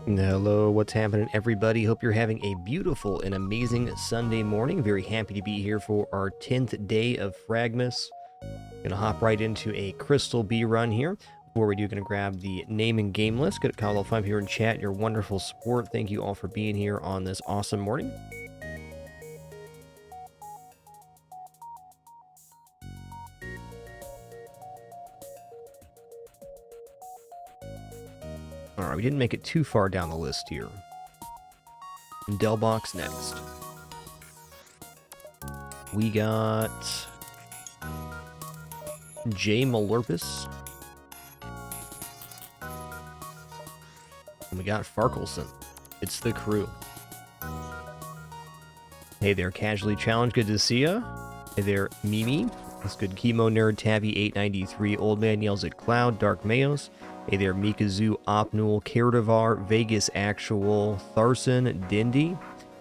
Hello, what's happening, everybody? Hope you're having a beautiful and amazing Sunday morning. Very happy to be here for our 10th day of fragMas. Gonna hop right into a Crystal Bee run here. Before we do, gonna grab the name and game list. Get a couple of 5 here in chat. Your wonderful support. Thank you all for being here on this awesome morning. All right, we didn't make it too far down the list here. Delbox next. We got J. Malurpus. And we got Farkelson. It's the crew. Hey there, Casually Challenged. Good to see ya. Hey there, Mimi. That's good. Chemo Nerd, Tabby 893, Old Man Yells at Cloud, Dark Mayos. Hey there, Mikazu, Opnul, Kerdavar, Vegas Actual, Tharson, Dindy,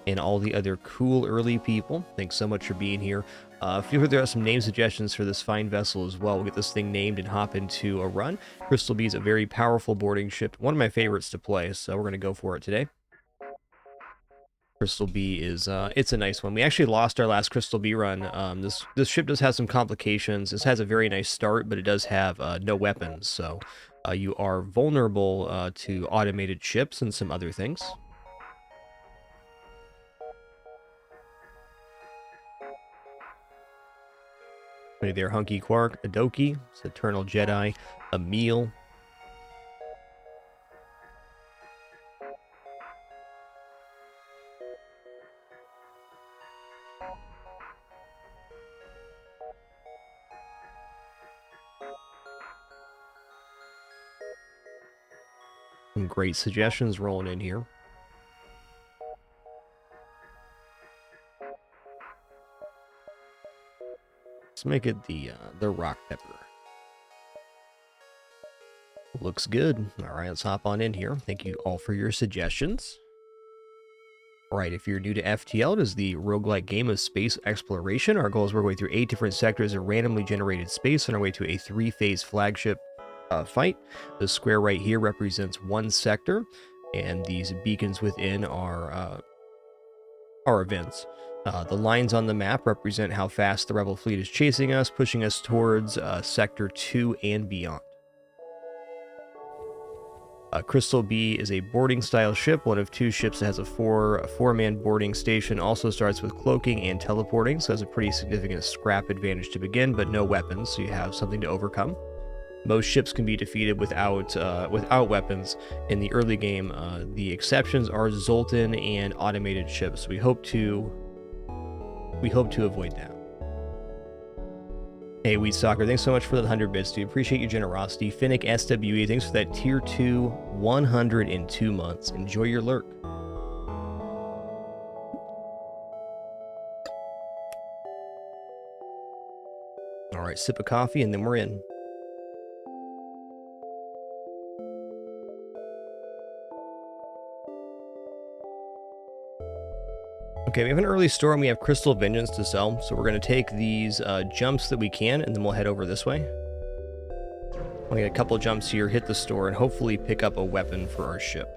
and all the other cool early people. Thanks so much for being here. Feel free, there are some name suggestions for this fine vessel as well. We'll get this thing named and hop into a run. Crystal Bee is a very powerful boarding ship, one of my favorites to play, so we're going to go for it today. Crystal Bee is, it's a nice one. We actually lost our last Crystal Bee run. This ship does have some complications. This has a very nice start, but it does have no weapons, so you are vulnerable to automated ships and some other things. Hey there, Hunky Quark, Adoki, it's Eternal Jedi, Emil. Some great suggestions rolling in here. Let's make it the rock pepper. Looks good. All right, let's hop on in here. Thank you all for your suggestions. All right, if you're new to FTL, it is the roguelike game of space exploration. Our goal is we're going through 8 different sectors of randomly generated space on our way to a 3-phase flagship fight. The square right here represents one sector, and these beacons within are events. The lines on the map represent how fast the Rebel fleet is chasing us, pushing us towards Sector 2 and beyond. Crystal Bee is a boarding-style ship, one of 2 ships that has a four-man boarding station. Also starts with cloaking and teleporting, so has a pretty significant scrap advantage to begin, but no weapons, so you have something to overcome. Most ships can be defeated without weapons in the early game. The exceptions are Zoltan and automated ships. We hope to avoid that. Hey, Wheat Soccer, thanks so much for the 100 bits, dude. Appreciate your generosity. Finnick SWE, thanks for that tier 2, 102 months. Enjoy your lurk. All right, sip of coffee and then we're in. Okay, we have an early store and we have Crystal Vengeance to sell, so we're going to take these jumps that we can, and then we'll head over this way. I'll get a couple jumps here, hit the store, and hopefully pick up a weapon for our ship.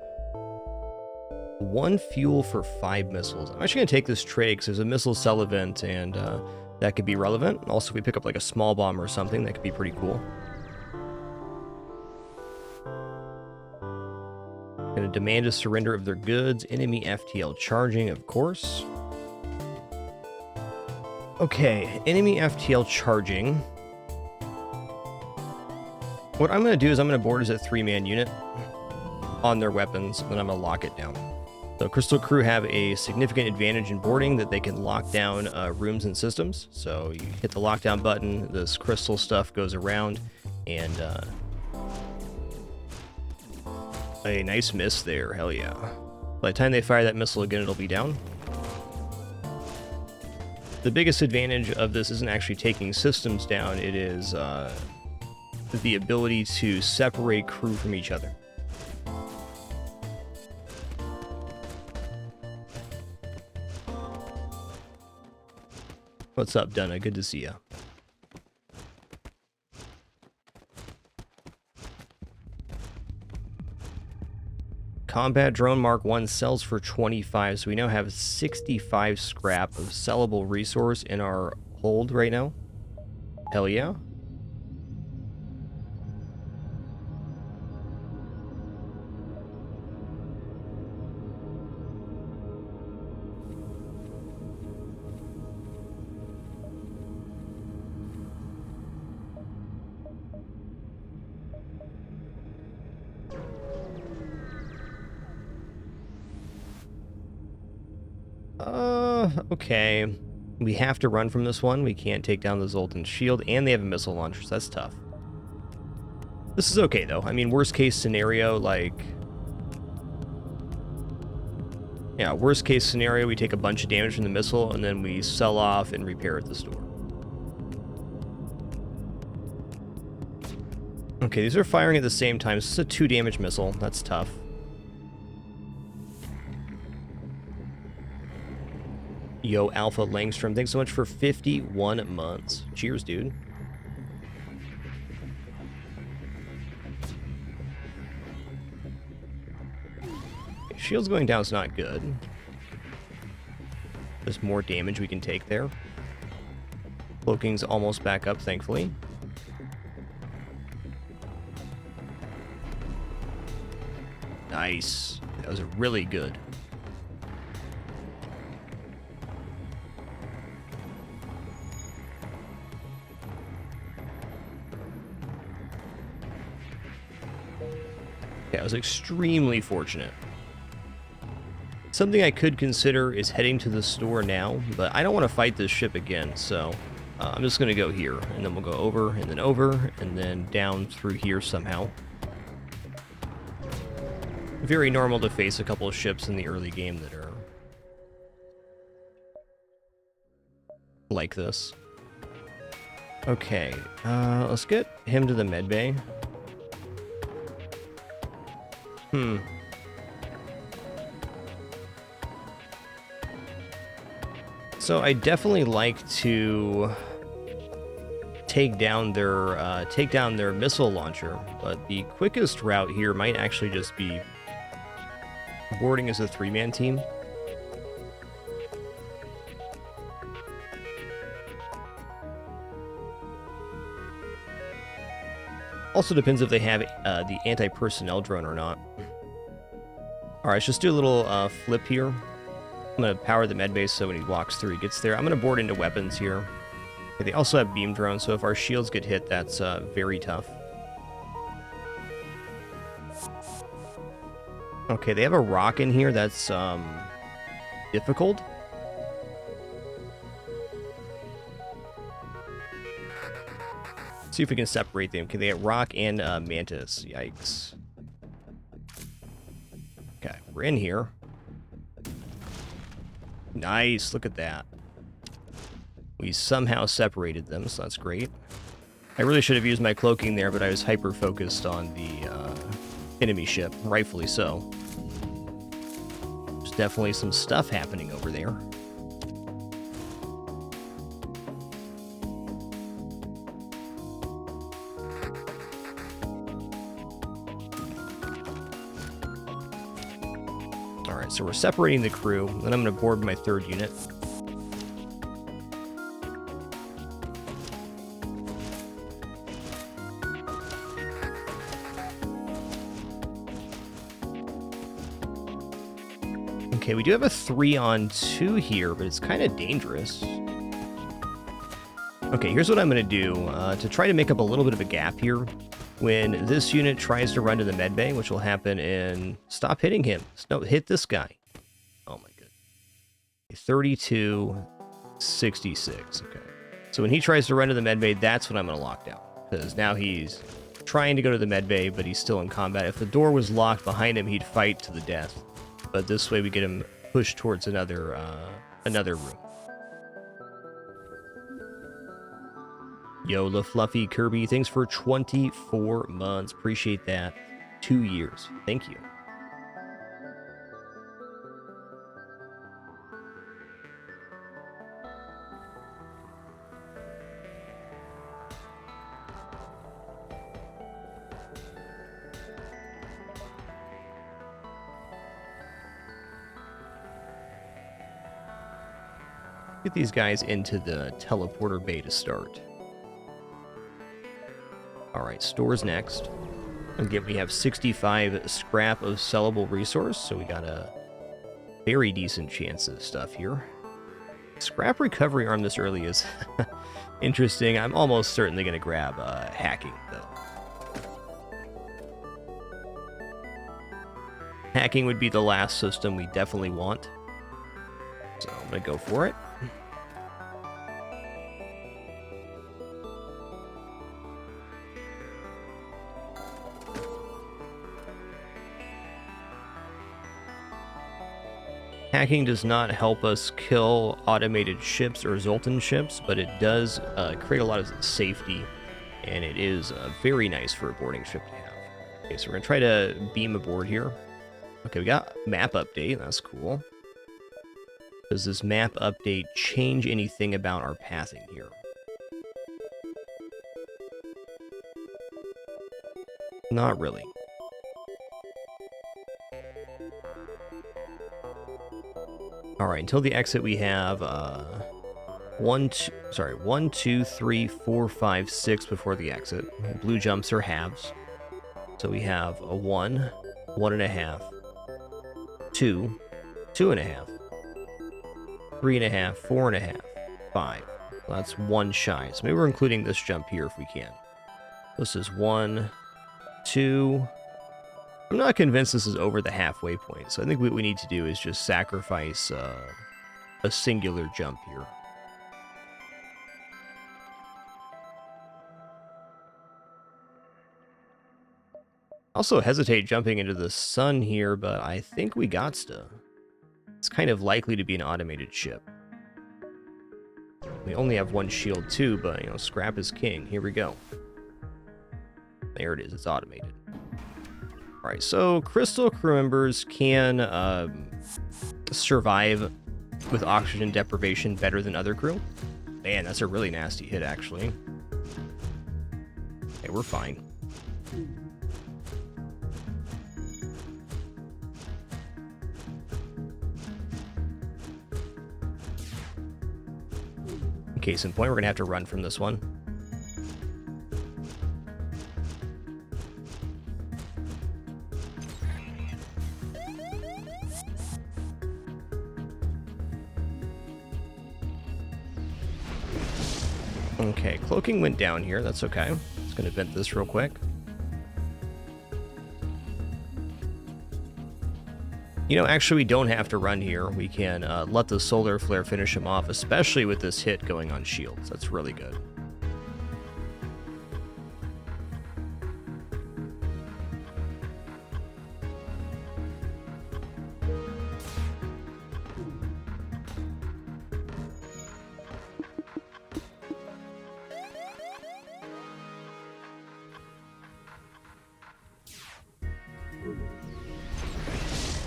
1 fuel for 5 missiles. I'm actually going to take this trade because there's a missile sell event, and that could be relevant. Also, if we pick up like a small bomb or something, that could be pretty cool. Gonna demand a surrender of their goods. Enemy FTL charging, of course. Okay, enemy FTL charging. What I'm gonna do is I'm gonna board as a 3-man unit on their weapons, and then I'm gonna lock it down. So Crystal Crew have a significant advantage in boarding that they can lock down rooms and systems. So you hit the lockdown button, this crystal stuff goes around, and a nice miss there, hell yeah. By the time they fire that missile again, it'll be down. The biggest advantage of this isn't actually taking systems down, it is the ability to separate crew from each other. What's up, Dunna? Good to see ya. Combat Drone Mark 1 sells for 25, so we now have 65 scrap of sellable resource in our hold right now. Hell yeah. Okay. We have to run from this one. We can't take down the Zoltan's shield, and they have a missile launcher, so that's tough. This is okay, though. I mean, worst case scenario, like... Yeah, worst case scenario, we take a bunch of damage from the missile, and then we sell off and repair at the store. Okay, these are firing at the same time. This is a 2 damage missile. That's tough. Yo, Alpha Langstrom, thanks so much for 51 months. Cheers, dude. Shield's going down is not good. There's more damage we can take there. Cloaking's almost back up, thankfully. Nice. That was really good. Yeah, I was extremely fortunate. Something I could consider is heading to the store now, but I don't want to fight this ship again, so I'm just going to go here, and then we'll go over, and then down through here somehow. Very normal to face a couple of ships in the early game that are like this. Okay, let's get him to the medbay. So I definitely like to take down their missile launcher, but the quickest route here might actually just be boarding as a 3-man team. Also depends if they have the anti-personnel drone or not. Alright, let's just do a little flip here. I'm going to power the medbase so when he walks through, he gets there. I'm going to board into weapons here. Okay, they also have beam drones, so if our shields get hit, that's very tough. Okay, they have a rock in here that's difficult. See if we can separate them. Okay, they have rock and mantis. Yikes. Okay, we're in here. Nice, look at that. We somehow separated them, so that's great. I really should have used my cloaking there, but I was hyper-focused on the enemy ship, rightfully so. There's definitely some stuff happening over there. Alright, so we're separating the crew, then I'm going to board my 3rd unit. Okay, we do have a 3-on-2 here, but it's kind of dangerous. Okay, here's what I'm going to do to try to make up a little bit of a gap here. When this unit tries to run to the medbay, which will happen in... Stop hitting him. No, hit this guy. Oh my goodness. 32-66. Okay. So when he tries to run to the medbay, that's when I'm going to lock down. Because now he's trying to go to the medbay, but he's still in combat. If the door was locked behind him, he'd fight to the death. But this way we get him pushed towards another room. Yo, La Fluffy Kirby, thanks for 24 months. Appreciate that. 2 years. Thank you. Get these guys into the teleporter bay to start. Alright, stores next. Again, we have 65 scrap of sellable resource, so we got a very decent chance of stuff here. Scrap recovery arm this early is interesting. I'm almost certainly going to grab hacking, though. Hacking would be the last system we definitely want. So I'm going to go for it. Hacking does not help us kill automated ships or Zoltan ships, but it does create a lot of safety, and it is very nice for a boarding ship to have. Okay, so we're going to try to beam aboard here. Okay, we got map update. That's cool. Does this map update change anything about our pathing here? Not really. Alright, until the exit we have 1, 2, 3, 4, 5, 6 before the exit. Blue jumps are halves. So we have a 1, 1.5, 2, 2.5, 3.5, 4.5, 5. Well, that's 1 shy. So maybe we're including this jump here if we can. This is 1, 2. I'm not convinced this is over the halfway point, so I think what we need to do is just sacrifice a singular jump here. Also hesitate jumping into the sun here, but I think we got to. It's kind of likely to be an automated ship. We only have 1 shield too, but you know, scrap is king. Here we go. There it is, it's automated. Alright, so crystal crew members can survive with oxygen deprivation better than other crew. Man, that's a really nasty hit, actually. Okay, we're fine. Case in point, we're going to have to run from this one. Okay, cloaking went down here. That's okay. Just going to vent this real quick. You know, actually, we don't have to run here. We can let the solar flare finish him off, especially with this hit going on shields. That's really good.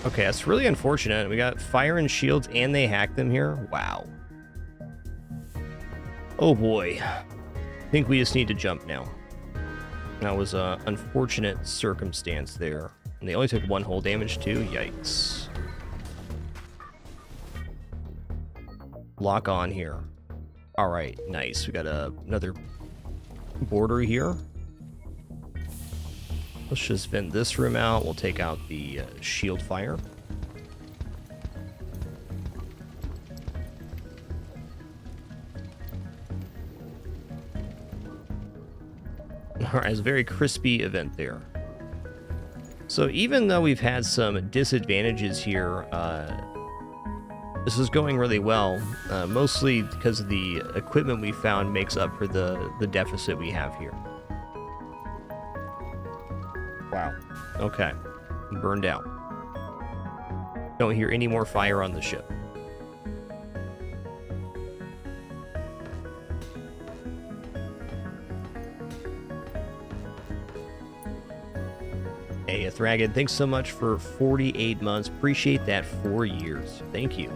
Okay, that's really unfortunate. We got fire and shields and they hacked them here. Wow. Oh boy. I think we just need to jump now. That was an unfortunate circumstance there. And they only took 1 hull damage too. Yikes. Lock on here. Alright, nice. We got another border here. Let's just vent this room out. We'll take out the shield fire. Alright, it's a very crispy event there. So even though we've had some disadvantages here, this is going really well. Mostly because of the equipment we found makes up for the deficit we have here. Wow. Okay. Burned out. Don't hear any more fire on the ship. Hey, Thragged, thanks so much for 48 months. Appreciate that 4 years. Thank you.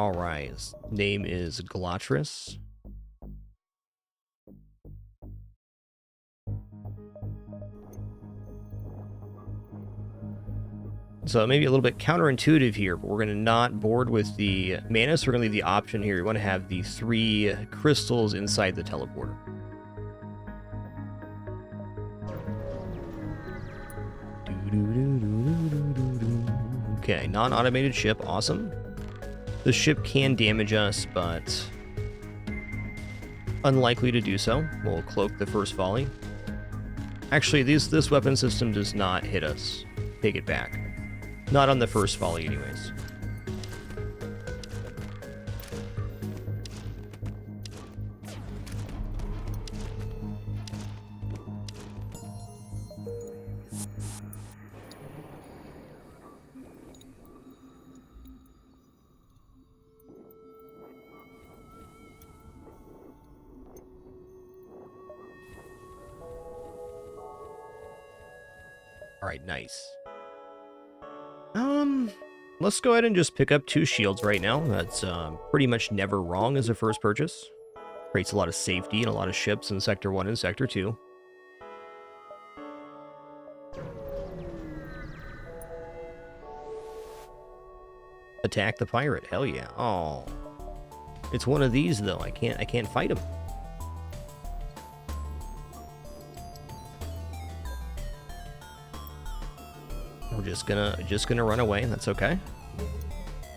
Alright, his name is Glotris. So maybe a little bit counterintuitive here, but we're going to not board with the mana, so we're going to leave the option here. We want to have the 3 crystals inside the teleporter. Okay, non-automated ship, awesome. The ship can damage us, but unlikely to do so. We'll cloak the first volley. Actually, this weapon system does not hit us. Take it back. Not on the first volley, anyways. All right, nice. Let's go ahead and just pick up 2 shields right now. That's pretty much never wrong as a first purchase. Creates a lot of safety and a lot of ships in Sector 1 and Sector 2. Attack the pirate, hell yeah. Oh. It's one of these though. I can't fight him. We're just gonna run away. That's okay.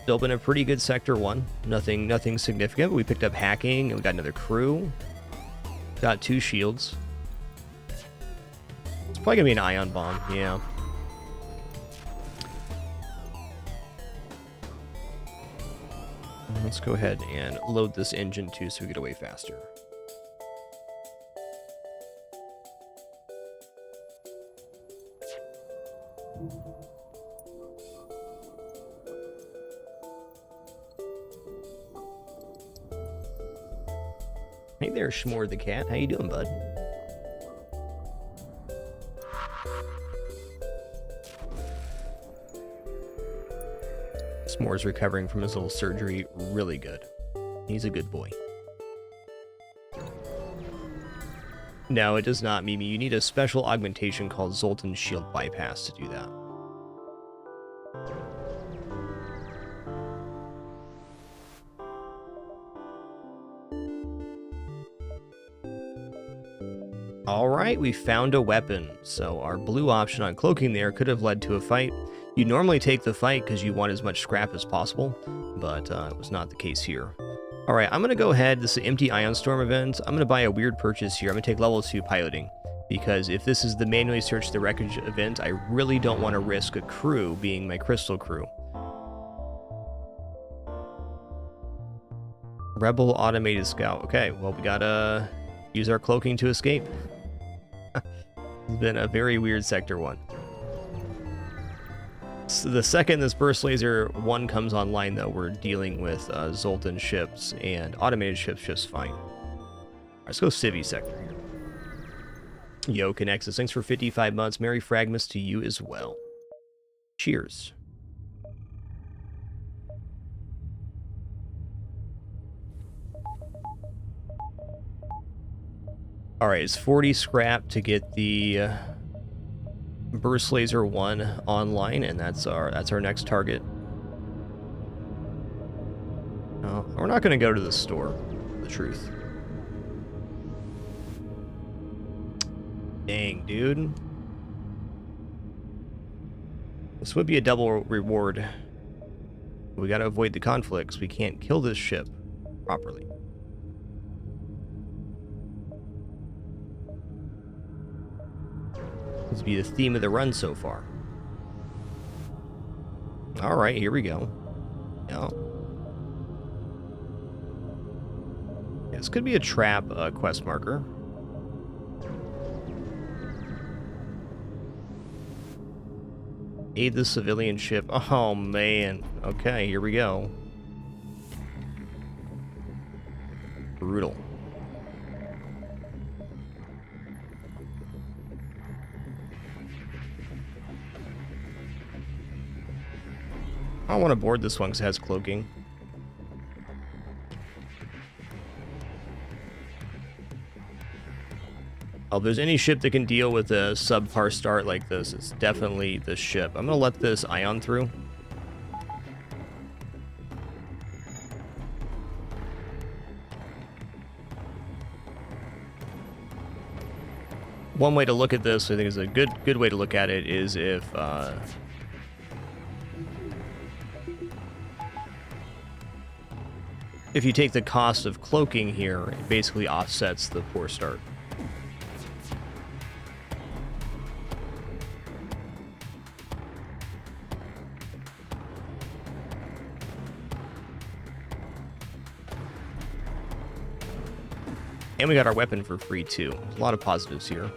Still been a pretty good Sector 1. Nothing significant. But we picked up hacking, and we got another crew. Got 2 shields. It's probably gonna be an ion bomb. Yeah. Let's go ahead and load this engine too, so we get away faster. Hey there, Shmore the cat. How you doing, bud? S'more's recovering from his little surgery really good. He's a good boy. No, it does not, Mimi. You need a special augmentation called Zoltan's Shield Bypass to do that. Alright, we found a weapon. So our blue option on cloaking there could have led to a fight. You normally take the fight because you want as much scrap as possible, but it was not the case here. Alright, I'm going to go ahead. This is an empty Ion Storm event. I'm going to buy a weird purchase here. I'm going to take level 2 piloting, because if this is the manually search the wreckage event, I really don't want to risk a crew being my crystal crew. Rebel automated scout. Okay, well, we gotta use our cloaking to escape. It's been a very weird Sector 1. So the second this Burst Laser 1 comes online, though, we're dealing with Zoltan ships and automated ships just fine. Right, let's go Civvy Sector here. Yo, Connexus, thanks for 55 months. Merry fragMas to you as well. Cheers. Alright, it's 40 scrap to get the Burst Laser 1 online, and that's our next target. No, we're not going to go to the store, the truth. Dang, dude. This would be a double reward. We got to avoid the conflicts. We can't kill this ship properly. This would be the theme of the run so far. Alright, here we go. Yeah. This could be a trap quest marker. Aid the civilian ship. Oh, man. Okay, here we go. Brutal. I don't want to board this one because it has cloaking. If there's any ship that can deal with a subpar start like this, it's definitely this ship. I'm gonna let this ion through. One way to look at this, I think, is a good way to look at it, is if you take the cost of cloaking here, it basically offsets the poor start. And we got our weapon for free too. There's a lot of positives here.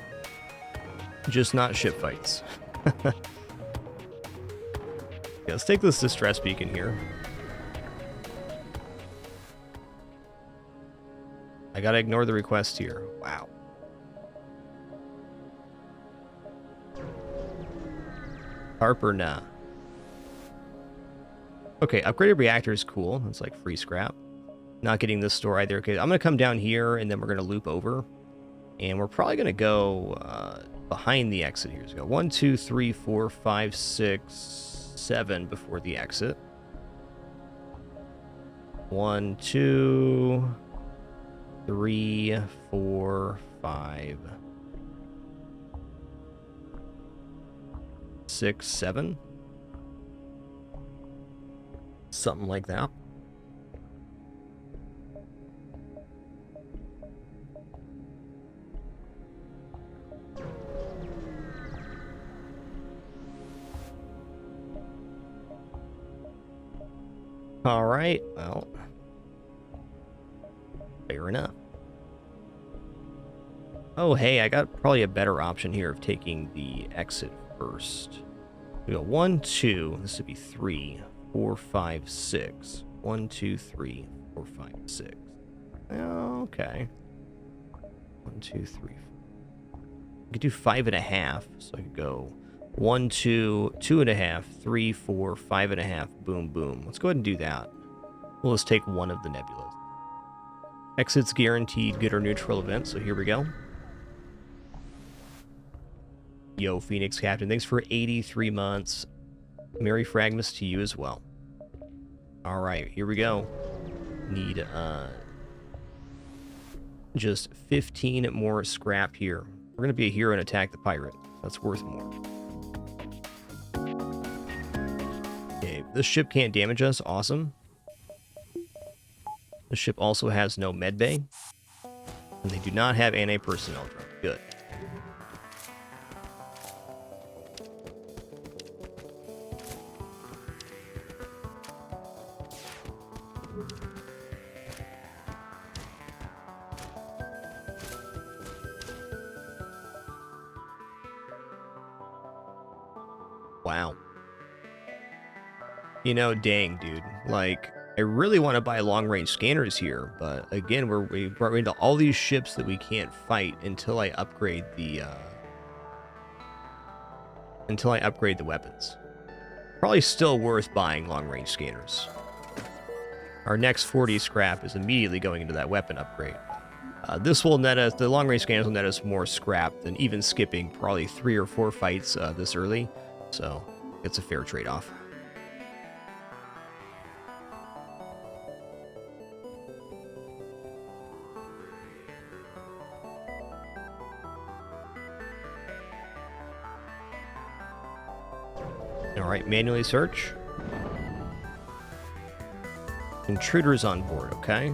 Just not ship fights. Yeah, let's take this distress beacon here. I gotta ignore the request here. Wow. Harper, nah. Okay, upgraded reactor is cool. That's like free scrap. Not getting this store either. Okay, I'm gonna come down here and then we're gonna loop over. And we're probably gonna go behind the exit here. So go 1, 2, 3, 4, 5, 6, 7 before the exit. 1, 2, 3, 4, 5, 6, 7. Something like that. All right, well, fair enough. Oh, hey, I got probably a better option here of taking the exit first. We go 1, 2, this would be 3, 4, 5, 6. 1, 2, 3, 4, 5, 6. Okay. 1, 2, 3, 4. I could do 5.5, so I could go 1, 2, 2.5, 3, 4, 5.5, boom, boom. Let's go ahead and do that. We'll just take one of the nebulas. Exit's guaranteed good or neutral event, so here we go. Yo, Phoenix Captain, thanks for 83 months. Merry fragMas to you as well. All right, here we go. Need just 15 more scrap here. We're gonna be a hero and attack the pirate. That's worth more. Okay, this ship can't damage us. Awesome. The ship also has no medbay, and they do not have anti-personnel drone. Good. Wow. You know, dang, dude. Like, I really want to buy long-range scanners here, but again, we've brought into all these ships that we can't fight until I upgrade the weapons. Probably still worth buying long-range scanners. Our next 40 scrap is immediately going into that weapon upgrade. This will net us, the long-range scanners will net us more scrap than even skipping probably 3 or 4 fights this early, so it's a fair trade-off. Alright, manually search. Intruders on board, okay?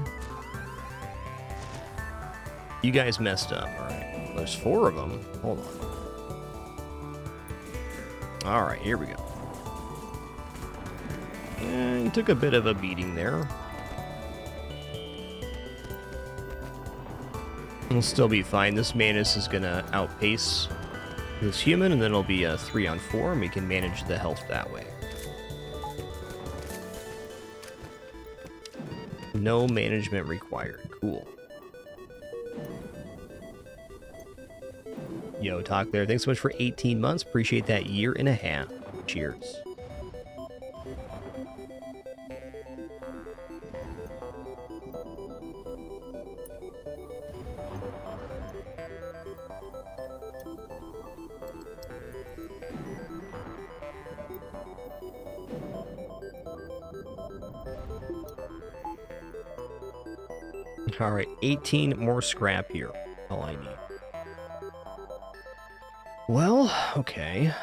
You guys messed up, alright. There's 4 of them. Hold on. Alright, here we go. And took a bit of a beating there. We'll still be fine. This Manus is gonna outpace this human, and then it'll be a 3-on-4, and we can manage the health that way. No management required. Cool. Yo, Talk there. Thanks so much for 18 months. Appreciate that 1.5 years. Cheers. All right, 18 more scrap here. All I need. Well, okay.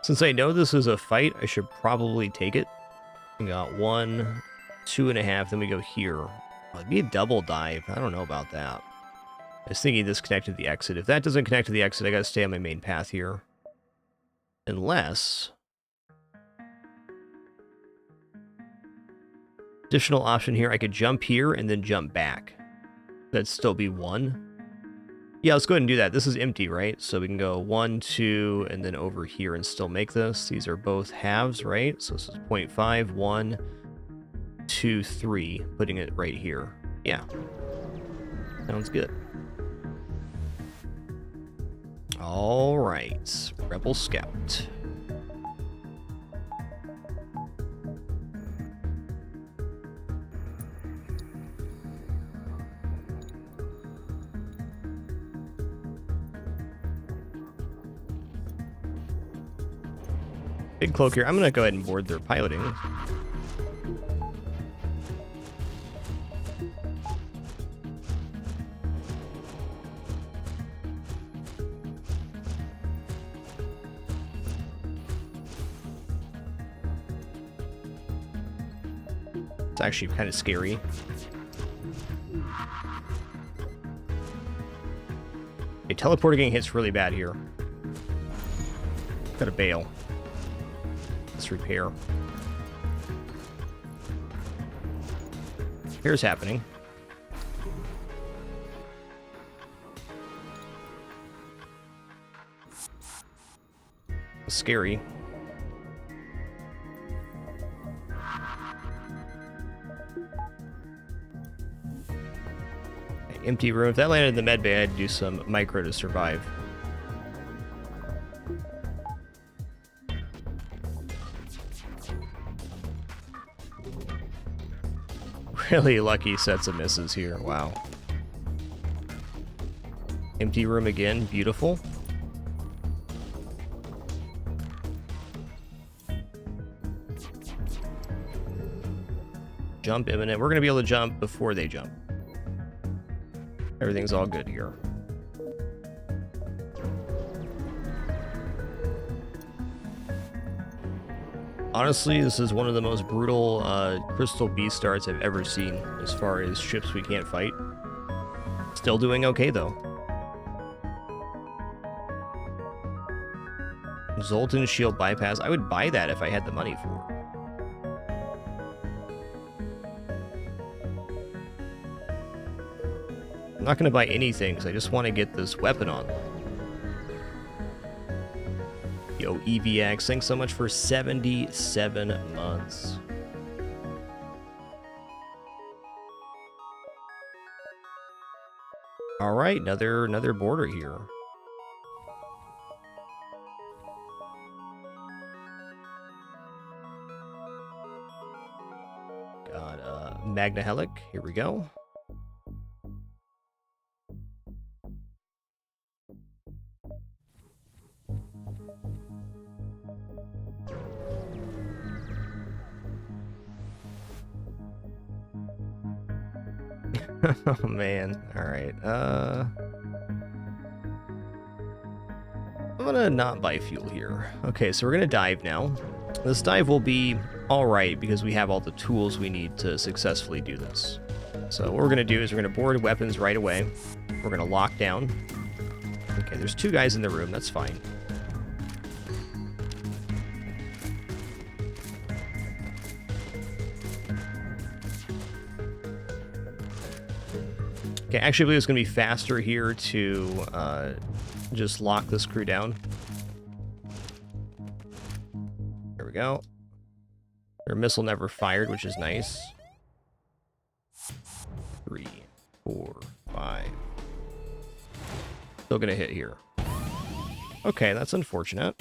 Since I know this is a fight, I should probably take it. We got 1, 2.5, then we go here. Oh, it'd be a double dive. I don't know about that. I was thinking this connected to the exit. If that doesn't connect to the exit, I gotta stay on my main path here. Unless... Additional option here, I could jump here and then jump back. That'd still be 1. Yeah, let's go ahead and do that. This is empty, right? So we can go 1, 2, and then over here and still make this. These are both halves, right? So this is 0.5, 1, 2, 3, putting it right here. Yeah. Sounds good. All right, Rebel Scout. Big cloak here. I'm going to go ahead and board their piloting. It's actually kind of scary. A teleporter getting hits really bad here. Gotta bail. Let's repair. Repair's happening. Scary. Empty room. If that landed in the med bay, I had to do some micro to survive. Really lucky sets of misses here. Wow. Empty room again. Beautiful. Jump imminent. We're going to be able to jump before they jump. Everything's all good here. Honestly, this is one of the most brutal Crystal Beast starts I've ever seen as far as ships we can't fight. Still doing okay, though. Zoltan Shield Bypass. I would buy that if I had the money for it. I'm not going to buy anything because I just want to get this weapon on. Yo, EVX, thanks so much for 77 months. All right, another border here. Got Magna Helic. Here we go. Oh man. Alright. I'm gonna not buy fuel here. Okay, so we're gonna dive now. This dive will be alright because we have all the tools we need to successfully do this. So what we're gonna do is we're gonna board weapons right away. We're gonna lock down. Okay, there's 2 guys in the room, that's fine. Okay, actually, I believe it's going to be faster here to just lock this crew down. There we go. Their missile never fired, which is nice. 3, 4, 5. Still going to hit here. Okay, that's unfortunate.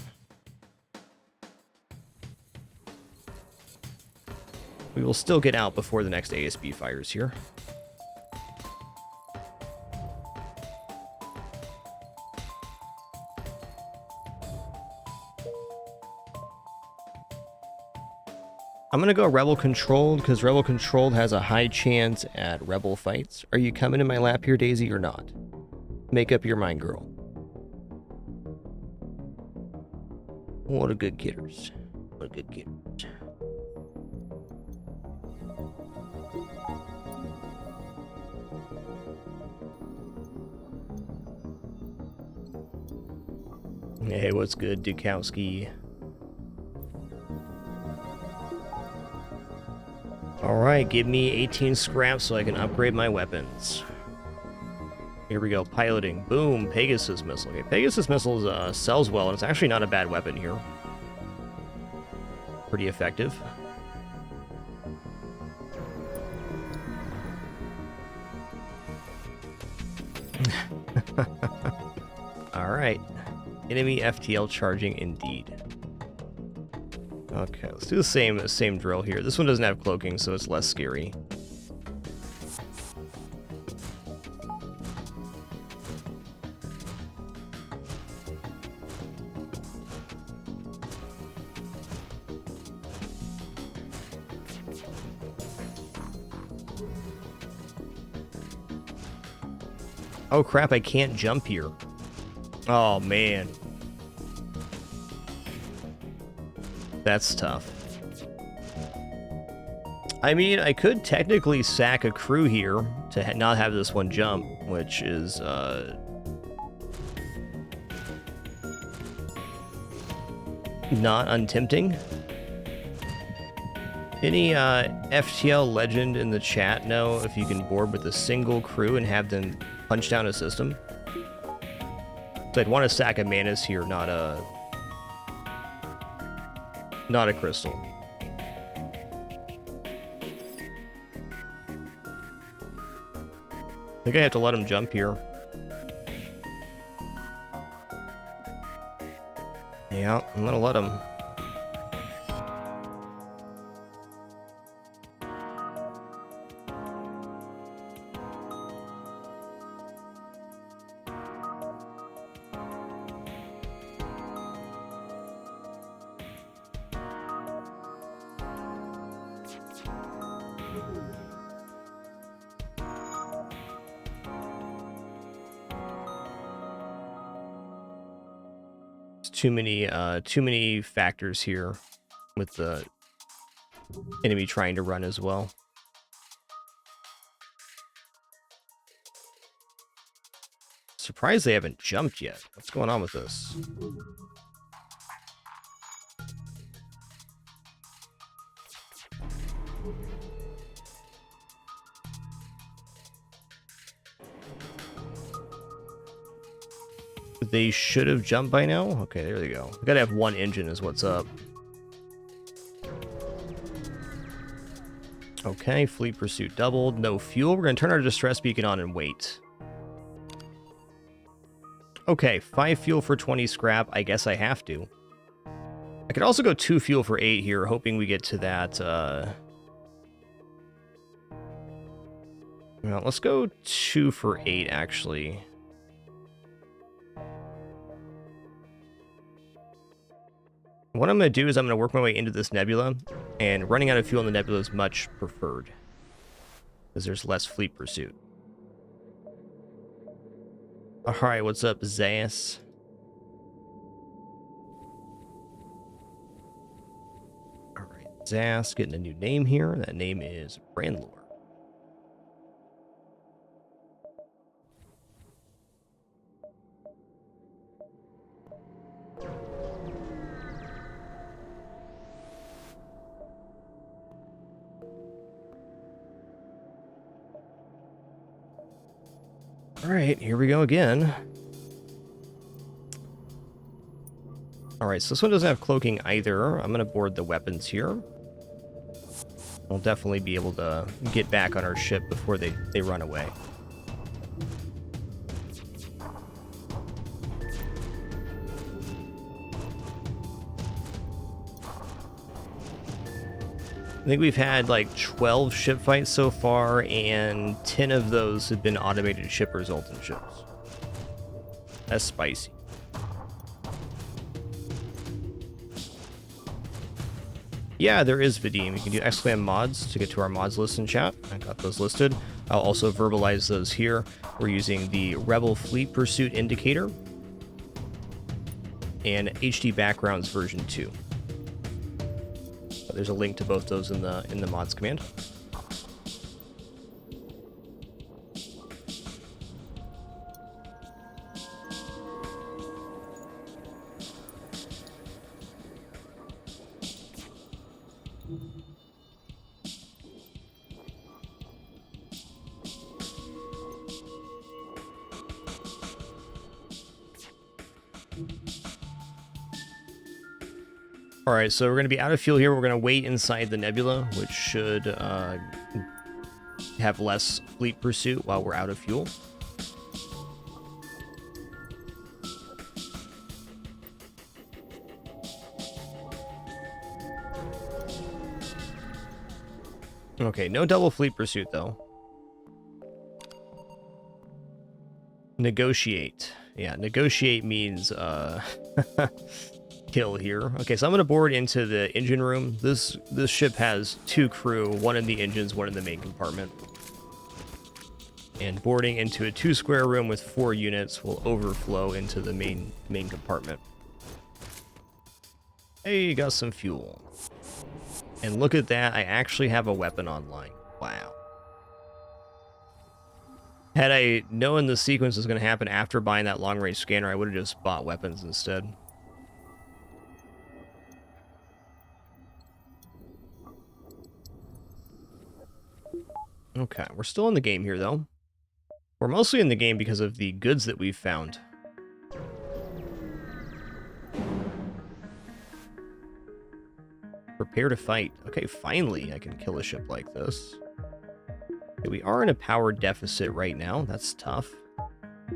We will still get out before the next ASB fires here. I'm gonna go Rebel Controlled, because Rebel Controlled has a high chance at Rebel fights. Are you coming in my lap here, Daisy, or not? Make up your mind, girl. What a good kidders. What a good kidders. Hey, what's good, Dukowski? Alright, give me 18 scraps so I can upgrade my weapons. Here we go, piloting. Boom, Pegasus Missile. Okay, Pegasus Missile sells well, and it's actually not a bad weapon here. Pretty effective. Alright. Enemy FTL charging indeed. Okay, let's do the same drill here. This one doesn't have cloaking, so it's less scary. Oh crap, I can't jump here. Oh man. That's tough. I mean, I could technically sack a crew here to not have this one jump, which is, not untempting. Any FTL legend in the chat know if you can board with a single crew and have them punch down a system? So I'd want to sack a Manus here, not a crystal. I think I have to let him jump here. Yeah, I'm gonna let him. Too many factors here with the enemy trying to run as well. Surprised they haven't jumped yet. What's going on with this? They should have jumped by now. Okay, there they go. We gotta have one engine is what's up. Okay, fleet pursuit doubled. No fuel. We're gonna turn our distress beacon on and wait. Okay, 5 fuel for 20 scrap. I guess I have to. I could also go 2 fuel for 8 here, hoping we get to that, well, let's go 2 for 8, actually. What I'm going to do is I'm going to work my way into this nebula, and running out of fuel in the nebula is much preferred, because there's less fleet pursuit. Alright, what's up, Zayas? Alright, Zayas getting a new name here. That name is Brandlore. Alright, here we go again. Alright, so this one doesn't have cloaking either. I'm going to board the weapons here. We'll definitely be able to get back on our ship before they run away. I think we've had like 12 ship fights so far, and 10 of those have been automated ship resultant ships. That's spicy. Yeah, there is Vadim. You can do exclam mods to get to our mods list in chat. I got those listed. I'll also verbalize those here. We're using the Rebel Fleet Pursuit Indicator and HD Backgrounds version 2. There's a link to both those in the mods command. Alright, so we're going to be out of fuel here. We're going to wait inside the nebula, which should have less fleet pursuit while we're out of fuel. Okay, no double fleet pursuit, though. Negotiate. Yeah, negotiate means, kill here. Okay, so I'm going to board into the engine room. This ship has 2 crew, 1 in the engines, 1 in the main compartment. And boarding into a 2-square room with 4 units will overflow into the main compartment. Hey, got some fuel. And look at that, I actually have a weapon online. Wow. Had I known the sequence was going to happen after buying that long-range scanner, I would have just bought weapons instead. Okay, we're still in the game here, though. We're mostly in the game because of the goods that we've found. Prepare to fight. Okay, finally I can kill a ship like this. Okay, we are in a power deficit right now. That's tough.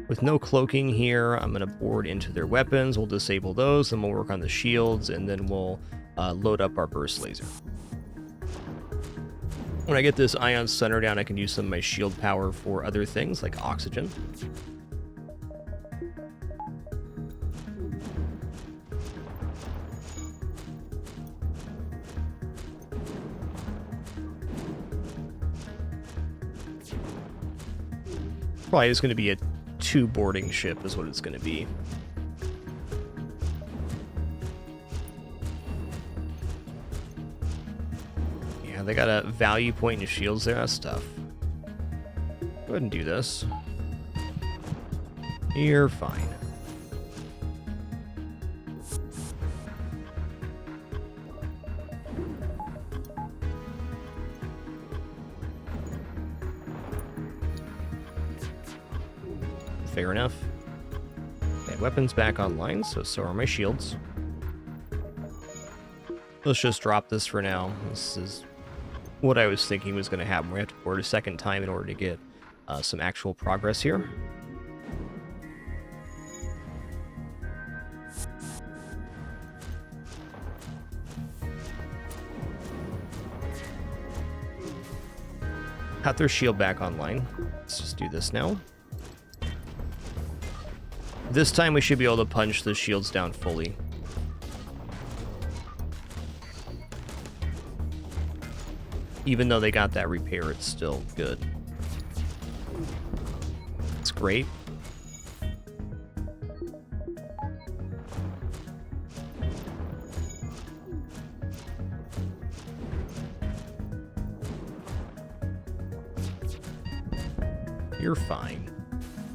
With no cloaking here, I'm going to board into their weapons. We'll disable those, then we'll work on the shields, and then we'll load up our burst laser. When I get this ion center down, I can use some of my shield power for other things, like oxygen. Probably is going to be a 2-boarding ship is what it's going to be. Yeah, they got a value point in shields there. That's tough. Go ahead and do this. You're fine. Fair enough. Okay, weapons back online, so are my shields. Let's just drop this for now. This is what I was thinking was going to happen. We have to board a second time in order to get some actual progress here. Got their shield back online. Let's just do this now. This time we should be able to punch the shields down fully. Even though they got that repair, it's still good. It's great. You're fine.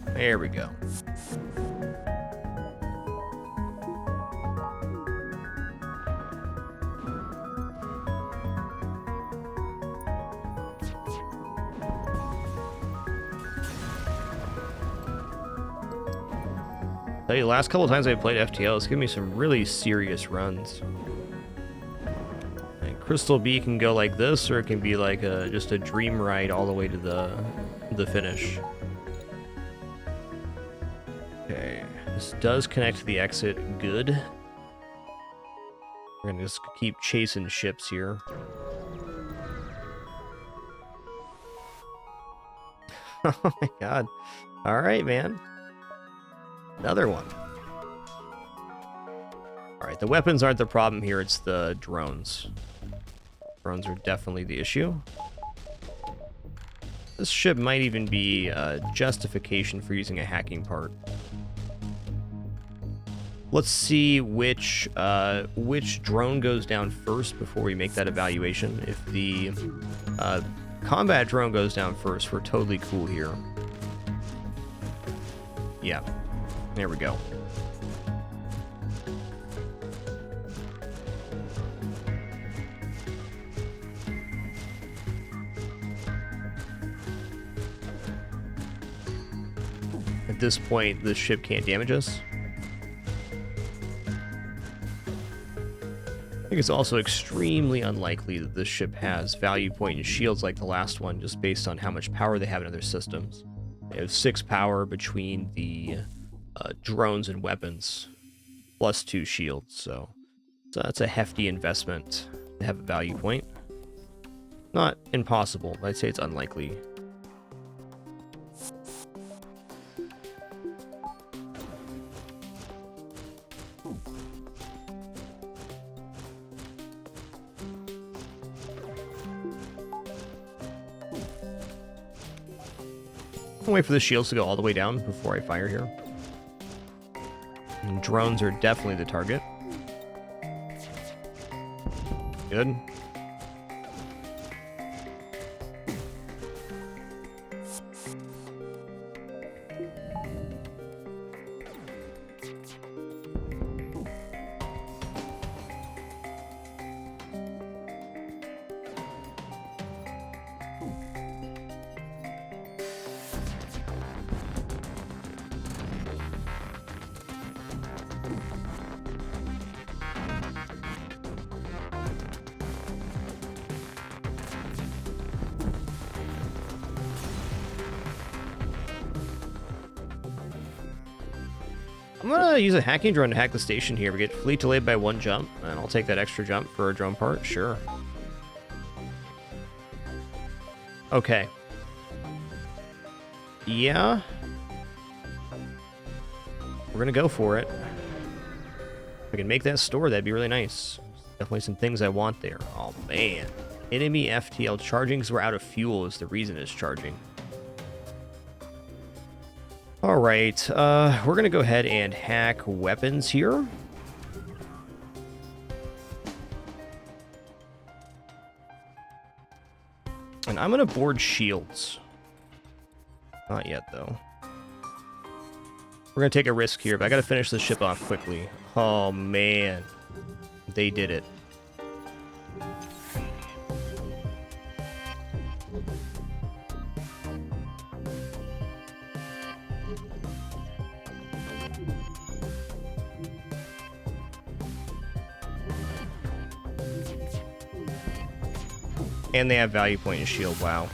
There we go. Tell you, last couple of times I played FTL, it's given me some really serious runs. And Crystal B can go like this, or it can be like just a dream ride all the way to the finish. Okay, this does connect to the exit. Good. We're gonna just keep chasing ships here. Oh my god. All right, man. Another one. Alright, the weapons aren't the problem here, it's the drones. Drones are definitely the issue. This ship might even be justification for using a hacking part. Let's see which drone goes down first before we make that evaluation. If the combat drone goes down first, we're totally cool here. Yeah, there we go. At this point, this ship can't damage us. I think it's also extremely unlikely that this ship has value point and shields like the last one, just based on how much power they have in other systems. They have 6 power between the drones and weapons, plus 2 shields, so that's a hefty investment to have a value point. Not impossible, but I'd say it's unlikely. I'll wait for the shields to go all the way down before I fire here. And drones are definitely the target. Good. I'm gonna use a hacking drone to hack the station here. We get fleet delayed by 1 jump, and I'll take that extra jump for a drone part, sure. Okay. Yeah. We're gonna go for it. If we can make that store, that'd be really nice. Definitely some things I want there. Oh man. Enemy FTL charging because we're out of fuel is the reason it's charging. All right, we're going to go ahead and hack weapons here. And I'm going to board shields. Not yet, though. We're going to take a risk here, but I got to finish this ship off quickly. Oh, man. They did it. And they have value point and shield, wow.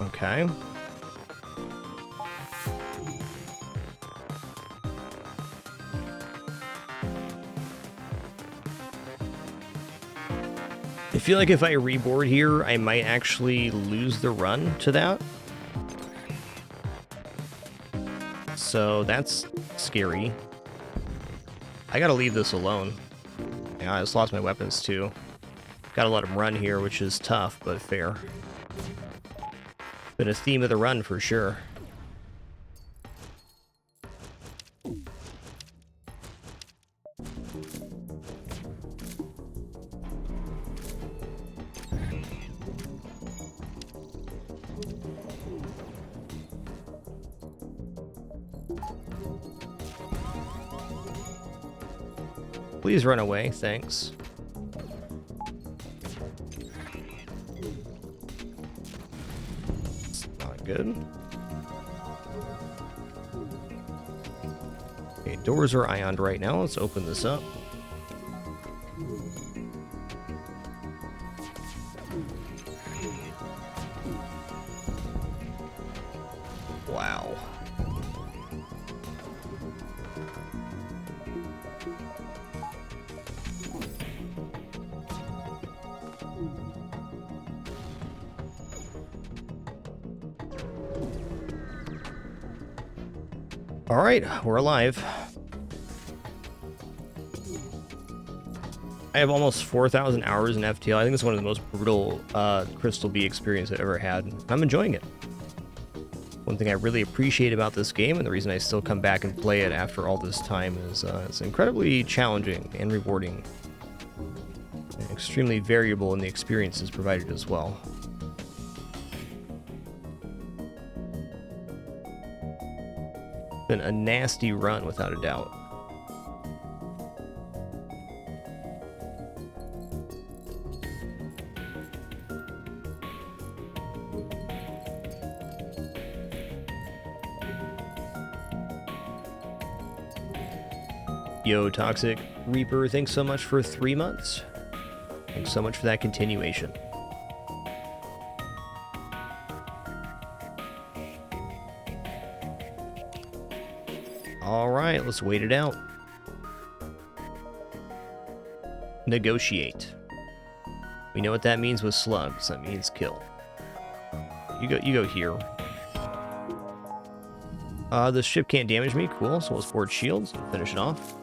Okay. I feel like if I reboard here, I might actually lose the run to that. So that's scary. I gotta leave this alone. Yeah, I just lost my weapons too. Gotta let them run here, which is tough, but fair. Been a theme of the run for sure. Please run away, thanks. It's not good. Okay, doors are ioned right now. Let's open this up. Wow. All right, we're alive. I have almost 4,000 hours in FTL. I think it's one of the most brutal Crystal Bee experience I've ever had. I'm enjoying it. One thing I really appreciate about this game, and the reason I still come back and play it after all this time, is it's incredibly challenging and rewarding. And extremely variable in the experiences provided as well. Been a nasty run, without a doubt. Yo, Toxic Reaper, thanks so much for 3 months. Thanks so much for that continuation. All right, let's wait it out. Negotiate. We know what that means with slugs. That means kill. You go here. The ship can't damage me. Cool. So let's board shields and finish it off.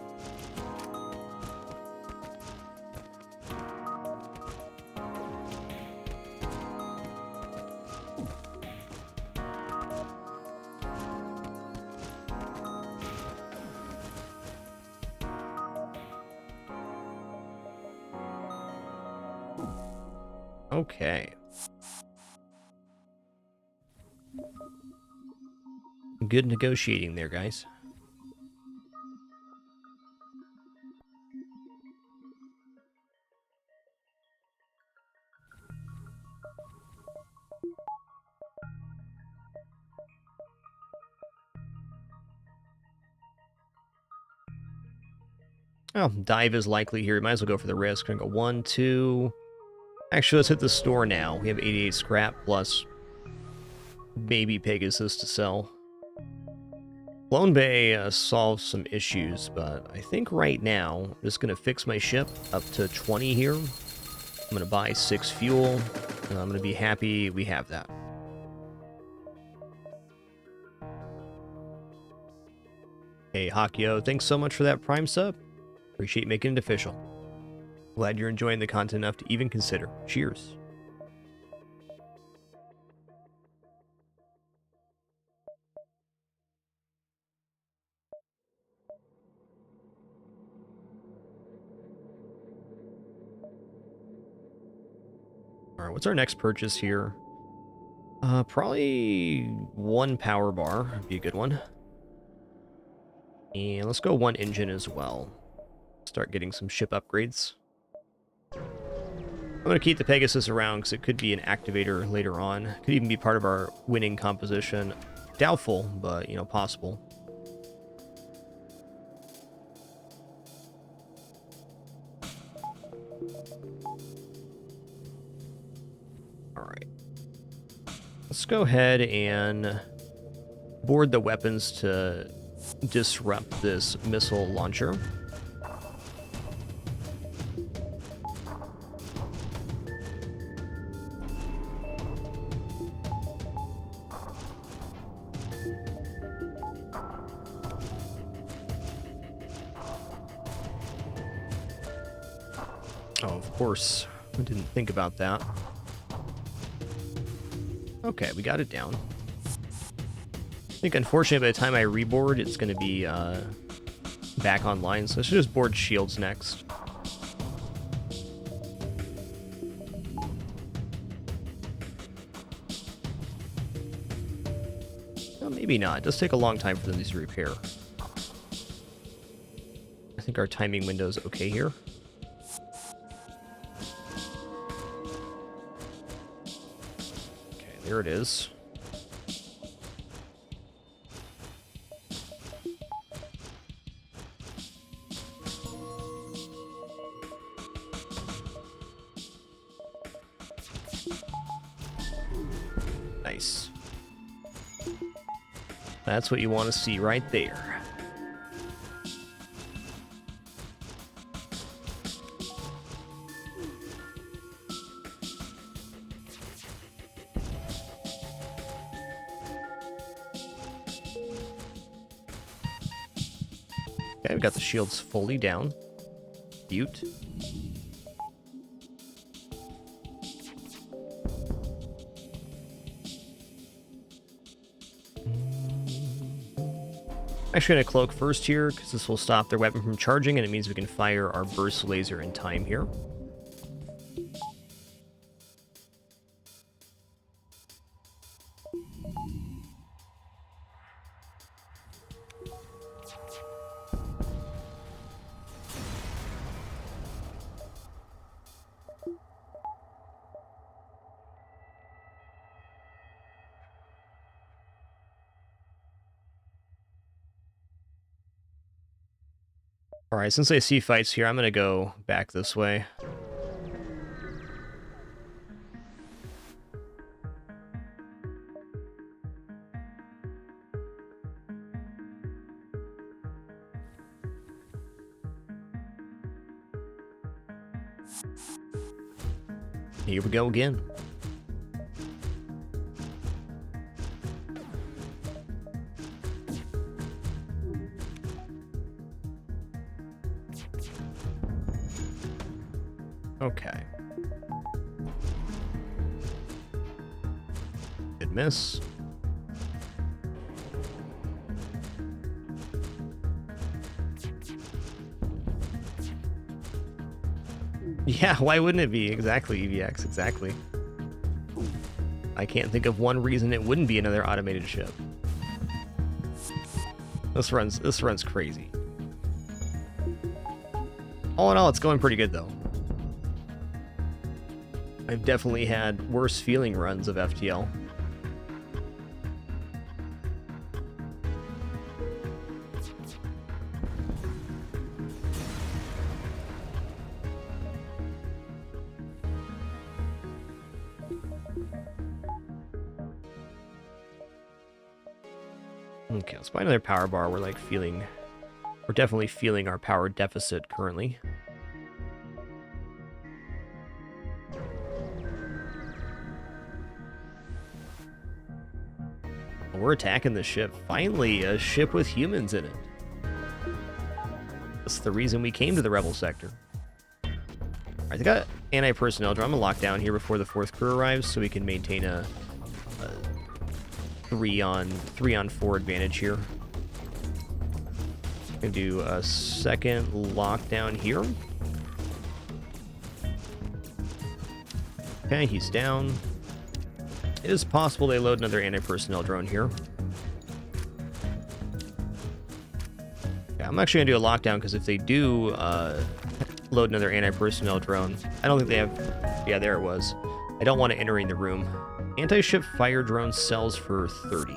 Okay. Good negotiating there, guys. Oh, dive is likely here. We might as well go for the risk. We're gonna go 1, 2. Actually, let's hit the store now. We have 88 scrap plus baby Pegasus to sell. Lone Bay solves some issues, but I think right now I'm just going to fix my ship up to 20 here. I'm going to buy 6 fuel, and I'm going to be happy we have that. Hey, Hakio, thanks so much for that Prime sub. Appreciate making it official. Glad you're enjoying the content enough to even consider. Cheers. Alright, what's our next purchase here? Probably 1 power bar would be a good one. And let's go 1 engine as well. Start getting some ship upgrades. I'm going to keep the Pegasus around because it could be an activator later on. Could even be part of our winning composition. Doubtful, but, you know, possible. Alright. Let's go ahead and board the weapons to disrupt this missile launcher. Oh, of course. I didn't think about that. Okay, we got it down. I think, unfortunately, by the time I reboard, it's going to be back online, so I should just board shields next. Well, maybe not. It does take a long time for them to repair. I think our timing window is okay here. There it is. Nice. That's what you want to see right there. Okay, we got the shields fully down. Butte. Actually gonna cloak first here, because this will stop their weapon from charging, and it means we can fire our burst laser in time here. Alright, since I see fights here, I'm gonna go back this way. Here we go again. Okay. Good miss. Yeah, why wouldn't it be? Exactly, EVX, exactly. I can't think of one reason it wouldn't be another automated ship. This runs crazy. All in all, it's going pretty good though. I've definitely had worse feeling runs of FTL. Okay, let's buy another power bar. We're definitely feeling our power deficit currently. We're attacking the ship. Finally, a ship with humans in it. That's the reason we came to the Rebel sector. Alright, they got anti-personnel drone. I'm gonna lock down here before the 4th crew arrives so we can maintain a 3-on-4 advantage here. Gonna do a second lockdown here. Okay, he's down. It is possible they load another anti-personnel drone here. Yeah, I'm actually gonna do a lockdown because if they do load another anti-personnel drone, I don't think they have. Yeah, there it was. I don't want to enter in the room. Anti-ship fire drone sells for 30.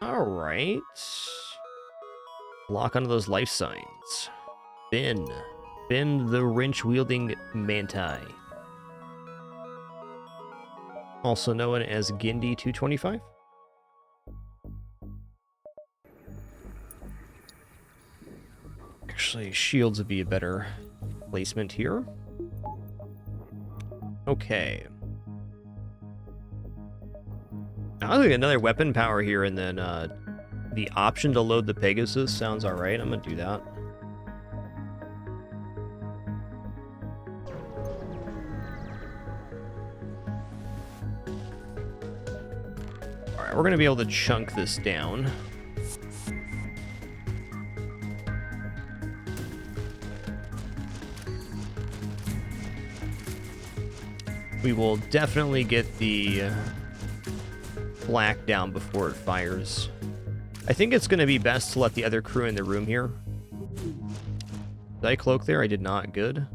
Alright. Lock onto those life signs. Finn. Finn the wrench-wielding Manti. Also known as Gindi 225. Actually, shields would be a better placement here. Okay. I think another weapon power here, and then the option to load the Pegasus sounds alright. I'm gonna do that. Alright, we're gonna be able to chunk this down. We will definitely get the black down before it fires. I think it's going to be best to let the other crew in the room here. Did I cloak there? I did not. Good.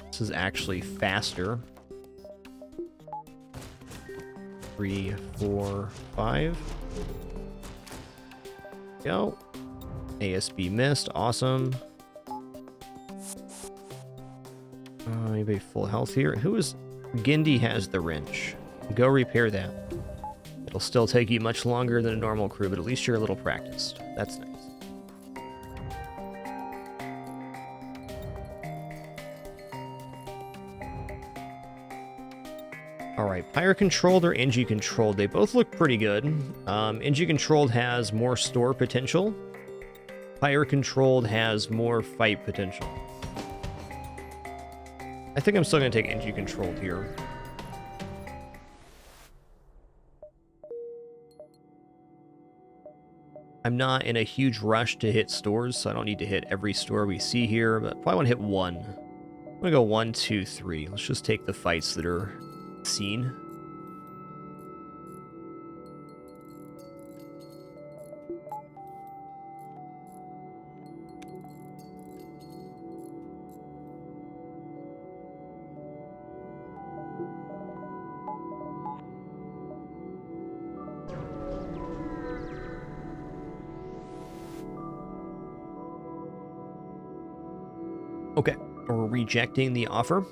This is actually faster. 3, 4, 5. Go. ASB missed. Awesome. Anybody full health here? Who is... Gindy has the wrench. Go repair that. It'll still take you much longer than a normal crew, but at least you're a little practiced. That's nice. Alright, Pyre Controlled or NG Controlled? They both look pretty good. NG Controlled has more store potential. Pyre Controlled has more fight potential. I think I'm still going to take NG Controlled here. I'm not in a huge rush to hit stores, so I don't need to hit every store we see here, but probably want to hit one. I'm going to go 1, 2, 3. Let's just take the fights that are seen. Okay, we're rejecting the offer.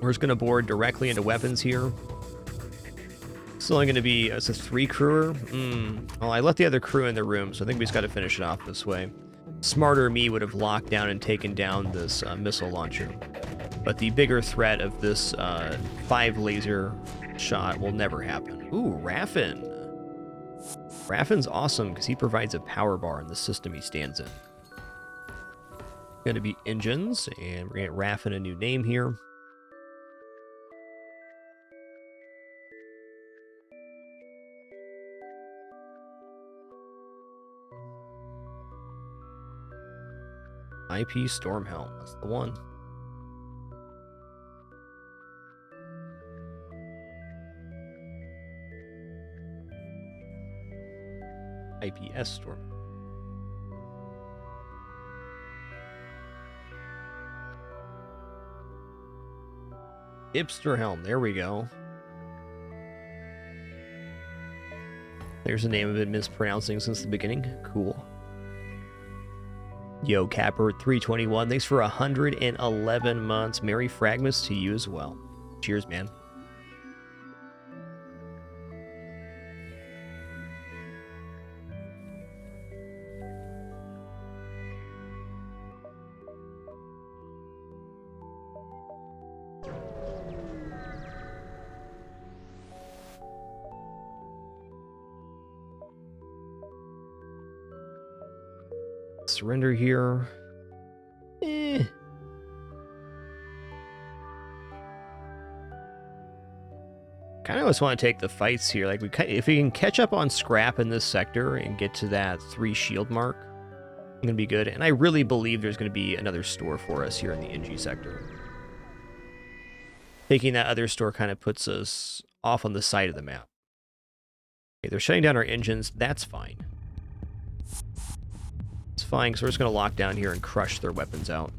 We're just going to board directly into weapons here. It's only going to be, it's a 3 crewer. Well, I let the other crew in the room, so I think we just got to finish it off this way. Smarter me would have locked down and taken down this missile launcher. But the bigger threat of this 5 laser shot will never happen. Ooh, Raffin. Raffin's awesome because he provides a power bar in the system he stands in. Going to be engines, and we're going to get Raffin a new name here. IP Stormhelm, that's the one. IPS Storm. Hipster Helm, there we go. There's a name I've been mispronouncing since the beginning. Cool. Yo, Capper 321, thanks for 111 months. Merry fragMas to you as well. Cheers, man. Surrender here. Kind of just want to take the fights here. Like if we can catch up on scrap in this sector and get to that 3 shield mark, I'm gonna be good. And I really believe there's gonna be another store for us here in the NG sector. Taking that other store kind of puts us off on the side of the map. Okay, they're shutting down our engines. That's fine. It's fine, because we're just going to lock down here and crush their weapons out.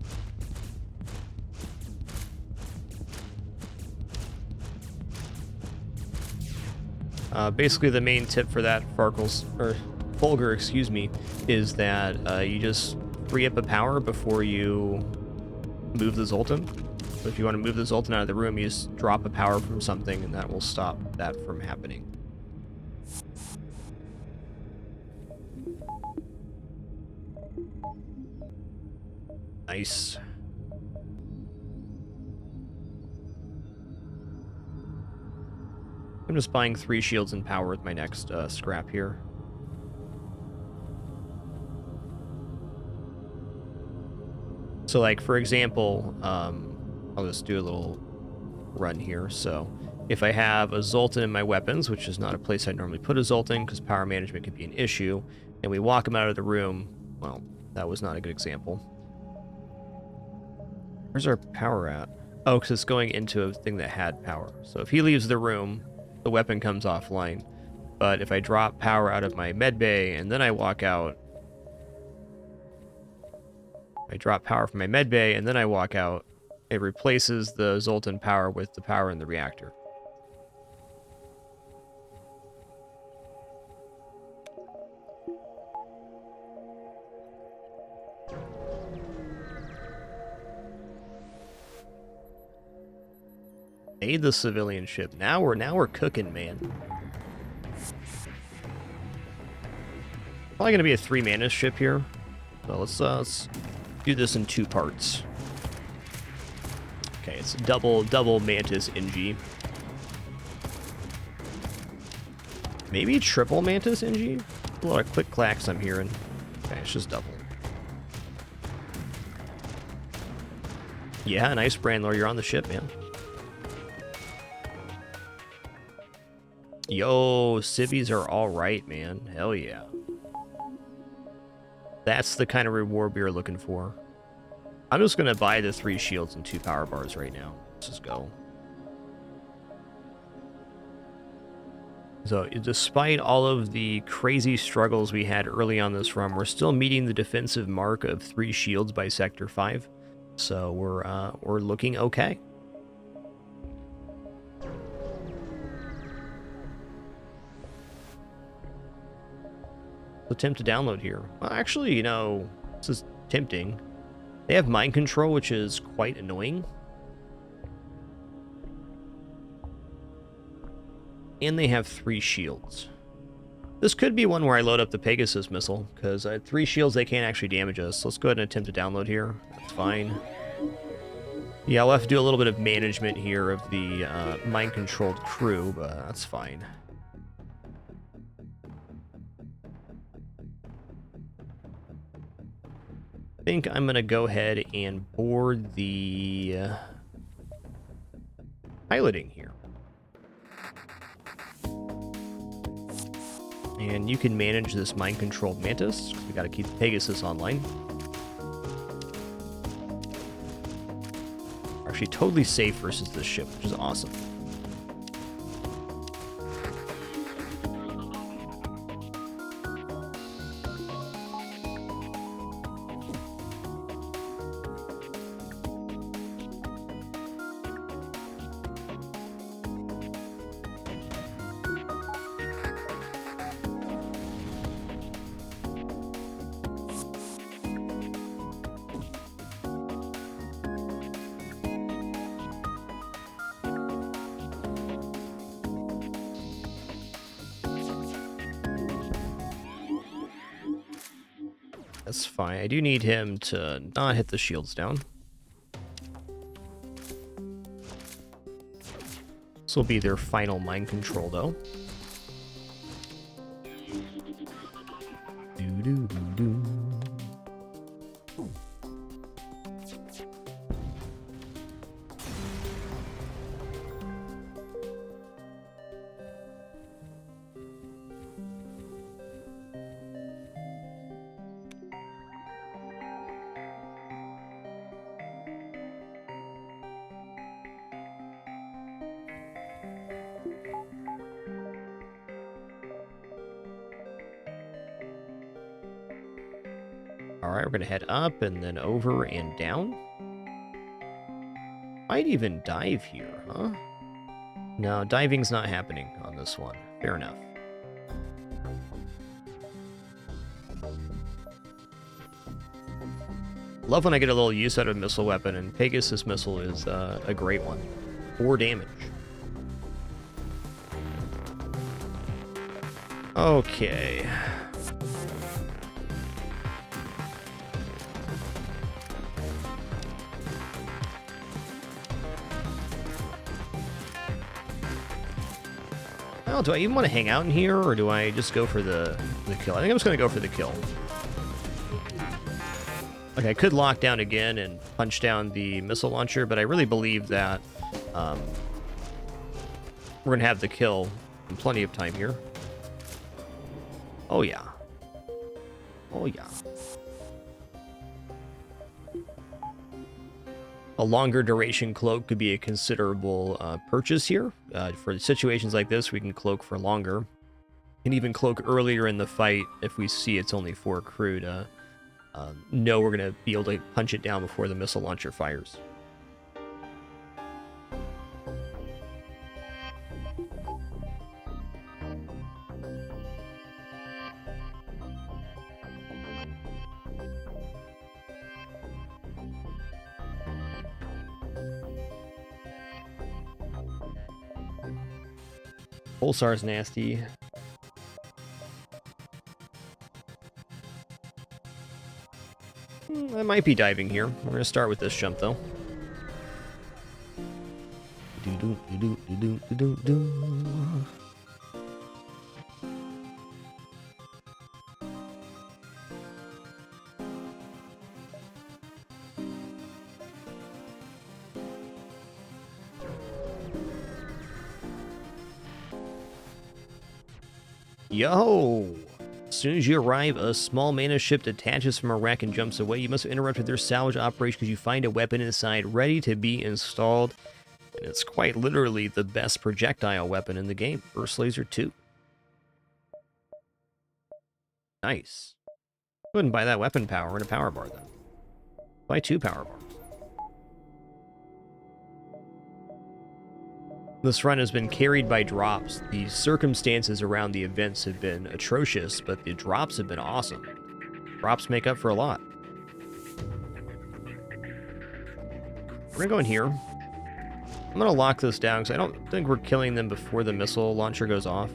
Basically, the main tip for that, Fulgur, excuse me, is that you just free up a power before you move the Zoltan. So if you want to move the Zoltan out of the room, you just drop a power from something, and that will stop that from happening. Nice. I'm just buying 3 shields and power with my next scrap here. So, like, for example, I'll just do a little run here. So, if I have a Zoltan in my weapons, which is not a place I normally put a Zoltan because power management could be an issue, and we walk him out of the room, well, that was not a good example. Where's our power at? Oh, because it's going into a thing that had power. So if he leaves the room, the weapon comes offline. But if I drop power out of my med bay and then I walk out, I drop power from my med bay and then I walk out, it replaces the Zoltan power with the power in the reactor. Aid the civilian ship. Now we're cooking, man. Probably gonna be a 3-mana ship here. So let's do this in 2 parts. Okay, it's double Mantis NG. Maybe triple Mantis NG? A lot of click clacks I'm hearing. Okay, it's just double. Yeah, nice, Brandlord. You're on the ship, man. Yo, civvies are alright, man. Hell yeah. That's the kind of reward we are looking for. I'm just going to buy the 3 shields and 2 power bars right now. Let's just go. So, despite all of the crazy struggles we had early on this run, we're still meeting the defensive mark of 3 shields by Sector 5. So, we're looking okay. Attempt to download here. Well, actually, you know, this is tempting. They have mind control, which is quite annoying. And they have 3 shields. This could be one where I load up the Pegasus missile, because I had 3 shields, they can't actually damage us. So let's go ahead and attempt to download here. That's fine. Yeah, I'll have to do a little bit of management here of the mind-controlled crew, but that's fine. I think I'm going to go ahead and board the piloting here. And you can manage this mind-controlled Mantis. We got to keep the Pegasus online. We're actually totally safe versus this ship, which is awesome. That's fine. I do need him to not hit the shields down. This will be their final mind control, though. Doo-doo-doo-doo. Alright, we're going to head up and then over and down. Might even dive here, huh? No, diving's not happening on this one. Fair enough. Love when I get a little use out of a missile weapon, and Pegasus missile is a great one. 4 damage. Okay. Well, do I even want to hang out in here, or do I just go for the kill? I think I'm just going to go for the kill. Like, I could lock down again and punch down the missile launcher, but I really believe that we're going to have the kill in plenty of time here. Oh, yeah. Oh, yeah. A longer duration cloak could be a considerable purchase here. For situations like this, we can cloak for longer. And even cloak earlier in the fight if we see it's only 4 crew to know we're going to be able to punch it down before the missile launcher fires. Pulsar's nasty. I might be diving here. We're gonna start with this jump though. Yo! As soon as you arrive, a small mana ship detaches from a wreck and jumps away. You must have interrupted their salvage operation because you find a weapon inside ready to be installed. And it's quite literally the best projectile weapon in the game. Burst Laser 2. Nice. Go ahead and buy that weapon power and a power bar then. Buy 2 power bars. This run has been carried by drops. The circumstances around the events have been atrocious, but the drops have been awesome. Drops make up for a lot. We're gonna go in here. I'm gonna lock this down because I don't think we're killing them before the missile launcher goes off.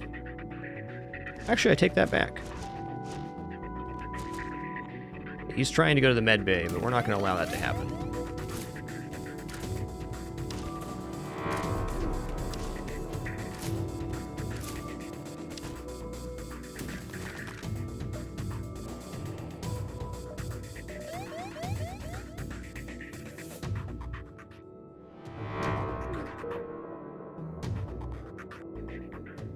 Actually, I take that back. He's trying to go to the med bay, but we're not gonna allow that to happen.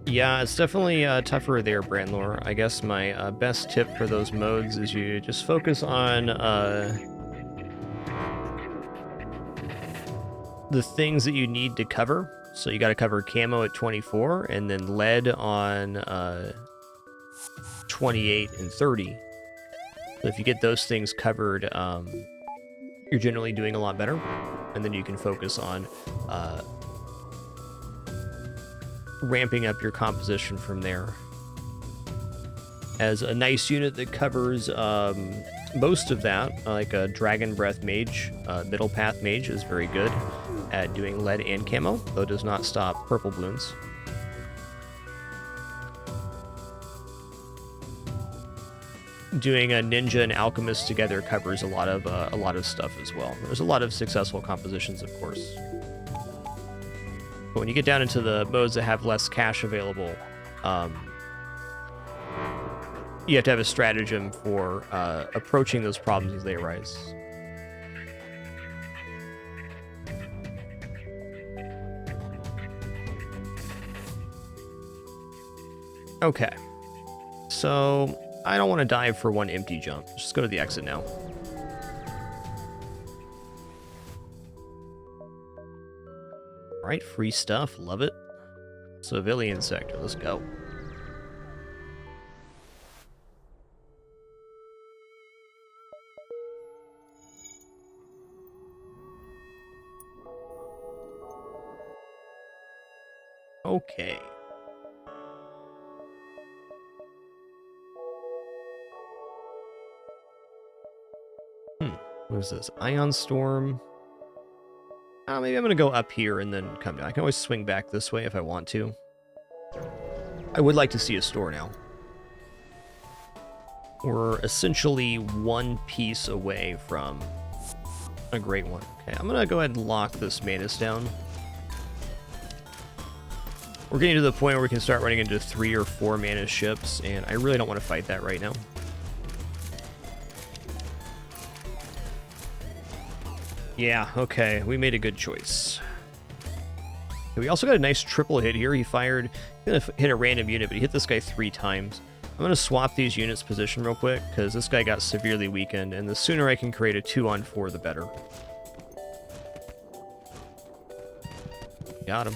Yeah, it's definitely tougher there, Brandlore. I guess my best tip for those modes is you just focus on the things that you need to cover. So you got to cover camo at 24, and then lead on 28 and 30. So if you get those things covered, you're generally doing a lot better. And then you can focus on ramping up your composition from there. As a nice unit that covers most of that, like a Dragon Breath Mage, Middle Path Mage is very good at doing lead and camo, though it does not stop purple balloons. Doing a Ninja and Alchemist together covers a lot of stuff as well. There's a lot of successful compositions, of course. But when you get down into the modes that have less cash available, you have to have a stratagem for approaching those problems as they arise. Okay. So, I don't want to dive for one empty jump. Just go to the exit now. Alright, free stuff. Love it. Civilian sector. Let's go. Okay. What is this? Ion Storm. Maybe I'm going to go up here and then come down. I can always swing back this way if I want to. I would like to see a store now. We're essentially one piece away from a great one. Okay, I'm going to go ahead and lock this Manus down. We're getting to the point where we can start running into 3 or 4 Manus ships, and I really don't want to fight that right now. Yeah, okay, we made a good choice. We also got a nice triple hit here. He fired, gonna hit a random unit, but he hit this guy 3 times. I'm gonna swap these units' position real quick, because this guy got severely weakened, and the sooner I can create a 2-on-4, the better. Got him.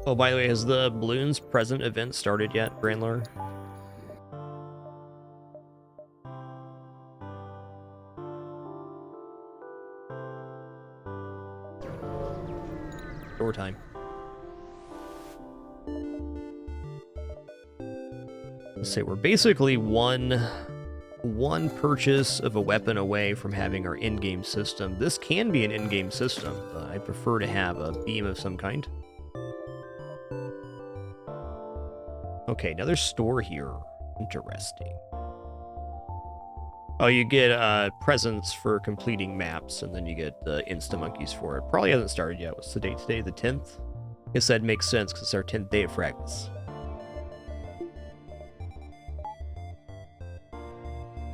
Oh, by the way, has the Balloons present event started yet, Brandler? Door time. Let's say we're basically one purchase of a weapon away from having our in-game system. This can be an in-game system, but I prefer to have a beam of some kind. Okay, another store here. Interesting. Oh, you get presents for completing maps, and then you get the Insta-monkeys for it. Probably hasn't started yet. What's the date today? The 10th? I guess that makes sense, because it's our 10th day of fragMas.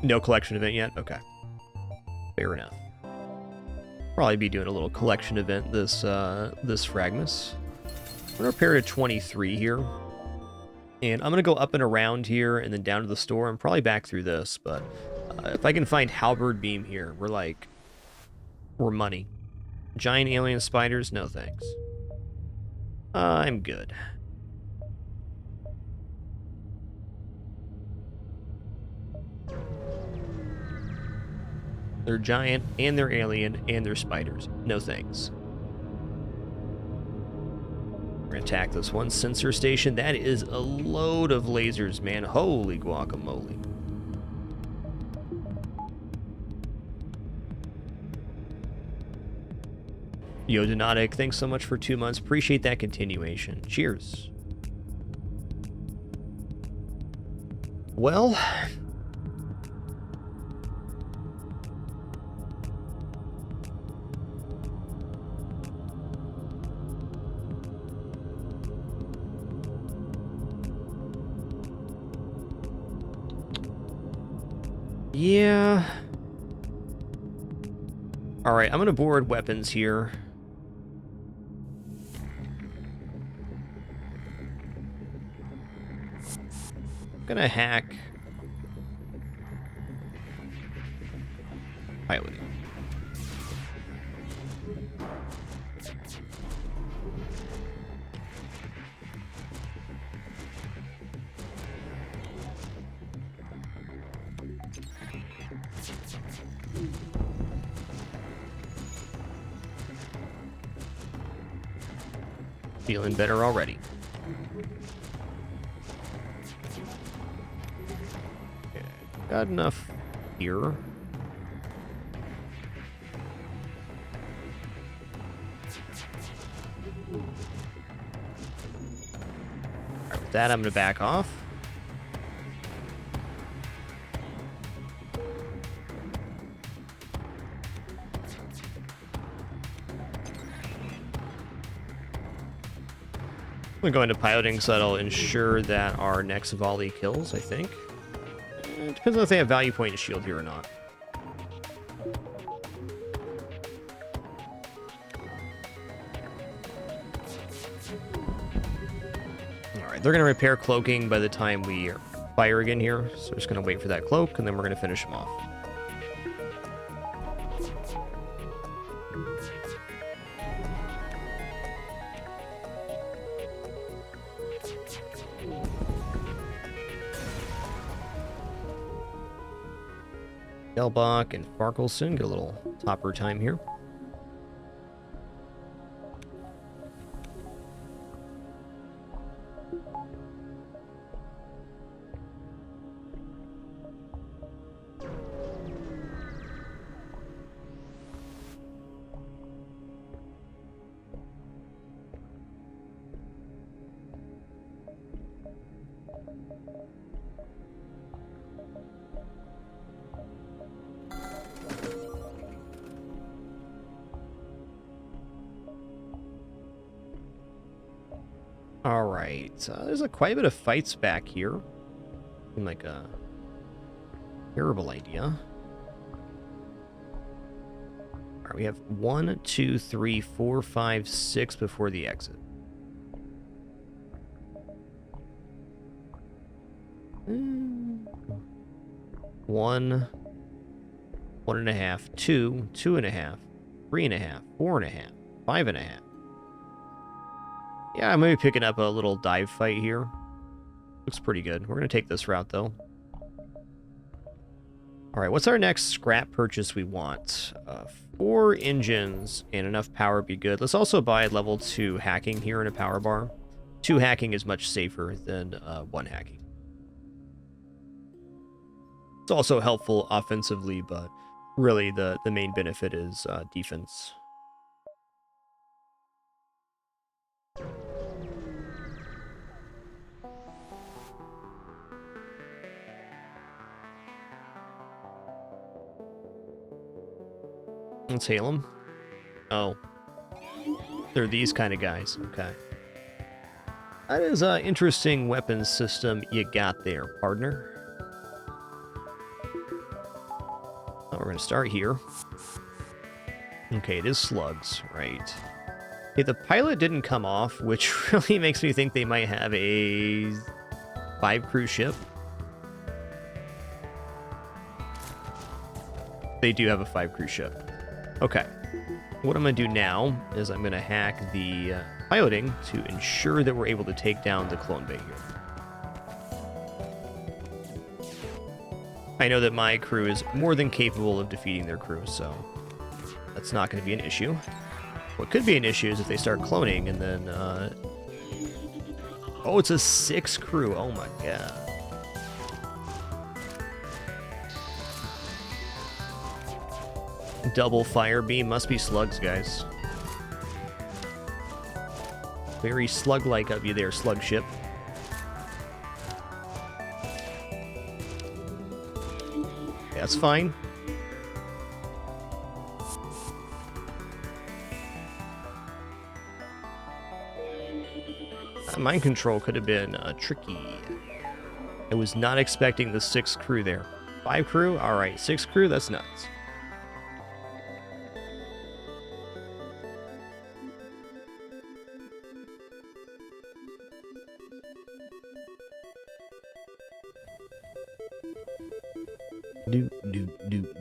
No collection event yet? Okay. Fair enough. Probably be doing a little collection event this fragMas. I'm going to repair to 23 here. And I'm going to go up and around here, and then down to the store, and probably back through this, but... if I can find halberd beam here, we're money. Giant alien spiders? No thanks. I'm good. They're giant, and they're alien, and they're spiders. No thanks. We're gonna attack this one sensor station. That is a load of lasers, man. Holy guacamole. Yodonatic, thanks so much for 2 months. Appreciate that continuation. Cheers. Well... yeah. Alright, I'm gonna board weapons here. Gonna hack piloting. Feeling better already. Got enough here. Right, with that, I'm going to back off. I'm going to go into piloting, so that'll ensure that our next volley kills, I think. It depends on if they have value point and shield here or not. Alright, they're going to repair cloaking by the time we fire again here. So we're just going to wait for that cloak, and then we're going to finish them off. Delbach and Farkelson get a little topper time here. Alright, there's quite a bit of fights back here. Seemed like a terrible idea. Alright, we have 1, 2, 3, 4, 5, 6 before the exit. One, 1.5, 2, 2.5, 3.5, 4.5, 5.5. Yeah, I'm maybe picking up a little dive fight here. Looks pretty good. We're going to take this route, though. All right, what's our next scrap purchase we want? 4 engines and enough power would be good. Let's also buy level 2 hacking here in a power bar. 2 hacking is much safer than 1 hacking. It's also helpful offensively, but really the main benefit is defense. Let's hail them. Oh. They're these kind of guys. Okay. That is an interesting weapons system you got there, partner. Oh, we're going to start here. Okay, it is slugs, right. Okay, the pilot didn't come off, which really makes me think they might have a 5-crew ship. They do have a 5-crew ship. Okay. What I'm going to do now is I'm going to hack the piloting to ensure that we're able to take down the clone bay here. I know that my crew is more than capable of defeating their crew, so that's not going to be an issue. What could be an issue is if they start cloning and then... Oh, it's a 6 crew. Oh my god. Double fire beam. Must be slugs, guys. Very slug-like of you there, slug ship. That's fine. Mind control could have been tricky. I was not expecting the 6 crew there. 5 crew? Alright, 6 crew? That's nuts.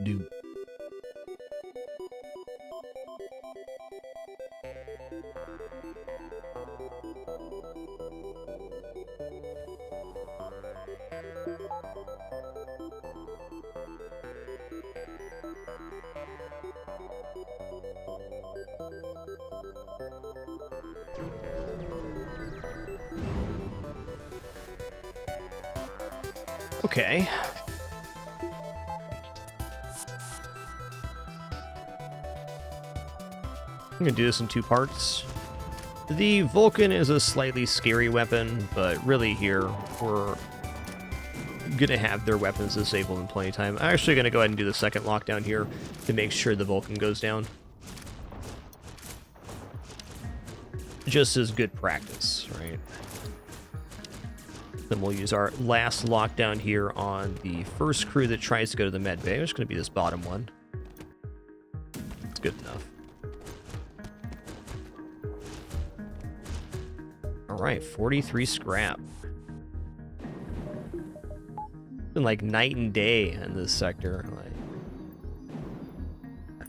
Do. Okay. I'm gonna do this in 2 parts. The Vulcan is a slightly scary weapon, but really here, we're gonna have their weapons disabled in plenty of time. I'm actually gonna go ahead and do the second lockdown here to make sure the Vulcan goes down. Just as good practice, right? Then we'll use our last lockdown here on the first crew that tries to go to the med bay. It's gonna be this bottom one. It's good enough. Alright, 43 scrap. It's been like night and day in this sector.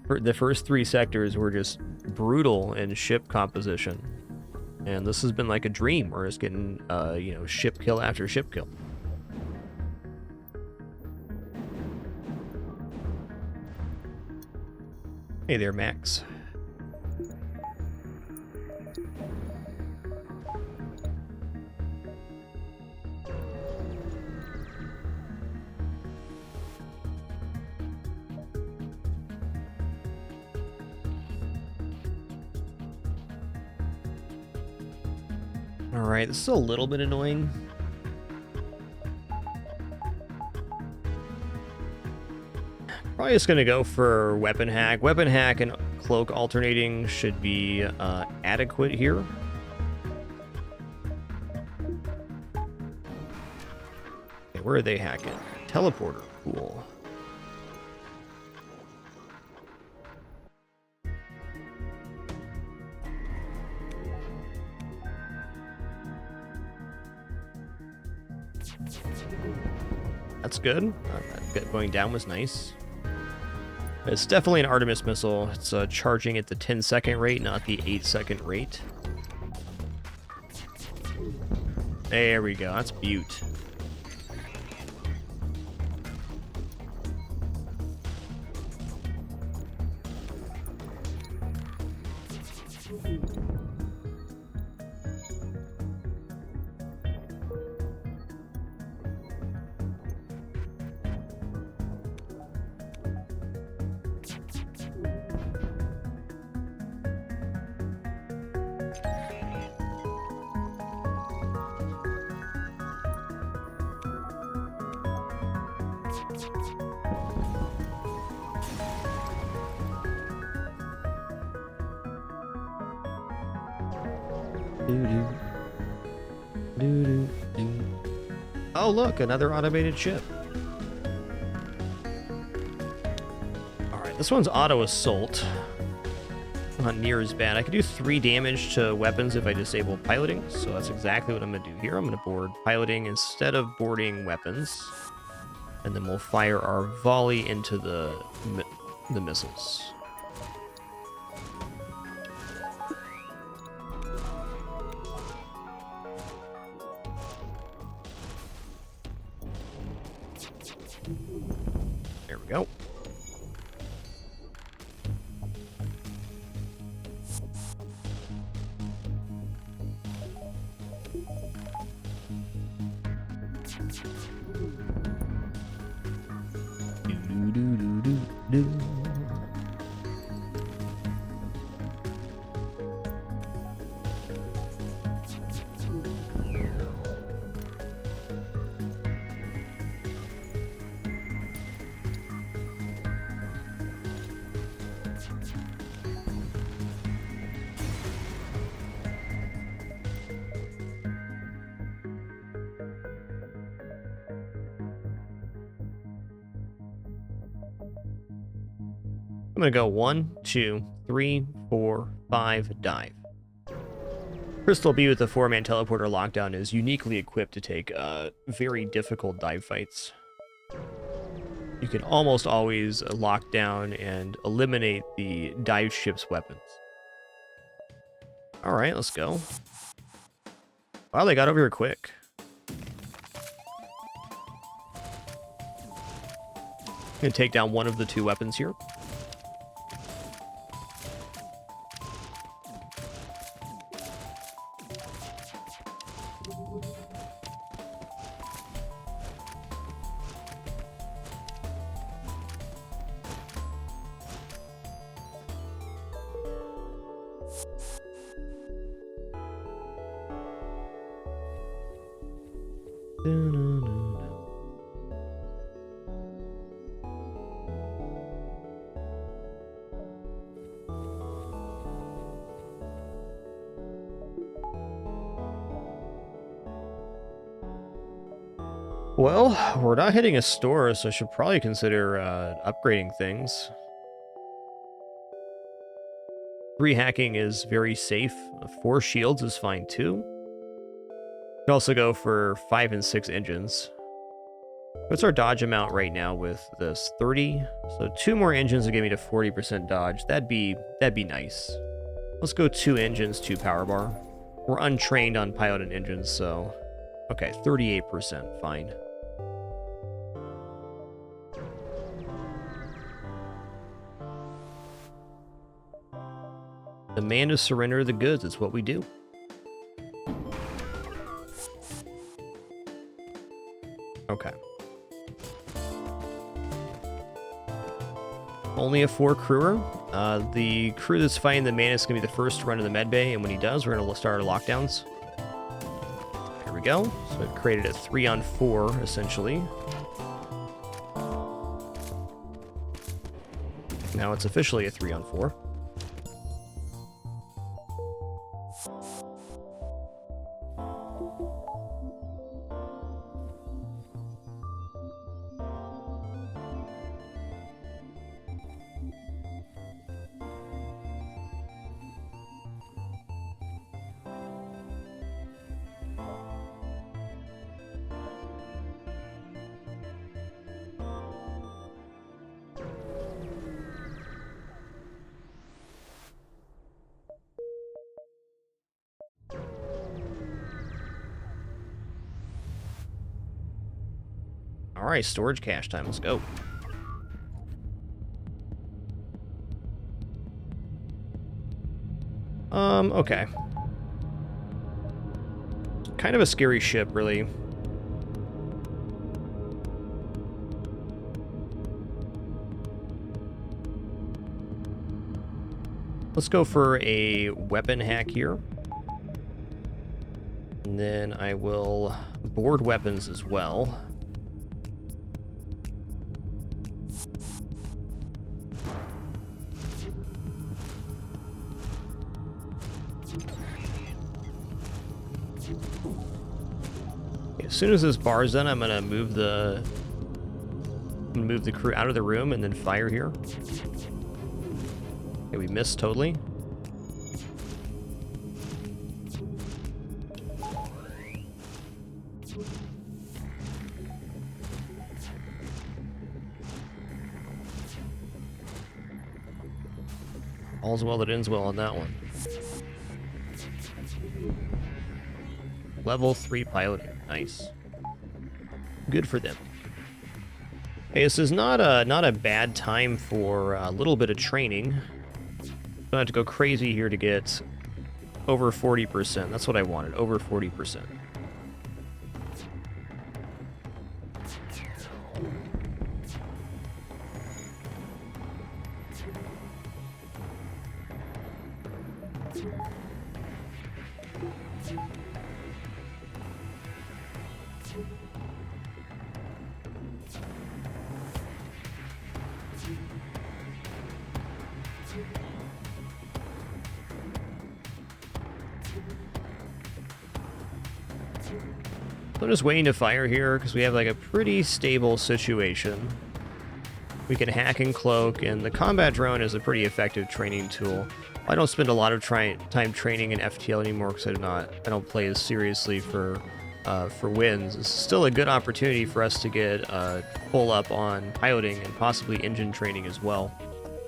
Like, the first 3 sectors were just brutal in ship composition. And this has been like a dream. We're just getting, you know, ship kill after ship kill. Hey there, Max. Alright, this is a little bit annoying. Probably just gonna go for weapon hack. Weapon hack and cloak alternating should be adequate here. Okay, where are they hacking? Teleporter. Cool. That's good. That going down was nice. It's definitely an Artemis missile. It's charging at the 10-second rate, not the 8-second rate. There we go. That's beaut. Oh, look, another automated ship. Alright, this one's auto assault. Not near as bad. I can do 3 damage to weapons if I disable piloting, so that's exactly what I'm going to do here. I'm going to board piloting instead of boarding weapons, and then we'll fire our volley into the missiles. There we go. I'm gonna go 1, 2, 3, 4, 5, dive. Crystal B with the 4-man teleporter lockdown is uniquely equipped to take very difficult dive fights. You can almost always lock down and eliminate the dive ship's weapons. Alright, let's go. Wow, they got over here quick. Gonna take down one of the 2 weapons here. Well, we're not hitting a store, so I should probably consider upgrading things. 3 hacking is very safe. 4 shields is fine too. You can also go for 5 and 6 engines. What's our dodge amount right now with this? 30. So 2 more engines will get me to 40% dodge. That'd be nice. Let's go 2 engines, 2 power bar. We're untrained on piloting engines, so okay, 38%, fine. Demand to surrender the goods, it's what we do. Okay. Only a 4 crewer. The crew that's fighting the man is going to be the first to run to the med bay, and when he does, we're going to start our lockdowns. Here we go. So it created a 3-on-4, essentially. Now it's officially a 3-on-4. All right, storage cache time. Let's go. Okay. Kind of a scary ship, really. Let's go for a weapon hack here. And then I will board weapons as well. As soon as this bar is done, I'm gonna move the crew out of the room and then fire here. Okay, we missed totally. All's well that ends well on that one. Level 3 piloting. Nice. Good for them. Hey, this is not a bad time for a little bit of training. Don't have to go crazy here to get over 40%. That's what I wanted, over 40%. I'm just waiting to fire here because we have like a pretty stable situation. We can hack and cloak, and the combat drone is a pretty effective training tool. I don't spend a lot of time training in FTL anymore because I don't play as seriously for wins. It's still a good opportunity for us to get pull up on piloting and possibly engine training as well,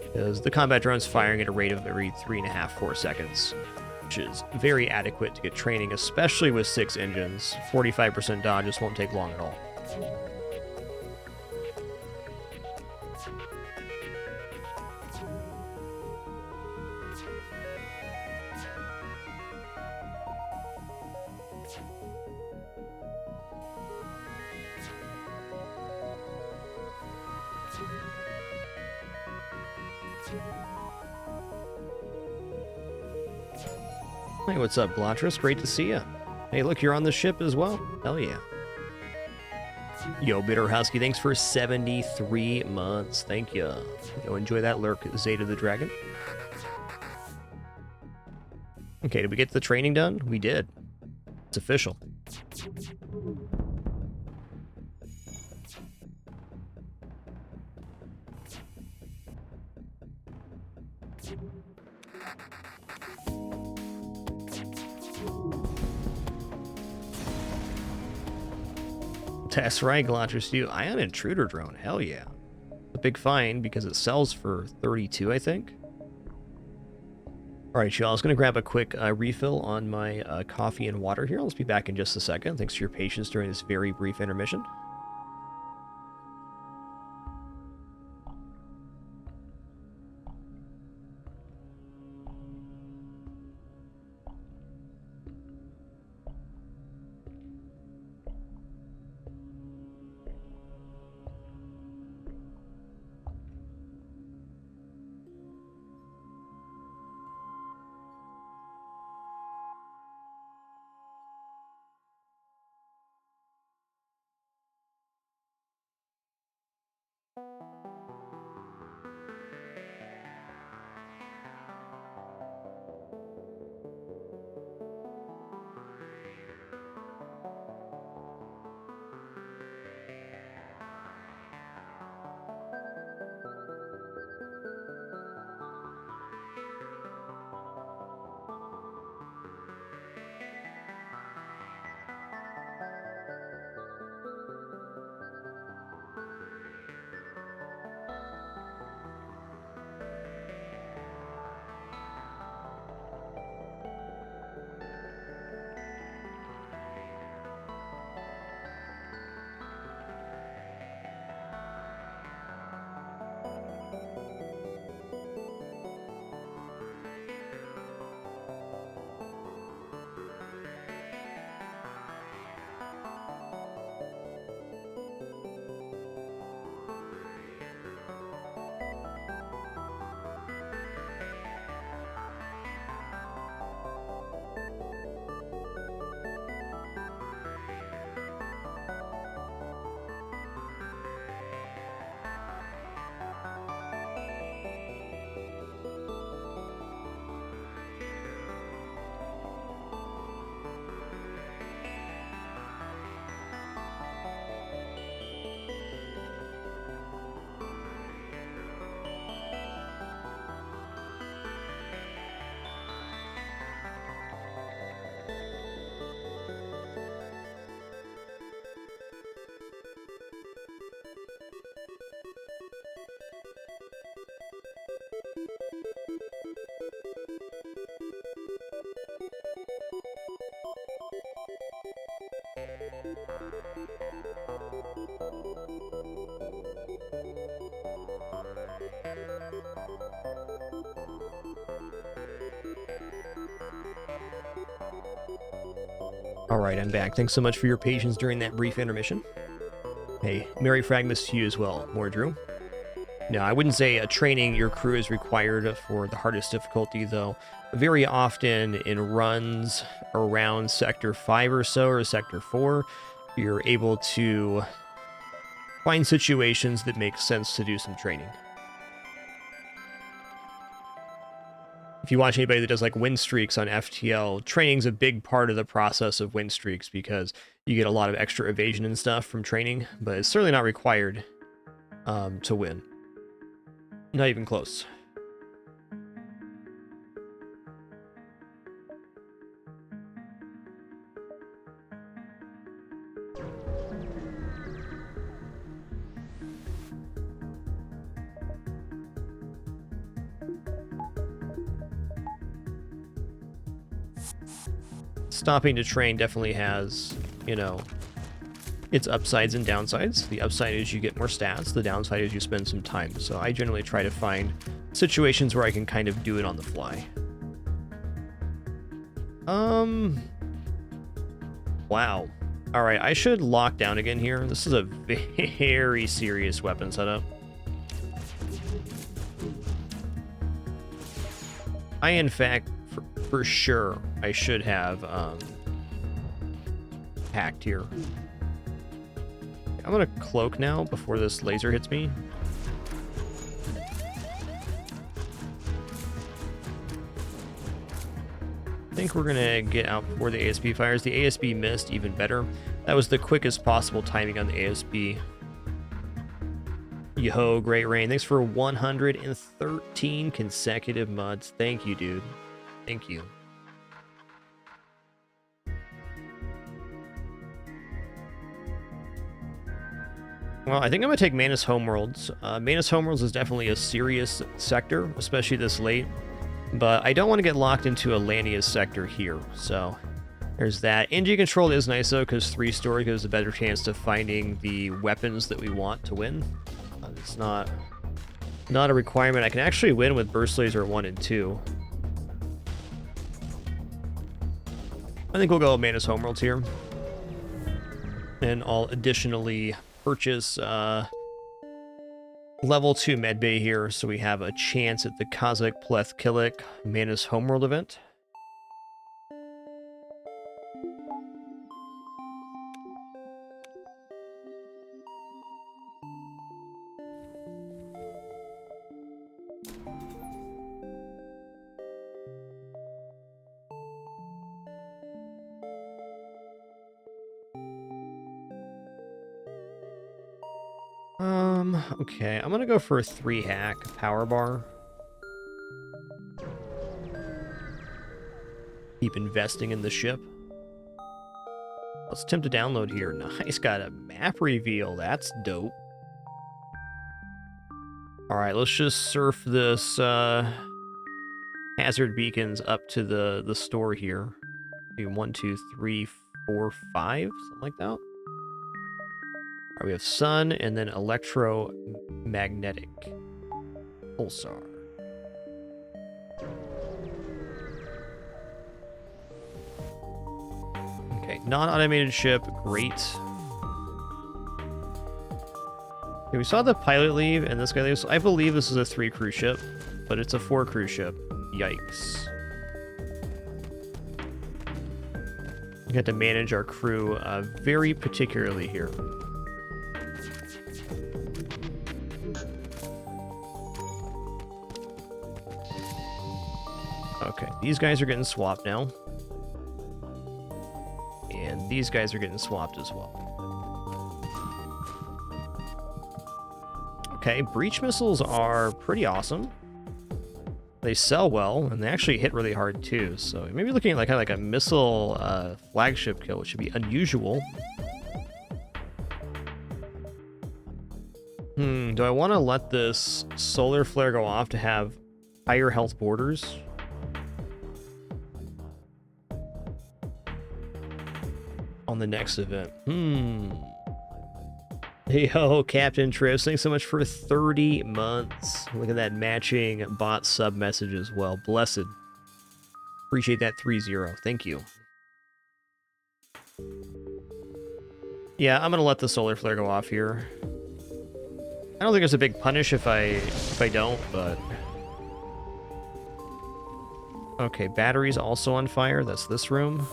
because the combat drone's firing at a rate of every 3.5, 4 seconds. Which is very adequate to get training, especially with 6 engines. 45% dodge just won't take long at all. Hey, what's up, Glotris? Great to see you. Hey, look, you're on the ship as well. Hell yeah. Yo, Bitter Husky, thanks for 73 months. Thank you. Yo, enjoy that lurk, Zeta the Dragon. Okay, did we get the training done? We did. It's official. That's right, Galantris, you. Ion Intruder Drone, hell yeah. A big find because it sells for 32, I think. Alright, y'all, I was going to grab a quick refill on my coffee and water here. Let's be back in just a second. Thanks for your patience during this very brief intermission. Alright, I'm back. Thanks so much for your patience during that brief intermission. Hey, Merry fragMas to you as well, Mordrew. No, I wouldn't say training your crew is required for the hardest difficulty, though. Very often in runs around Sector 5 or so, or Sector 4, you're able to find situations that make sense to do some training. If you watch anybody that does like win streaks on FTL, training's a big part of the process of win streaks because you get a lot of extra evasion and stuff from training, but it's certainly not required to win. Not even close. Stopping to train definitely has, you know, its upsides and downsides. The upside is you get more stats. The downside is you spend some time. So I generally try to find situations where I can kind of do it on the fly. Wow. Alright, I should lock down again here. This is a very serious weapon setup. I, in fact, for sure, I should have hacked here. I'm gonna cloak now before this laser hits me. I think we're gonna get out before the ASB fires. The ASB missed, even better. That was the quickest possible timing on the ASB. Yo, Great Rain, thanks for 113 consecutive mods. Thank you, dude. Thank you. Well, I think I'm going to take Manus Homeworlds. Manus Homeworlds is definitely a serious sector, especially this late. But I don't want to get locked into a Lania's sector here, so there's that. Energy control is nice, though, because 3-story gives a better chance of finding the weapons that we want to win. It's not a requirement. I can actually win with Burst Laser 1 and 2. I think we'll go with Manus Homeworlds here. And I'll additionally purchase level 2 medbay here, so we have a chance at the Kazakh Plethkillik Manus Homeworld event. Okay, I'm gonna go for a 3-hack power bar. Keep investing in the ship. Let's attempt to download here. Nice, got a map reveal. That's dope. Alright, let's just surf this hazard beacons up to the store here. 1, 2, 3, 4, 5, something like that. Alright, we have sun and then electromagnetic pulsar. Okay, non-automated ship, great. Okay, we saw the pilot leave and this guy leaves. So I believe this is a 3-crew ship, but it's a 4-crew ship. Yikes. We have to manage our crew very particularly here. Okay, these guys are getting swapped now. And these guys are getting swapped as well. Okay, breach missiles are pretty awesome. They sell well, and they actually hit really hard too. So maybe looking at like kind of like a missile flagship kill, which should be unusual. Do I want to let this solar flare go off to have higher health borders? On the next event. Hey ho, Captain Trips, thanks so much for 30 months. Look at that matching bot sub message as well. Blessed. Appreciate that 3-0. Thank you. Yeah, I'm gonna let the solar flare go off here. I don't think there's a big punish if I don't, but... Okay, battery's also on fire. That's this room.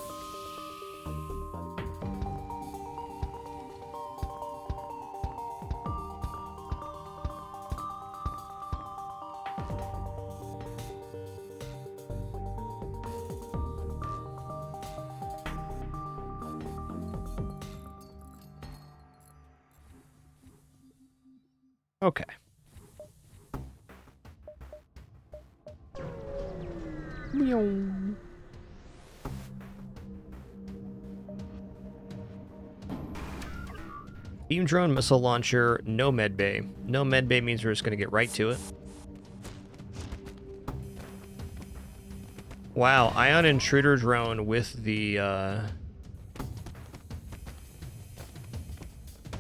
Okay. Beam drone, missile launcher, no med bay. No med bay means we're just going to get right to it. Wow, ion intruder drone with the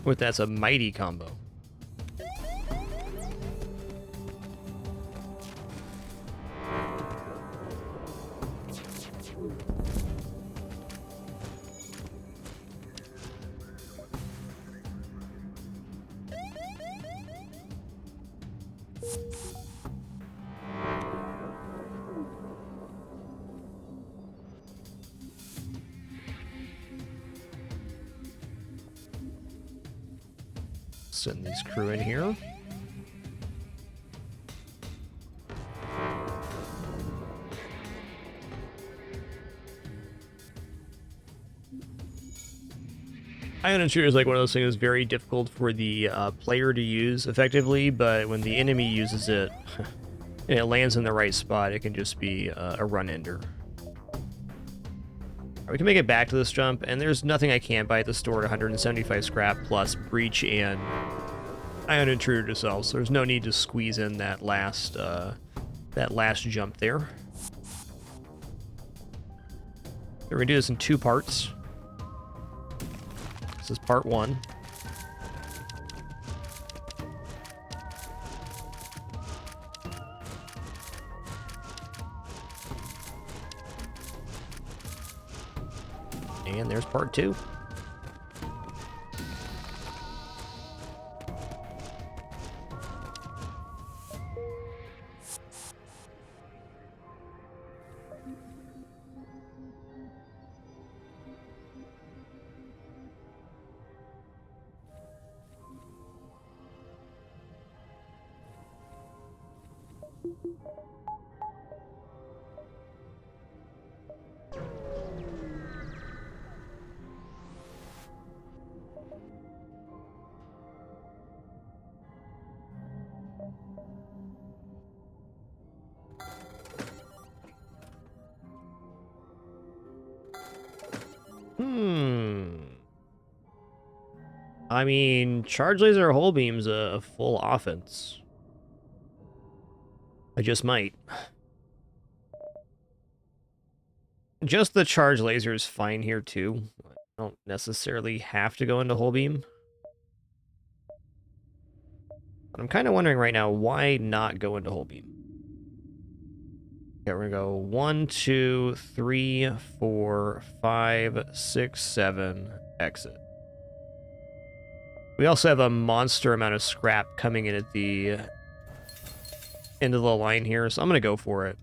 that's a mighty combo. Send these crew in here. Ion intruder is like one of those things that's very difficult for the player to use effectively, but when the enemy uses it and it lands in the right spot, it can just be a run-ender. We can make it back to this jump, and there's nothing I can't buy at the store at 175 scrap plus breach and ion intruder to sell, so there's no need to squeeze in that last jump there. We're gonna do this in 2 parts. This is part 1. And there's part 2. I mean, charge laser or hull beam's a full offense. I just might. Just the charge laser is fine here too. I don't necessarily have to go into hull beam. But I'm kind of wondering right now, why not go into hull beam? Okay, we're gonna go 1, 2, 3, 4, 5, 6, 7, exit. We also have a monster amount of scrap coming in at the end of the line here, so I'm gonna go for it.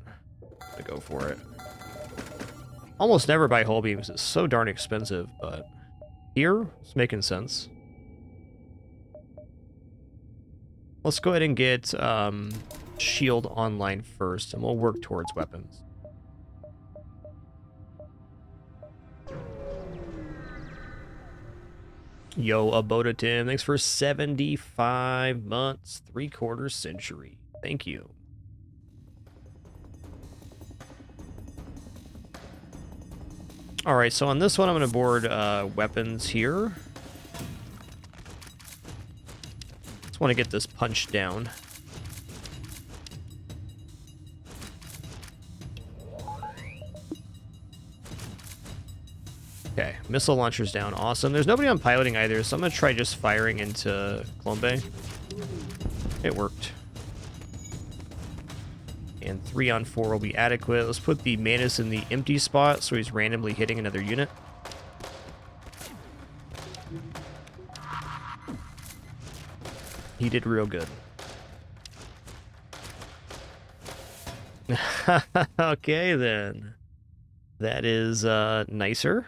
Almost never buy hull beams, it's so darn expensive, but here, it's making sense. Let's go ahead and get shield online first, and we'll work towards weapons. Yo, Aboda Tim, thanks for 75 months, 3/4 century. Thank you. Alright, so on this one, I'm going to board weapons here. Just want to get this punch down. Okay, missile launcher's down. Awesome. There's nobody on piloting either, so I'm going to try just firing into Clone Bay. It worked. And 3 on 4 will be adequate. Let's put the Manus in the empty spot so he's randomly hitting another unit. He did real good. Okay, then. That is nicer.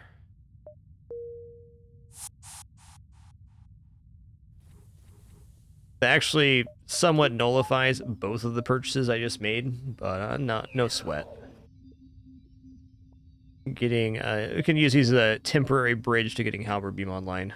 That actually somewhat nullifies both of the purchases I just made, but no sweat. Getting, we can use these as a temporary bridge to getting Halberd Beam online.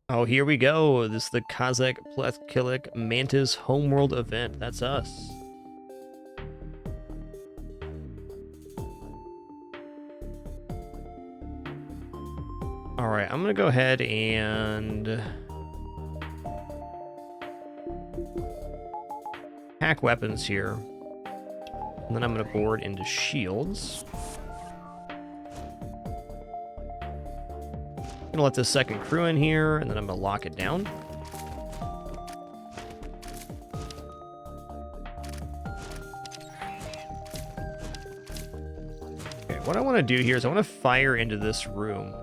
Oh, here we go. This is the Kazakh Plethkilik Mantis Homeworld event. That's us. Alright, I'm gonna go ahead and hack weapons here. And then I'm gonna board into shields. I'm gonna let this second crew in here, and then I'm gonna lock it down. Okay, what I want to do here is I want to fire into this room.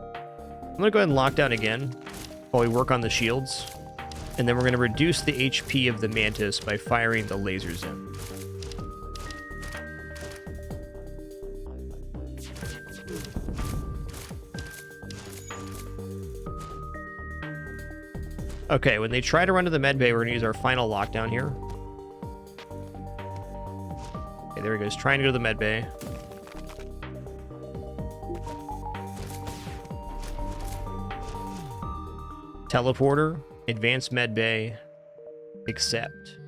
I'm gonna go ahead and lock down again while we work on the shields, and then we're gonna reduce the HP of the Mantis by firing the lasers in. Okay, when they try to run to the med bay, we're going to use our final lockdown here. Okay, there he goes, trying to go to the med bay. Teleporter, advanced med bay, accept.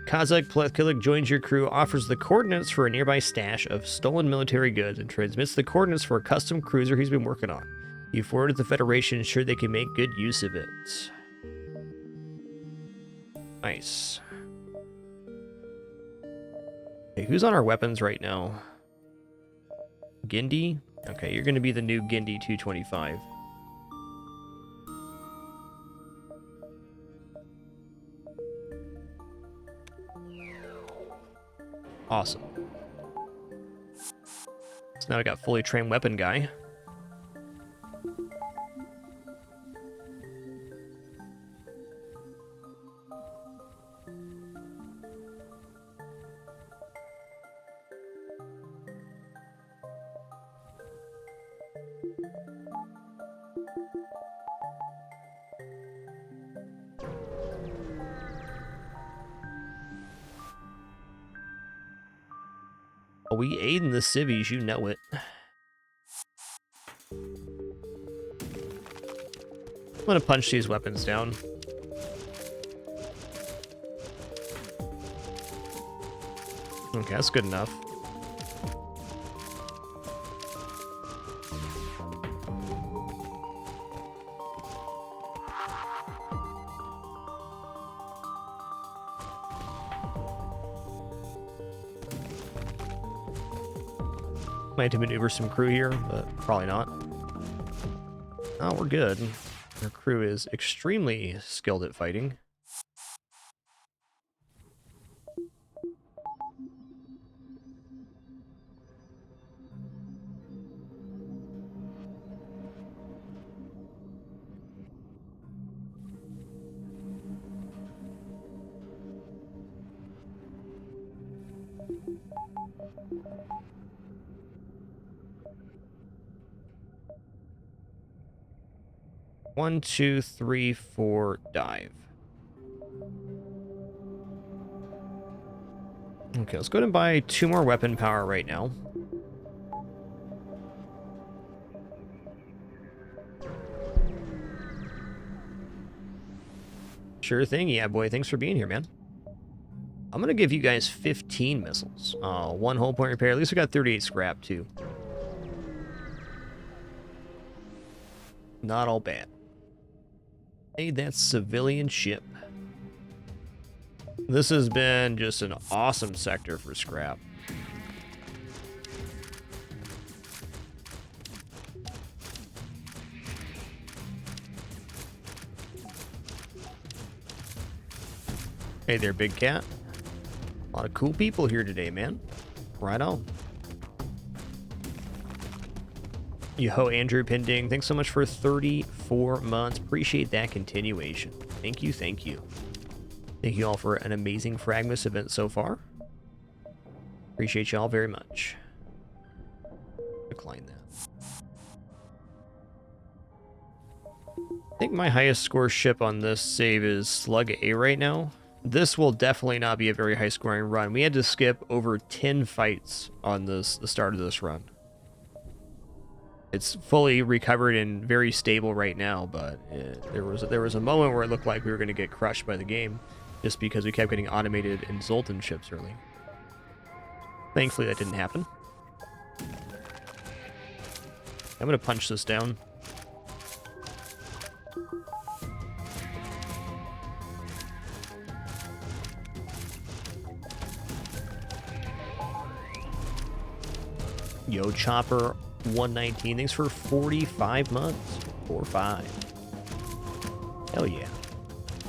Kazakh Plethkilik joins your crew, offers the coordinates for a nearby stash of stolen military goods, and transmits the coordinates for a custom cruiser he's been working on. You forwarded the Federation, ensure they can make good use of it. Nice. Okay, who's on our weapons right now? Gindi? Okay, you're going to be the new Gindi 225. Awesome. So now we got fully trained weapon guy. We aid in the civvies, you know it. I'm gonna punch these weapons down. Okay, that's good enough. Might have to maneuver some crew here, but probably not. Oh, we're good. Our crew is extremely skilled at fighting. One, two, three, four, dive. Okay, let's go ahead and buy 2 more weapon power right now. Sure thing, yeah, boy. Thanks for being here, man. I'm gonna give you guys 15 missiles. 1 hull point repair. At least we got 38 scrap, too. Not all bad. Hey, that civilian ship. This has been just an awesome sector for scrap. Hey there, big cat. A lot of cool people here today, man. Right on. Yo, Andrew Pending, thanks so much for 34 months. Appreciate that continuation. Thank you, thank you. Thank you all for an amazing fragMas event so far. Appreciate y'all very much. Decline that. I think my highest score ship on this save is Slug A right now. This will definitely not be a very high scoring run. We had to skip over 10 fights on the start of this run. It's fully recovered and very stable right now, but there was a moment where it looked like we were going to get crushed by the game just because we kept getting automated and Zoltan ships early. Thankfully, that didn't happen. I'm going to punch this down. Yo, Chopper 119, thanks for 45 months. 4-5. Hell yeah.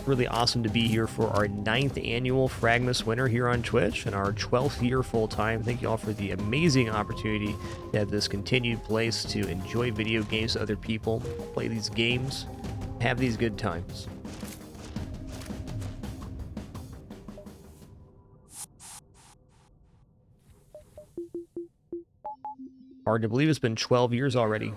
Really awesome to be here for our 9th annual fragMas winter here on Twitch and our 12th year full-time. Thank you all for the amazing opportunity to have this continued place to enjoy video games with other people, play these games, have these good times. Hard to believe it's been 12 years already.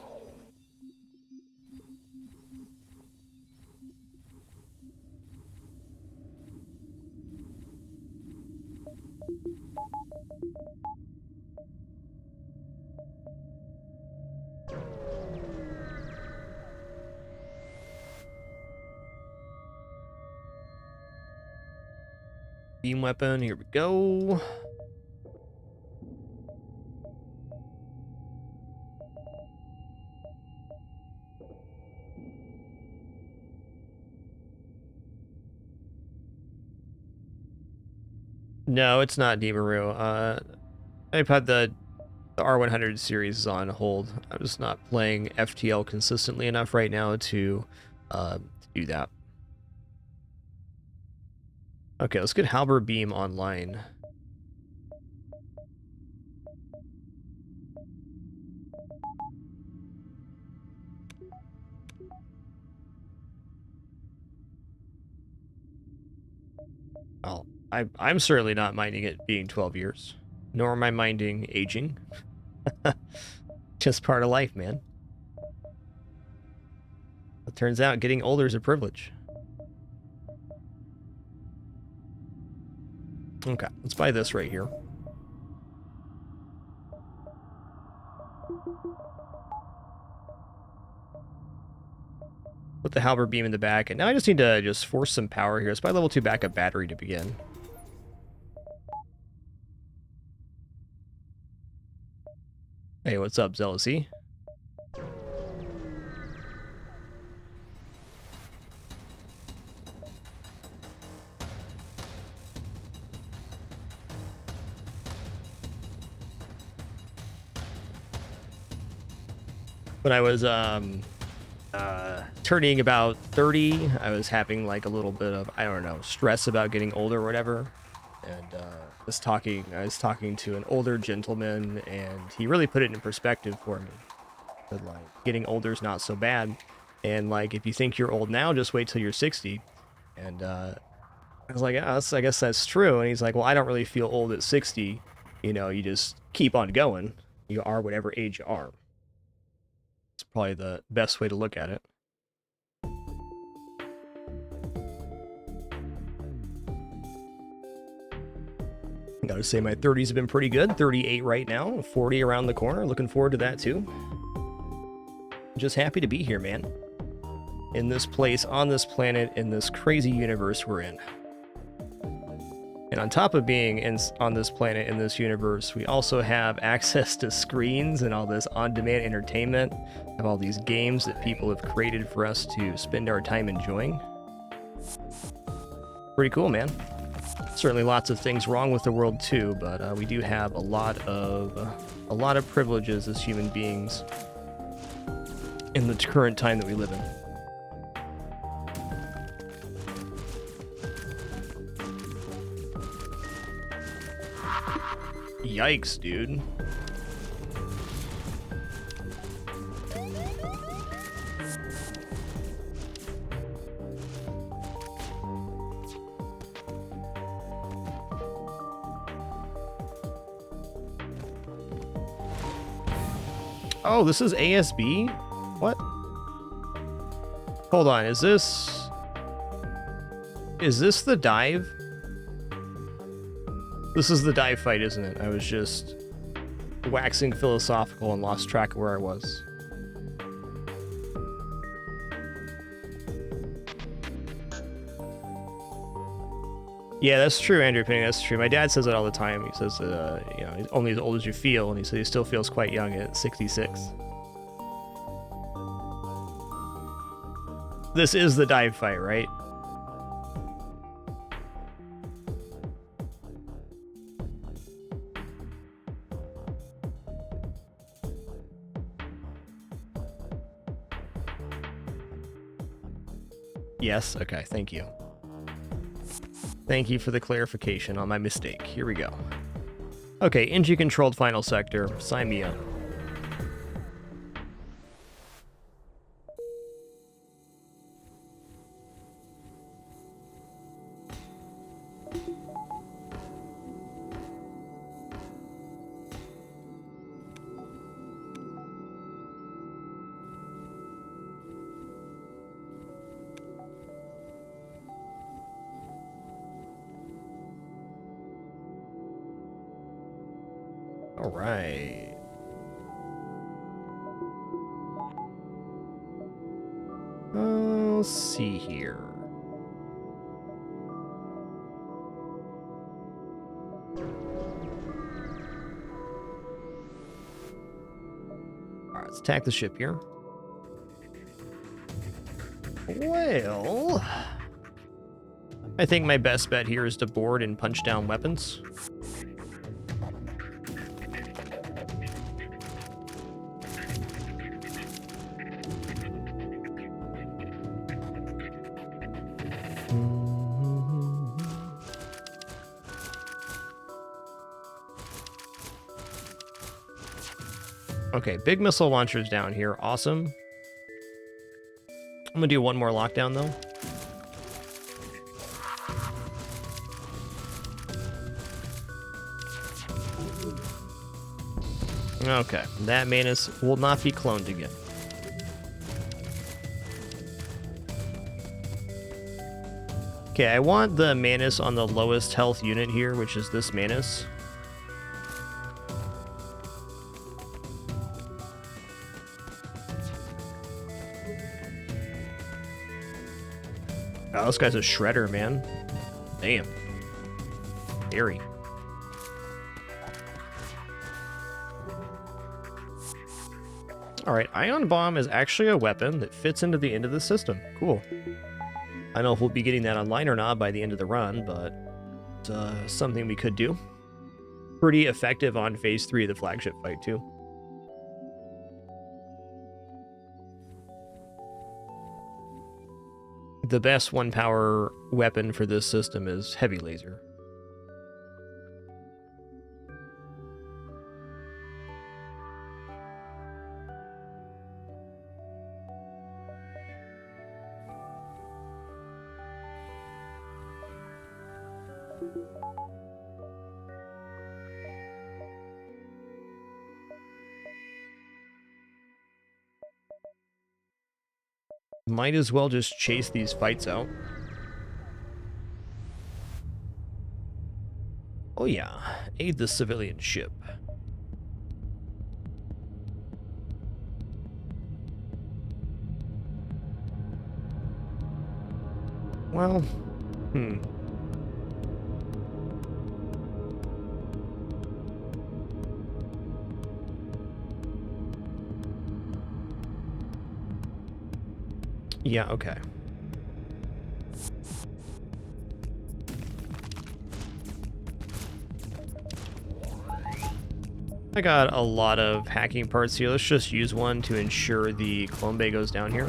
Beam weapon, here we go. No, it's not Deemaroo. I've had the R100 series on hold. I'm just not playing FTL consistently enough right now to do that. Okay, let's get Halberd Beam online. Oh, I'm certainly not minding it being 12 years, nor am I minding aging. Just part of life, man. It turns out getting older is a privilege. Okay, let's buy this right here. Put the Halberd Beam in the back, and now I just need to just force some power here. Let's buy level 2 backup battery to begin. Hey, what's up, Zealousy? When I was turning about 30, I was having like a little bit of, I don't know, stress about getting older or whatever. And I was talking to an older gentleman, and he really put it in perspective for me. That like getting older is not so bad, and like if you think you're old now, just wait till you're 60. And I was like, yeah, I guess that's true. And he's like, well, I don't really feel old at 60. You know, you just keep on going. You are whatever age you are. It's probably the best way to look at it. Gotta say my 30s have been pretty good. 38 right now, 40 around the corner. Looking forward to that too. Just happy to be here, man. In this place, on this planet, in this crazy universe we're in. And on top of being on this planet, in this universe, we also have access to screens and all this on-demand entertainment, of all these games that people have created for us to spend our time enjoying. Pretty cool, man. Certainly lots of things wrong with the world too, but we do have a lot of privileges as human beings in the current time that we live in. Yikes, dude. Oh, this is ASB? What? Hold on, is this the dive? This is the dive fight, isn't it? I was just waxing philosophical and lost track of where I was. Yeah, that's true, Andrew Penny, that's true. My dad says it all the time. He says, you know, he's only as old as you feel, and he said he still feels quite young at 66. This is the dive fight, right? Yes, okay, thank you. Thank you for the clarification on my mistake. Here we go. Okay, engine-controlled final sector. Sign me up. All right. Let's see here. All right, let's attack the ship here. Well, I think my best bet here is to board and punch down weapons. Okay, big missile launchers down here. Awesome. I'm gonna do one more lockdown though. Okay, that Manus will not be cloned again. Okay, I want the Manus on the lowest health unit here, which is this Manus. Oh, this guy's a shredder, man. Damn. Scary. Alright, Ion Bomb is actually a weapon that fits into the end of the system. Cool. I don't know if we'll be getting that online or not by the end of the run, but it's something we could do. Pretty effective on phase 3 of the flagship fight, too. The best 1-power weapon for this system is Heavy Laser. Might as well just chase these fights out. Oh yeah, aid the civilian ship. Well, yeah, okay. I got a lot of hacking parts here. Let's just use one to ensure the clone bay goes down here.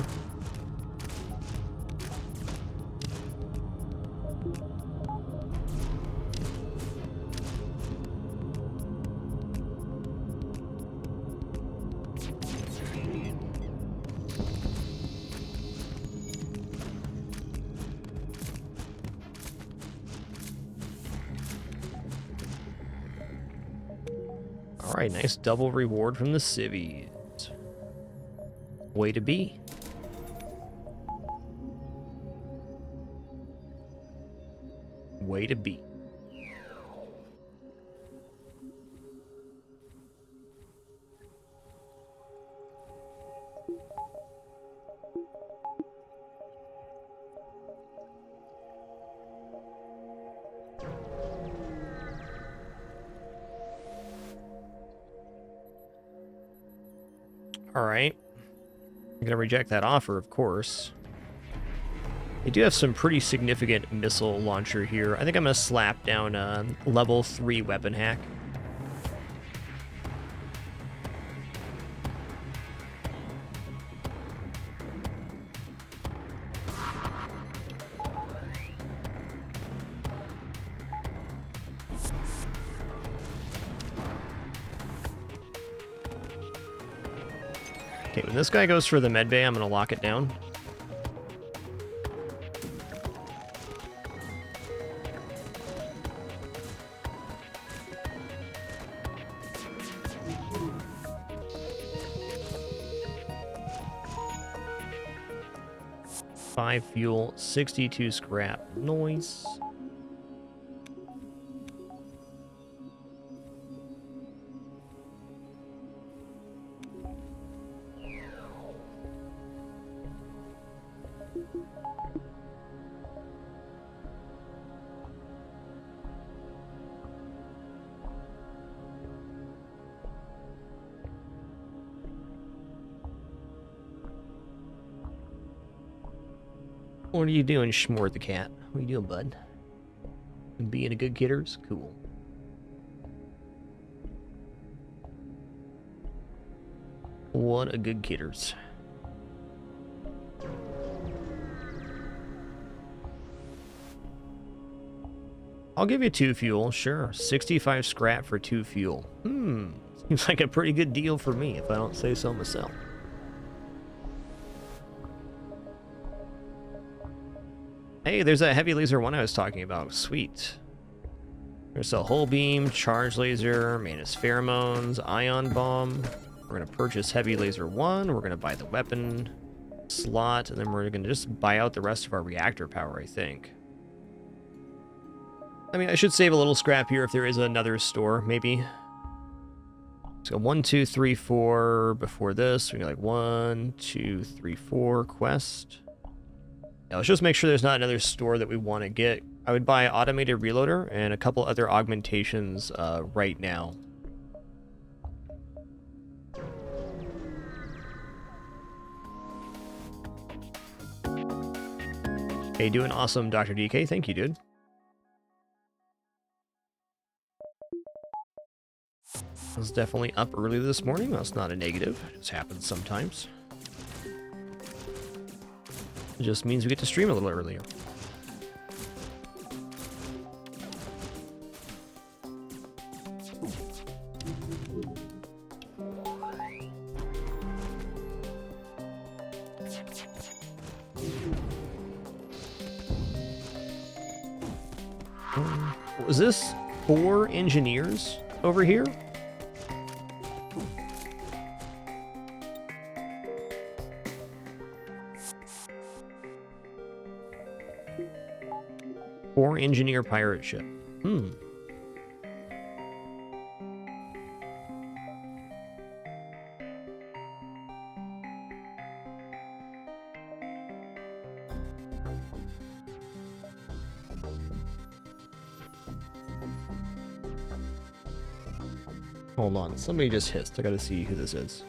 Alright, nice double reward from the civvies. Way to be. Way to be. Alright. I'm gonna reject that offer, of course. They do have some pretty significant missile launcher here. I think I'm gonna slap down a level 3 weapon hack. Okay, when this guy goes for the med bay, I'm gonna lock it down. Five fuel, 62 scrap. Noise. What are you doing, Schmore the cat? What are you doing, bud? Being a good kidders? Cool. What a good kidders. I'll give you 2 fuel, sure. 65 scrap for 2 fuel. Seems like a pretty good deal for me, if I don't say so myself. Hey, there's that heavy laser one I was talking about. Sweet. There's a hull beam, charge laser, Manus pheromones, ion bomb. We're going to purchase heavy laser 1. We're going to buy the weapon slot, and then we're going to just buy out the rest of our reactor power, I think. I mean, I should save a little scrap here if there is another store, maybe. So 1, 2, 3, 4 before this. We got like 1, 2, 3, 4 quest. Now, let's just make sure there's not another store that we want to get. I would buy automated reloader and a couple other augmentations right now. Hey, doing awesome, Dr. DK. Thank you, dude. I was definitely up early this morning. That's not a negative. It just happens sometimes. It just means we get to stream a little earlier. Was this 4 engineers over here? Four engineer pirate ship. Hold on, somebody just hissed. I gotta see who this is.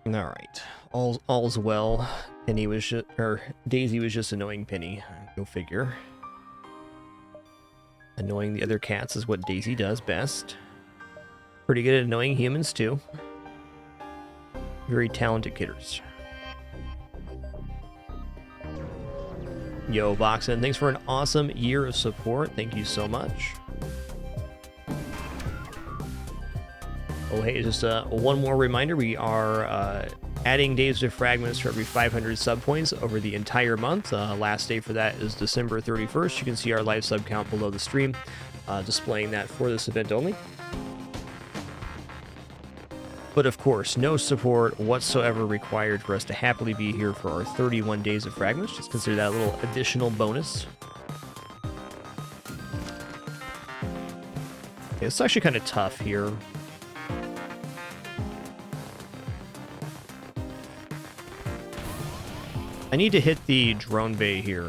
Alright. All's well. Penny was just, or Daisy was just annoying Penny. Go figure. Annoying the other cats is what Daisy does best. Pretty good at annoying humans too. Very talented kidders. Yo, Boxen, thanks for an awesome year of support. Thank you so much. Oh, hey, just one more reminder. We are adding days to fragMas for every 500 sub points over the entire month. Last day for that is December 31st. You can see our live sub count below the stream, displaying that for this event only. But of course, no support whatsoever required for us to happily be here for our 31 days of fragMas. Just consider that a little additional bonus. Okay, it's actually kind of tough here. I need to hit the drone bay here.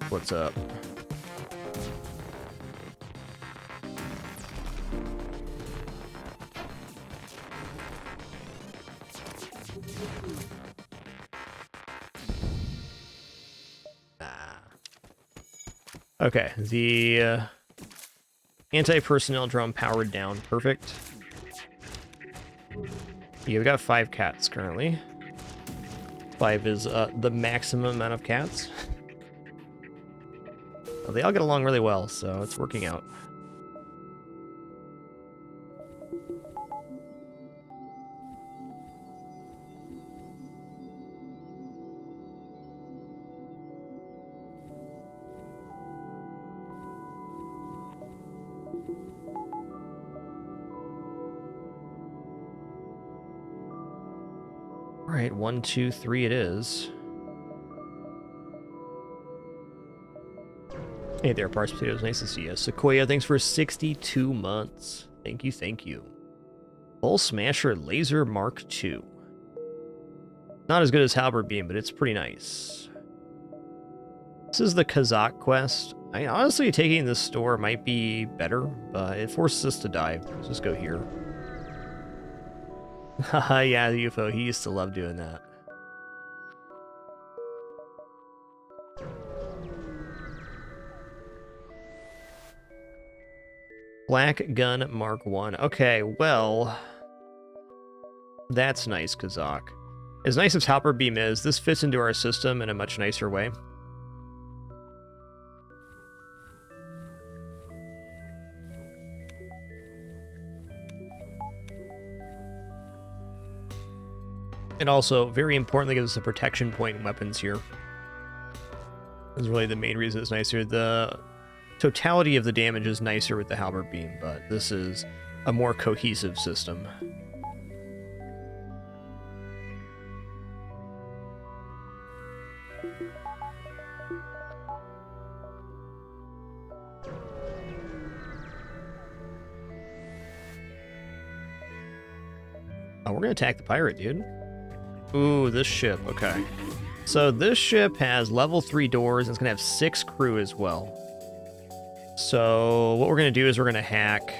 What's up? Okay, the anti-personnel drone powered down. Perfect. Yeah, we got 5 cats currently. 5 is the maximum amount of cats. Well, they all get along really well, so it's working out. All right, 1, 2, 3 it is. Hey there, Parse Potatoes. Nice to see you. Sequoia, thanks for 62 months. Thank you, thank you. Bull Smasher Laser Mark II. Not as good as Halberd Beam, but it's pretty nice. This is the Kazakh quest. Honestly, taking this store might be better, but it forces us to dive. Let's just go here. Haha, yeah, the UFO. He used to love doing that. Black Gun Mark 1. Okay, well... That's nice, Kazakh. As nice as Halberd Beam is, this fits into our system in a much nicer way. And also, very importantly, gives us a protection point in weapons here. This is really the main reason it's nicer. The totality of the damage is nicer with the Halberd Beam, but this is a more cohesive system. Oh, we're gonna attack the pirate, dude. Ooh, this ship, okay. So this ship has level 3 doors, and it's gonna have 6 crew as well. So what we're gonna do is we're gonna hack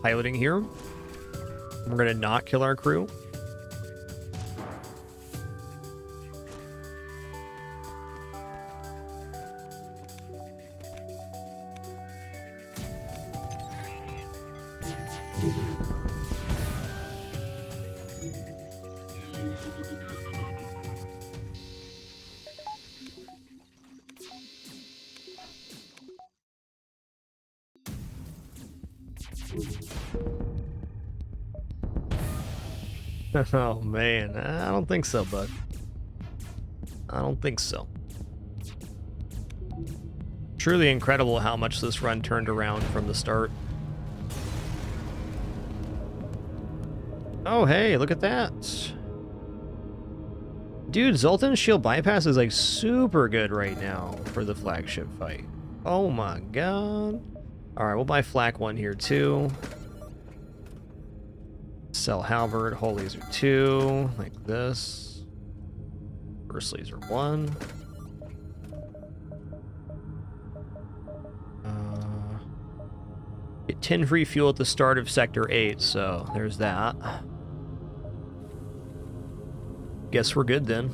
piloting here. We're gonna not kill our crew. Oh man, I don't think so, bud. I don't think so. Truly incredible how much this run turned around from the start. Oh hey, look at that. Dude, Zoltan's shield bypass is like super good right now for the flagship fight. Oh my god. Alright, we'll buy Flak 1 here too. Sell Halberd, Hull Laser 2, like this. Burst Laser 1. Get 10 free fuel at the start of Sector 8, so there's that. Guess we're good then.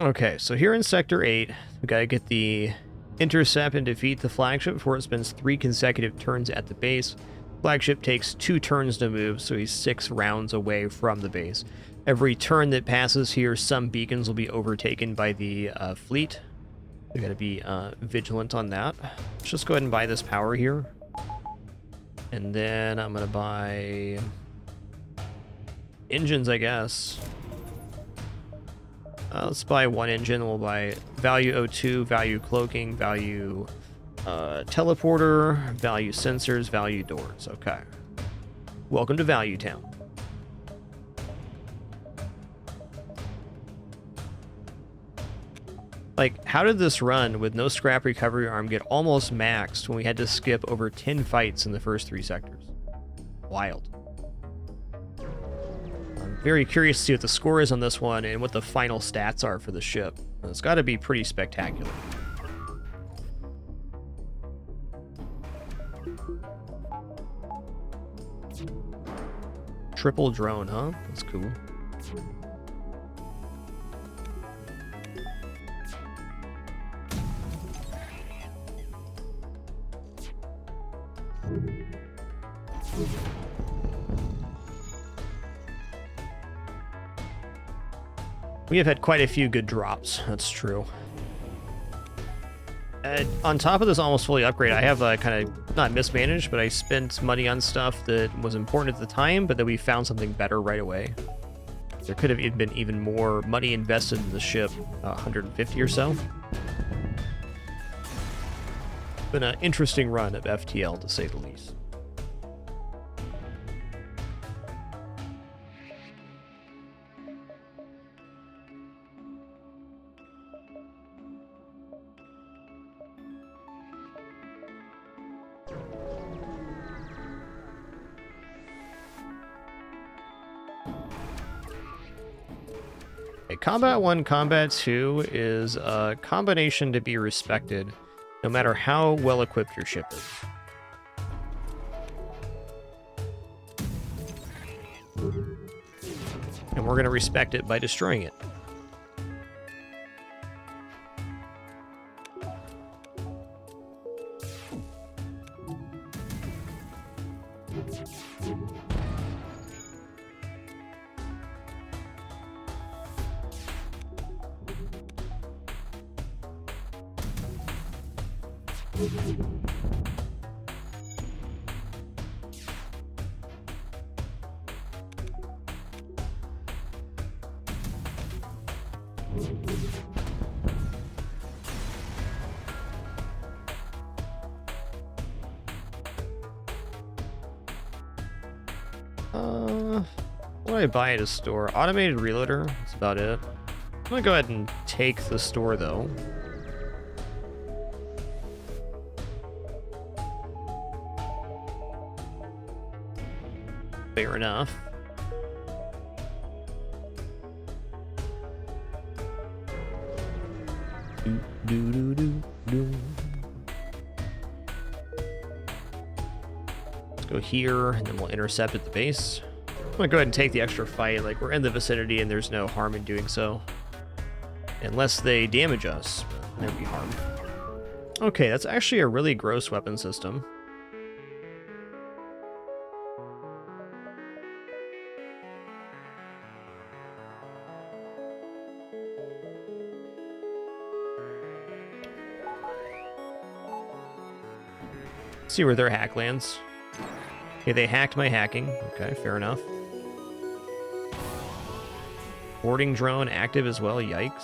Okay, so here in Sector 8, we gotta get the intercept and defeat the flagship before it spends 3 consecutive turns at the base. Flagship takes 2 turns to move, so he's 6 rounds away from the base. Every turn that passes here, some beacons will be overtaken by the fleet. We gotta be vigilant on that. Let's just go ahead and buy this power here. And then I'm gonna buy engines, I guess. Let's buy 1 engine. We'll buy value O2, value cloaking, value teleporter, value sensors, value doors. Okay. Welcome to Value Town. Like, how did this run with no scrap recovery arm get almost maxed when we had to skip over 10 fights in the first 3 sectors? Wild. I'm very curious to see what the score is on this one and what the final stats are for the ship. It's got to be pretty spectacular. Triple drone, huh? That's cool. We have had quite a few good drops, that's true. On top of this almost fully upgrade, I have kind of, not mismanaged, but I spent money on stuff that was important at the time, but that we found something better right away. There could have been even more money invested in the ship, 150 or so. Been an interesting run of FTL, to say the least. Combat 1, Combat 2 is a combination to be respected, no matter how well equipped your ship is. And we're going to respect it by destroying it. What do I buy at a store? Automated reloader, that's about it. I'm gonna go ahead and take the store though. Fair enough. Let's go here, and then we'll intercept at the base. I'm gonna go ahead and take the extra fight. Like, we're in the vicinity, and there's no harm in doing so. Unless they damage us, there would be harm. Okay, that's actually a really gross weapon system. See where their hack lands. Okay, they hacked my hacking. Okay, fair enough. Boarding drone active as well, yikes.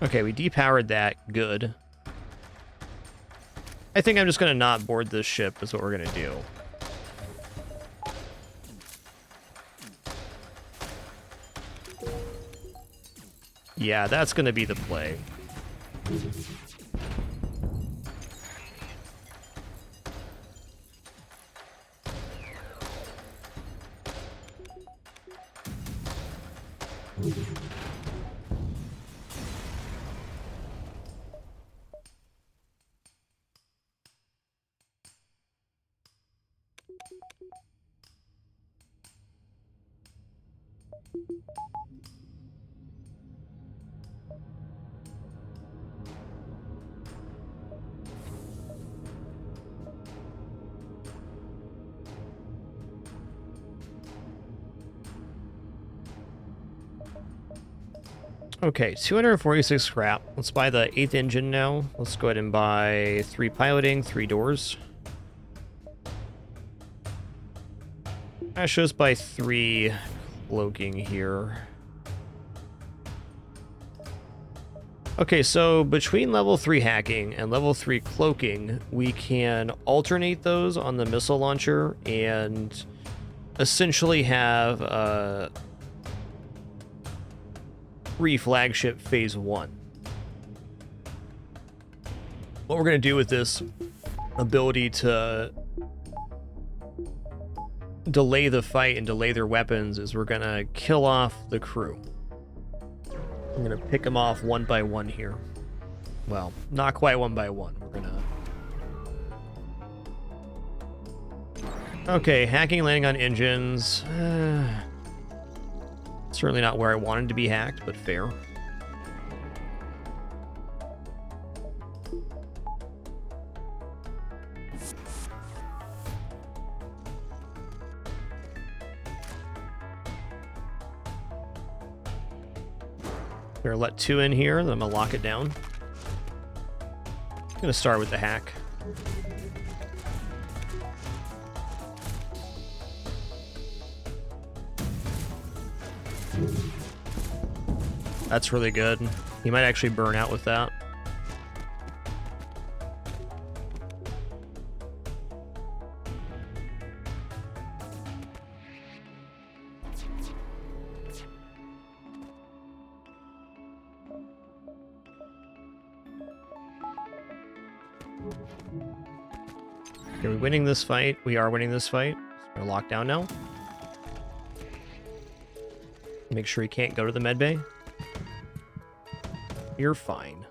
Okay, we depowered that. Good. I think I'm just going to not board this ship is what we're going to do. Yeah, that's going to be the play. Okay, 246 scrap. Let's buy the 8th engine now. Let's go ahead and buy 3 piloting, 3 doors. I should just buy 3 cloaking here. Okay, so between level 3 hacking and level 3 cloaking, we can alternate those on the missile launcher and essentially have flagship phase 1. What we're going to do with this ability to delay the fight and delay their weapons is we're going to kill off the crew. I'm going to pick them off one by one here. Well, not quite one by one. We're going to... Okay, hacking, landing on engines. Certainly not where I wanted to be hacked, but fair. Gonna let 2 in here, then I'm gonna lock it down. Gonna start with the hack. That's really good. He might actually burn out with that. Are we winning this fight? We are winning this fight. We're locked down now. Make sure he can't go to the medbay. You're fine.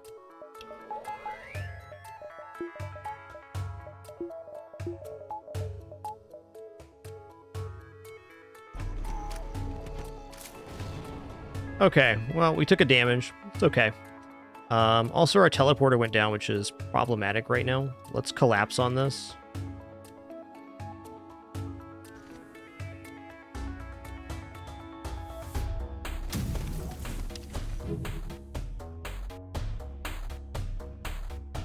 Okay, well, we took a damage. It's okay. Also, our teleporter went down, which is problematic right now. Let's collapse on this.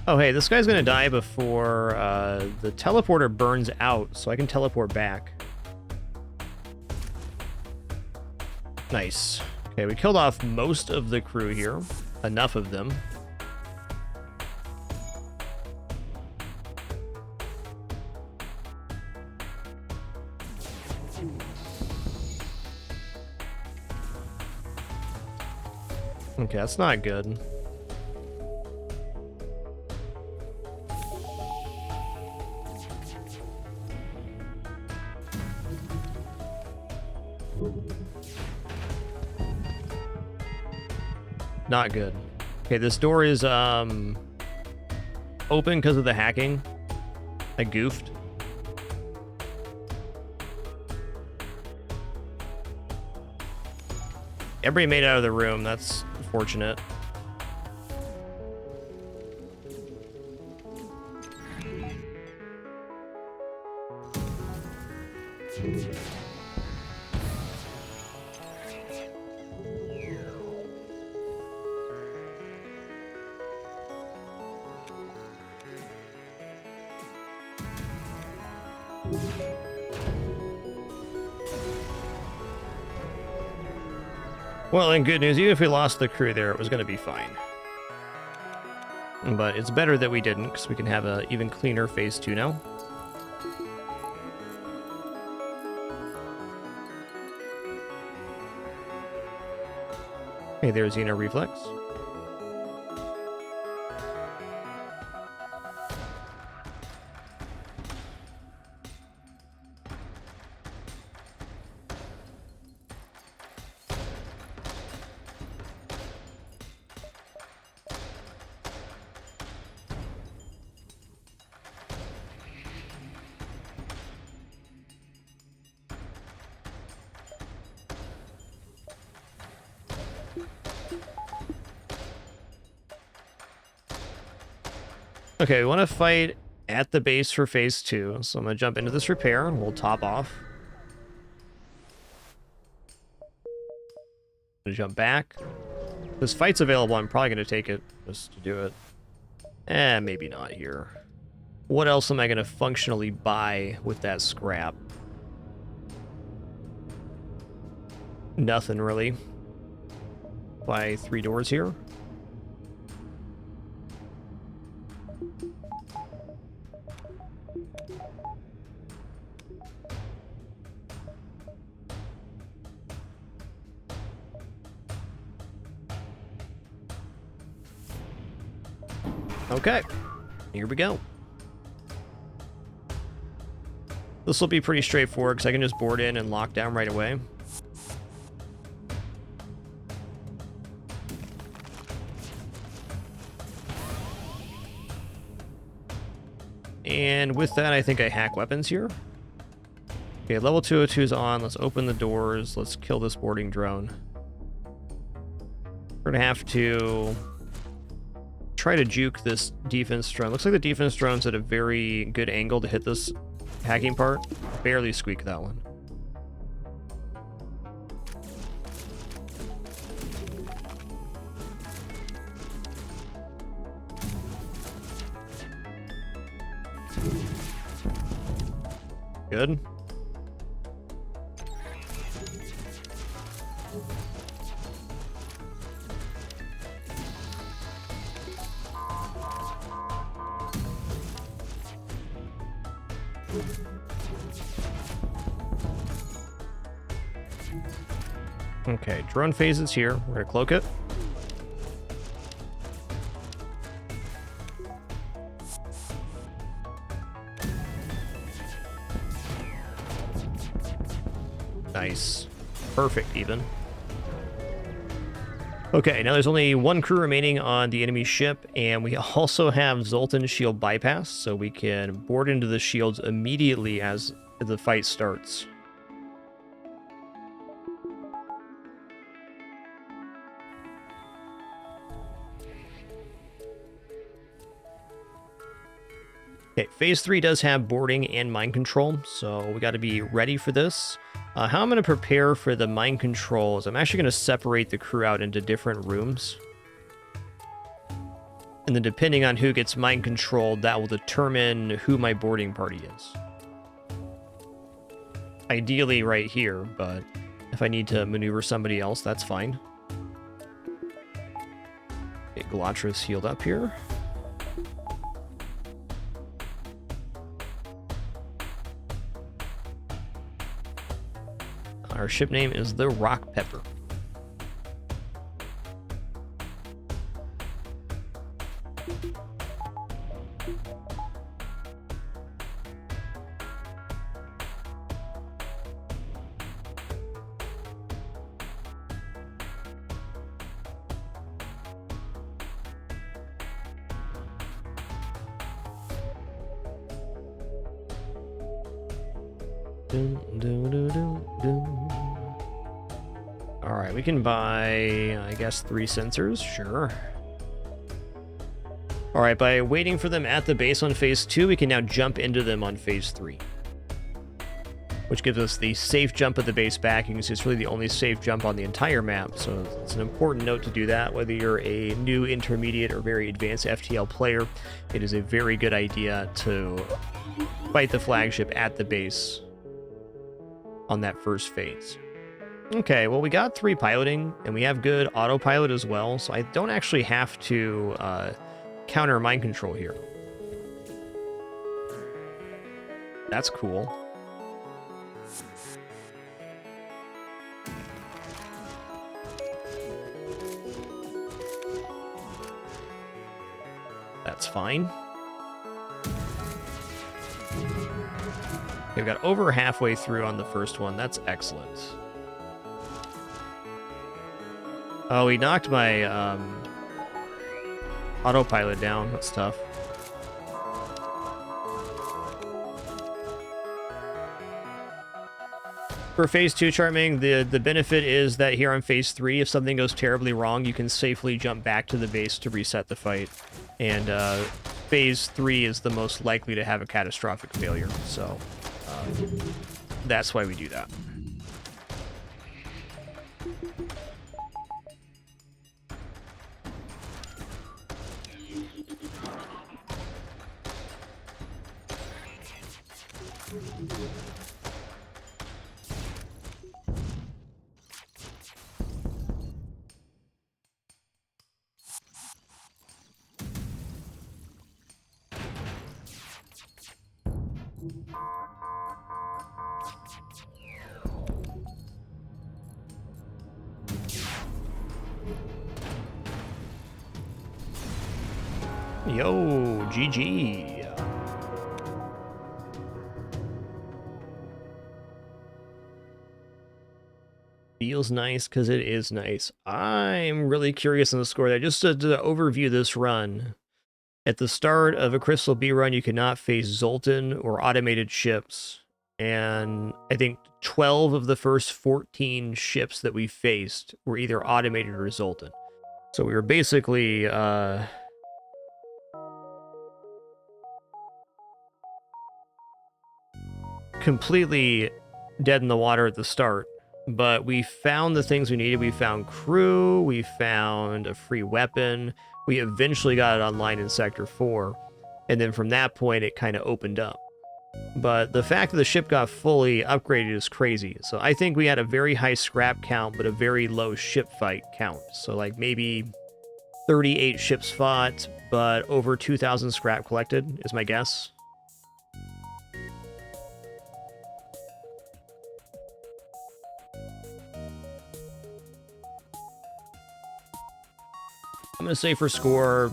Oh, hey, this guy's gonna die before the teleporter burns out, so I can teleport back. Nice. Okay, we killed off most of the crew here. Enough of them. Okay, that's not good. Not good. Okay, this door is open because of the hacking. I goofed. Everybody made it out of the room. That's fortunate. Well, and good news, even if we lost the crew there, it was going to be fine. But it's better that we didn't, because we can have an even cleaner phase 2 now. Okay, there's Xeno Reflex. Okay, we want to fight at the base for phase 2, so I'm going to jump into this repair, and we'll top off. I'm going to jump back. If this fight's available, I'm probably going to take it just to do it. Maybe not here. What else am I going to functionally buy with that scrap? Nothing, really. Buy 3 doors here. Okay, here we go. This will be pretty straightforward because I can just board in and lock down right away. And with that, I think I hack weapons here. Okay, level 202 is on. Let's open the doors. Let's kill this boarding drone. We're going to have to try to juke this defense drone. Looks like the defense drone's at a very good angle to hit this hacking part. Barely squeak that one. Good. Okay, drone phase is here. We're gonna cloak it. Nice. Perfect, even. Okay, now there's only 1 crew remaining on the enemy ship, and we also have Zoltan's shield bypass, so we can board into the shields immediately as the fight starts. Okay, phase 3 does have boarding and mind control, so we got to be ready for this. How I'm going to prepare for the mind control is I'm actually going to separate the crew out into different rooms. And then depending on who gets mind controlled, that will determine who my boarding party is. Ideally right here, but if I need to maneuver somebody else, that's fine. Okay, Galatra's healed up here. Our ship name is the Rock Pepper. Alright, we can buy, I guess, 3 sensors, sure. Alright, by waiting for them at the base on phase 2, we can now jump into them on phase 3. Which gives us the safe jump at the base back. You can see it's really the only safe jump on the entire map, so it's an important note to do that. Whether you're a new, intermediate, or very advanced FTL player, it is a very good idea to fight the flagship at the base on that first phase. Okay, well, we got 3 piloting, and we have good autopilot as well, so I don't actually have to counter mind control here. That's cool. That's fine. We've got over halfway through on the first one. That's excellent. Oh, he knocked my autopilot down. That's tough. For Phase 2, Charming, the benefit is that here on Phase 3, if something goes terribly wrong, you can safely jump back to the base to reset the fight. And Phase 3 is the most likely to have a catastrophic failure, so that's why we do that. Yo, GG. Feels nice because it is nice. I'm really curious on the score there. Just to overview this run. At the start of a Crystal B run, you cannot face Zoltan or automated ships. And I think 12 of the first 14 ships that we faced were either automated or Zoltan. So we were basically completely dead in the water at the start. But we found the things we needed. We found crew, we found a free weapon. We eventually got it online in Sector 4. And then from that point, it kind of opened up. But the fact that the ship got fully upgraded is crazy. So I think we had a very high scrap count, but a very low ship fight count. So like maybe 38 ships fought, but over 2,000 scrap collected is my guess. I'm going to say for score,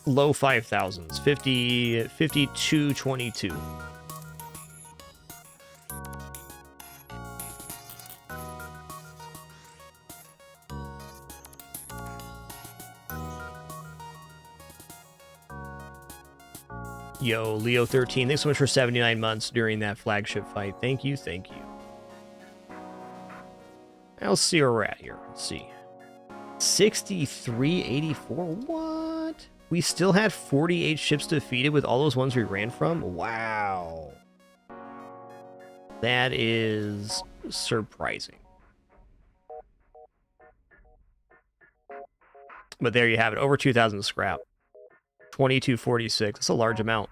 low 5,000s, 50, 52, 22. Yo, Leo13, thanks so much for 79 months during that flagship fight. Thank you, thank you. Let's see where we're at here. Let's see. 63.84. What? We still had 48 ships defeated with all those ones we ran from? Wow. That is surprising. But there you have it. Over 2,000 scrap. 2246. That's a large amount.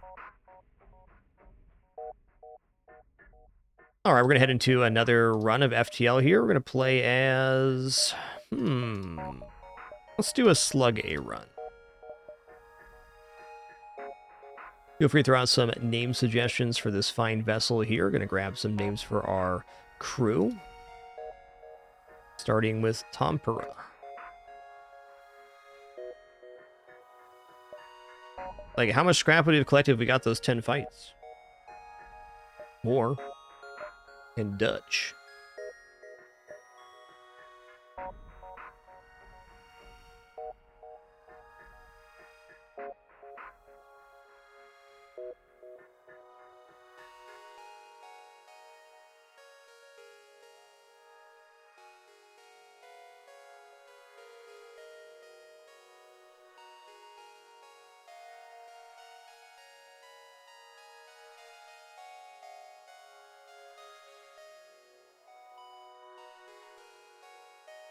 All right, we're going to head into another run of FTL here. We're going to play as... Let's do a Slug A run. Feel free to throw out some name suggestions for this fine vessel here. We're going to grab some names for our crew. Starting with Tampere. Like, how much scrap would we have collected if we got those 10 fights? More. And Dutch.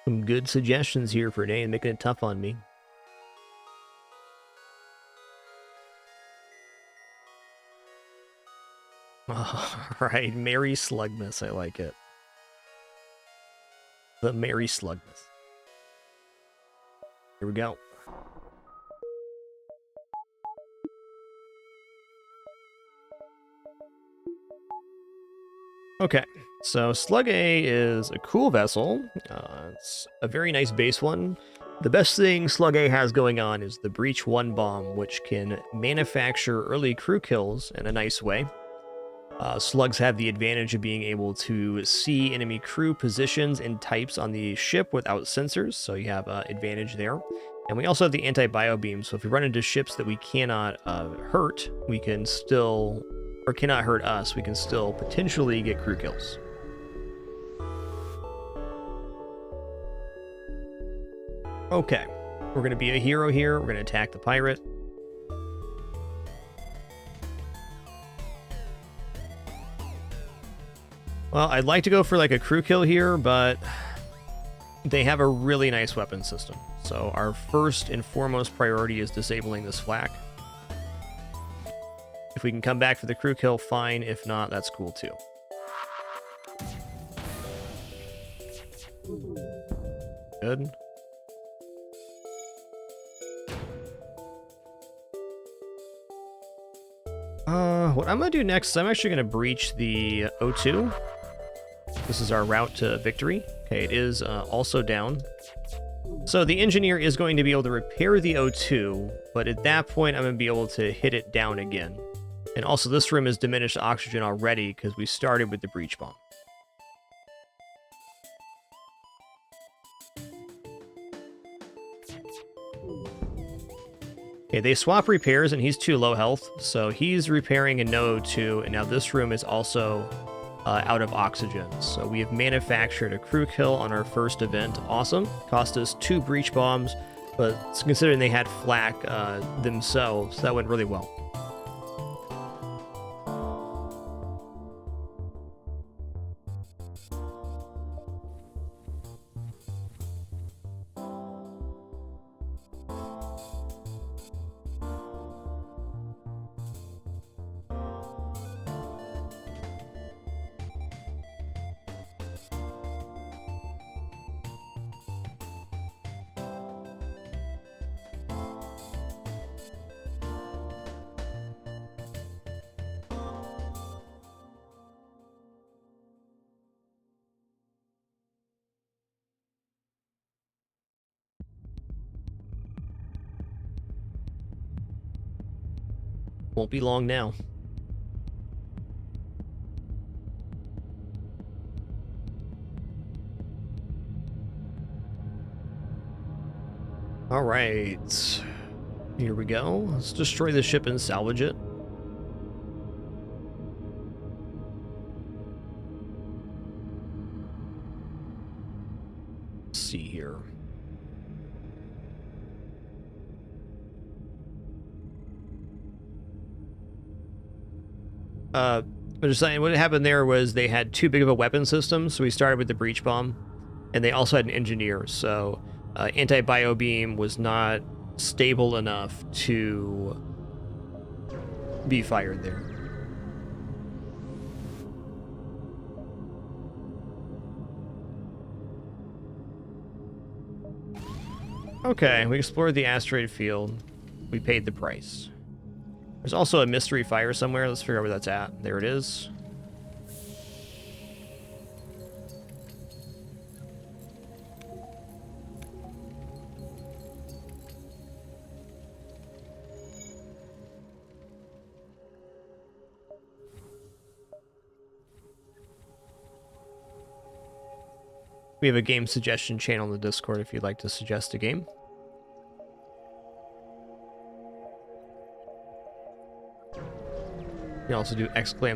Some good suggestions here for Dane, making it tough on me. All right, Merry Slugmas, I like it. The Merry Slugmas. Here we go. Okay, so Slug A is a cool vessel. It's a very nice base one. The best thing Slug A has going on is the Breach 1 bomb, which can manufacture early crew kills in a nice way. Slugs have the advantage of being able to see enemy crew positions and types on the ship without sensors, so you have an advantage there. And we also have the anti-bio beam, so if we run into ships that we cannot hurt, we can still, or cannot hurt us, we can still potentially get crew kills. Okay, we're going to be a hero here. We're going to attack the pirate. Well, I'd like to go for like a crew kill here, but they have a really nice weapon system. So our first and foremost priority is disabling this flak. If we can come back for the crew kill, fine. If not, that's cool too. Good. What I'm going to do next is I'm actually going to breach the O2. This is our route to victory. Okay, it is also down. So the engineer is going to be able to repair the O2, but at that point I'm going to be able to hit it down again. And also this room is diminished oxygen already because we started with the breach bomb. Okay, they swap repairs, and he's too low health, so he's repairing a no O2, and now this room is also out of oxygen. So we have manufactured a crew kill on our first event. Awesome. Cost us 2 breach bombs, but considering they had flak themselves, that went really well. Won't be long now. All right, here we go. Let's destroy the ship and salvage it. Let's see here. I'm just saying, what happened there was they had too big of a weapon system, so we started with the breach bomb, and they also had an engineer, so anti-bio beam was not stable enough to be fired there. Okay, we explored the asteroid field. We paid the price. There's also a mystery fire somewhere. Let's figure out where that's at. There it is. We have a game suggestion channel in the Discord if you'd like to suggest a game. You can also do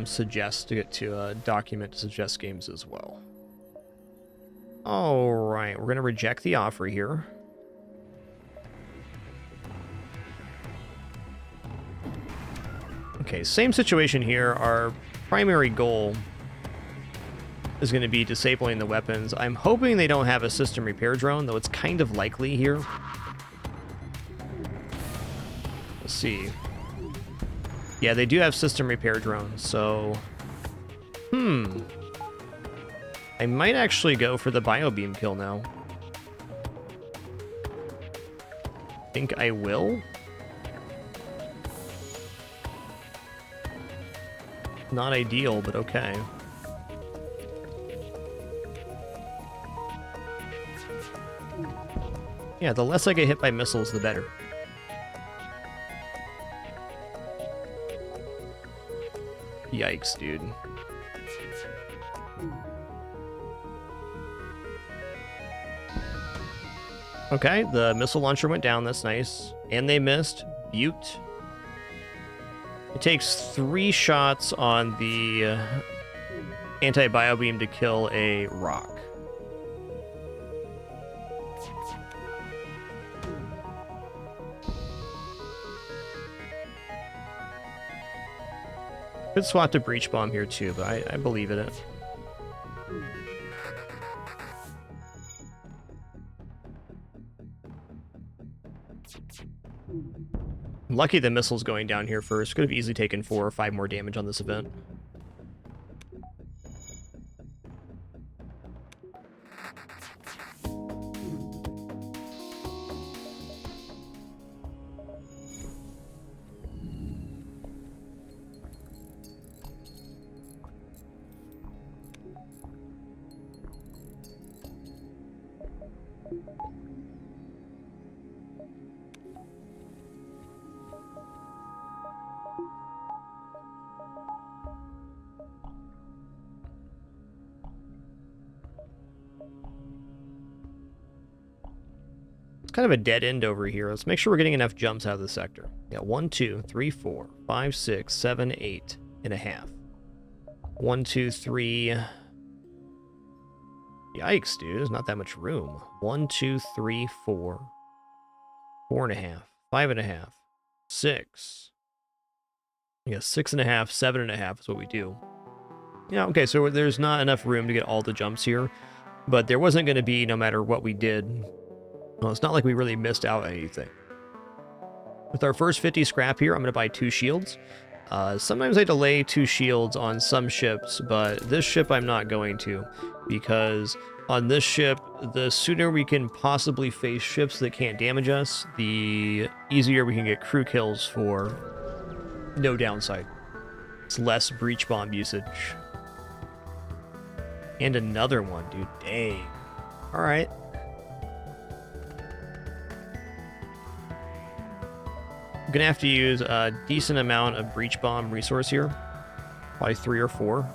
!suggest to get to a document to suggest games as well. Alright, we're going to reject the offer here. Okay, same situation here. Our primary goal is going to be disabling the weapons. I'm hoping they don't have a system repair drone, though it's kind of likely here. Let's see. Yeah, they do have system repair drones, so... I might actually go for the biobeam kill now. Think I will? Not ideal, but okay. Yeah, the less I get hit by missiles, the better. Yikes, dude. Okay, the missile launcher went down. That's nice. And they missed. Butte. It takes 3 shots on the anti-bio beam to kill a rock. Could swat to breach bomb here too, but I believe in it. I'm lucky the missile's going down here first. Could have easily taken 4 or 5 more damage on this event. Kind of a dead end over here. Let's make sure we're getting enough jumps out of the sector. Yeah, 1, 2, 3, 4, 5, 6, 7, 8 and a half. 1, 2, 3. Yikes, dude. There's not that much room. 1, 2, 3, 4. 4 and a half. 5 and a half. 6. Yeah, 6 and a half, 7 and a half is what we do. Yeah, okay, so there's not enough room to get all the jumps here, but there wasn't going to be no matter what we did. Well, it's not like we really missed out on anything. With our first 50 scrap here, I'm going to buy 2 shields. Sometimes I delay 2 shields on some ships, but this ship I'm not going to, because on this ship, the sooner we can possibly face ships that can't damage us, the easier we can get crew kills for no downside. It's less breach bomb usage. And another one, dude. Dang. Alright. I'm gonna have to use a decent amount of breach bomb resource here. Probably 3 or 4.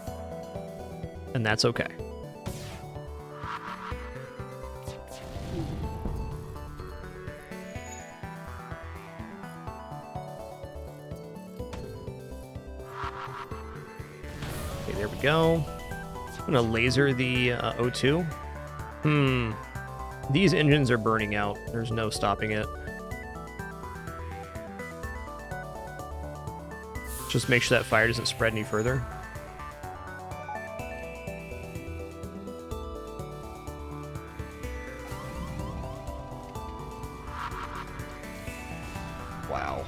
And that's okay. Okay, there we go. I'm gonna laser the O2. These engines are burning out. There's no stopping it. Just make sure that fire doesn't spread any further. Wow.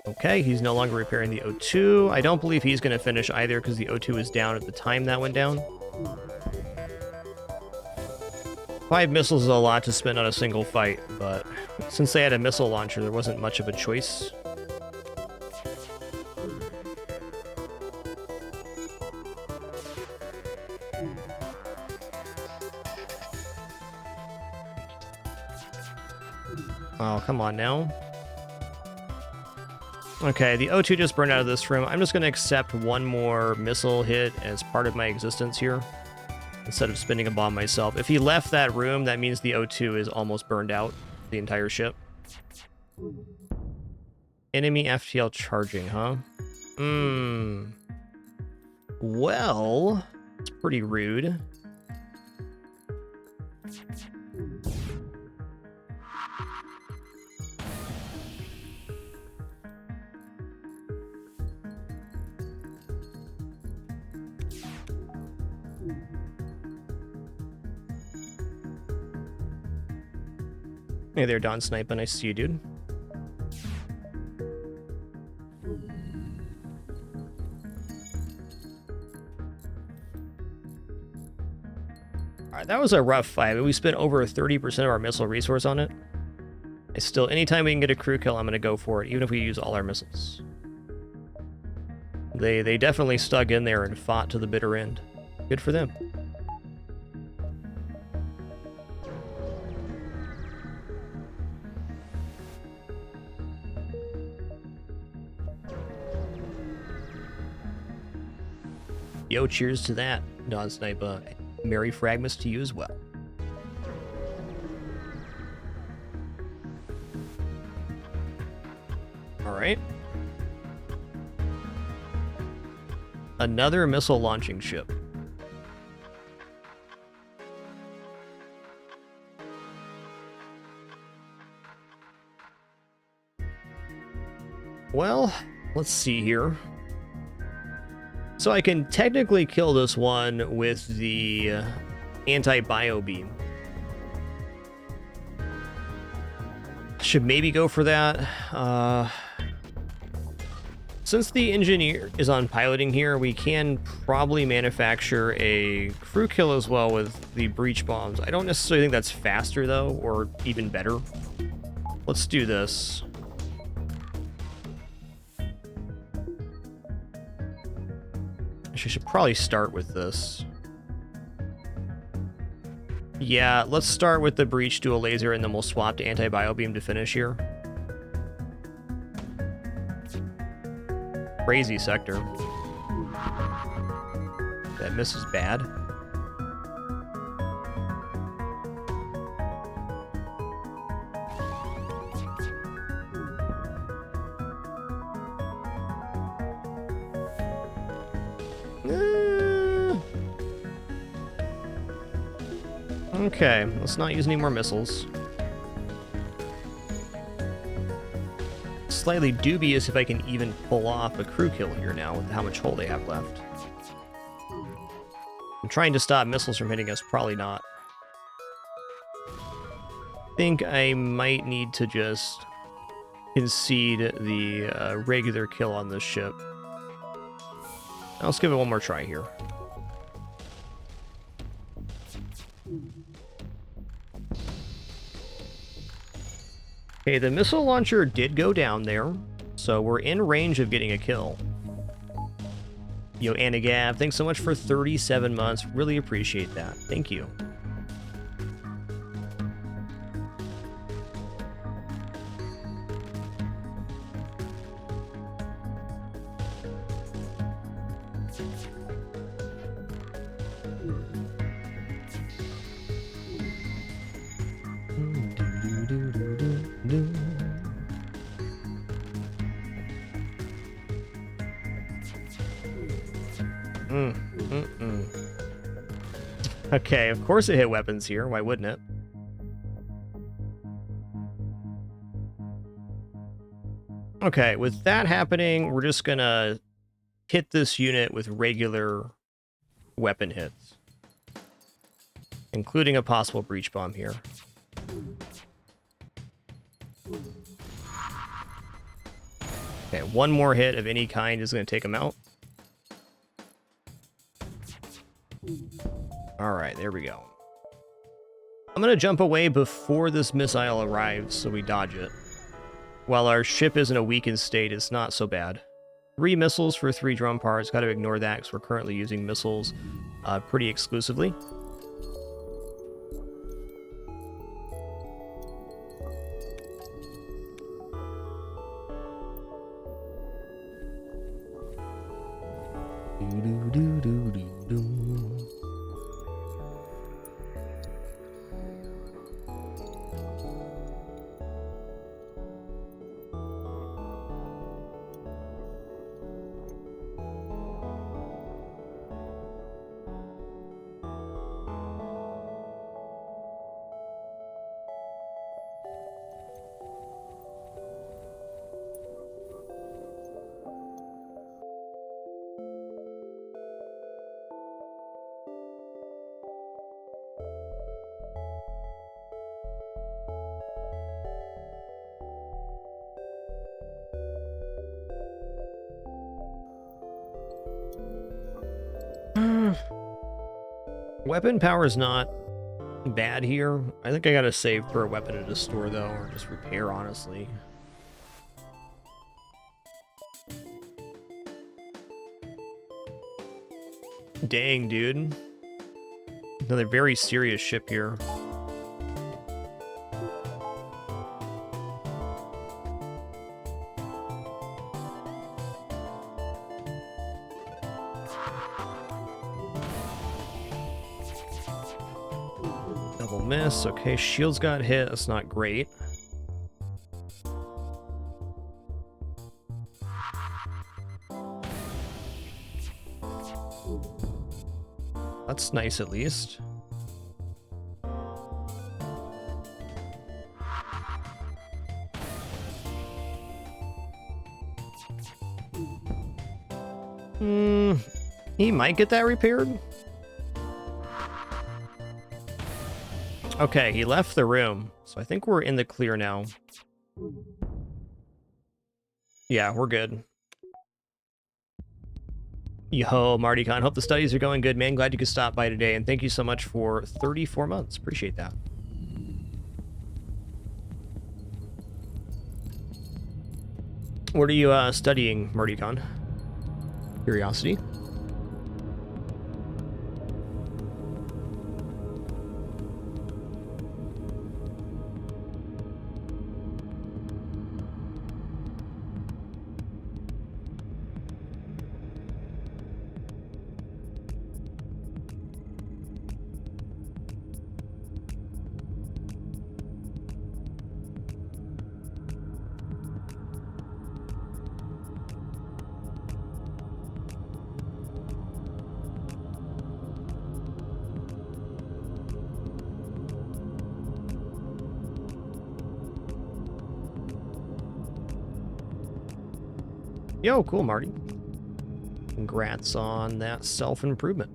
Okay, he's no longer repairing the O2. I don't believe he's going to finish either because the O2 was down at the time that went down. 5 missiles is a lot to spend on a single fight, but since they had a missile launcher, there wasn't much of a choice. Oh, come on now. Okay, the O2 just burned out of this room. I'm just going to accept 1 more missile hit as part of my existence here, instead of spinning a bomb myself. If he left that room, that means the O2 is almost burned out, the entire ship. Enemy FTL charging, huh? Well, it's pretty rude. Hey there, Don Sniper. Nice to see you, dude. Alright, that was a rough fight. We spent over 30% of our missile resource on it. It's still, anytime we can get a crew kill, I'm going to go for it, even if we use all our missiles. They definitely stuck in there and fought to the bitter end. Good for them. Yo, cheers to that, Don Sniper. Merry fragMas to you as well. Alright. Another missile launching ship. Well, let's see here. So I can technically kill this one with the anti-bio beam. Should maybe go for that. Since the engineer is on piloting here, we can probably manufacture a crew kill as well with the breach bombs. I don't necessarily think that's faster though, or even better. Let's do this. Actually, I should probably start with this. Yeah, let's start with the breach dual laser and then we'll swap to anti-bio beam to finish here. Crazy sector. That miss is bad. Okay, let's not use any more missiles. Slightly dubious if I can even pull off a crew kill here now with how much hull they have left. I'm trying to stop missiles from hitting us, probably not. I think I might need to just concede the regular kill on this ship. Now let's give it one more try here. Okay, the missile launcher did go down there, so we're in range of getting a kill. Yo, Anagab, thanks so much for 37 months. Really appreciate that. Thank you. Okay, of course it hit weapons here. Why wouldn't it? Okay, with that happening, we're just gonna hit this unit with regular weapon hits, including a possible breach bomb here. Okay, one more hit of any kind is going to take him out. Alright, there we go. I'm going to jump away before this missile arrives so we dodge it. While our ship is in a weakened state, it's not so bad. 3 missiles for 3 drum parts. Got to ignore that because we're currently using missiles pretty exclusively. Weapon power is not bad here. I think I gotta save for a weapon at a store, though, or just repair, honestly. Dang, dude. Another very serious ship here. Double miss. Okay, shields got hit. That's not great. That's nice, at least. He might get that repaired. Okay, he left the room, so I think we're in the clear now. Yeah, we're good. Yo, Marty Khan, hope the studies are going good, man. Glad you could stop by today, and thank you so much for 34 months. Appreciate that. What are you studying, Marty Khan? Curiosity. Yo, cool, Marty. Congrats on that self-improvement.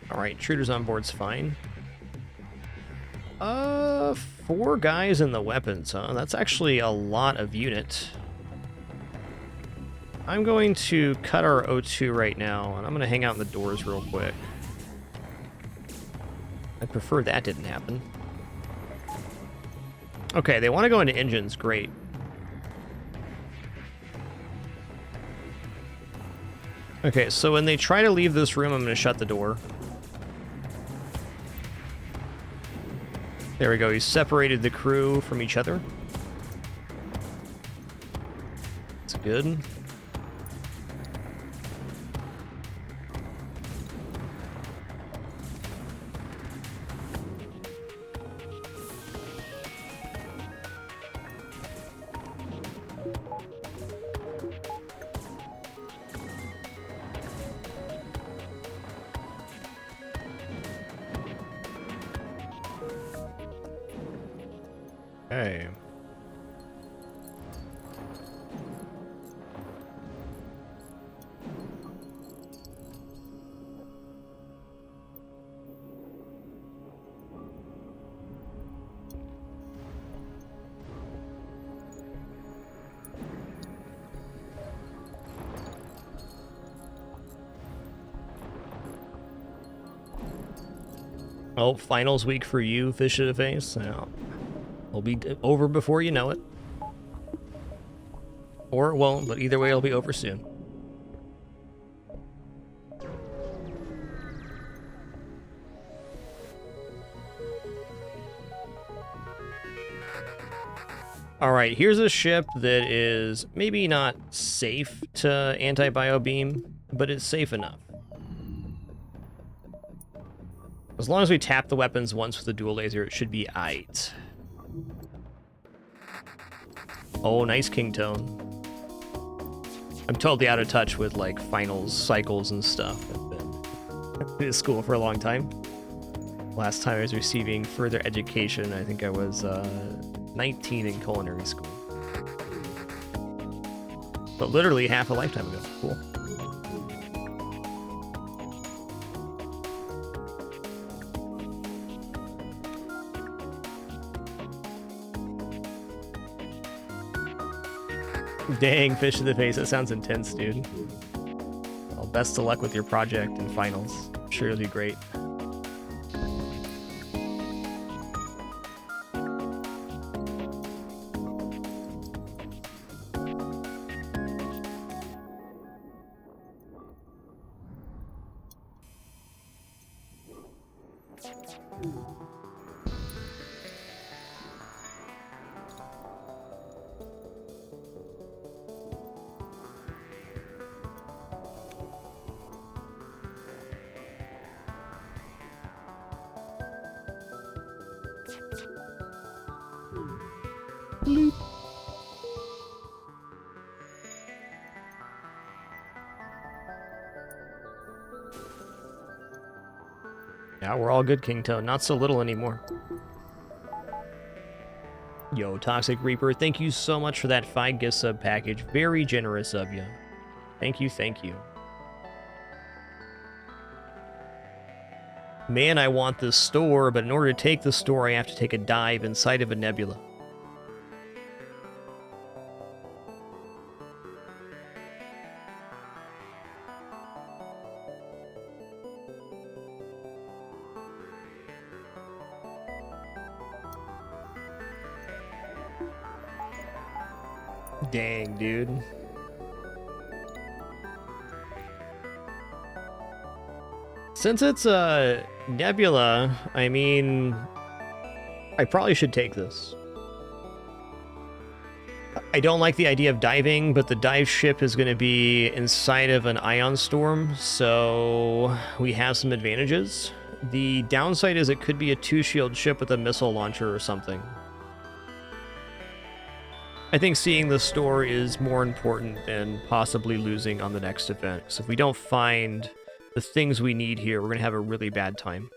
Alright, Intruders on board's fine. 4 guys in the weapons, huh? That's actually a lot of unit. I'm going to cut our O2 right now, and I'm going to hang out in the doors real quick. I prefer that didn't happen. Okay, they want to go into engines. Great. Okay, so when they try to leave this room, I'm going to shut the door. There we go, he separated the crew from each other. That's good. Okay. Oh, finals week for you, Fish to the Face. Yeah. It'll be over before you know it. Or it won't, but either way it'll be over soon. Alright, here's a ship that is maybe not safe to anti-bio beam, but it's safe enough. As long as we tap the weapons once with the dual laser, it should be aight. Oh, nice King Tone. I'm totally out of touch with, like, finals cycles and stuff. I've been in school for a long time. Last time I was receiving further education, I think I was 19 in culinary school. But literally half a lifetime ago. Cool. Dang, fish in the face. That sounds intense, dude. Well, best of luck with your project and finals. I'm sure it'll do great. Bloop. Yeah, we're all good, King Toad. Not so little anymore. Yo, Toxic Reaper, thank you so much for that 5 gift sub package. Very generous of you. Thank you, thank you. Man, I want this store, but in order to take the store, I have to take a dive inside of a nebula. Dang, dude. Since it's a nebula, I mean, I probably should take this. I don't like the idea of diving, but the dive ship is going to be inside of an ion storm, so we have some advantages. The downside is it could be a 2-shield ship with a missile launcher or something. I think seeing the store is more important than possibly losing on the next event. So if we don't find the things we need here, we're going to have a really bad time.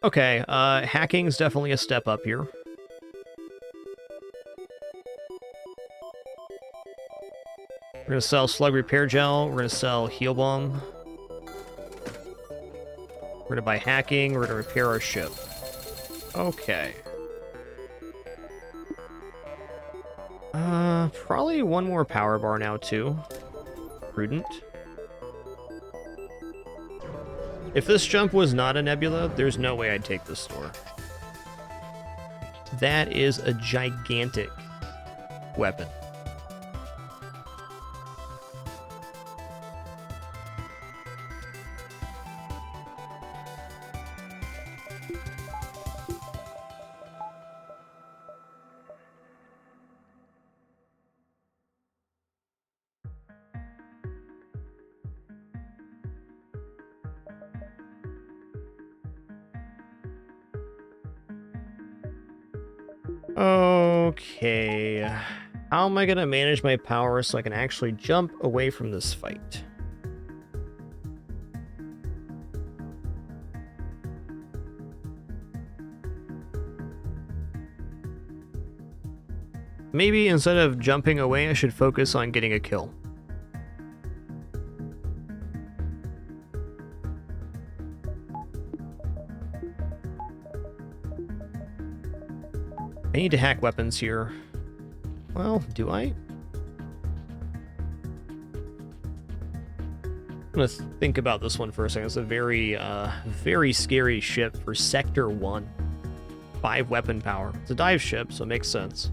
Okay, hacking's definitely a step up here. We're going to sell Slug Repair Gel. We're going to sell Heal Balm. We're going to buy hacking. We're going to repair our ship. Okay. Probably one more power bar now, too. Prudent. If this jump was not a nebula, there's no way I'd take this store. That is a gigantic weapon. Okay, how am I going to manage my power so I can actually jump away from this fight? Maybe instead of jumping away, I should focus on getting a kill. I need to hack weapons here. Well, do I? I'm gonna think about this one for a second. It's a very, very scary ship for Sector 1. 5 weapon power. It's a dive ship, so it makes sense.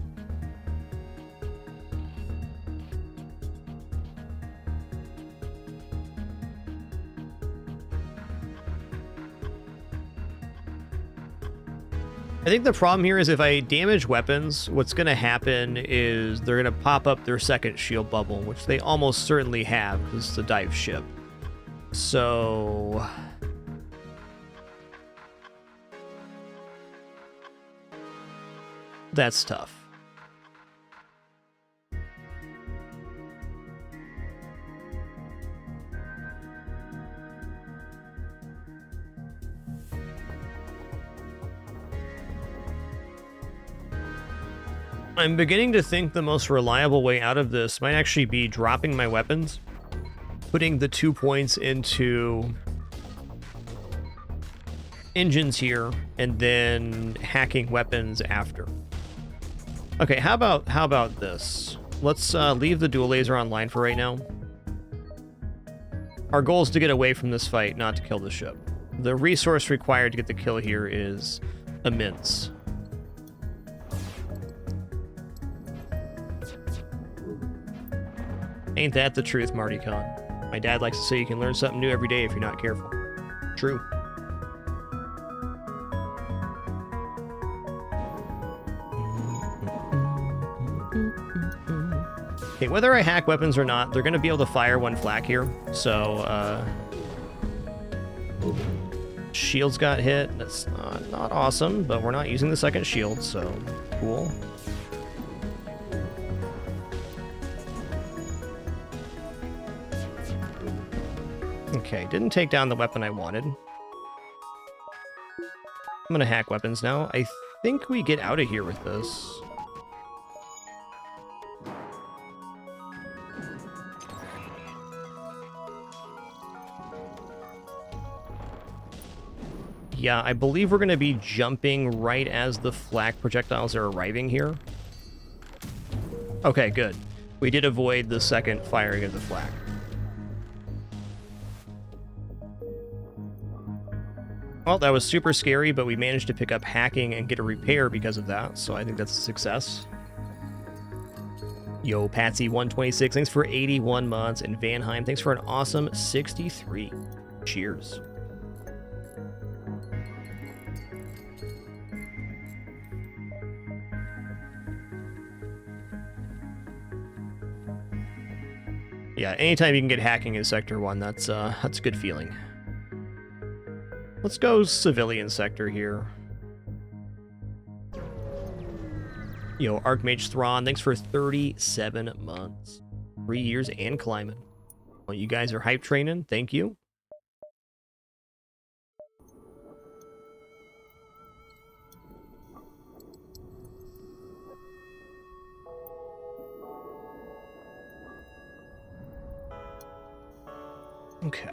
I think the problem here is if I damage weapons, what's going to happen is they're going to pop up their second shield bubble, which they almost certainly have because it's a dive ship. So that's tough. I'm beginning to think the most reliable way out of this might actually be dropping my weapons, putting the 2 points into engines here, and then hacking weapons after. Okay, how about this? Let's leave the dual laser online for right now. Our goal is to get away from this fight, not to kill the ship. The resource required to get the kill here is immense. Ain't that the truth, Marty Con? My dad likes to say you can learn something new every day if you're not careful. True. Okay, whether I hack weapons or not, they're going to be able to fire one flak here. So, shields got hit. That's not awesome, but we're not using the second shield, so cool. Okay, didn't take down the weapon I wanted. I'm gonna hack weapons now. I think we get out of here with this. Yeah, I believe we're gonna be jumping right as the flak projectiles are arriving here. Okay, good. We did avoid the second firing of the flak. Well, that was super scary, but we managed to pick up hacking and get a repair because of that, so I think that's a success. Yo, Patsy126, thanks for 81 months, and Vanheim, thanks for an awesome 63. Cheers. Yeah, anytime you can get hacking in Sector 1, that's a good feeling. Let's go civilian sector here. Yo, Archmage Thrawn, thanks for 37 months. 3 years and climbing. Well, you guys are hype training. Thank you. Okay.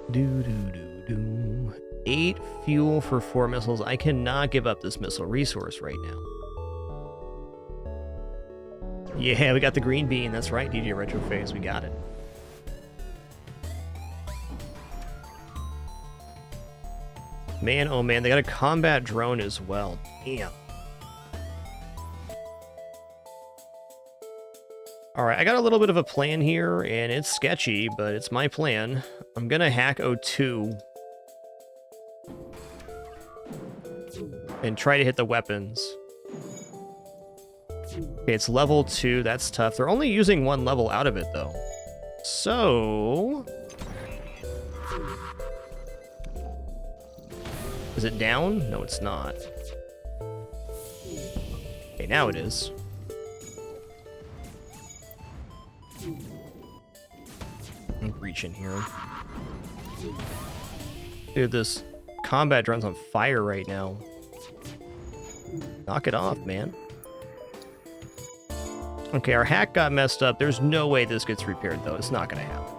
Do. 8 fuel for 4 missiles. I cannot give up this missile resource right now. Yeah, we got the green bean. That's right, DJ Retro Phase. We got it. Man, oh man, they got a combat drone as well. Damn. Alright, I got a little bit of a plan here, and it's sketchy, but it's my plan. I'm gonna hack O2 and try to hit the weapons. Okay, it's level 2. That's tough. They're only using 1 level out of it, though. So... is it down? No, it's not. Okay, now it is. I'm reaching here. Dude, this combat drone's on fire right now. Knock it off, man. Okay, our hack got messed up. There's no way this gets repaired, though. It's not gonna happen.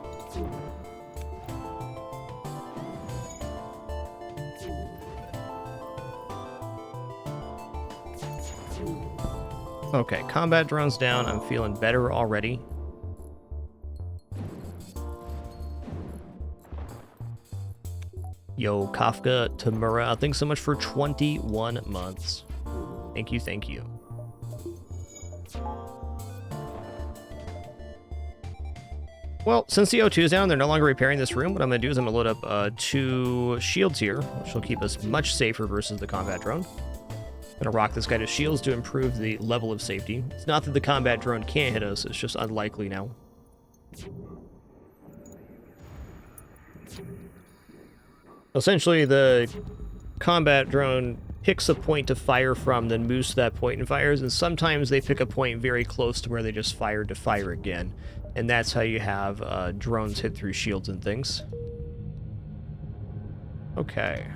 Okay, combat drone's down. I'm feeling better already. Yo, Kafka Tamura, thanks so much for 21 months. Thank you, thank you. Well, since the O2 is down, they're no longer repairing this room. What I'm going to do is I'm going to load up 2 shields here, which will keep us much safer versus the combat drone. I'm going to rock this guy to shields to improve the level of safety. It's not that the combat drone can't hit us, it's just unlikely now. Essentially, the combat drone picks a point to fire from, then moves to that point and fires, and sometimes they pick a point very close to where they just fired to fire again. And that's how you have drones hit through shields and things. Okay.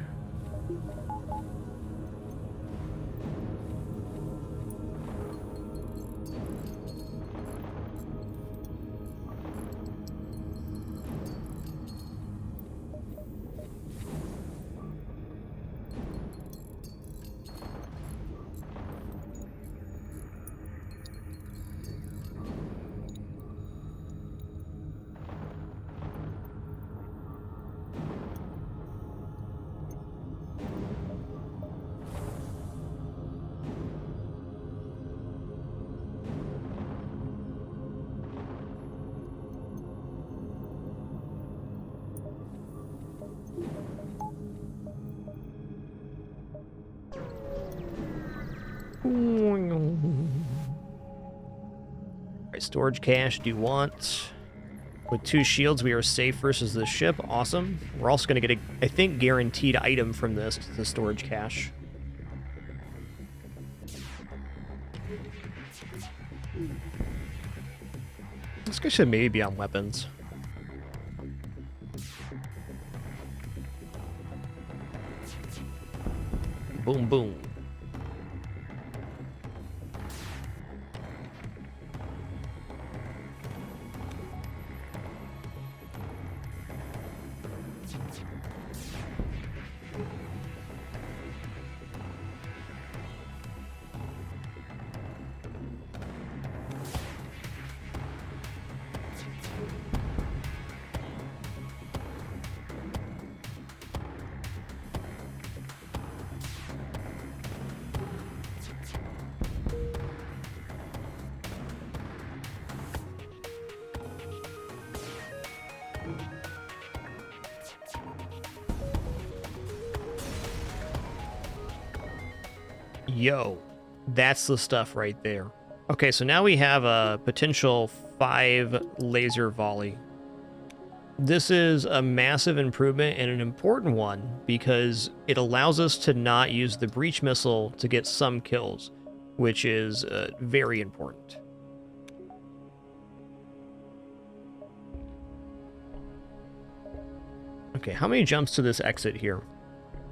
Alright, storage cache, do you want? With 2 shields, we are safe versus the ship. Awesome. We're also going to get a, I think, guaranteed item from this, the storage cache. This guy should maybe be on weapons. Boom, boom. Yo, that's the stuff right there. Okay, so now we have a potential 5 laser volley. This is a massive improvement and an important one because it allows us to not use the breach missile to get some kills, which is very important. Okay, how many jumps to this exit here?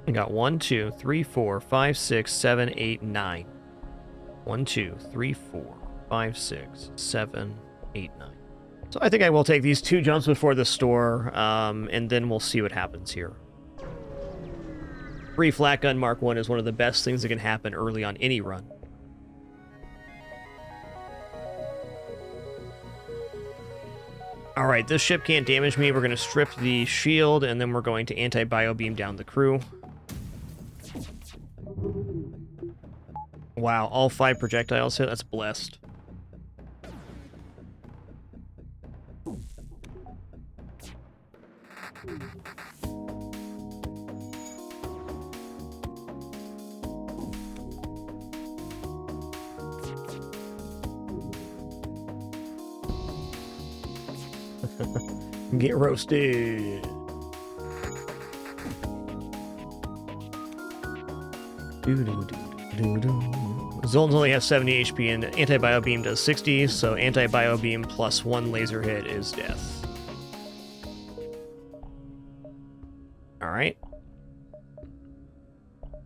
I got 1, 2, 3, 4, 5, 6, 7, 8, 9. 1, 2, 3, 4, 5, 6, 7, 8, 9. So I think I will take these 2 jumps before the store, and then we'll see what happens here. Free flat gun Mark 1 is one of the best things that can happen early on any run. Alright, this ship can't damage me. We're going to strip the shield, and then we're going to anti-bio beam down the crew. Wow, all 5 projectiles hit. That's blessed. Get roasted. Zones only have 70 HP and anti-bio beam does 60, so anti-bio beam plus 1 laser hit is death. Alright.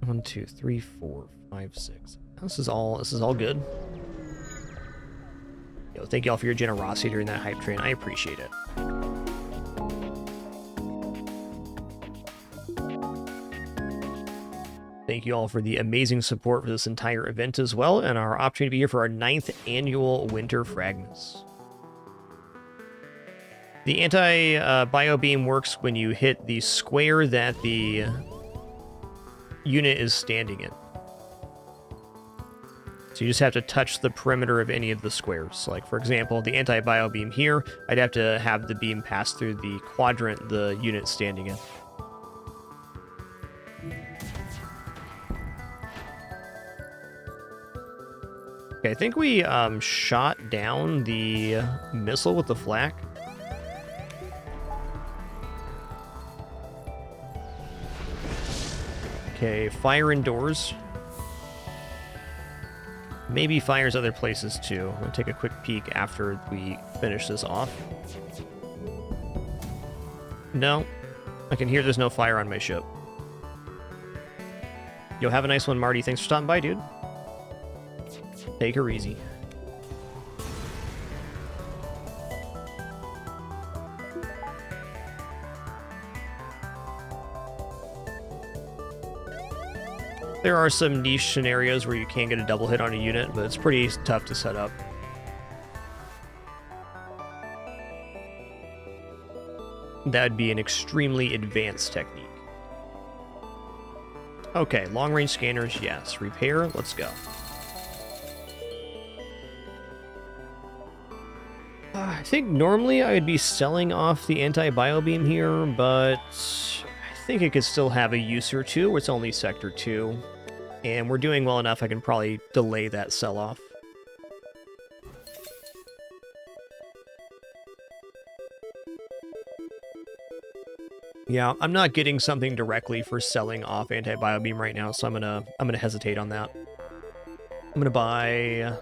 1, 2, 3, 4, 5, 6. This is all good. Yo, thank you all for your generosity during that hype train. I appreciate it. Thank you all for the amazing support for this entire event as well, and our opportunity to be here for our 9th annual Winter fragMas. The anti-bio beam works when you hit the square that the unit is standing in. So you just have to touch the perimeter of any of the squares. Like, for example, the anti-bio beam here, I'd have to have the beam pass through the quadrant the unit's standing in. Okay, I think we shot down the missile with the flak. Okay, fire indoors. Maybe fires other places too. I'm gonna take a quick peek after we finish this off. No, I can hear there's no fire on my ship. Yo, have a nice one, Marty. Thanks for stopping by, dude. Take her easy. There are some niche scenarios where you can get a double hit on a unit, but it's pretty tough to set up. That'd be an extremely advanced technique. Okay, long-range scanners, yes. Repair, let's go. I think normally I would be selling off the anti-bio beam here, but I think it could still have a use or two, where it's only Sector 2. And we're doing well enough, I can probably delay that sell-off. Yeah, I'm not getting something directly for selling off anti-bio beam right now, so I'm gonna hesitate on that. I'm gonna buy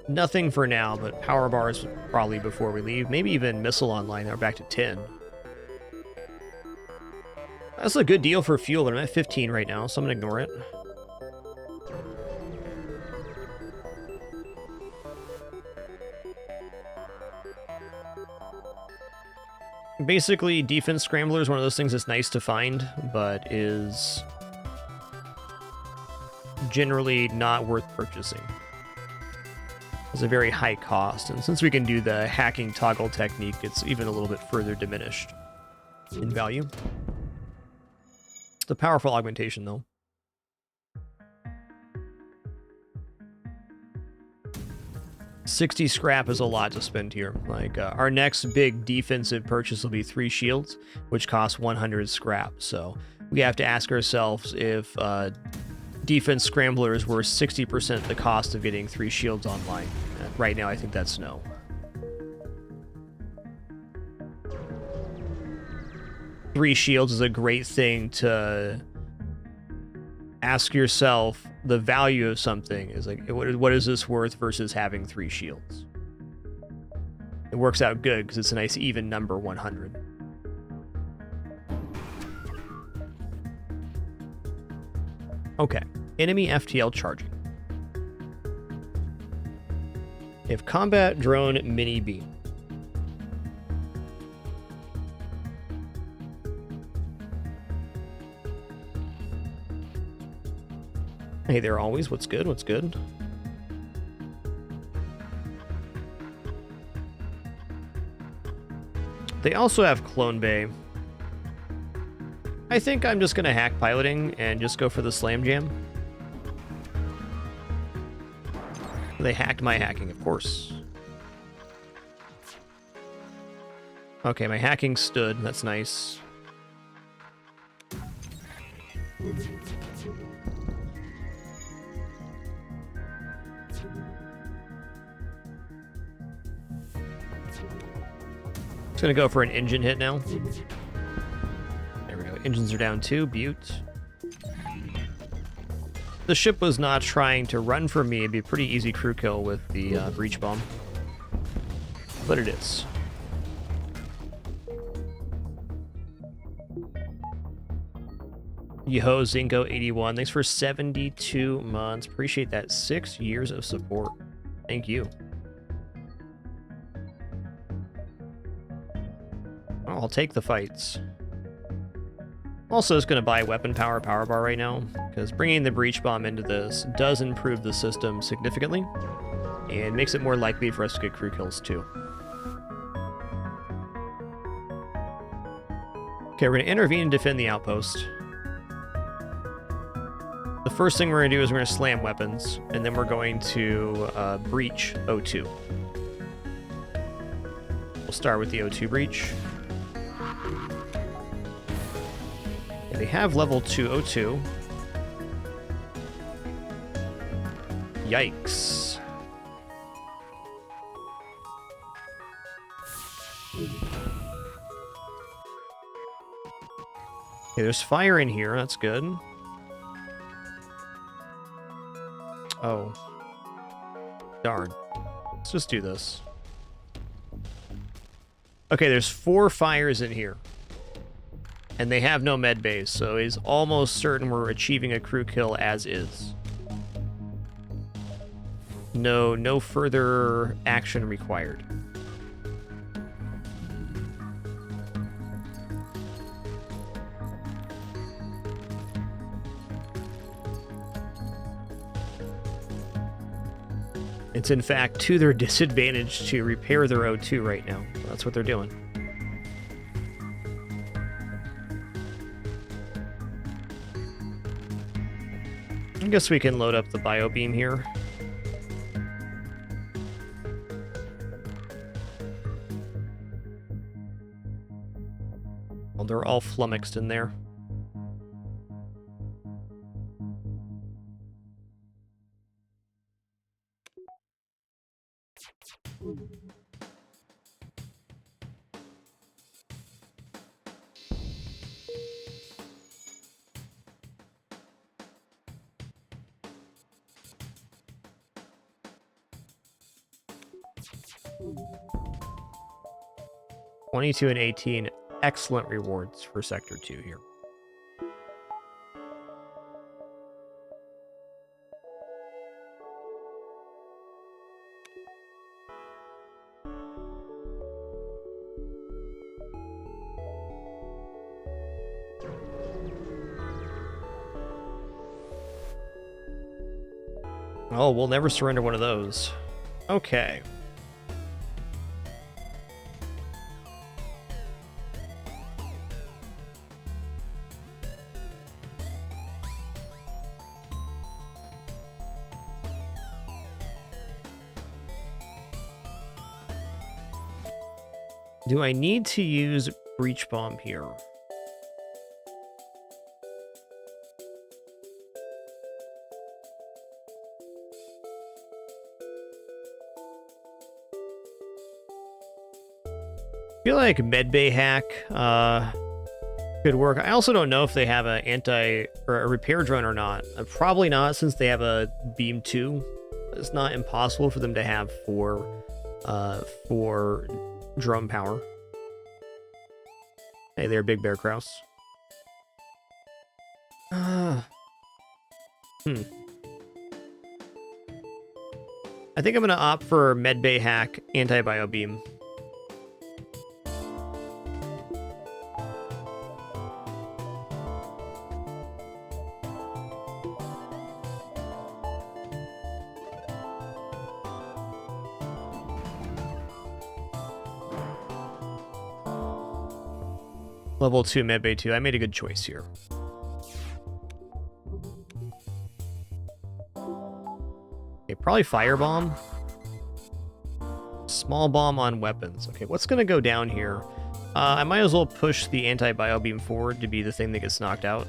nothing for now, but power bars probably before we leave. Maybe even missile online. We're back to 10. That's a good deal for fuel, but I'm at 15 right now, so I'm gonna ignore it. Basically, defense scrambler is one of those things that's nice to find, but is generally not worth purchasing. It's a very high cost, and since we can do the hacking toggle technique, it's even a little bit further diminished in value. It's a powerful augmentation, though. $60 scrap is a lot to spend here. Like, our next big defensive purchase will be 3 shields, which cost 100 scrap. So we have to ask ourselves if defense scrambler is worth 60% the cost of getting 3 shields online. Right now, I think that's no. Three shields is a great thing to ask yourself. The value of something is like, what is this worth versus having 3 shields? It works out good because it's a nice even number, 100. Okay, enemy FTL charging. If combat drone mini beam. Hey there, always. What's good? What's good? They also have Clone Bay. I think I'm just going to hack piloting and just go for the Slam Jam. They hacked my hacking, of course. Okay, my hacking stood. That's nice. Gonna go for an engine hit now. There we go. Engines are down 2. Butte. The ship was not trying to run for me. It'd be a pretty easy crew kill with the breach bomb. But it is. Yo, Zinko81. Thanks for 72 months. Appreciate that. 6 years of support. Thank you. I'll take the fights. Also, just going to buy weapon power bar right now, because bringing the breach bomb into this does improve the system significantly, and makes it more likely for us to get crew kills too. Okay, we're going to intervene and defend the outpost. The first thing we're going to do is we're going to slam weapons, and then we're going to breach O2. We'll start with the O2 breach. They have level 2 O2. Yikes. Okay, there's fire in here. That's good. Oh. Darn. Let's just do this. Okay, there's 4 fires in here. And they have no med base, so it's almost certain we're achieving a crew kill as is. No further action required. It's in fact to their disadvantage to repair their O2 right now. That's what they're doing. I guess we can load up the biobeam here. Well, they're all flummoxed in there. $22 and $18, excellent rewards for Sector 2 here. Oh, we'll never surrender one of those. Okay. Do I need to use Breach Bomb here? I feel like Medbay hack could work. I also don't know if they have a repair drone or not. Probably not, since they have a beam 2. It's not impossible for them to have for drone power. Hey there, Big Bear Kraus. I think I'm gonna opt for Medbay hack anti-bio beam. Level 2 Medbay 2. I made a good choice here. Okay, probably Firebomb. Small bomb on weapons. Okay, what's going to go down here? I might as well push the anti-bio beam forward to be the thing that gets knocked out.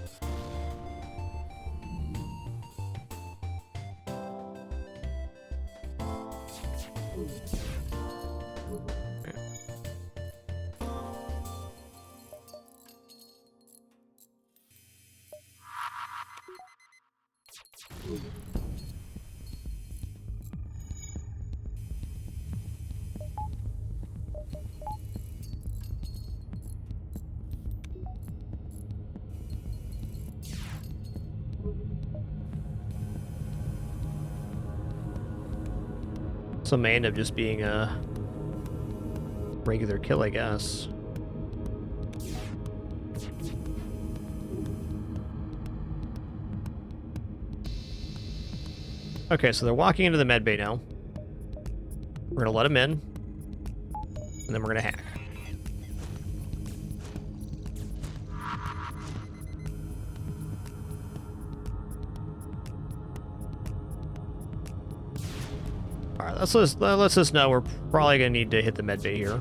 So may end up just being a regular kill, I guess. Okay, so they're walking into the medbay now. We're gonna let them in, and then we're gonna hack. All right, let's just know we're probably gonna need to hit the medbay here.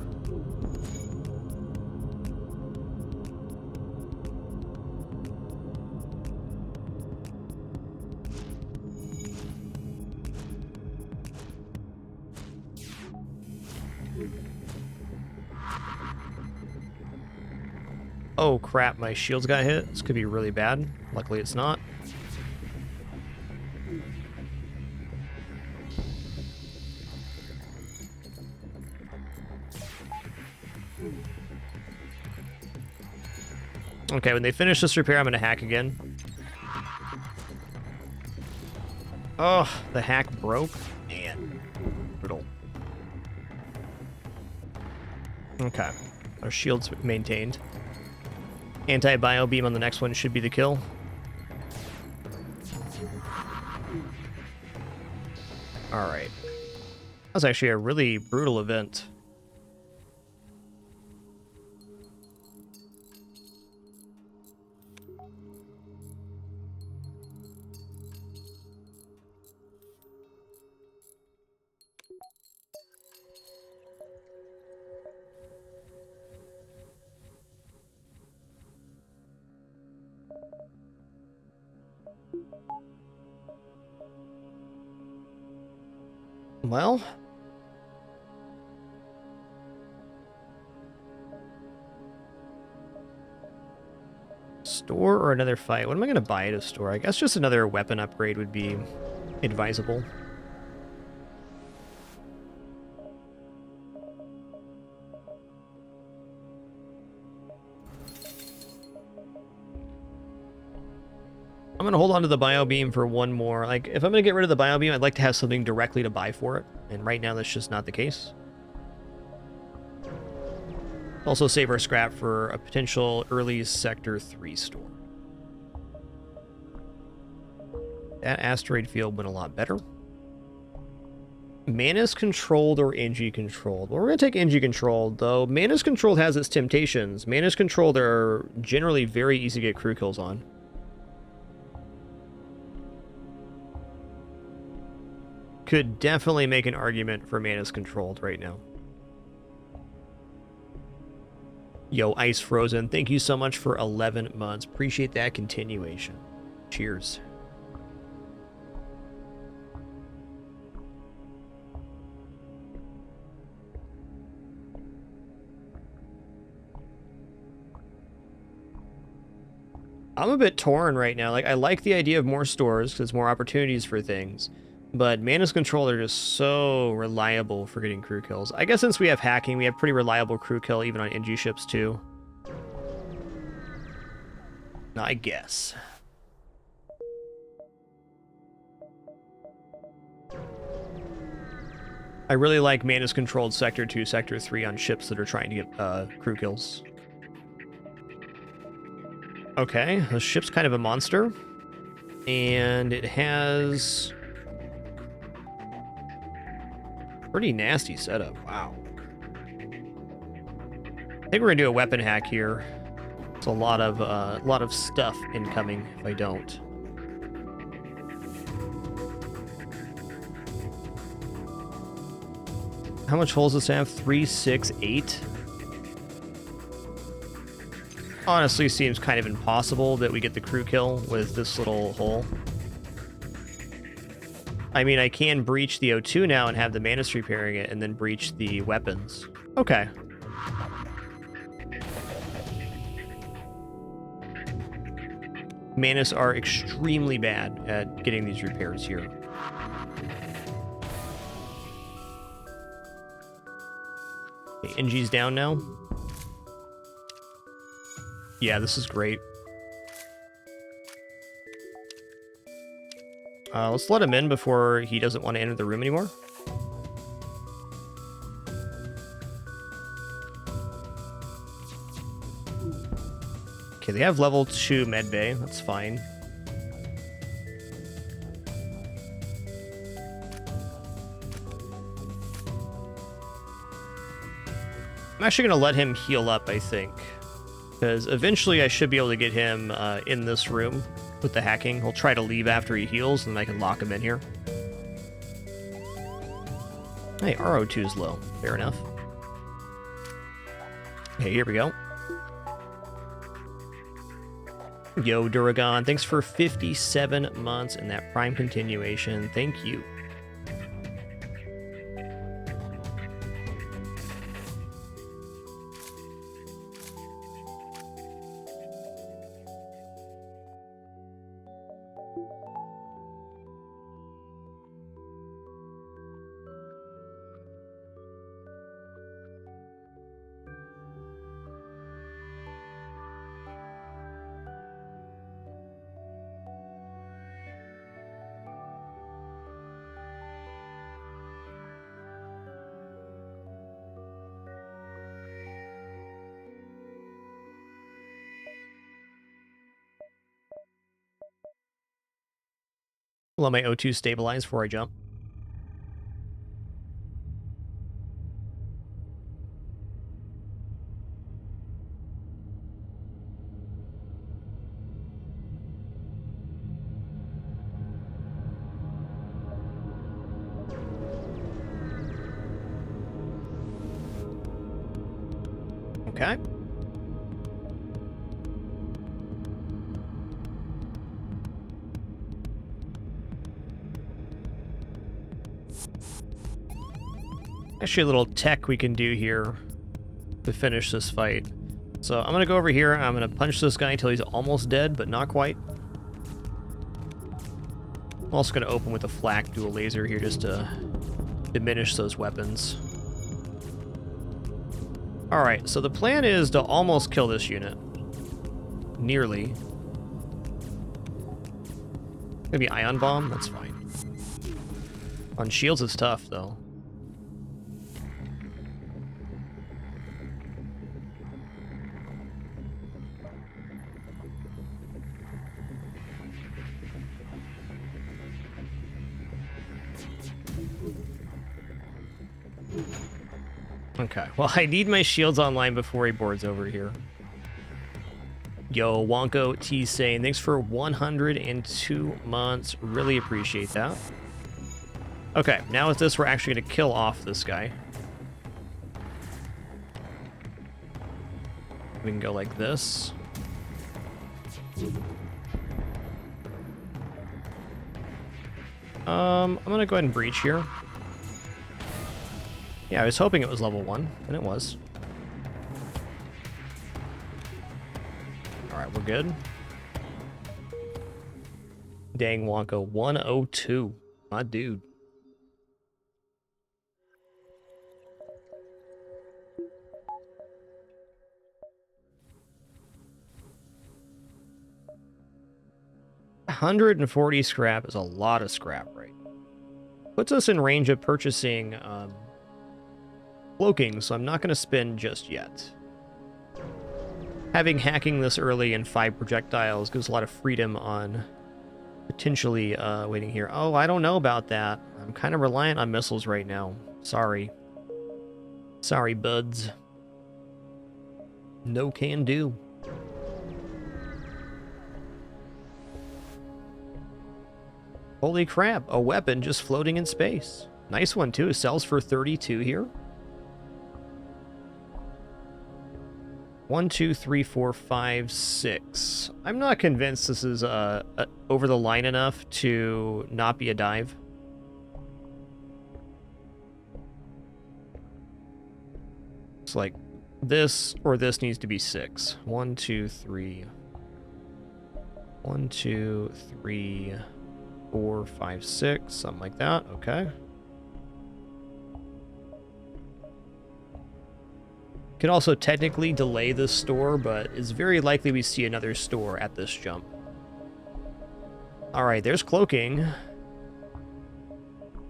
Oh crap, my shields got hit. This could be really bad. Luckily it's not. Okay, when they finish this repair, I'm gonna hack again. Oh, the hack broke? Man, brutal. Okay, our shield's maintained. Anti-bio beam on the next one should be the kill. Alright. That was actually a really brutal event. Well, store or another fight? What am I going to buy at a store? I guess just another weapon upgrade would be advisable. I'm going to hold on to the bio beam for one more. Like, if I'm going to get rid of the bio beam, I'd like to have something directly to buy for it. And right now, that's just not the case. Also save our scrap for a potential early Sector 3 store. That asteroid field went a lot better. Manus controlled or NG controlled? Well, we're going to take NG controlled, though. Manus controlled has its temptations. Manus controlled are generally very easy to get crew kills on. Could definitely make an argument for Manus controlled right now. Yo, Ice Frozen, thank you so much for 11 months. Appreciate that continuation. Cheers. I'm a bit torn right now. Like, I like the idea of more stores because it's more opportunities for things. But Manus Control are just so reliable for getting crew kills. I guess since we have hacking, we have pretty reliable crew kill even on NG ships too. I guess. I really like Manus controlled Sector 2, Sector 3 on ships that are trying to get crew kills. Okay, the ship's kind of a monster. And it has pretty nasty setup. Wow. I think we're gonna do a weapon hack here. It's a lot of stuff incoming if I don't. How much holes does it have? 3, 6, 8? Honestly, seems kind of impossible that we get the crew kill with this little hole. I mean, I can breach the O2 now and have the Manus repairing it and then breach the weapons. Okay. Manus are extremely bad at getting these repairs here. Okay, NG's down now. Yeah, this is great. Let's let him in before he doesn't want to enter the room anymore. Okay, they have level 2 medbay. That's fine. I'm actually going to let him heal up, I think. Because eventually I should be able to get him in this room with the hacking. He'll try to leave after he heals, and I can lock him in here. Hey, RO2 is low. Fair enough. Okay, here we go. Yo, Duragon, thanks for 57 months and that Prime continuation. Thank you. Let my O2 stabilize before I jump. Okay. Actually, a little tech we can do here to finish this fight. So I'm going to go over here. I'm going to punch this guy until he's almost dead, but not quite. I'm also going to open with a flak dual laser here just to diminish those weapons. Alright, so the plan is to almost kill this unit. Nearly. Maybe ion bomb? That's fine. On shields it's tough, though. Okay, well, I need my shields online before he boards over here. Yo, Wonko T saying, thanks for 102 months. Really appreciate that. Okay, now with this, we're actually going to kill off this guy. We can go like this. I'm going to go ahead and breach here. Yeah, I was hoping it was level 1, and it was. Alright, we're good. Dang, Wonka, 102. My dude. $140 scrap is a lot of scrap, right? Puts us in range of purchasing cloaking, so I'm not going to spin just yet. Having hacking this early and 5 projectiles gives a lot of freedom on potentially waiting here. Oh, I don't know about that. I'm kind of reliant on missiles right now. Sorry. Sorry, buds. No can do. Holy crap, a weapon just floating in space. Nice one, too. Sells for 32 here. 1, 2, 3, 4, 5, 6. I'm not convinced this is over the line enough to not be a dive. It's like this or this needs to be 6. 1, 2, 3. 1, 2, 3, 4, 5, 6. Something like that. Okay. Can also technically delay this store, but it's very likely we see another store at this jump. Alright, there's cloaking.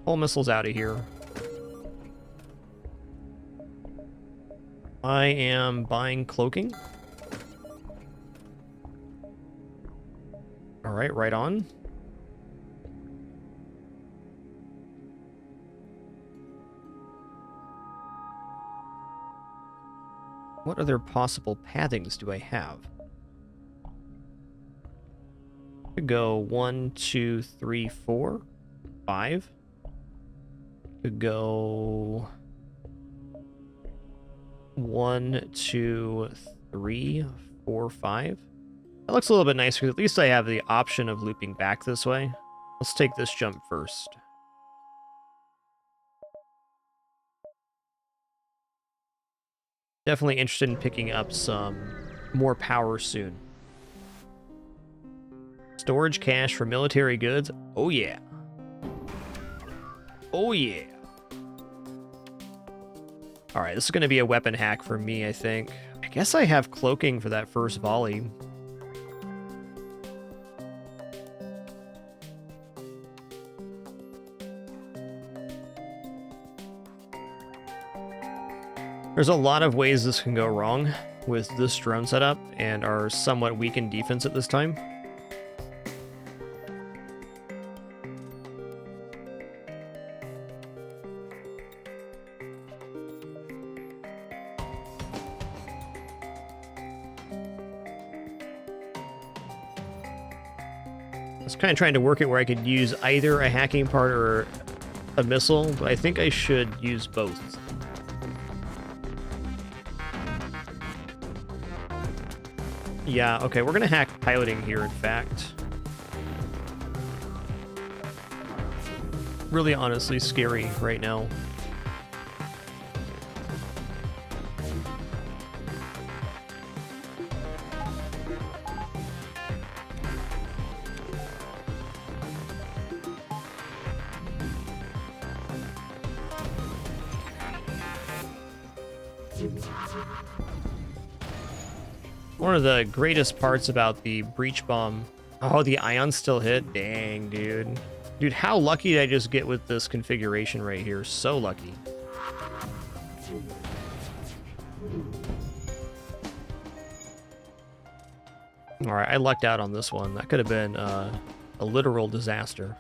Pull missiles out of here. I am buying cloaking. Alright, right on. What other possible pathings do I have? Could go 1, 2, 3, 4, 5. Could go 1, 2, 3, 4, 5. That looks a little bit nicer, because at least I have the option of looping back this way. Let's take this jump first. Definitely interested in picking up some more power soon. Storage cache for military goods. Oh yeah. Oh yeah. Alright, this is going to be a weapon hack for me, I think. I guess I have cloaking for that first volley. There's a lot of ways this can go wrong with this drone setup and our somewhat weakened defense at this time. I was kind of trying to work it where I could use either a hacking part or a missile, but I think I should use both. Yeah, okay, we're gonna hack piloting here, in fact. Really honestly scary right now. One of the greatest parts about the breach bomb. Oh, the ions still hit? Dang, dude. Dude, how lucky did I just get with this configuration right here? So lucky. Alright, I lucked out on this one. That could have been a literal disaster.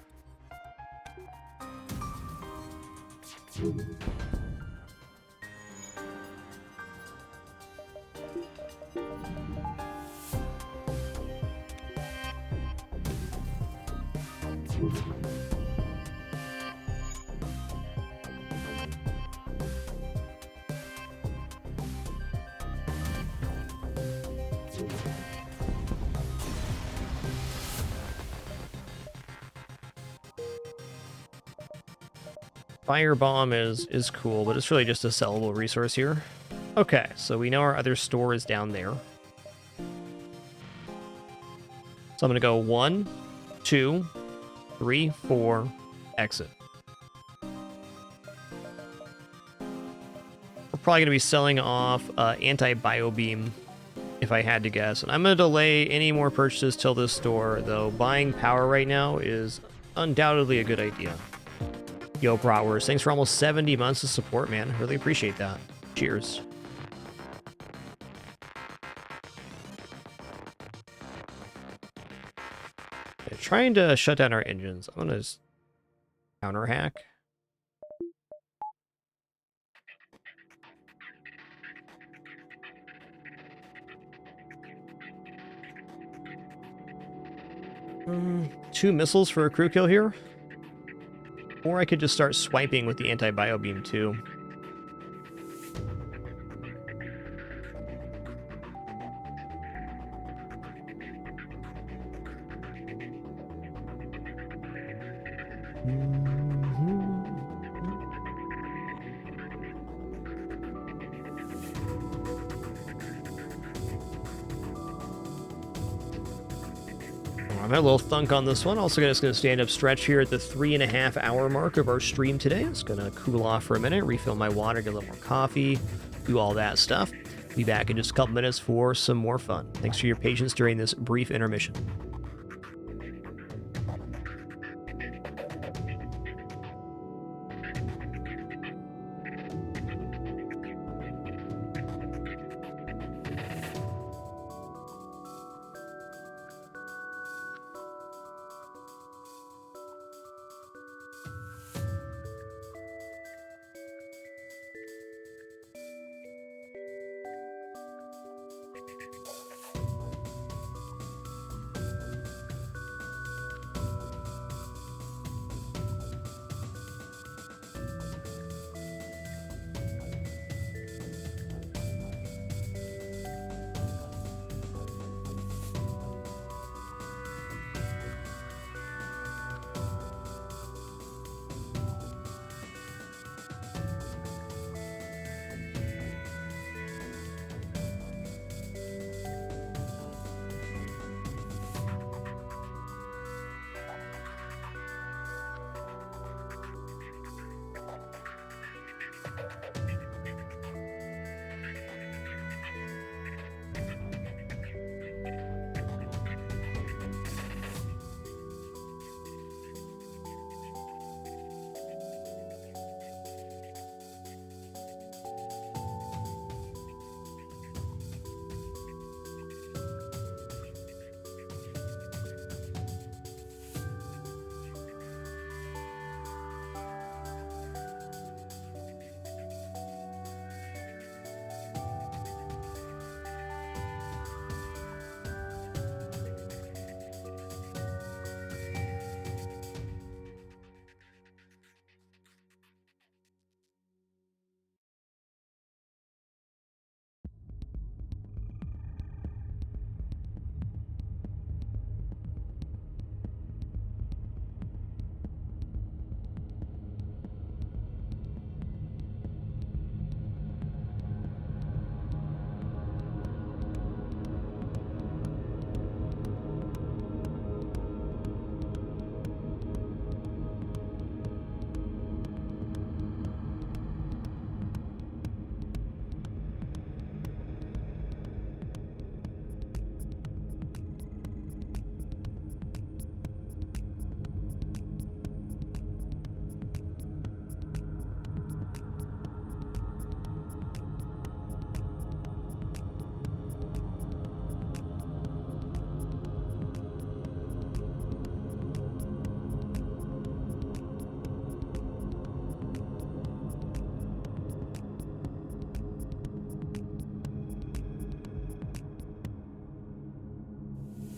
Firebomb is cool, but it's really just a sellable resource here. Okay, so we know our other store is down there. So I'm going to go 1, 2, 3, 4, exit. We're probably going to be selling off anti-bio beam, if I had to guess. And I'm going to delay any more purchases till this store, though buying power right now is undoubtedly a good idea. Yo, Bratwurst, thanks for almost 70 months of support, man. Really appreciate that. Cheers. Okay, trying to shut down our engines. I'm going to counter hack. Two missiles for a crew kill here. Or I could just start swiping with the anti-bio beam too. I got a little thunk on this one. Also, just going to stand up stretch here at the 3.5 hour mark of our stream today. It's going to cool off for a minute, refill my water, get a little more coffee, do all that stuff. Be back in just a couple minutes for some more fun. Thanks for your patience during this brief intermission.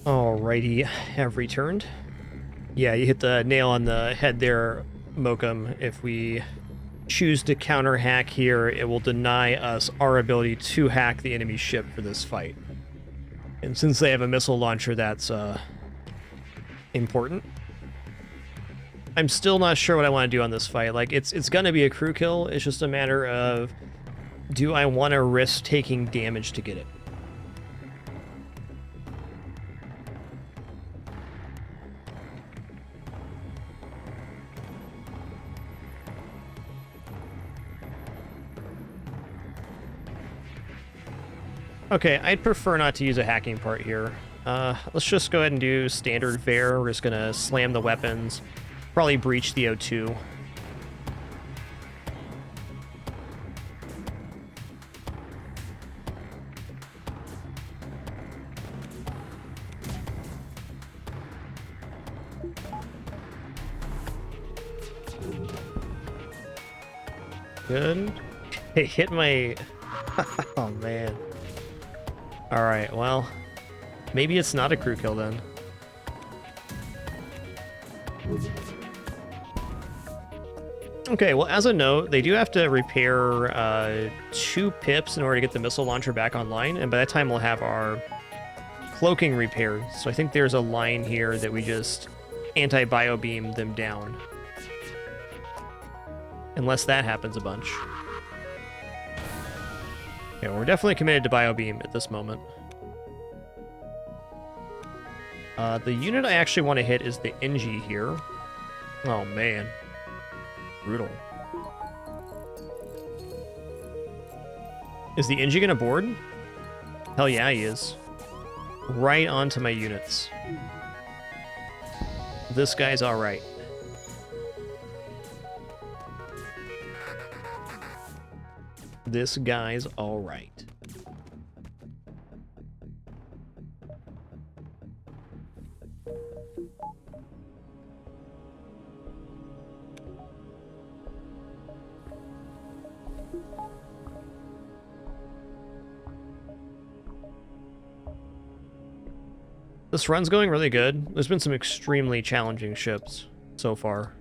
Alrighty, have returned. Yeah, you hit the nail on the head there, Mokum. If we choose to counter hack here, it will deny us our ability to hack the enemy ship for this fight. And since they have a missile launcher, that's important. I'm still not sure what I want to do on this fight. Like, it's gonna be a crew kill. It's just a matter of, do I want to risk taking damage to get it? Okay, I'd prefer not to use a hacking part here. Let's just go ahead and do standard fare. We're just gonna slam the weapons, probably breach the O2. Good. Hey, hit my... Oh, man. Alright, well, maybe it's not a crew kill then. Okay, well, as a note, they do have to repair 2 pips in order to get the missile launcher back online, and by that time we'll have our cloaking repaired. So I think there's a line here that we just anti-bio-beam them down. Unless that happens a bunch. Okay, well, we're definitely committed to bio-beam at this moment. The unit I actually want to hit is the NG here. Oh, man. Brutal. Is the NG gonna board? Hell yeah, he is. Right onto my units. This guy's alright. This guy's alright. This run's going really good. There's been some extremely challenging ships so far.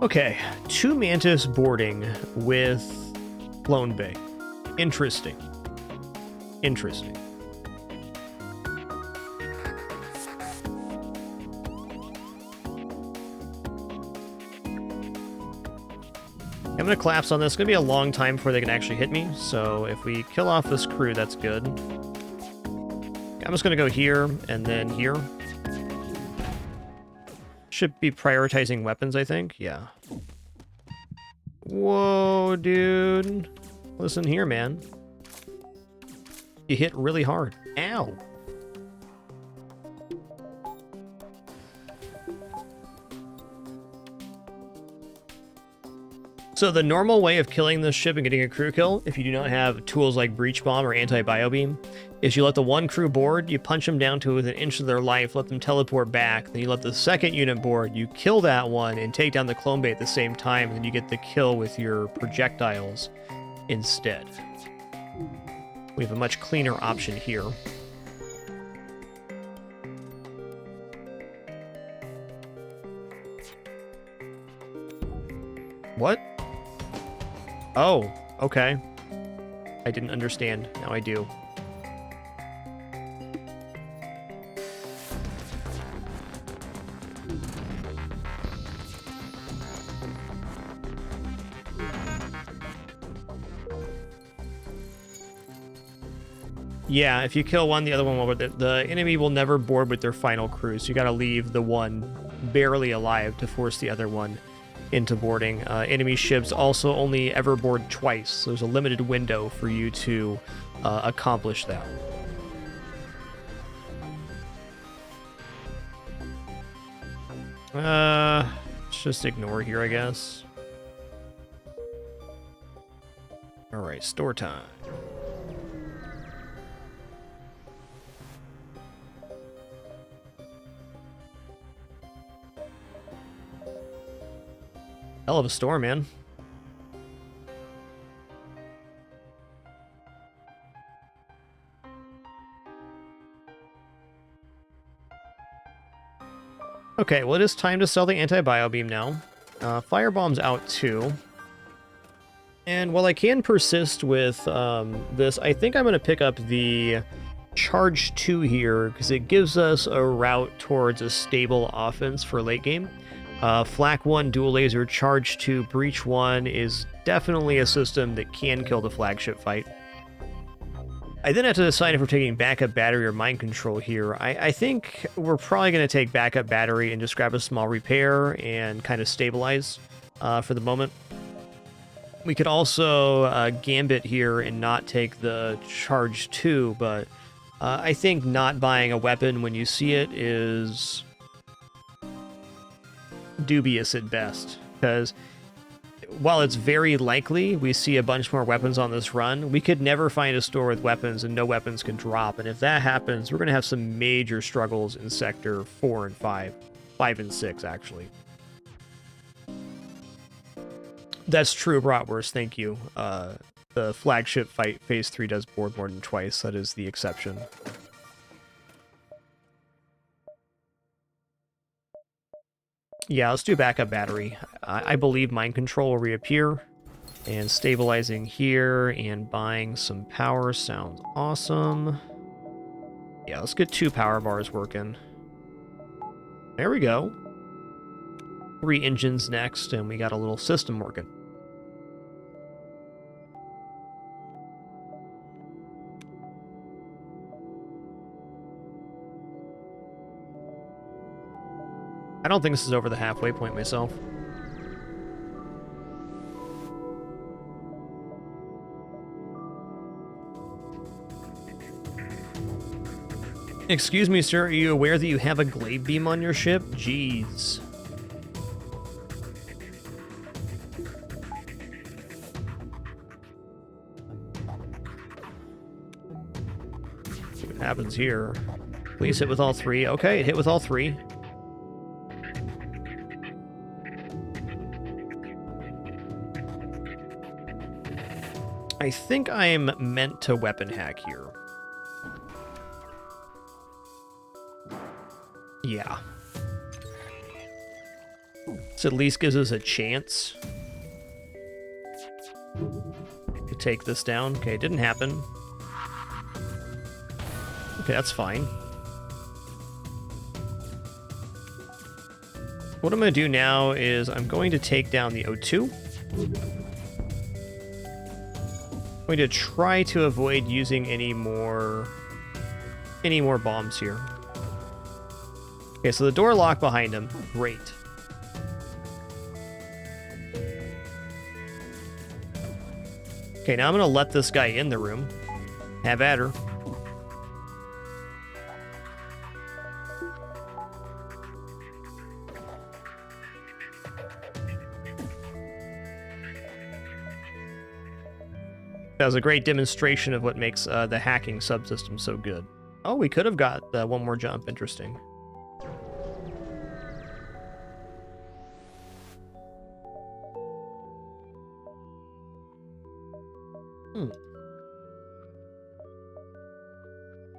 Okay, 2 Mantis boarding with Clone Bay. Interesting. Interesting. I'm gonna collapse on this. It's gonna be a long time before they can actually hit me, so if we kill off this crew, that's good. I'm just gonna go here and then here. Should be prioritizing weapons, I think. Yeah. Whoa, dude. Listen here, man. You hit really hard. Ow. So the normal way of killing this ship and getting a crew kill, if you do not have tools like Breach Bomb or Anti-Bio-Beam, is you let the one crew board, you punch them down to within an inch of their life, let them teleport back, then you let the second unit board, you kill that one, and take down the clone bay at the same time, and then you get the kill with your projectiles instead. We have a much cleaner option here. What? Oh, okay. I didn't understand. Now I do. Yeah, if you kill one, the other one will. The enemy will never board with their final crew, so you gotta leave the one barely alive to force the other one into boarding. Enemy ships also only ever board twice, so there's a limited window for you to accomplish that. Let's just ignore here, I guess. Alright, store time. Hell of a storm, man. Okay, well, it is time to sell the anti-bio beam now. Firebomb's out too. And while I can persist with this, I think I'm going to pick up the Charge 2 here, because it gives us a route towards a stable offense for late game. Flak 1, Dual Laser, Charge 2, Breach 1 is definitely a system that can kill the flagship fight. I then have to decide if we're taking backup battery or mind control here. I think we're probably going to take backup battery and just grab a small repair and kind of stabilize for the moment. We could also gambit here and not take the Charge 2, but I think not buying a weapon when you see it is dubious at best, because while it's very likely we see a bunch more weapons on this run, we could never find a store with weapons and no weapons can drop, and if that happens, we're going to have some major struggles in Sector 4 and 5. 5 and 6, actually. That's true, Bratwurst, thank you. The flagship fight, Phase 3, does board more than twice. That is the exception. Yeah, let's do backup battery. I believe mind control will reappear. And stabilizing here and buying some power sounds awesome. Yeah, let's get 2 power bars working. There we go. 3 engines next, and we got a little system working. I don't think this is over the halfway point myself. Excuse me, sir, are you aware that you have a glaive beam on your ship? Jeez. See what happens here. Please hit with all 3. Okay, it hit with all 3. I think I'm meant to weapon hack here. Yeah. This at least gives us a chance to take this down. Okay, it didn't happen. Okay, that's fine. What I'm going to do now is I'm going to take down the O2. I'm going to try to avoid using any more bombs here. Okay, so the door locked behind him. Great. Okay, now I'm going to let this guy in the room. Have at her. That was a great demonstration of what makes the hacking subsystem so good. Oh, we could have got one more jump. Interesting.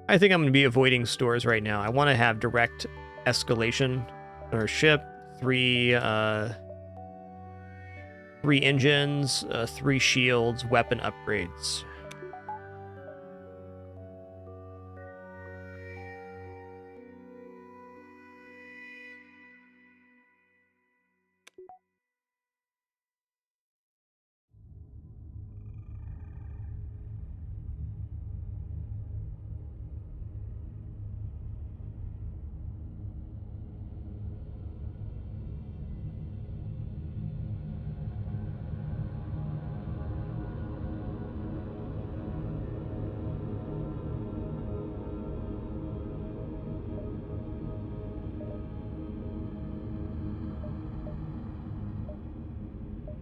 I think I'm going to be avoiding stores right now. I want to have direct escalation on our ship. 3 engines, 3 shields, weapon upgrades.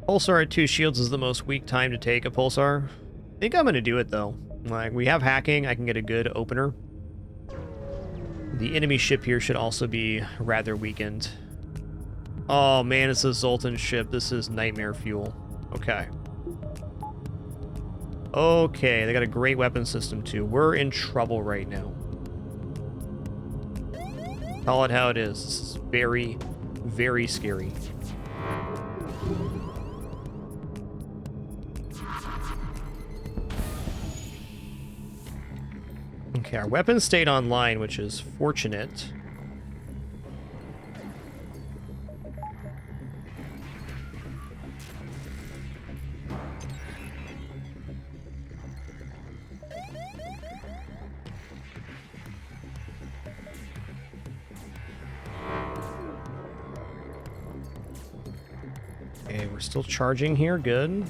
Pulsar at 2 shields is the most weak time to take a pulsar. I think I'm going to do it, though. Like, we have hacking. I can get a good opener. The enemy ship here should also be rather weakened. Oh man, it's a Zoltan ship. This is nightmare fuel. Okay. Okay, they got a great weapon system too. We're in trouble right now. Call it how it is. This is very, very scary. Okay, our weapons stayed online, which is fortunate. Okay, we're still charging here. Good.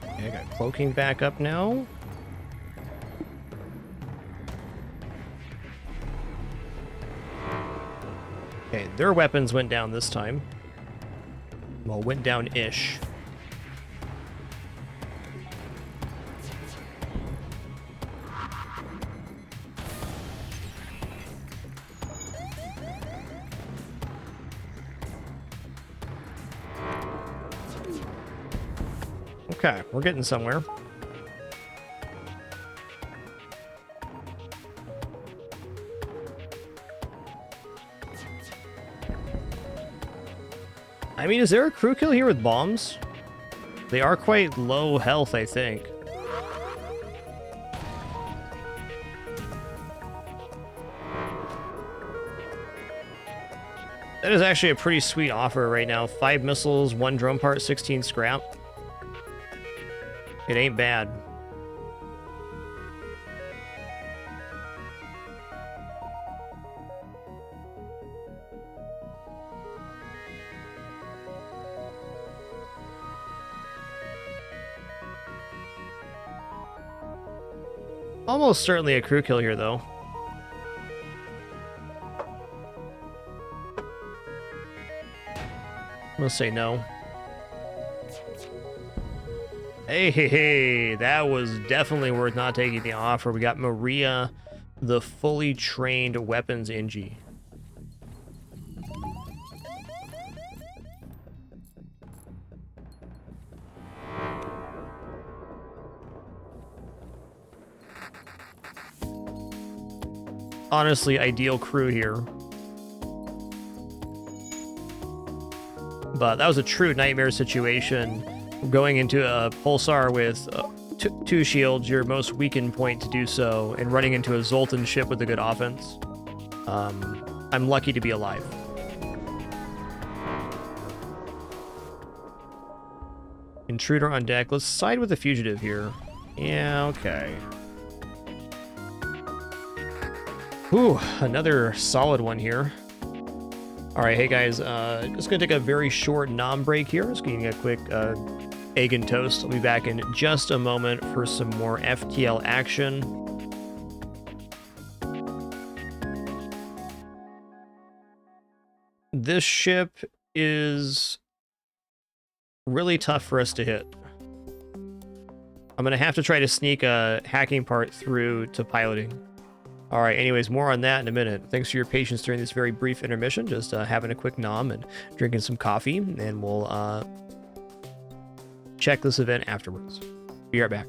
Okay, I got cloaking back up now. Okay, their weapons went down this time. Well, went down-ish. Okay, we're getting somewhere. I mean, is there a crew kill here with bombs? They are quite low health, I think. That is actually a pretty sweet offer right now. 5 missiles, 1 drone part, 16 scrap. It ain't bad. Almost certainly a crew kill here, though. I'm gonna say no. Hey, that was definitely worth not taking the offer. We got Maria, the fully trained weapons Ingi. Honestly, ideal crew here. But that was a true nightmare situation. Going into a pulsar with 2 shields, your most weakened point to do so, and running into a Zoltan ship with a good offense. I'm lucky to be alive. Intruder on deck. Let's side with the fugitive here. Yeah, okay. Whew, another solid one here. All right, hey guys, just gonna take a very short nom break here. Just getting a quick egg and toast. I'll be back in just a moment for some more FTL action. This ship is really tough for us to hit. I'm gonna have to try to sneak a hacking part through to piloting. All right, anyways, more on that in a minute. Thanks for your patience during this very brief intermission. Just having a quick nom and drinking some coffee, and we'll check this event afterwards. Be right back.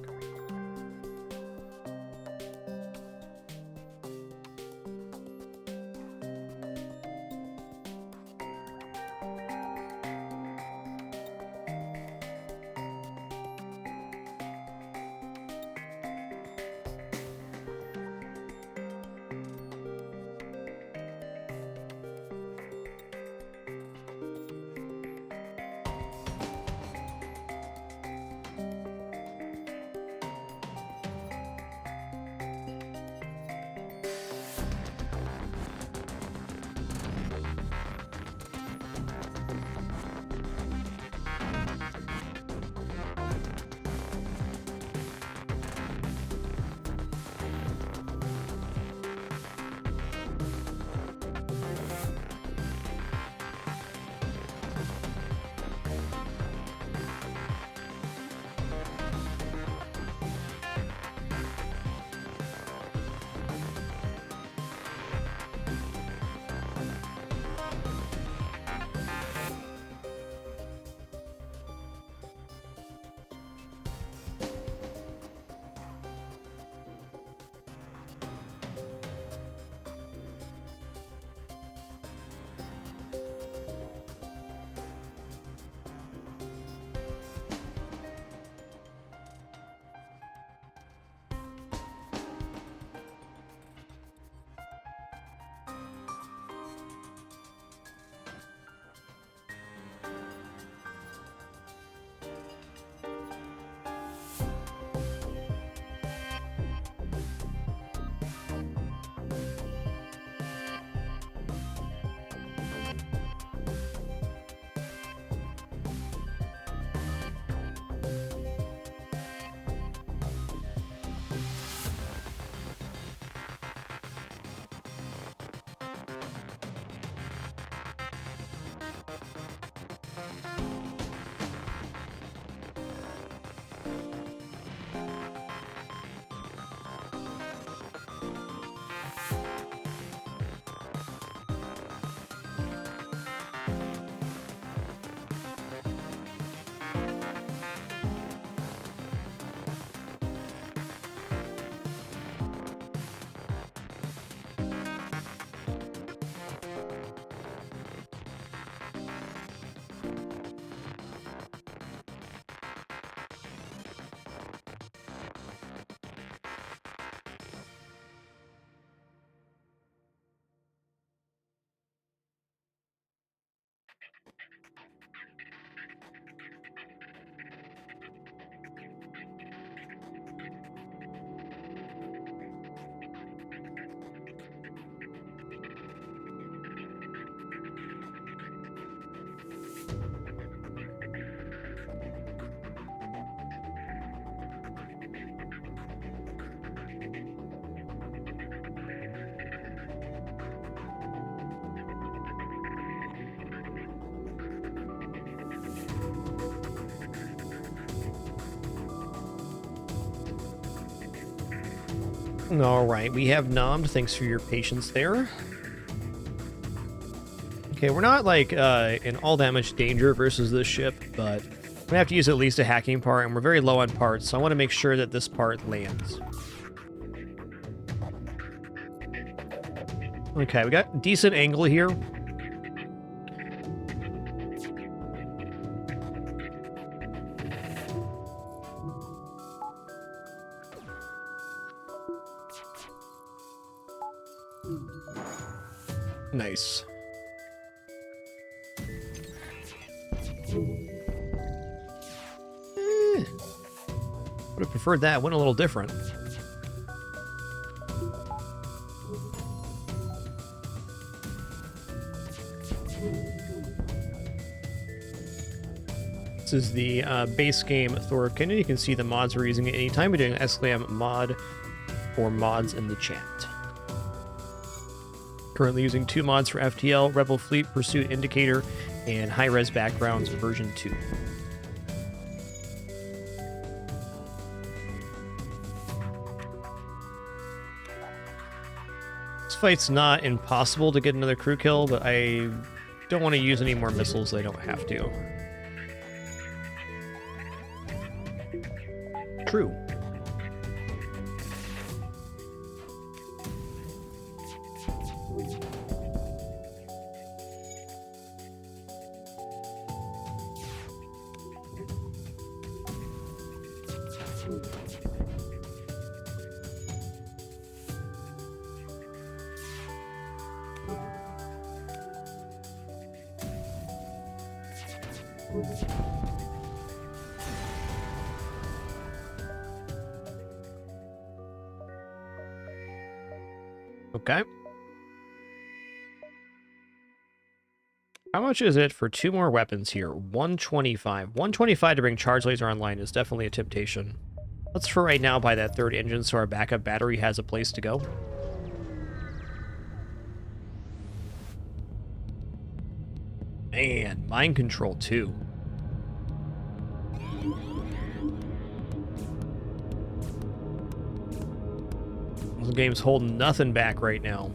All right, we have nommed. Thanks for your patience there. Okay, we're not like in all that much danger versus this ship, but I'm gonna have to use at least a hacking part, and we're very low on parts, so I want to make sure that this part lands. Okay, we got decent angle here. Nice. Would have preferred that. Went a little different. This is the base game Thorkin. You can see the mods we're using at any time. We're doing /mod for mods in the chat. Currently using 2 mods for FTL, Rebel Fleet Pursuit Indicator, and High Res Backgrounds version 2. This fight's not impossible to get another crew kill, but I don't want to use any more missiles I don't have to. True. Okay. How much is it for 2 more weapons here? 125. 125 to bring Charge Laser online is definitely a temptation. Let's for right now buy that 3rd engine so our backup battery has a place to go. Man, mind control too. This game's holding nothing back right now.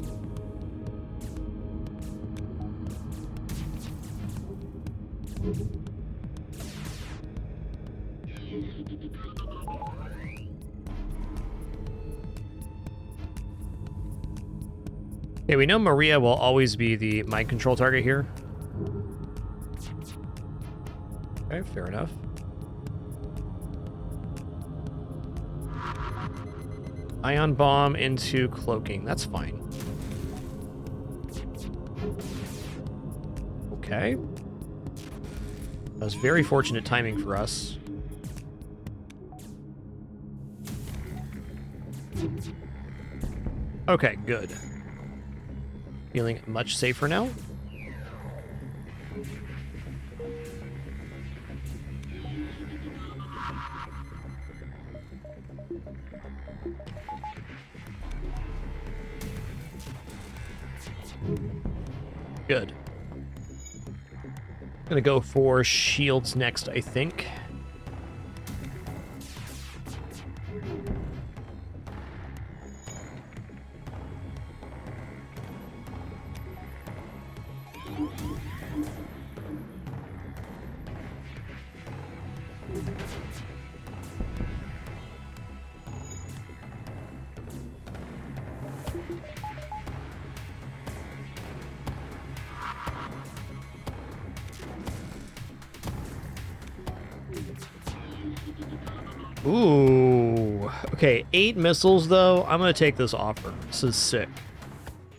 Okay, we know Maria will always be the mind control target here. Okay, fair enough. Ion bomb into cloaking. That's fine. Okay. That was very fortunate timing for us. Okay, good. Feeling much safer now. Good. Gonna go for shields next, I think. Ooh. Okay, 8 missiles, though. I'm going to take this offer. This is sick.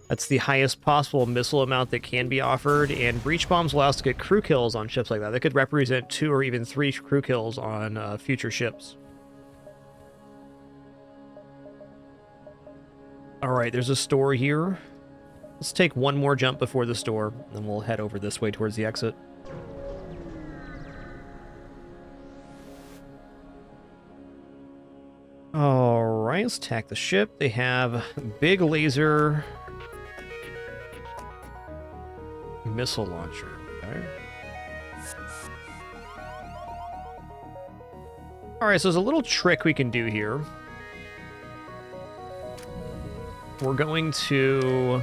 That's the highest possible missile amount that can be offered, and breach bombs allow us to get crew kills on ships like that. They could represent 2 or even 3 crew kills on future ships. Alright, there's a store here. Let's take one more jump before the store, then we'll head over this way towards the exit. Alright, let's attack the ship. They have big laser missile launcher. Okay. Alright, so there's a little trick we can do here. we're going to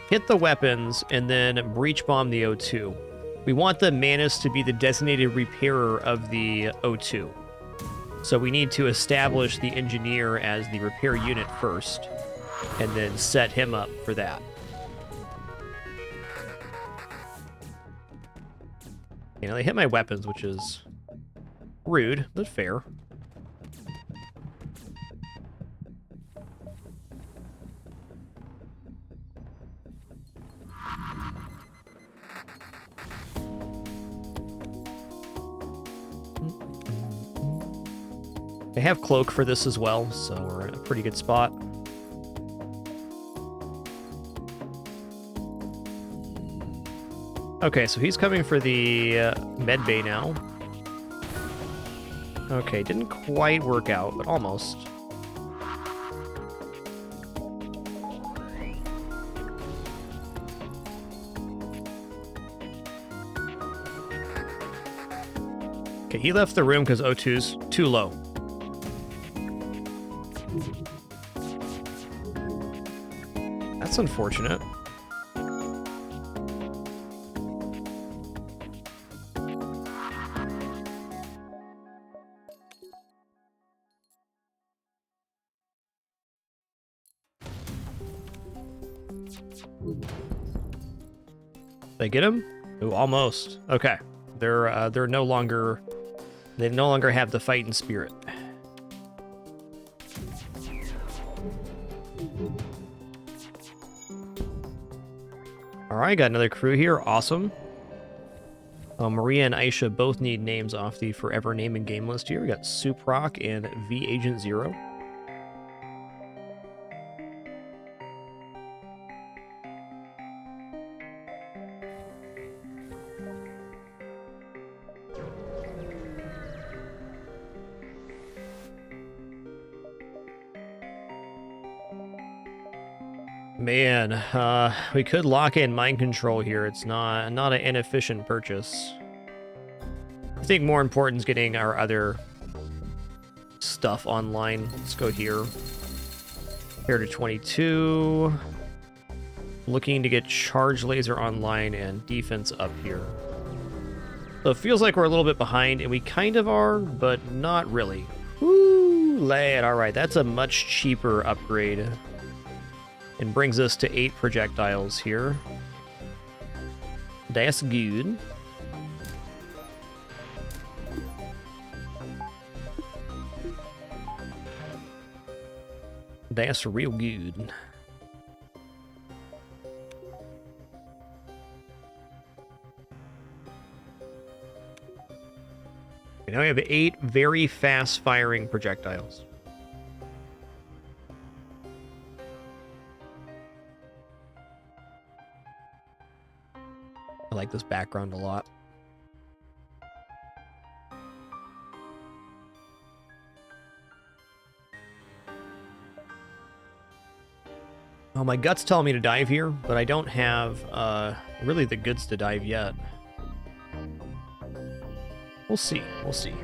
hit the weapons and then breach bomb the O2. We want the Manus to be the designated repairer of the O2. So we need to establish the engineer as the repair unit first, and then set him up for that. You know, they hit my weapons, which is rude, but fair. They have cloak for this as well, so we're in a pretty good spot. Okay, so he's coming for the med bay now. Okay, didn't quite work out, but almost. Okay, he left the room because O2's too low. That's unfortunate. They get him? Ooh, almost. Okay. They're no longer, they no longer have the fighting spirit. Alright, got another crew here. Awesome. Maria and Aisha both need names off the forever naming game list here. We got Suproc and V Agent Zero. Man, we could lock in mind control here. It's not an inefficient purchase. I think more important is getting our other stuff online. Let's go here. Here to 22. Looking to get charge laser online and defense up here. So it feels like we're a little bit behind, and we kind of are, but not really. Woo, lad. All right, that's a much cheaper upgrade. And brings us to 8 projectiles here. That's good. That's real good. Now we have 8 very fast firing projectiles. I like this background a lot. Oh, my gut's telling me to dive here, but I don't have really the goods to dive yet. We'll see. We'll see.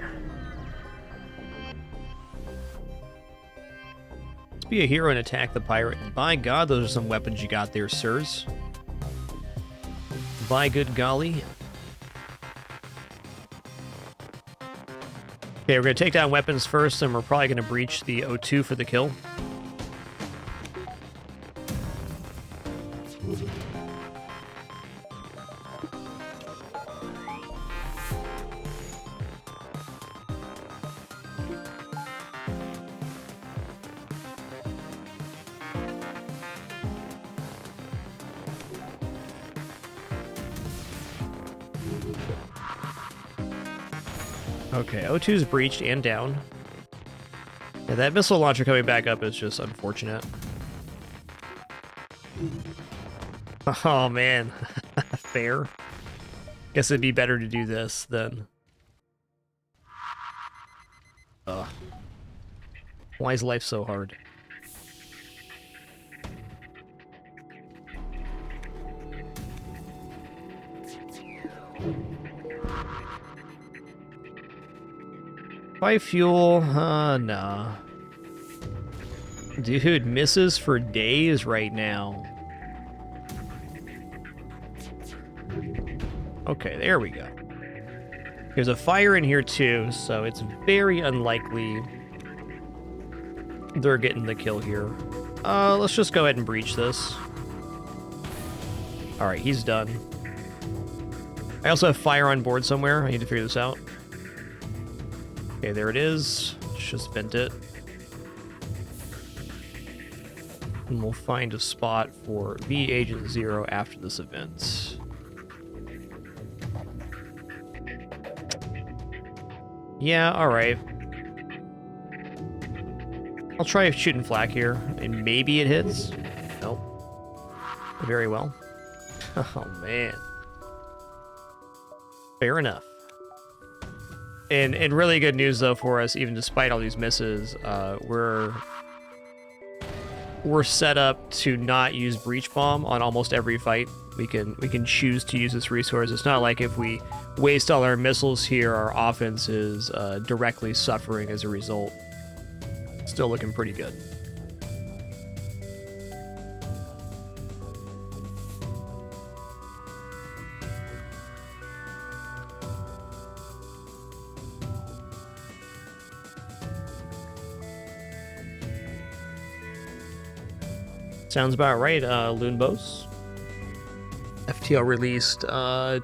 Let's be a hero and attack the pirate. By God, those are some weapons you got there, sirs. By good golly. Okay, we're going to take down weapons first, and we're probably going to breach the O2 for the kill. Okay, O2's breached and down. Yeah, that missile launcher coming back up is just unfortunate. Oh, man. Fair. Guess it'd be better to do this than... Ugh. Why is life so hard? Buy fuel? Nah. Dude, misses for days right now. Okay, there we go. There's a fire in here too, so it's very unlikely they're getting the kill here. Let's just go ahead and breach this. All right, he's done. I also have fire on board somewhere. I need to figure this out. Okay, there it is. Let's just vent it. And we'll find a spot for V Agent Zero after this event. Yeah, alright. I'll try shooting flak here, and maybe it hits. Nope. Very well. Oh, man. Fair enough. And really good news, though, for us, even despite all these misses, we're set up to not use Breach Bomb on almost every fight. We can choose to use this resource. It's not like if we waste all our missiles here, our offense is directly suffering as a result. Still looking pretty good. Sounds about right, Loonbos. FTL released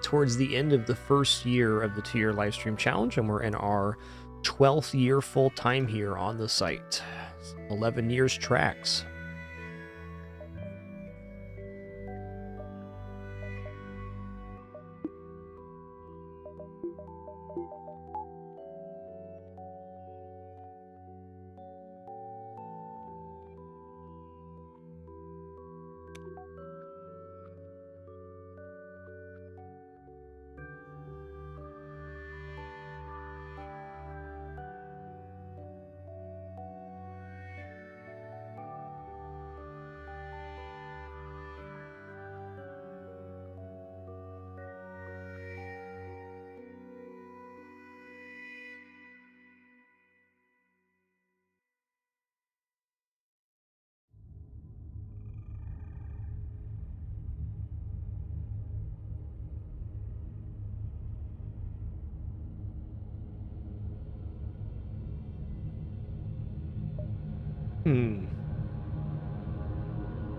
towards the end of the first year of the 2-year livestream challenge, and we're in our 12th year full-time here on the site. 11 years tracks.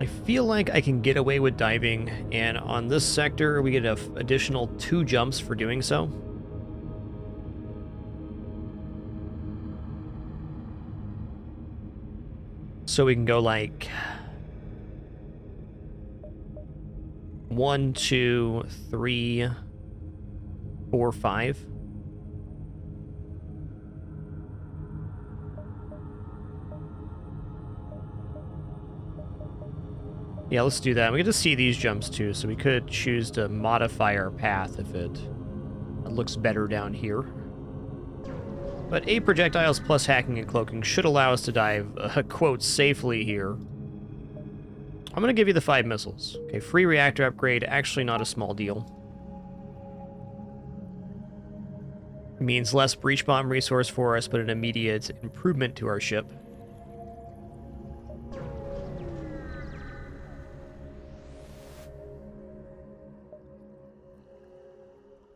I feel like I can get away with diving, and on this sector we get an additional 2 jumps for doing so. So we can go like 1, 2, 3, 4, 5. Yeah, let's do that. We get to see these jumps too, so we could choose to modify our path if it looks better down here. But 8 projectiles plus hacking and cloaking should allow us to dive, quote, safely here. I'm going to give you the 5 missiles. Okay, free reactor upgrade, actually not a small deal. It means less breach bomb resource for us, but an immediate improvement to our ship.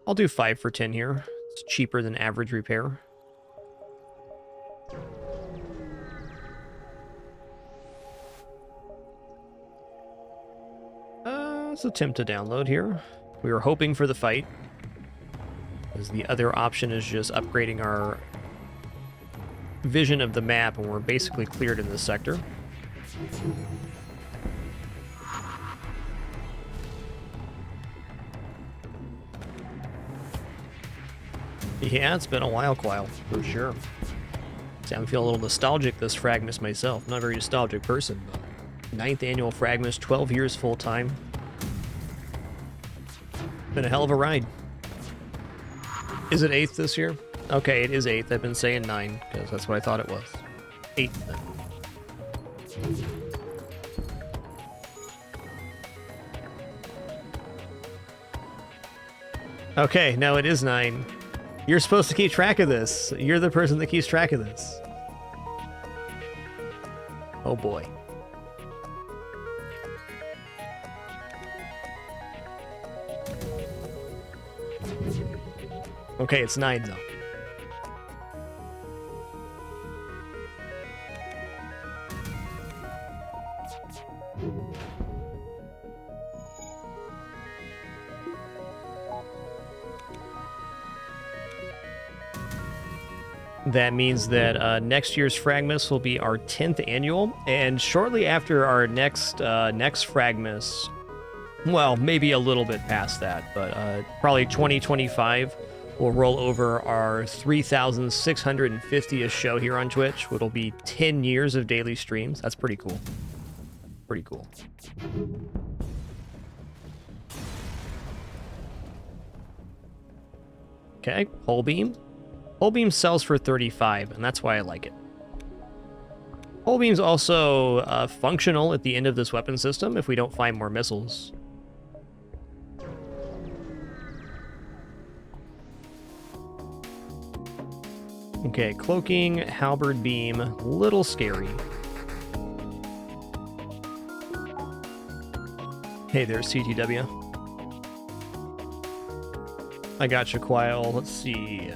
I'll do 5 for 10 here. It's cheaper than average repair. Let's attempt to download here. We were hoping for the fight, because the other option is just upgrading our vision of the map, and we're basically cleared in this sector. Yeah, it's been a while, for sure. See, I'm feeling a little nostalgic this fragMas myself. I'm not a very nostalgic person, but 9th annual fragMas, 12 years full-time. Been a hell of a ride. Is it 8th this year? Okay, it is 8th. I've been saying 9, because that's what I thought it was. 8th then. Okay, no, it is 9. You're supposed to keep track of this. You're the person that keeps track of this. Oh boy. Okay, it's 9 though. That means that next year's fragMas will be our 10th annual, and shortly after our next fragMas, well, maybe a little bit past that, but probably 2025, we'll roll over our 3,650th show here on Twitch, which will be 10 years of daily streams. That's pretty cool. Pretty cool. Okay, Hull Beam. Hull Beam sells for 35, and that's why I like it. Hull Beam's also functional at the end of this weapon system if we don't find more missiles. Okay, Cloaking, Halberd Beam, little scary. Hey there, CTW. I got you, Quile. Let's see.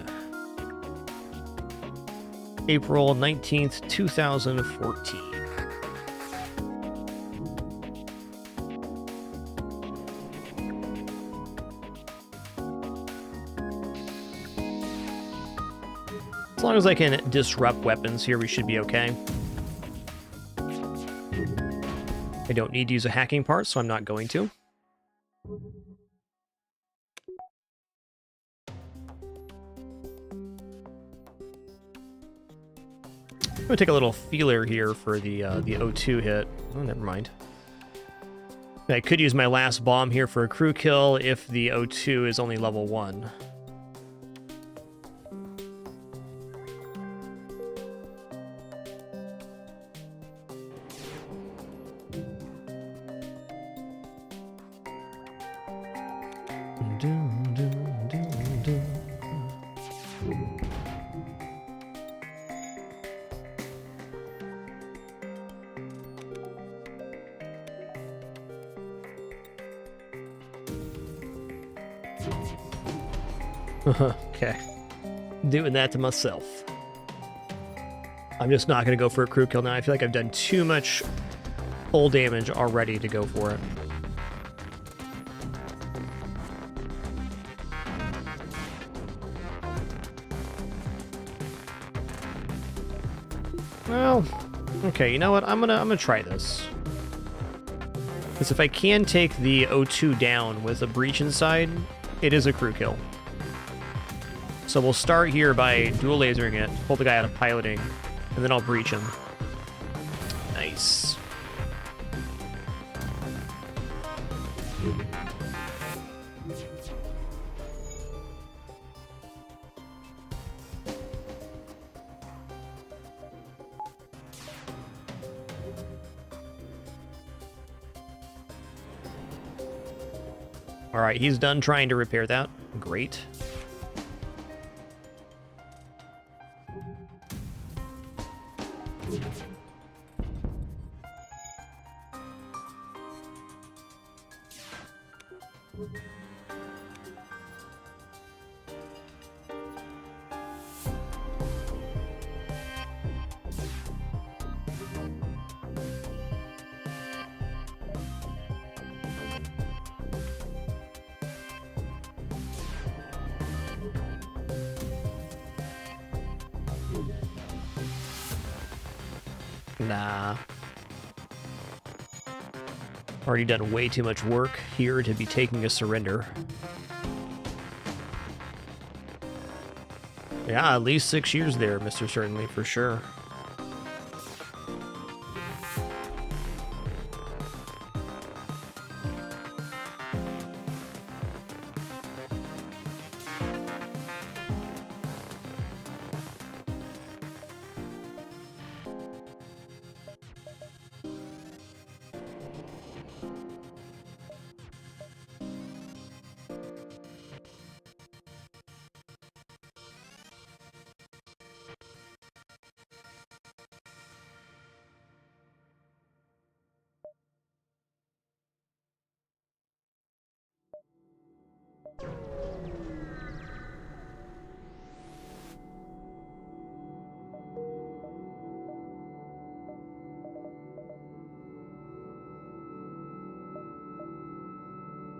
April 19th, 2014. As long as I can disrupt weapons here, we should be okay. I don't need to use a hacking part, so I'm not going to. I'm gonna take a little feeler here for the O2 hit. Oh, never mind. I could use my last bomb here for a crew kill if the O2 is only level 1. Okay. Doing that to myself. I'm just not going to go for a crew kill now. I feel like I've done too much full damage already to go for it. Well, okay, you know what? I'm gonna try this. Because if I can take the O2 down with a breach inside, it is a crew kill. So we'll start here by dual lasering it, pull the guy out of piloting, and then I'll breach him. Nice. All right, he's done trying to repair that. Great. Nah. Already done way too much work here to be taking a surrender. Yeah, at least 6 years there, Mr. Certainly, for sure.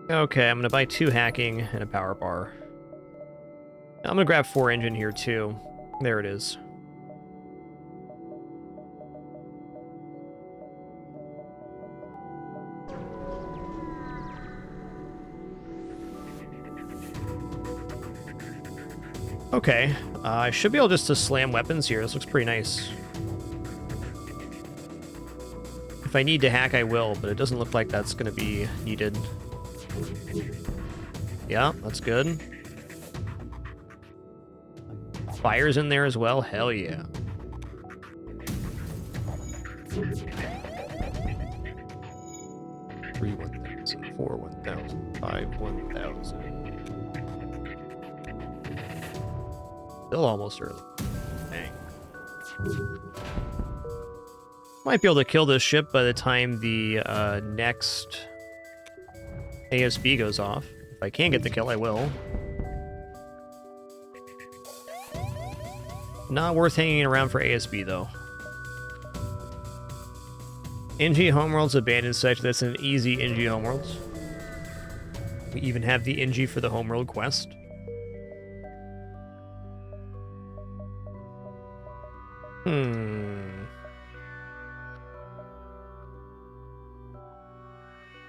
Okay, I'm gonna buy 2 hacking and a power bar. I'm gonna grab 4 engine here too. There it is. Okay, I should be able just to slam weapons here. This looks pretty nice. If I need to hack, I will, but it doesn't look like that's going to be needed. Yeah, that's good. Fire's in there as well. Hell yeah. Three 1,000, 4 1,000, 5 1,000. Still almost early. Dang. Might be able to kill this ship by the time the next ASB goes off. If I can get the kill, I will. Not worth hanging around for ASB, though. NG Homeworld's abandoned sector. That's an easy NG Homeworlds. We even have the NG for the Homeworld quest.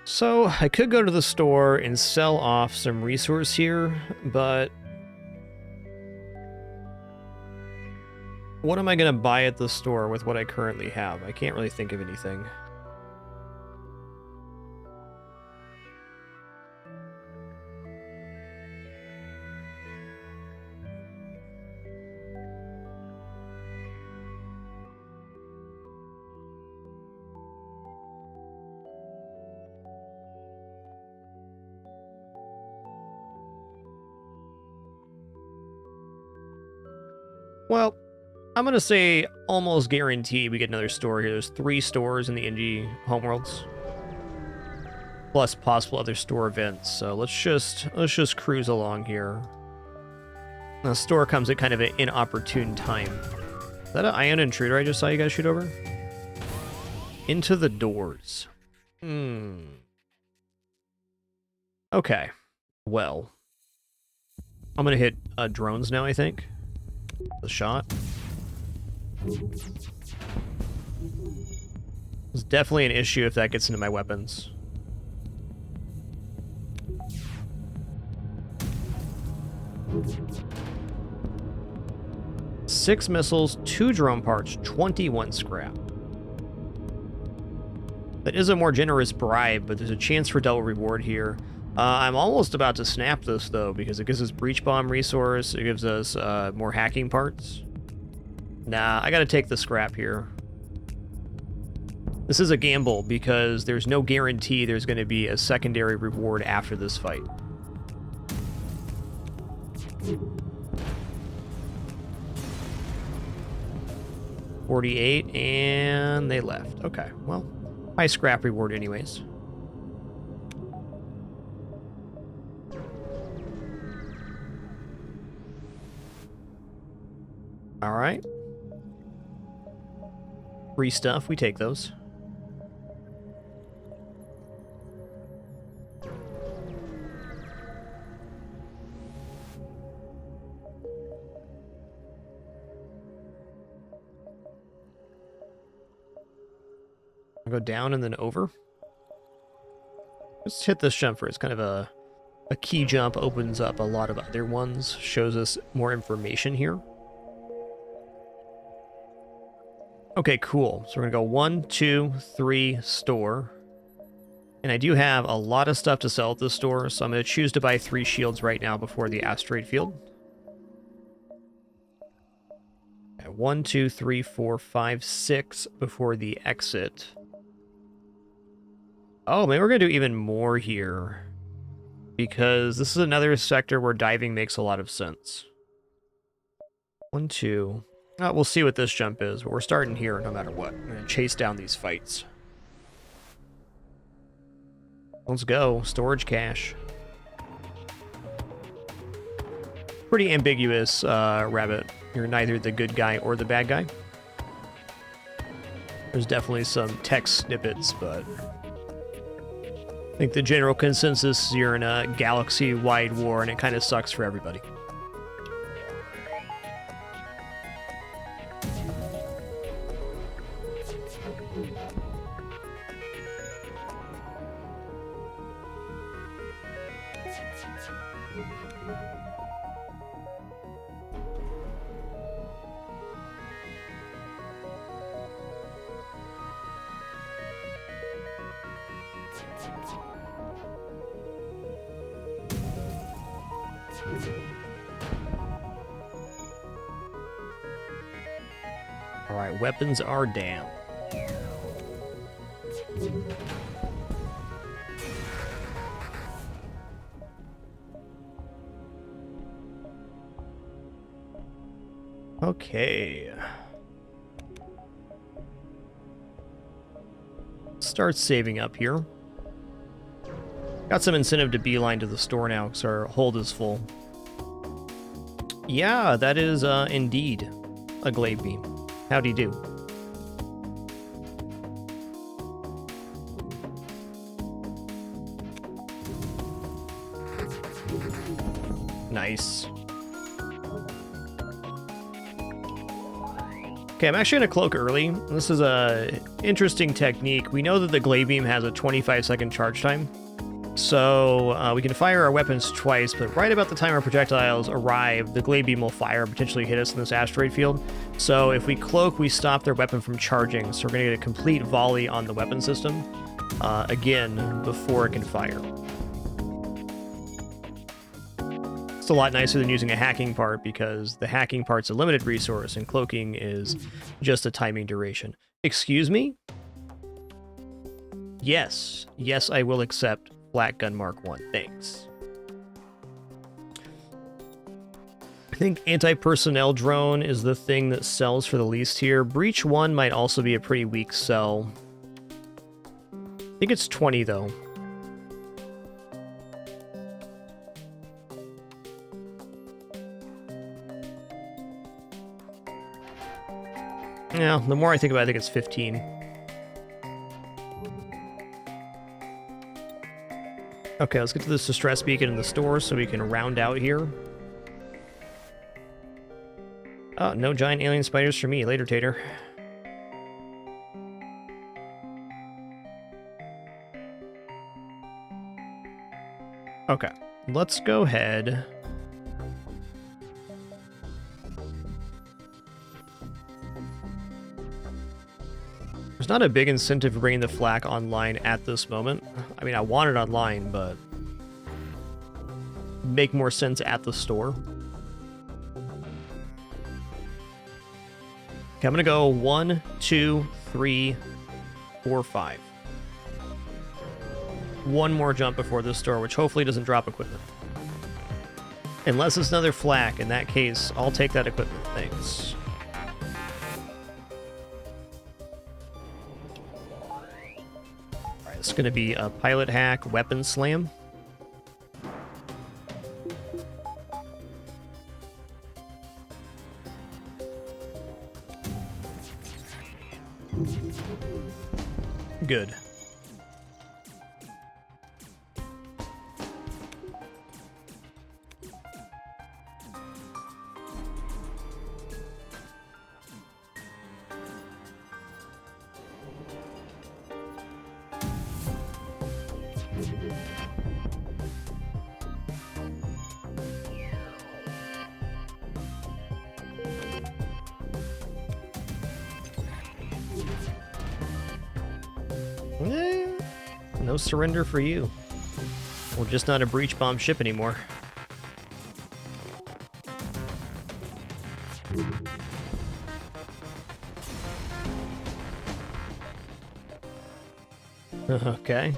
So, I could go to the store and sell off some resource here, but what am I going to buy at the store with what I currently have? I can't really think of anything. Well, I'm going to say almost guarantee we get another store here. There's 3 stores in the NG Homeworlds, plus possible other store events. So let's just cruise along here. The store comes at kind of an inopportune time. Is that an ion intruder I just saw you guys shoot over? Into the doors. Okay. Well, I'm going to hit drones now, I think. The shot. It's definitely an issue if that gets into my weapons. Six missiles, 2 drone parts, 21 scrap. That is a more generous bribe, but there's a chance for double reward here. I'm almost about to snap this, though, because it gives us breach bomb resource, it gives us more hacking parts. Nah, I gotta take the scrap here. This is a gamble, because there's no guarantee there's going to be a secondary reward after this fight. $48, and they left. Okay, well, high scrap reward anyways. All right. Free stuff, we take those. I'll go down and then over. Let's hit this jump first. It's kind of a key jump, opens up a lot of other ones, shows us more information here. Okay, cool. So we're gonna go 1, 2, 3, store. And I do have a lot of stuff to sell at this store, so I'm gonna choose to buy 3 shields right now before the asteroid field. Okay, 1, 2, 3, 4, 5, 6 before the exit. Oh, maybe we're gonna do even more here, because this is another sector where diving makes a lot of sense. 1, 2. We'll see what this jump is, but we're starting here no matter what. I'm going to chase down these fights. Let's go. Storage cache. Pretty ambiguous, Rabbit. You're neither the good guy or the bad guy. There's definitely some text snippets, but I think the general consensus is you're in a galaxy-wide war, and it kind of sucks for everybody. Alright, weapons are down. Okay. Start saving up here. Got some incentive to beeline to the store now because our hold is full. Yeah, that is indeed a glaive beam. Howdy do. Nice. Okay, I'm actually going to cloak early. This is a interesting technique. We know that the glaive beam has a 25-second charge time. So we can fire our weapons twice, but right about the time our projectiles arrive, the glaive beam will fire and potentially hit us in this asteroid field. So if we cloak, we stop their weapon from charging. So we're going to get a complete volley on the weapon system, again, before it can fire. It's a lot nicer than using a hacking part because the hacking part's a limited resource and cloaking is just a timing duration. Excuse me? Yes. Yes, I will accept Black Gun Mark 1. Thanks. I think anti-personnel drone is the thing that sells for the least here. Breach 1 might also be a pretty weak sell. I think it's 20 though. Yeah, the more I think about it, I think it's 15. Okay, let's get to this distress beacon in the store so we can round out here. Oh, no giant alien spiders for me. Later, Tater. Okay, let's go ahead. There's not a big incentive for bringing the flak online at this moment. I mean, I want it online, but make more sense at the store. Okay, I'm gonna go 1, 2, 3, 4, 5. One more jump before this store, which hopefully doesn't drop equipment. Unless it's another flak, in that case, I'll take that equipment. Thanks. It's going to be a pilot hack, weapon slam. Good. No surrender for you. We're just not a breach bomb ship anymore. Okay.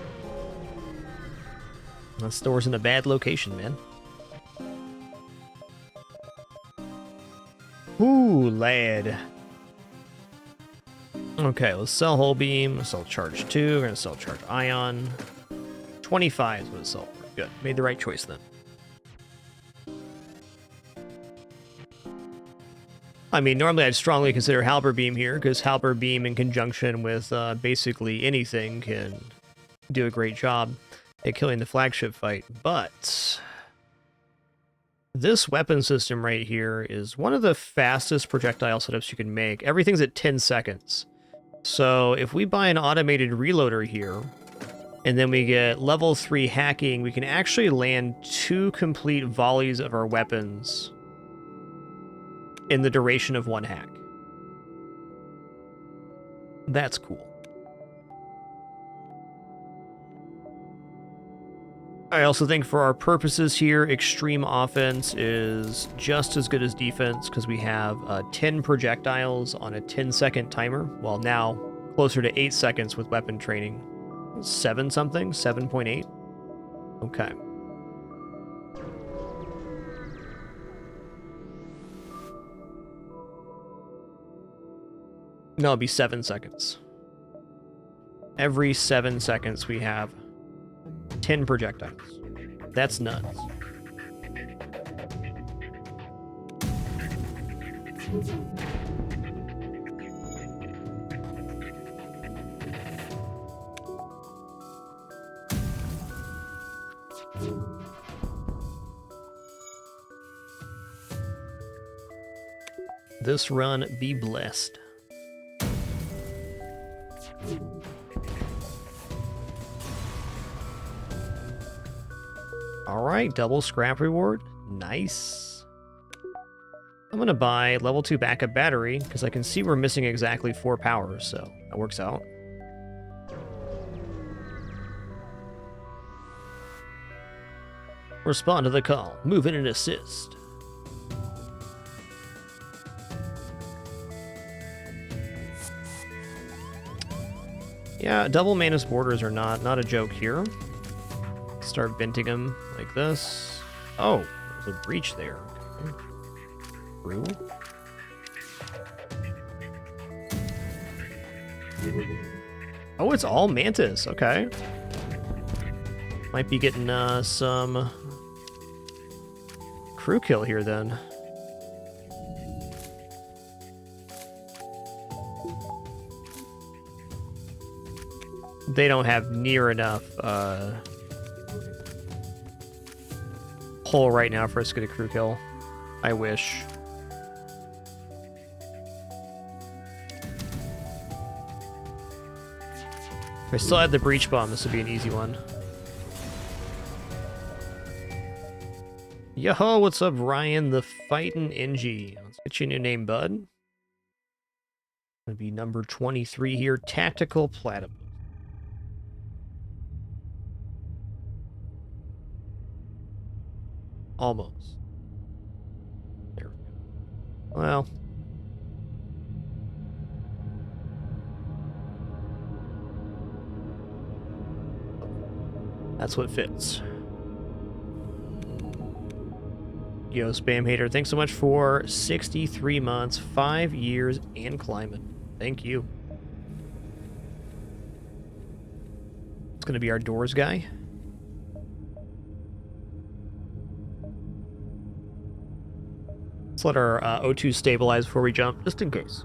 That store's in a bad location, man. Ooh, lad. Okay, let's sell Hull Beam, let's sell Charge 2, we're gonna sell Charge Ion. 25 is what it's sold for. Good, made the right choice then. I mean, normally I'd strongly consider Halberd Beam here, because Halberd Beam in conjunction with basically anything can do a great job. at killing the flagship fight, but this weapon system right here is one of the fastest projectile setups you can make. Everything's at 10 seconds. So if we buy an automated reloader here, and then we get level 3 hacking, we can actually land 2 complete volleys of our weapons in the duration of 1 hack. That's cool. I also think for our purposes here, extreme offense is just as good as defense because we have 10 projectiles on a 10-second timer, while now closer to 8 seconds with weapon training. 7 something? 7.8? Okay. No, it'll be 7 seconds. Every 7 seconds we have 10 projectiles. That's nuts. This run be blessed. Alright, double scrap reward. Nice. I'm gonna buy level 2 backup battery, because I can see we're missing exactly 4 powers, so that works out. Respond to the call. Move in and assist. Yeah, double Manus borders are not a joke here. Start venting them like this. Oh, there's a breach there. Okay. Through. Oh, it's all Mantis. Okay. Might be getting some crew kill here then. They don't have near enough pull right now for us to get a crew kill. I wish. If I still had the breach bomb, this would be an easy one. Yo, what's up, Ryan the Fightin' NG? Let's get you a new name, bud. Gonna be number 23 here, Tactical Platypus. Almost. There we go. Well. That's what fits. Yo, Spam Hater, thanks so much for 63 months, 5 years, and climbing. Thank you. It's gonna be our doors guy. Let's let our O2 stabilize before we jump, just in case.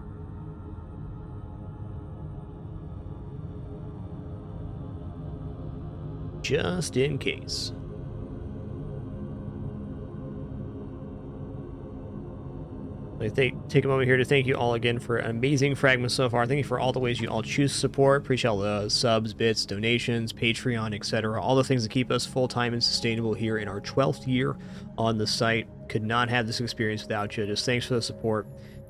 Just in case. I take a moment here to thank you all again for an amazing fragments so far. Thank you for all the ways you all choose to support. Appreciate all the subs, bits, donations, Patreon, etc. All the things that keep us full-time and sustainable here in our 12th year on the site. Could not have this experience without you. Just thanks for the support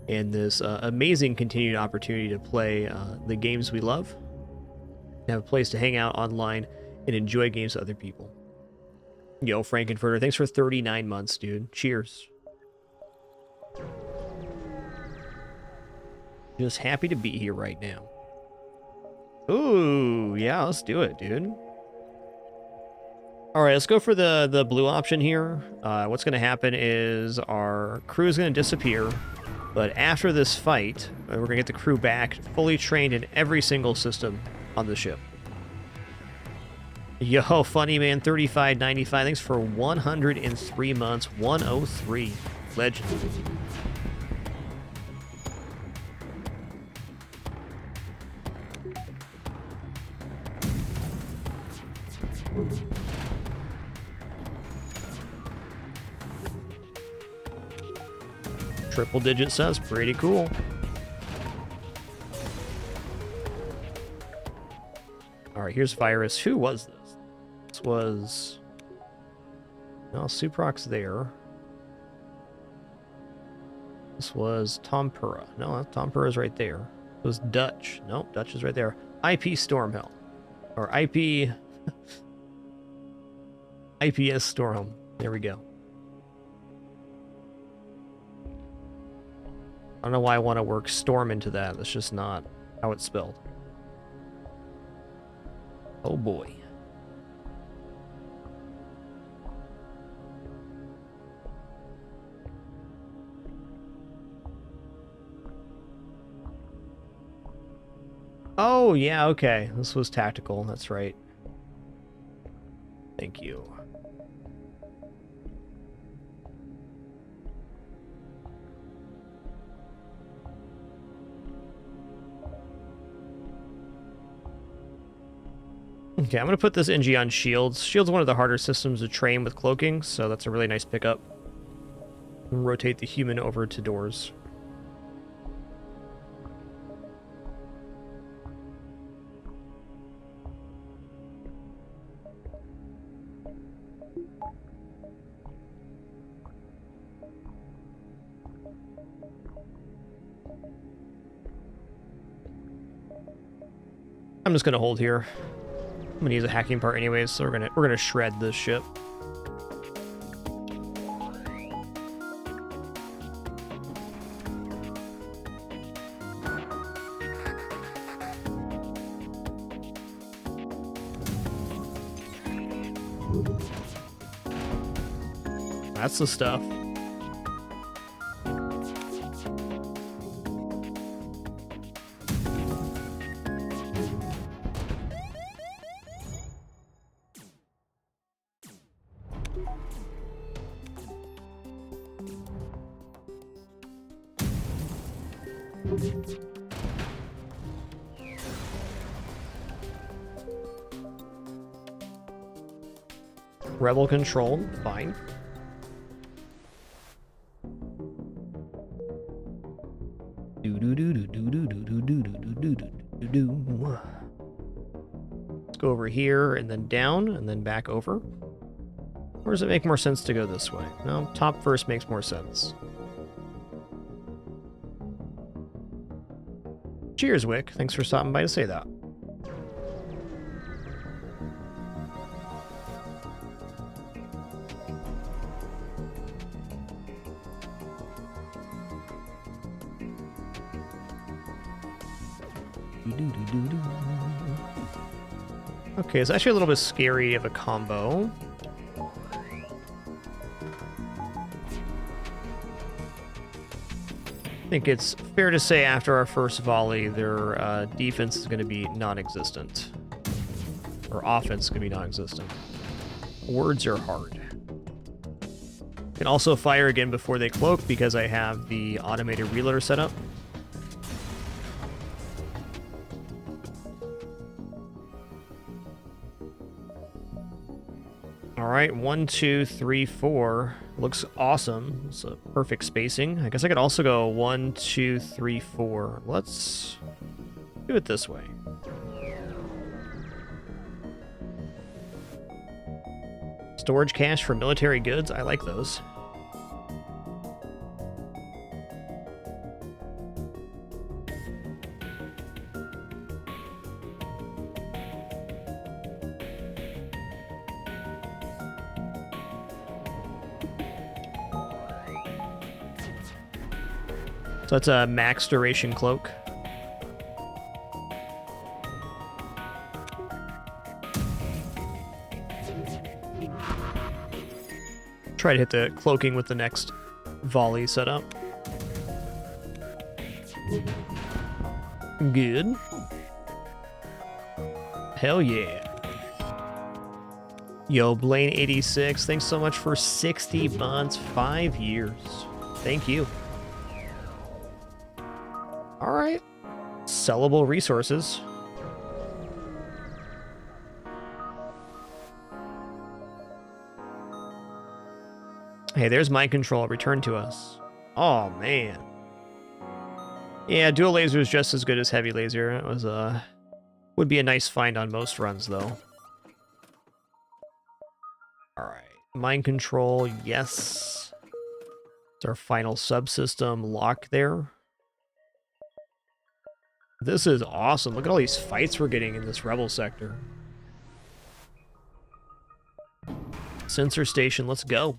and this amazing continued opportunity to play the games we love. Have a place to hang out online and enjoy games with other people. Yo, Frankenfurter, thanks for 39 months, dude. Cheers. Just happy to be here right now. Ooh, yeah, let's do it, dude. All right, let's go for the blue option here. What's going to happen is our crew is going to disappear, but after this fight, we're going to get the crew back, fully trained in every single system on the ship. Yo, Funny Man 3595, thanks for 103 months, 103. Legend. Triple digit says pretty cool. Alright, here's Virus. Who was this? This was... No, Suproc's there. This was Tom Purra. No, Tom Purra's right there. It was Dutch. Nope, Dutch is right there. IP Stormhelm. Or IP... IPS Stormhelm. There we go. I don't know why I want to work Storm into that. That's just not how it's spelled. Oh boy. Oh, yeah, okay. This was tactical. That's right. Thank you. Okay, I'm going to put this NG on Shields. Shields is one of the harder systems to train with cloaking, so that's a really nice pickup. Rotate the human over to doors. I'm just gonna hold here. I'm gonna use a hacking part anyways, so we're gonna shred this ship. That's the stuff. Rebel controlled, fine. Let's go over here and then down and then back over. Or does it make more sense to go this way? No, top first makes more sense. Cheers, Wick. Thanks for stopping by to say that. Okay, it's actually a little bit scary of a combo. I think it's fair to say after our first volley, their defense is going to be non-existent. Or offense is going to be non-existent. Words are hard. Can also fire again before they cloak because I have the automated reloader set up. Alright, 1, 2, 3, 4. Looks awesome. It's a perfect spacing. I guess I could also go 1, 2, 3, 4. Let's do it this way. Storage cache for military goods. I like those. So that's a max duration cloak. Try to hit the cloaking with the next volley setup. Good. Hell yeah. Yo, Blaine86, thanks so much for 60 months, 5 years. Thank you. Alright. Sellable resources. Hey, there's mind control. Return to us. Oh, man. Yeah, dual laser is just as good as heavy laser. It was would be a nice find on most runs, though. All right. Mind control, yes. It's our final subsystem lock there. This is awesome. Look at all these fights we're getting in this rebel sector. Sensor station, let's go.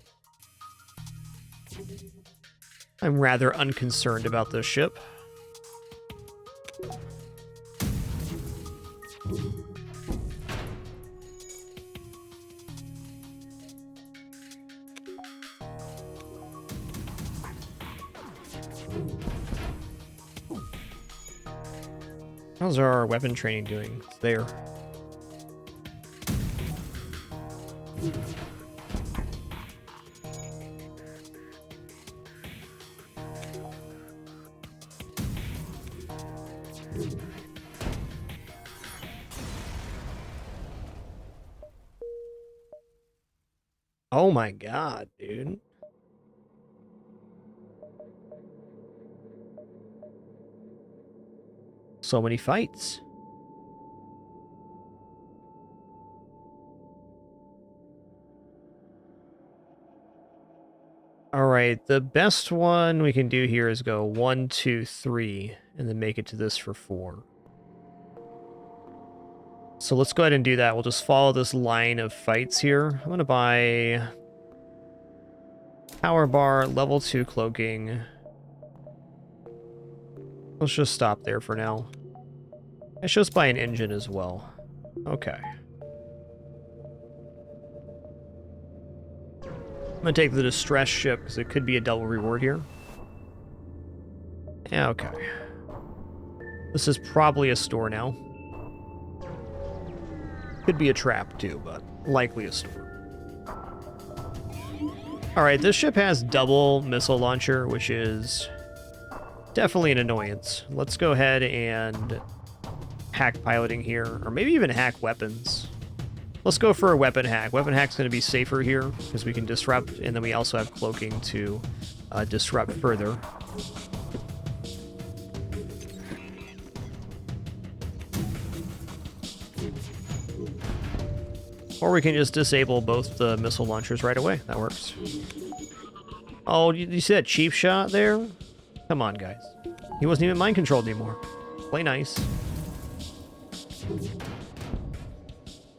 I'm rather unconcerned about this ship. How's our weapon training doing? It's there. Oh my god, dude. So many fights. Alright, the best one we can do here is go 1, 2, 3, and then make it to this for 4. So let's go ahead and do that. We'll just follow this line of fights here. I'm going to buy power bar, level 2 cloaking. Let's just stop there for now. I should just buy an engine as well. Okay. I'm going to take the distress ship because it could be a double reward here. Yeah, okay. This is probably a store now. Could be a trap too, but likely a store. Alright, this ship has double missile launcher, which is definitely an annoyance. Let's go ahead and hack piloting here, or maybe even hack weapons. Let's go for a weapon hack. Weapon hack's going to be safer here, because we can disrupt, and then we also have cloaking to disrupt further. Or we can just disable both the missile launchers right away. That works. Oh, you see that cheap shot there? Come on, guys. He wasn't even mind controlled anymore. Play nice.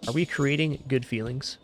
Are we creating good feelings?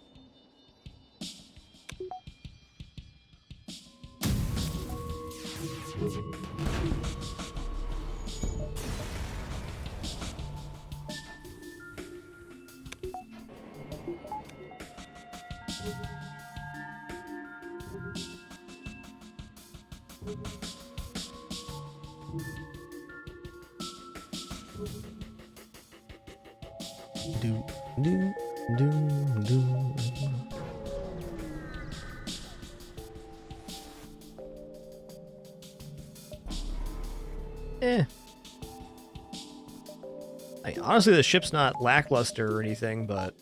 Honestly, the ship's not lackluster or anything, but...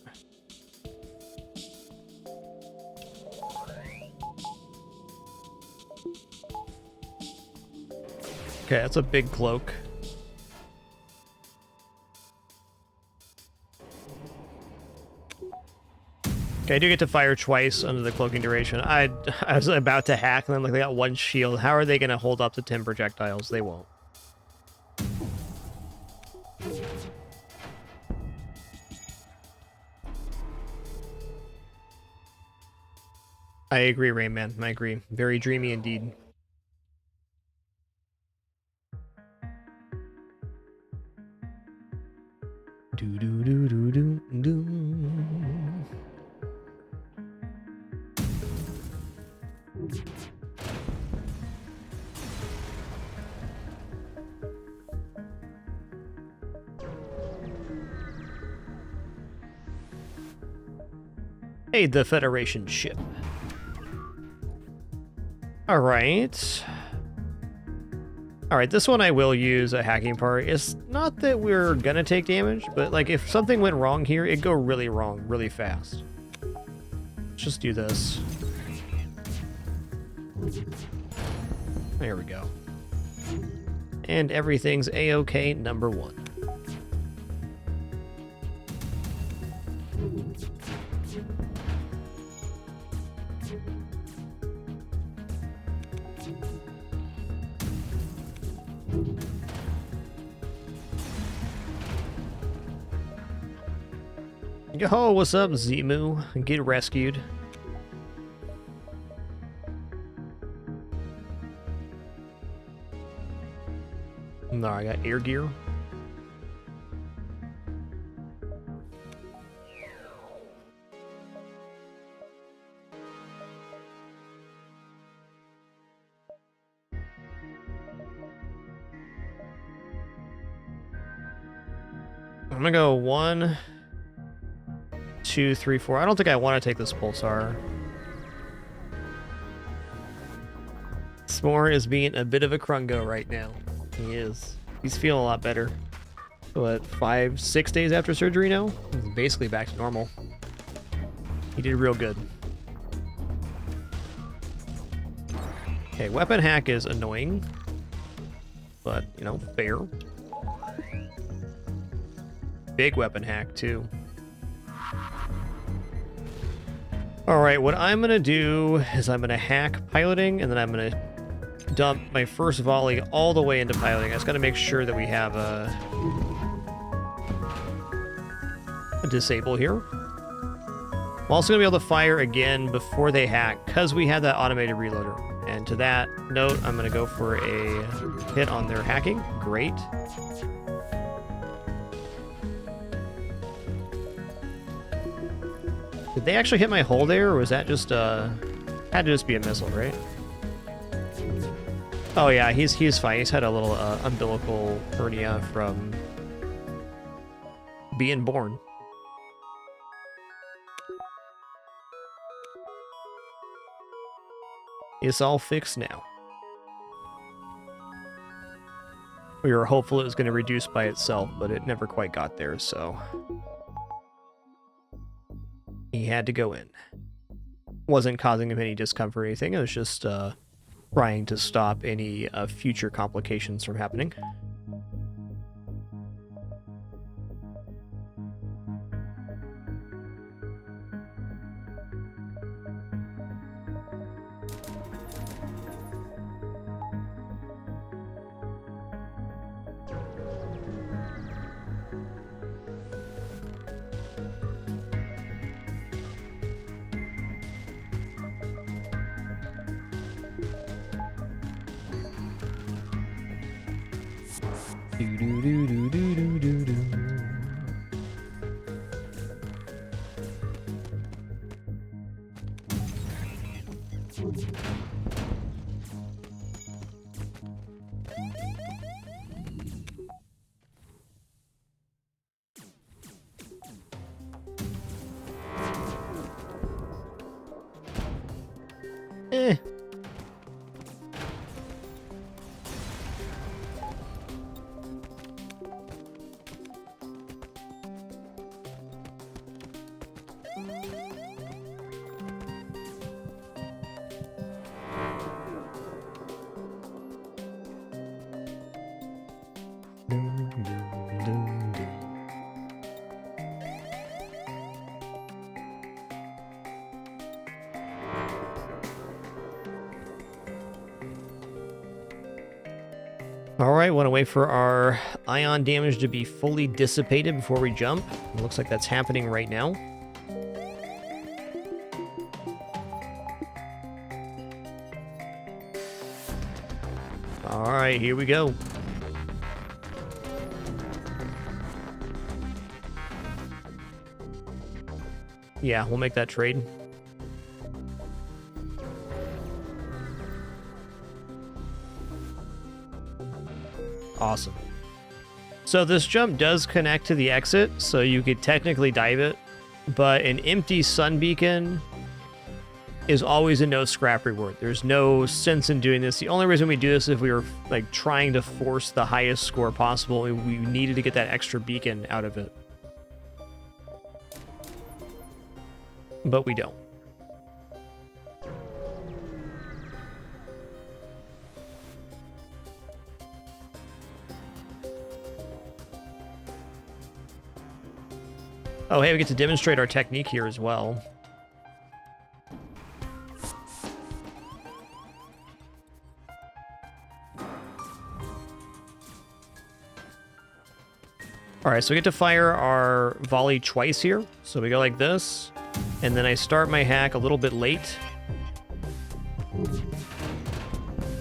Okay, that's a big cloak. Okay, I do get to fire twice under the cloaking duration. I was about to hack, and then like they got one shield. How are they going to hold up to 10 projectiles? They won't. I agree, Rayman. I agree. Very dreamy indeed. Do do do do do do. Hey, the Federation ship. Alright. Alright, this one I will use a hacking part. It's not that we're gonna take damage, but like if something went wrong here, it'd go really wrong really fast. Let's just do this. There we go. And everything's A-OK, number 1. Yo, what's up, Zemu? Get rescued. No, I got air gear. I'm gonna go 1, 2, 3, 4. I don't think I want to take this pulsar. S'more is being a bit of a crungo right now. He is. He's feeling a lot better. What, 5, 6 days after surgery now? He's basically back to normal. He did real good. Okay, weapon hack is annoying. But, you know, fair. Big weapon hack, too. Alright, what I'm gonna do is I'm gonna hack piloting, and then I'm gonna dump my first volley all the way into piloting. I just gotta make sure that we have a disable here. I'm also gonna be able to fire again before they hack, because we have that automated reloader. And to that note, I'm gonna go for a hit on their hacking. Great. Did they actually hit my hull there, or was that just had to just be a missile, right? Oh yeah, he's fine. He's had a little umbilical hernia from being born. It's all fixed now. We were hopeful it was going to reduce by itself, but it never quite got there, so he had to go in. Wasn't causing him any discomfort or anything. It was just trying to stop any future complications from happening. Eh. Alright, want to wait for our ion damage to be fully dissipated before we jump. It looks like that's happening right now. Alright, here we go. Yeah, we'll make that trade. Awesome. So this jump does connect to the exit, so you could technically dive it, but an empty sun beacon is always a no scrap reward. There's no sense in doing this. The only reason we do this is if we were like trying to force the highest score possible, we needed to get that extra beacon out of it. But we don't. Oh, hey, we get to demonstrate our technique here as well. All right, so we get to fire our volley twice here. So we go like this, and then I start my hack a little bit late.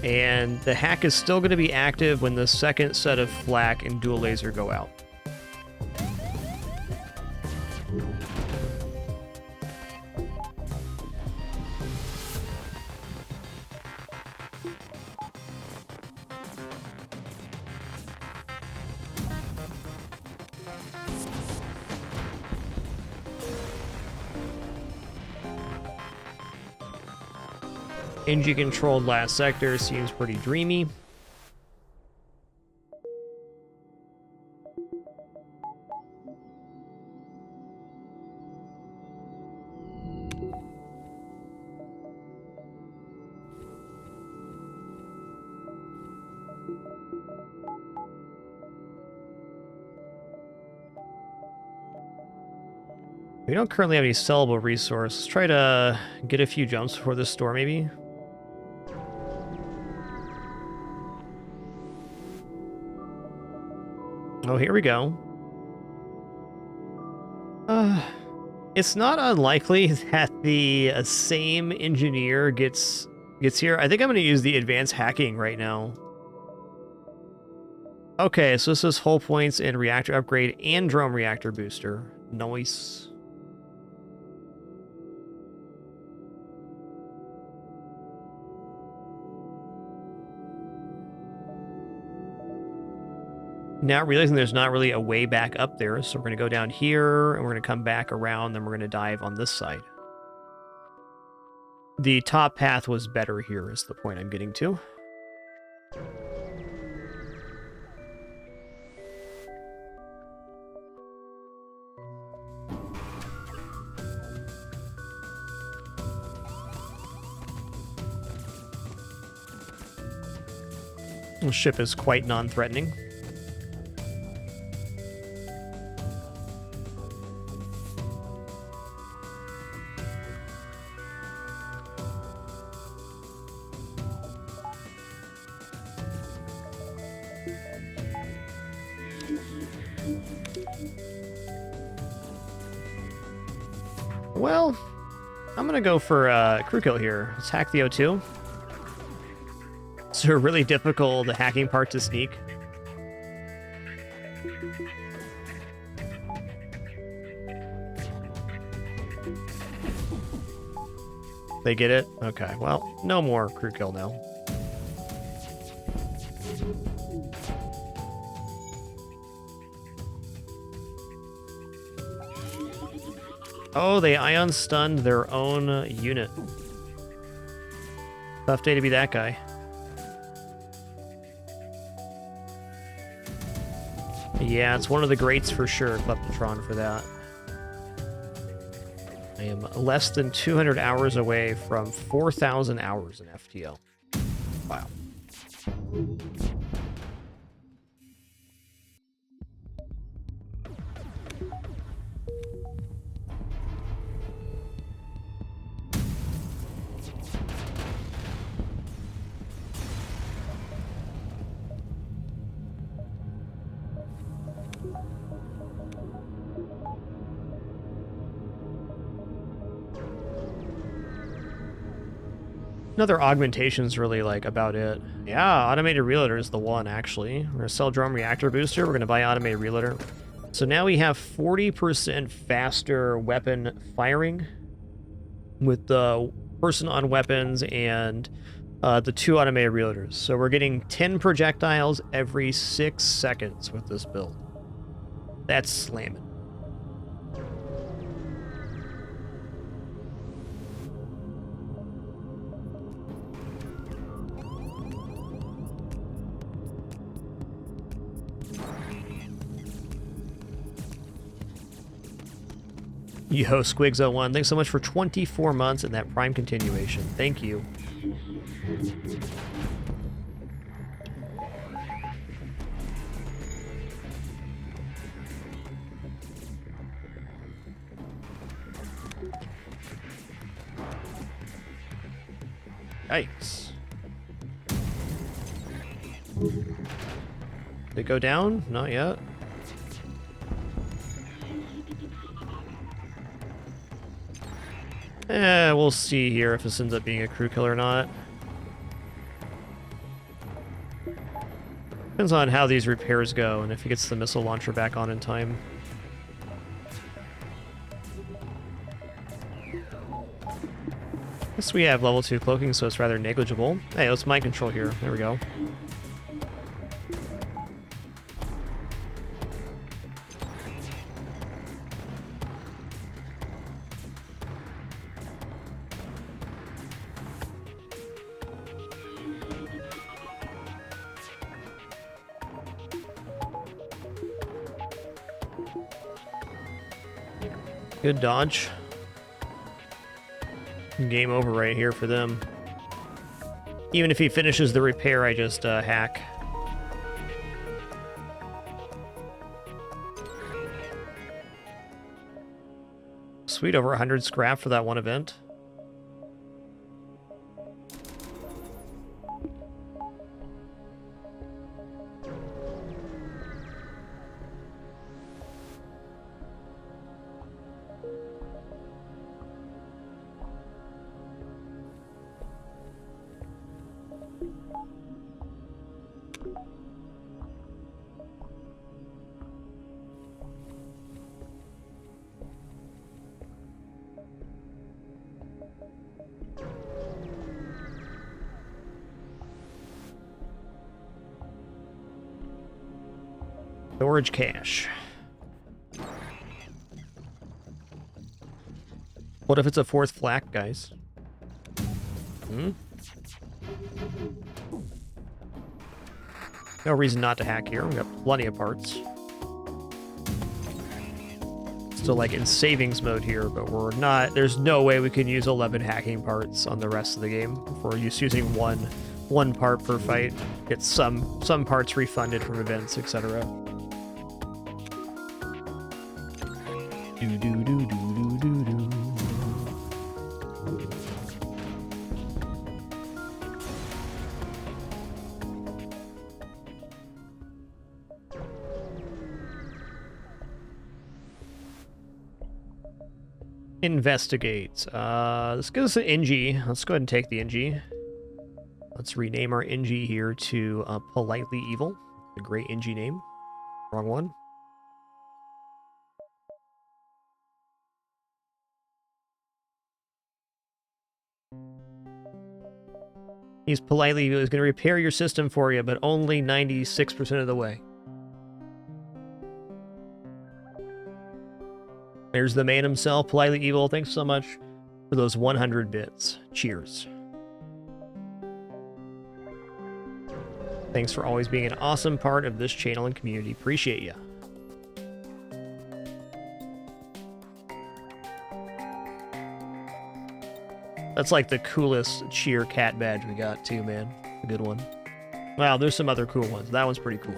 And the hack is still going to be active when the second set of flak and dual laser go out. NG-controlled last sector seems pretty dreamy. We don't currently have any sellable resource. Let's try to get a few jumps before this store, maybe. Oh, here we go. It's not unlikely that the same engineer gets here. I think I'm going to use the advanced hacking right now. Okay, so this is hull points and reactor upgrade and drone reactor booster. Nice. Now realizing there's not really a way back up there, so we're going to go down here, and we're going to come back around, then we're going to dive on this side. The top path was better here, is the point I'm getting to. The ship is quite non-threatening. Well, I'm gonna go for crew kill here. Let's hack the O2. It's a really difficult hacking part to sneak. They get it? Okay, well, no more crew kill now. Oh, they ion stunned their own unit. Tough day to be that guy. Yeah, it's one of the greats for sure, Kleptotron, for that. I am less than 200 hours away from 4,000 hours in FTL. Wow. Another augmentation's really like about it. Yeah, automated reloader is the one actually. We're gonna sell drone reactor booster. We're gonna buy automated reloader. So now we have 40% faster weapon firing with the person on weapons and the 2 automated reloaders. So we're getting 10 projectiles every 6 seconds with this build. That's slamming. Yo, Squigs01, thanks so much for 24 months and that Prime continuation. Thank you. Yikes. Did it go down? Not yet. We'll see here if this ends up being a crew kill or not. Depends on how these repairs go and if he gets the missile launcher back on in time. Guess we have level 2 cloaking, so it's rather negligible. Hey, let's mind control here. There we go. Good dodge. Game over right here for them. Even if he finishes the repair, I just hack. Sweet, over 100 scrap for that one event. Storage cache. What if it's a 4th flak, guys? No reason not to hack here. We got plenty of parts. Still like in savings mode here, but we're not. There's no way we can use 11 hacking parts on the rest of the game. If we're using one part per fight, get some parts refunded from events, etc. Do do do do do do do. Investigate. Let's give us an NG. Let's go ahead and take the NG. Let's rename our NG here to Politely Evil. A great NG name. Wrong one. He's politely evil. He's going to repair your system for you, but only 96% of the way. There's the man himself, politely evil. Thanks so much for those 100 bits. Cheers. Thanks for always being an awesome part of this channel and community. Appreciate you. That's like the coolest cheer cat badge we got too, man. A good one. Wow, there's some other cool ones. That one's pretty cool.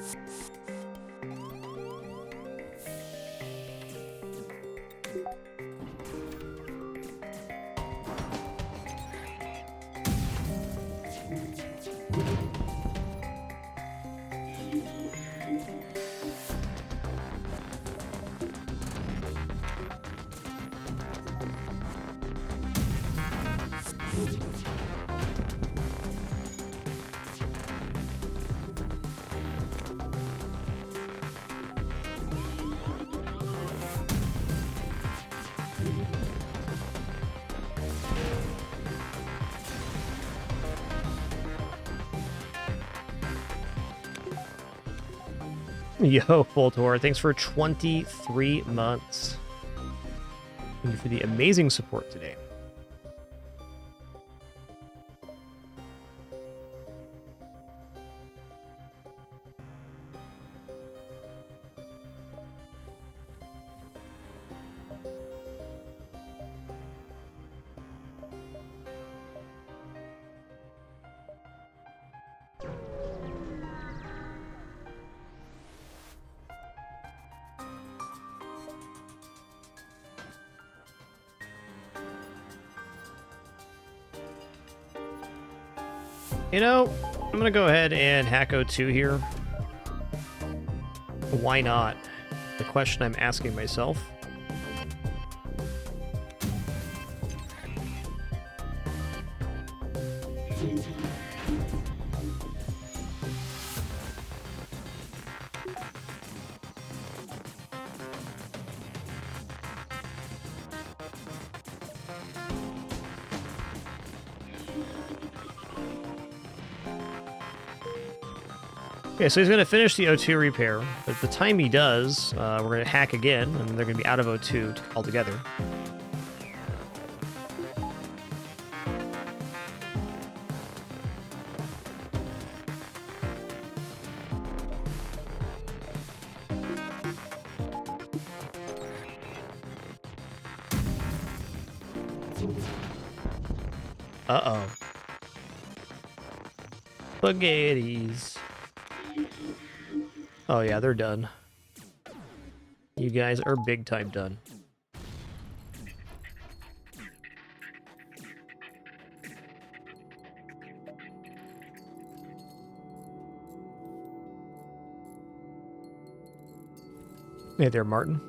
Yo, Voltor, thanks for 23 months. Thank you for the amazing support today. You know, I'm gonna go ahead and hack O2 here. Why not? The question I'm asking myself. Okay, so he's going to finish the O2 repair, but at the time he does, we're going to hack again, and they're going to be out of O2 altogether. Uh-oh. Spaghettis. Oh yeah, they're done. You guys are big time done. Hey there, Martin.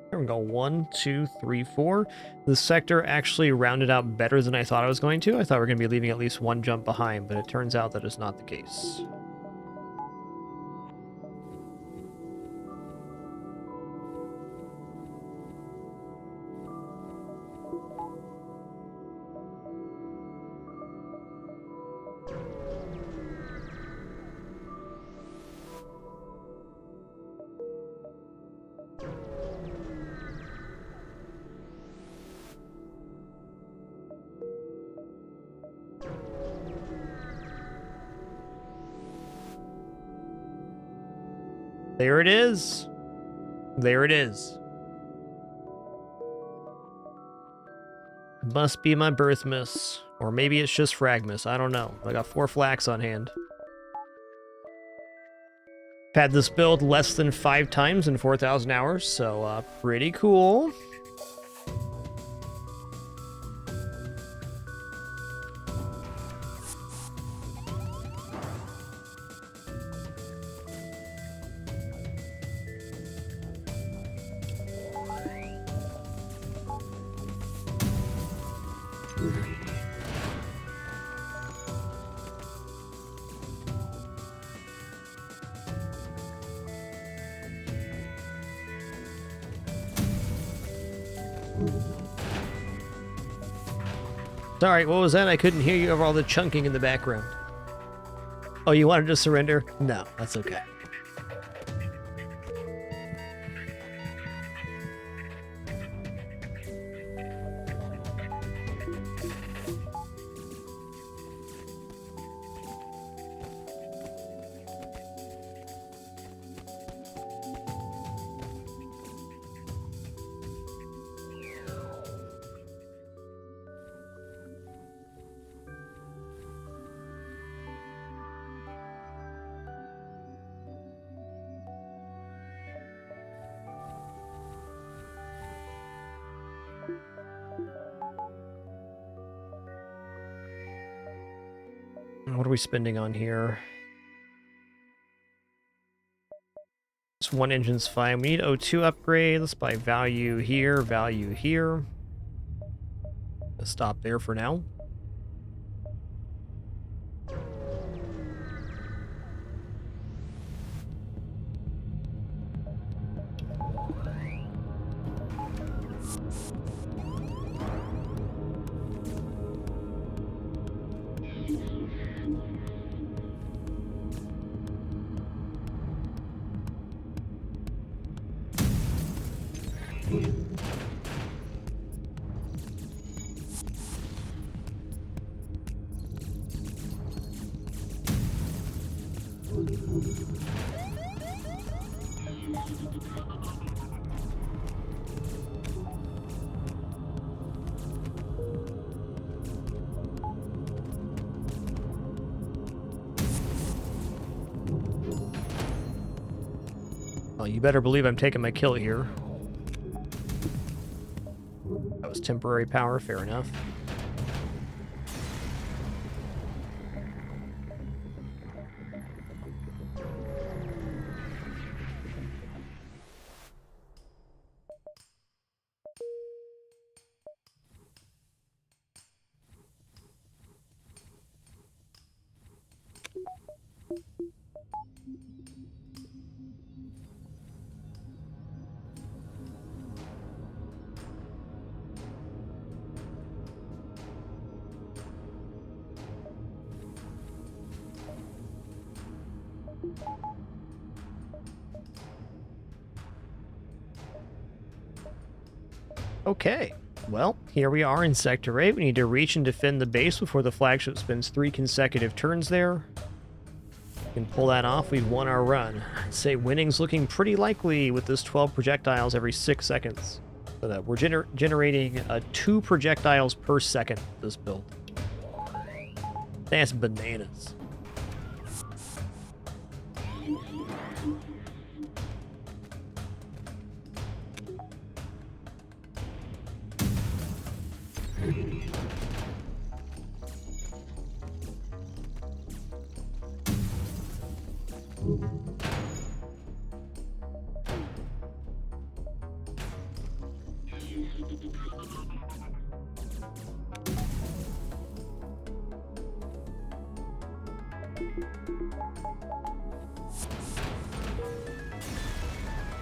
There we go. 1, 2, 3, 4. The sector actually rounded out better than I thought I was going to. I thought we were going to be leaving at least one jump behind, but it turns out that is not the case. There it is. There it is. Must be my fragMas. Or maybe it's just fragMas. I don't know. I got 4 flax on hand. Had this build less than 5 times in 4,000 hours, so pretty cool. Sorry, what was that? I couldn't hear you over all the chunking in the background. Oh, you wanted to surrender? No, that's okay. What are we spending on here? This one engine's fine. We need O2 upgrade. Let's buy value here, value here. Let's stop there for now. You better believe I'm taking my kill here. That was temporary power, fair enough. Okay, well, here we are in Sector 8. We need to reach and defend the base before the flagship spends 3 consecutive turns there. We can pull that off, we've won our run. I'd say winning's looking pretty likely with this 12 projectiles every 6 seconds. So that we're generating 2 projectiles per second with this build. That's bananas.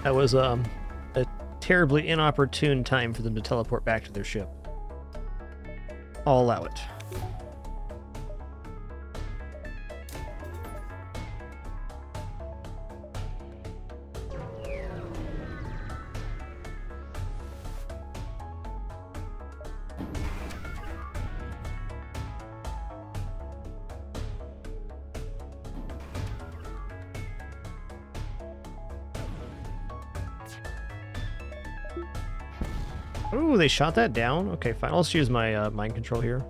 That was a terribly inopportune time for them to teleport back to their ship. I'll allow it. Ooh, they shot that down? Okay, fine. I'll just use my mind control here.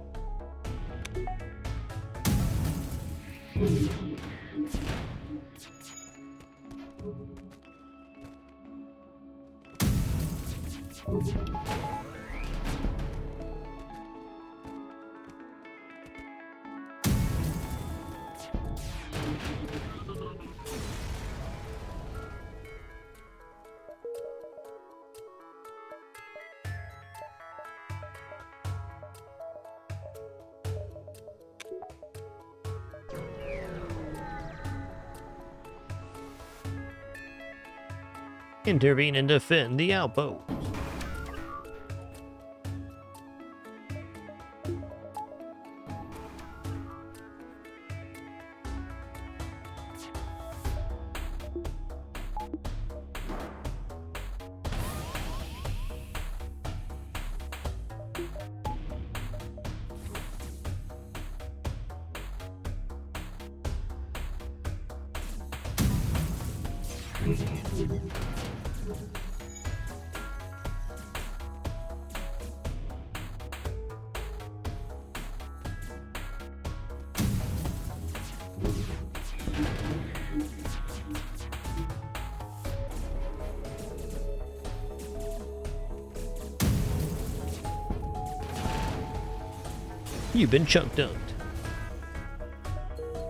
Intervene and defend the outpost. You've been chunk dunked.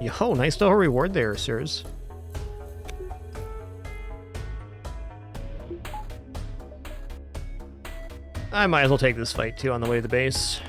Yo, nice little reward there, sirs. I might as well take this fight too on the way to the base.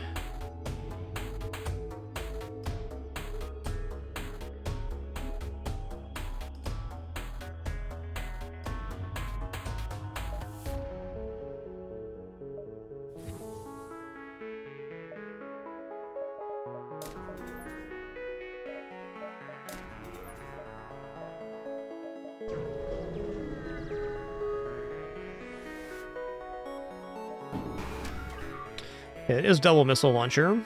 It is double missile launcher. I'm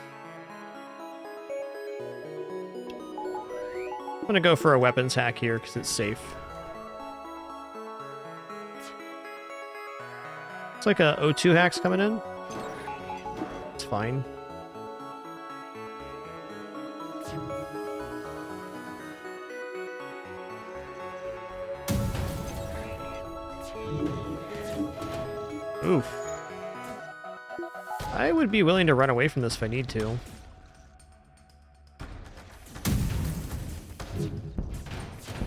gonna go for a weapons hack here because it's safe. It's like a O2 hack's coming in. It's fine. Oof. I would be willing to run away from this if I need to.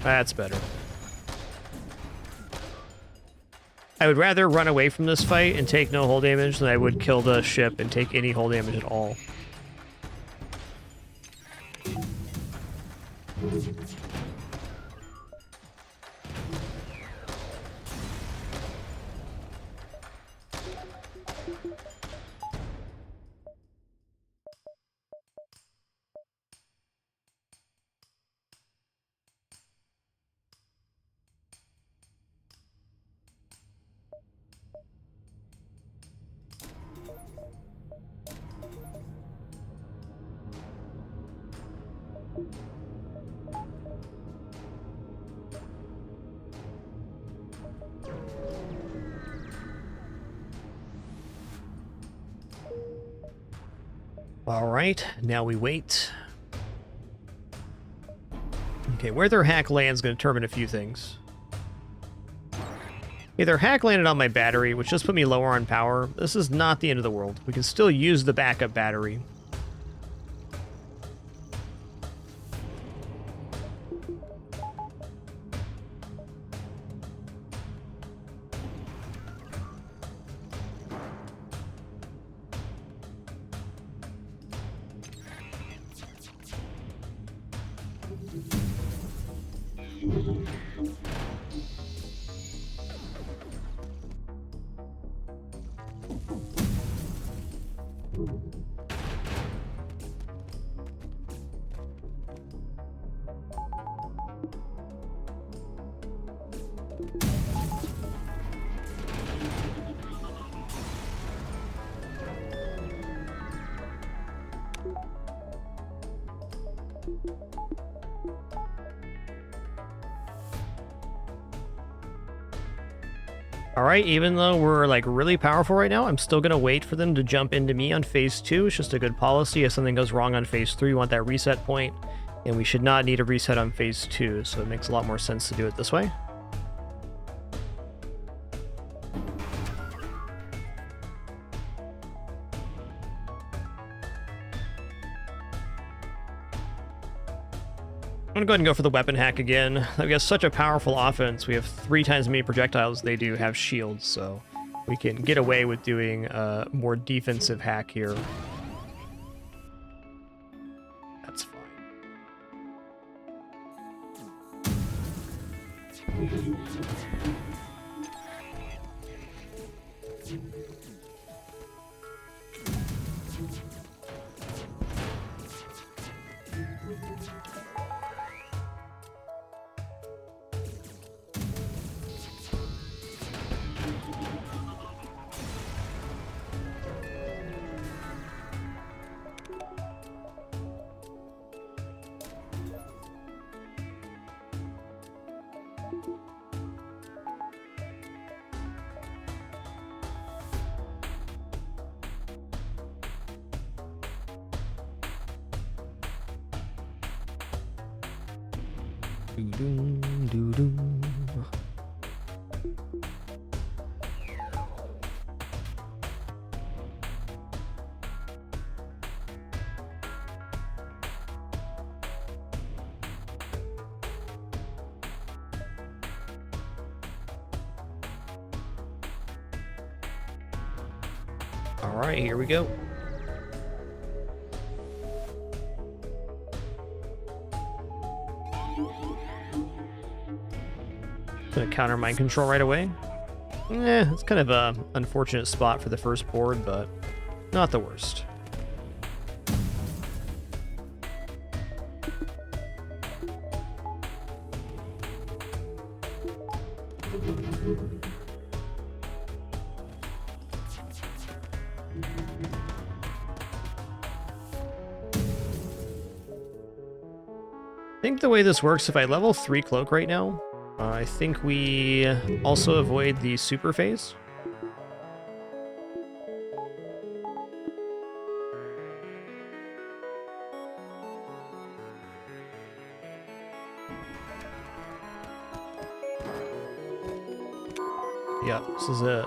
That's better. I would rather run away from this fight and take no hull damage than I would kill the ship and take any hull damage at all. All right, now we wait. Okay, where their hack lands is going to determine a few things. Okay, their hack landed on my battery, which just put me lower on power. This is not the end of the world. We can still use the backup battery. Alright, even though we're like really powerful right now, I'm still going to wait for them to jump into me on phase 2. It's just a good policy. If something goes wrong on phase 3, we want that reset point, and we should not need a reset on phase 2, so it makes a lot more sense to do it this way. I'm gonna go ahead and go for the weapon hack again. We have such a powerful offense. We have 3 times as many projectiles they do have shields, so we can get away with doing a more defensive hack here. That's fine. All right, here we go. Gonna counter mind control right away. It's kind of a unfortunate spot for the first board, but not the worst. I think the way this works, if I level 3 cloak right now, I think we also avoid the super phase. Yeah, this is it.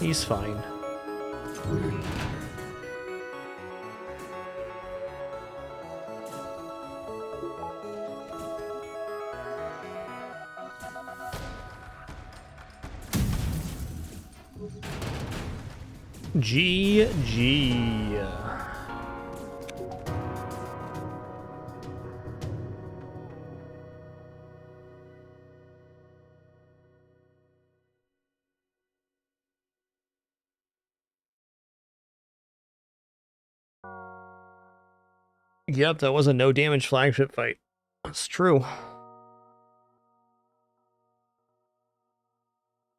He's fine. GG. Yep, that was a no damage flagship fight. That's true. I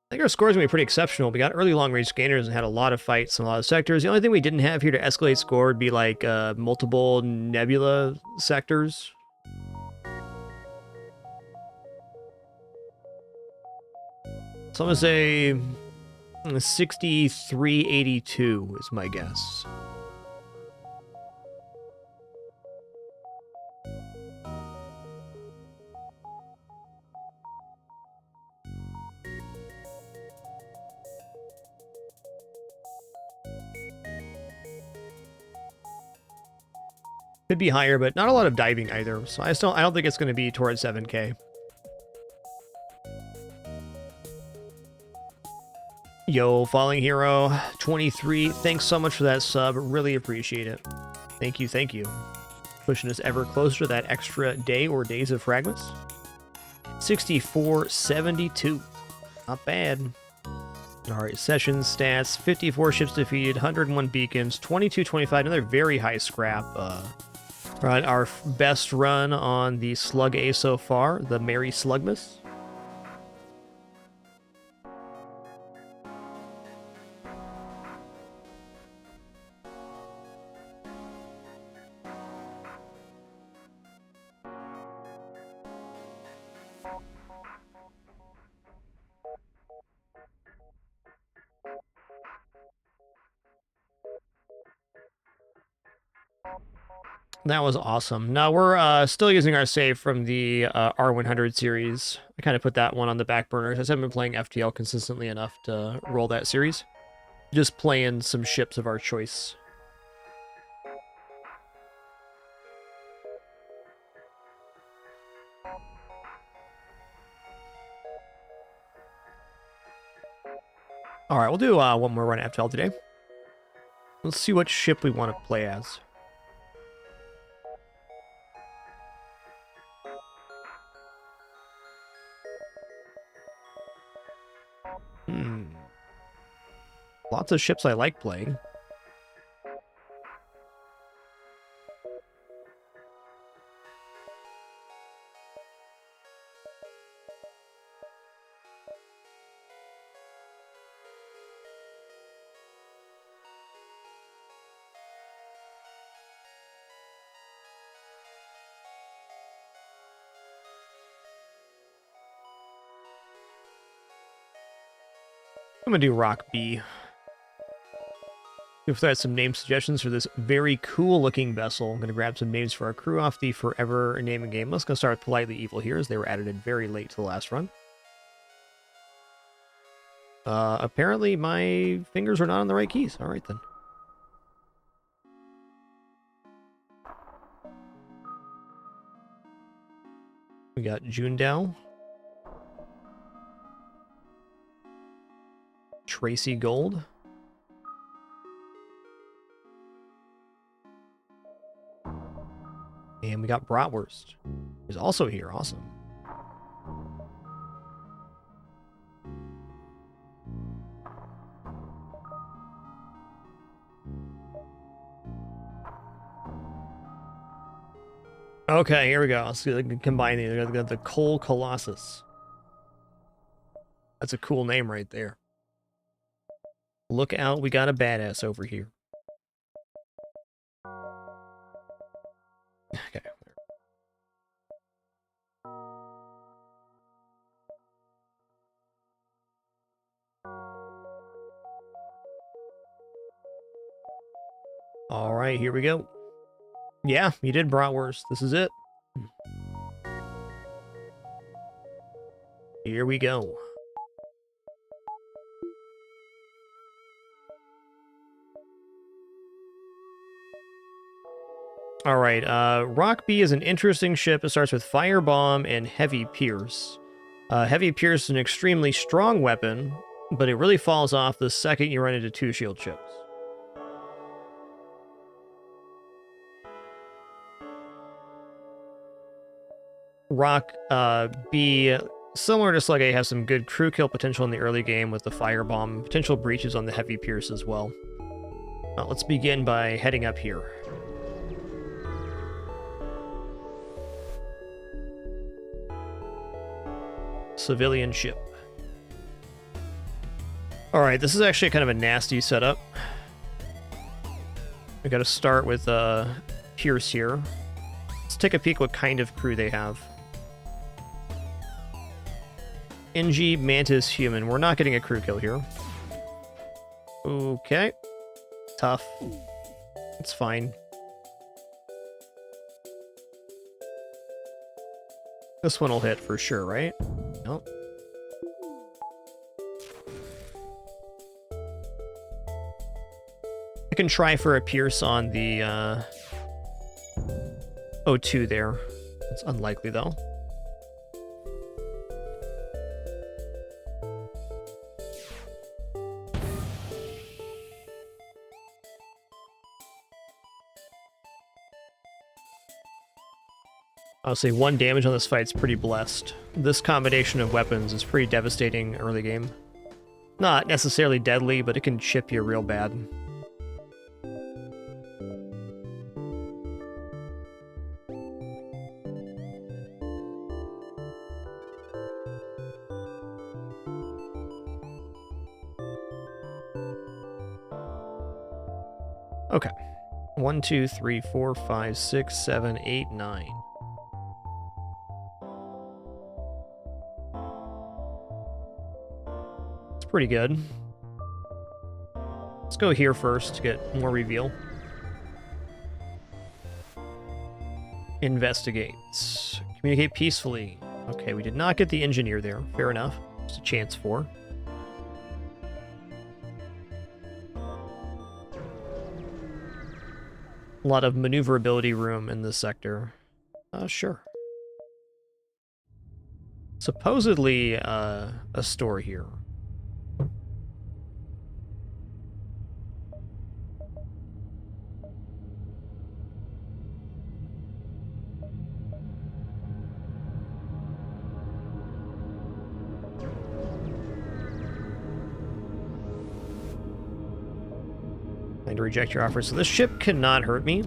think our scores are going to be pretty exceptional. We got early long-range scanners and had a lot of fights in a lot of sectors. The only thing we didn't have here to escalate score would be like multiple nebula sectors. So I'm going to say 6382 is my guess. Could be higher, but not a lot of diving either. So I don't think it's going to be towards 7K. Yo, Falling Hero 23, thanks so much for that sub. Really appreciate it. Thank you, thank you. Pushing us ever closer to that extra day or days of fragments. 6472. Not bad. Alright, session stats, 54 ships defeated, 101 beacons, 2225, another very high scrap. Our best run on the Slug A so far, the Merry Slugmas. That was awesome. Now we're still using our save from the R100 series. I kind of put that one on the back burner. I just haven't been playing FTL consistently enough to roll that series. Just playing some ships of our choice. All right, we'll do one more run at FTL today. Let's see what ship we want to play as. Lots of ships I like playing. I'm gonna do Rock B. If there's some name suggestions for this very cool looking vessel, I'm gonna grab some names for our crew off the Forever naming game. Let's go start with Politely Evil here, as they were added in very late to the last run. Apparently my fingers are not on the right keys. All right then. We got Junedao, Tracy Gold, and we got Bratwurst, who's also here. Awesome. Okay, here we go. Let's combine these. We got the Coal Colossus. That's a cool name right there. Look out, we got a badass over here. Okay. All right, here we go. Yeah, you did Bratwurst. This is it. Here we go. All right, Rock B is an interesting ship. It starts with Firebomb and Heavy Pierce. Heavy Pierce is an extremely strong weapon, but it really falls off the second you run into 2 shield ships. Rock B, similar to Slug A, has some good crew kill potential in the early game with the Firebomb, potential breaches on the Heavy Pierce as well. Let's begin by heading up here. Civilian ship. Alright, this is actually kind of a nasty setup. We gotta start with Pierce here. Let's take a peek what kind of crew they have. NG, Mantis, Human. We're not getting a crew kill here. Okay. Tough. It's fine. This one will hit for sure, right? Nope. I can try for a Pierce on the O2 there. It's unlikely though. I'll say 1 damage on this fight's pretty blessed. This combination of weapons is pretty devastating early game. Not necessarily deadly, but it can chip you real bad. Okay. 1, 2, 3, 4, 5, 6, 7, 8, 9. Pretty good. Let's go here first to get more reveal. Investigate. Communicate peacefully. Okay, we did not get the engineer there. Fair enough. Just a chance for. A lot of maneuverability room in this sector. Sure. Supposedly, a store here. To reject your offer. So this ship cannot hurt me.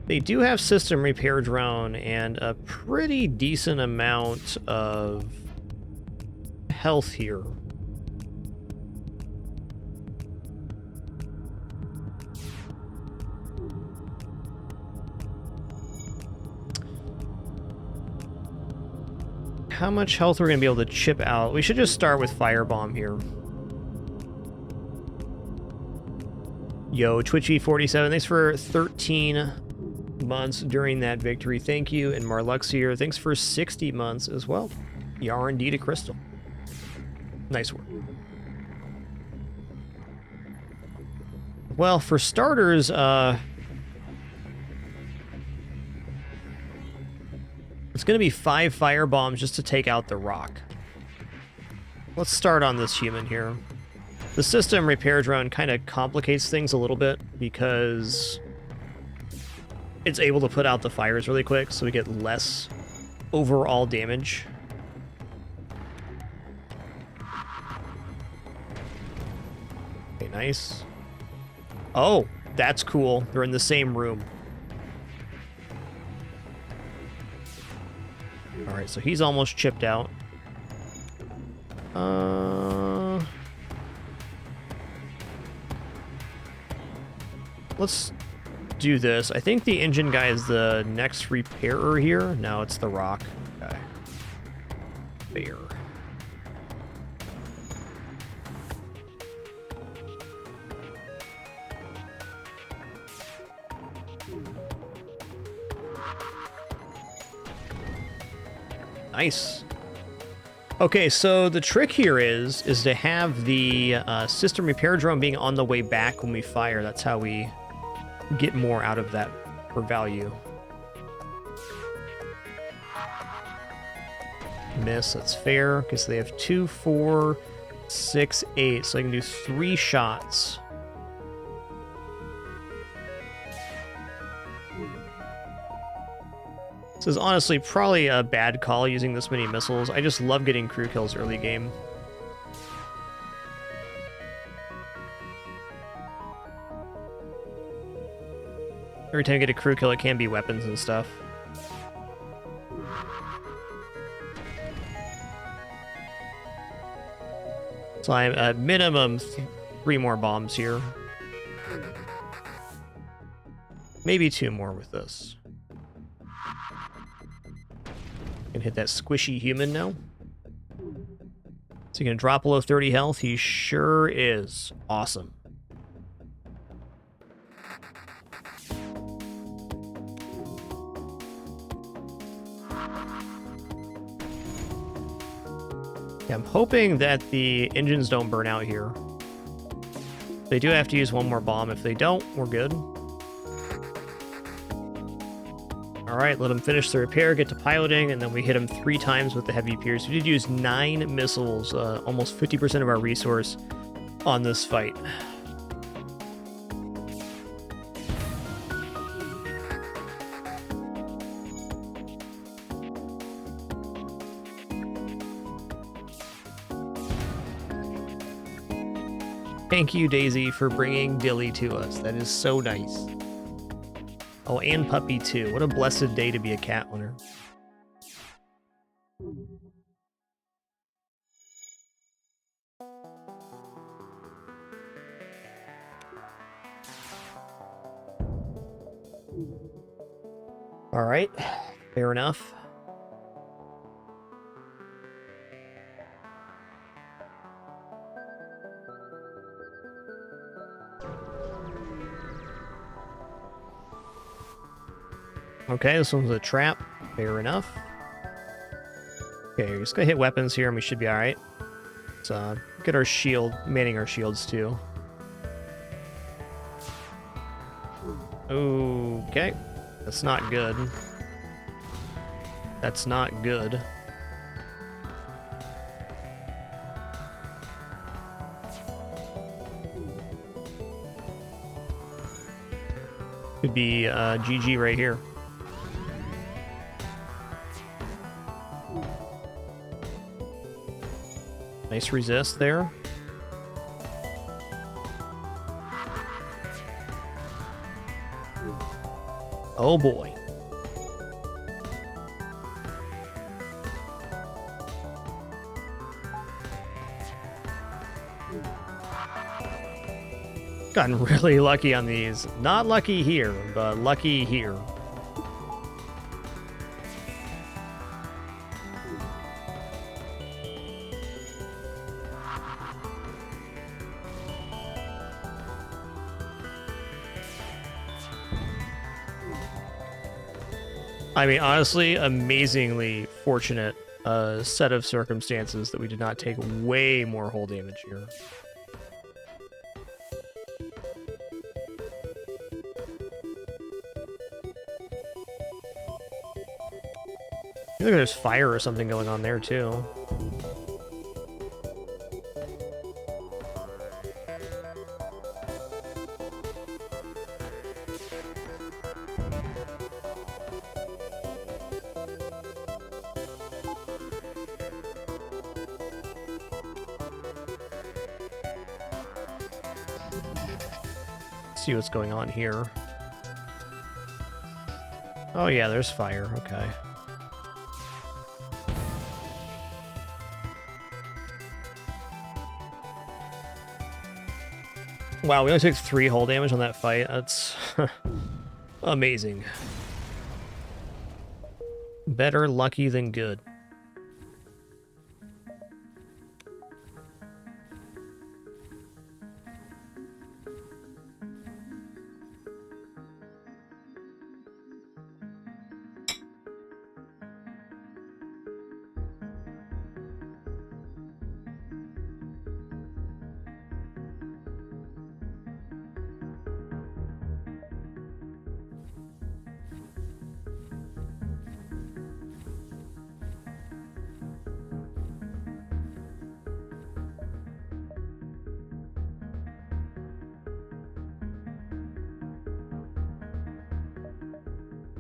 They do have system repair drone and a pretty decent amount of health here. How much health we're going to be able to chip out? We should just start with Firebomb here. Yo, Twitchy47, thanks for 13 months during that victory. Thank you. And Marluxier, thanks for 60 months as well. R&D to Crystal. Nice work. Well, for starters, it's going to be 5 firebombs just to take out the rock. Let's start on this human here. The system repair drone kind of complicates things a little bit because it's able to put out the fires really quick, so we get less overall damage. Okay, nice. Oh, that's cool. They're in the same room. Alright, so he's almost chipped out. Let's do this. I think the engine guy is the next repairer here. No, it's the rock guy. Fair. Nice. Okay, so the trick here is to have the system repair drone being on the way back when we fire. That's how we get more out of that for value. Miss, that's fair, because they have 2, 4, 6, 8, so I can do 3 shots. This is honestly probably a bad call using this many missiles. I just love getting crew kills early game. Every time I get a crew kill, it can be weapons and stuff. So I'm at minimum 3 more bombs here. Maybe 2 more with this. Can hit that squishy human now. So he can drop below 30 health. He sure is. Awesome. Yeah, I'm hoping that the engines don't burn out here. They do have to use 1 more bomb. If they don't, we're good. Alright, let them finish the repair, get to piloting, and then we hit them 3 times with the heavy pierce. We did use 9 missiles, almost 50% of our resource on this fight. Thank you, Daisy, for bringing Dilly to us. That is so nice. Oh, and Puppy, too. What a blessed day to be a cat owner. All right, fair enough. Okay, this one's a trap. Fair enough. Okay, we're just gonna hit weapons here and we should be alright. Let's get our shield, manning our shields too. Okay, that's not good. That's not good. Could be GG right here. Nice resist there. Oh boy. Gotten really lucky on these. Not lucky here, but lucky here. I mean, honestly, amazingly fortunate set of circumstances that we did not take way more hull damage here. I think there's fire or something going on there, too. See what's going on here. Oh yeah, there's fire. Okay. Wow, we only took 3 hull damage on that fight. That's amazing. Better lucky than good.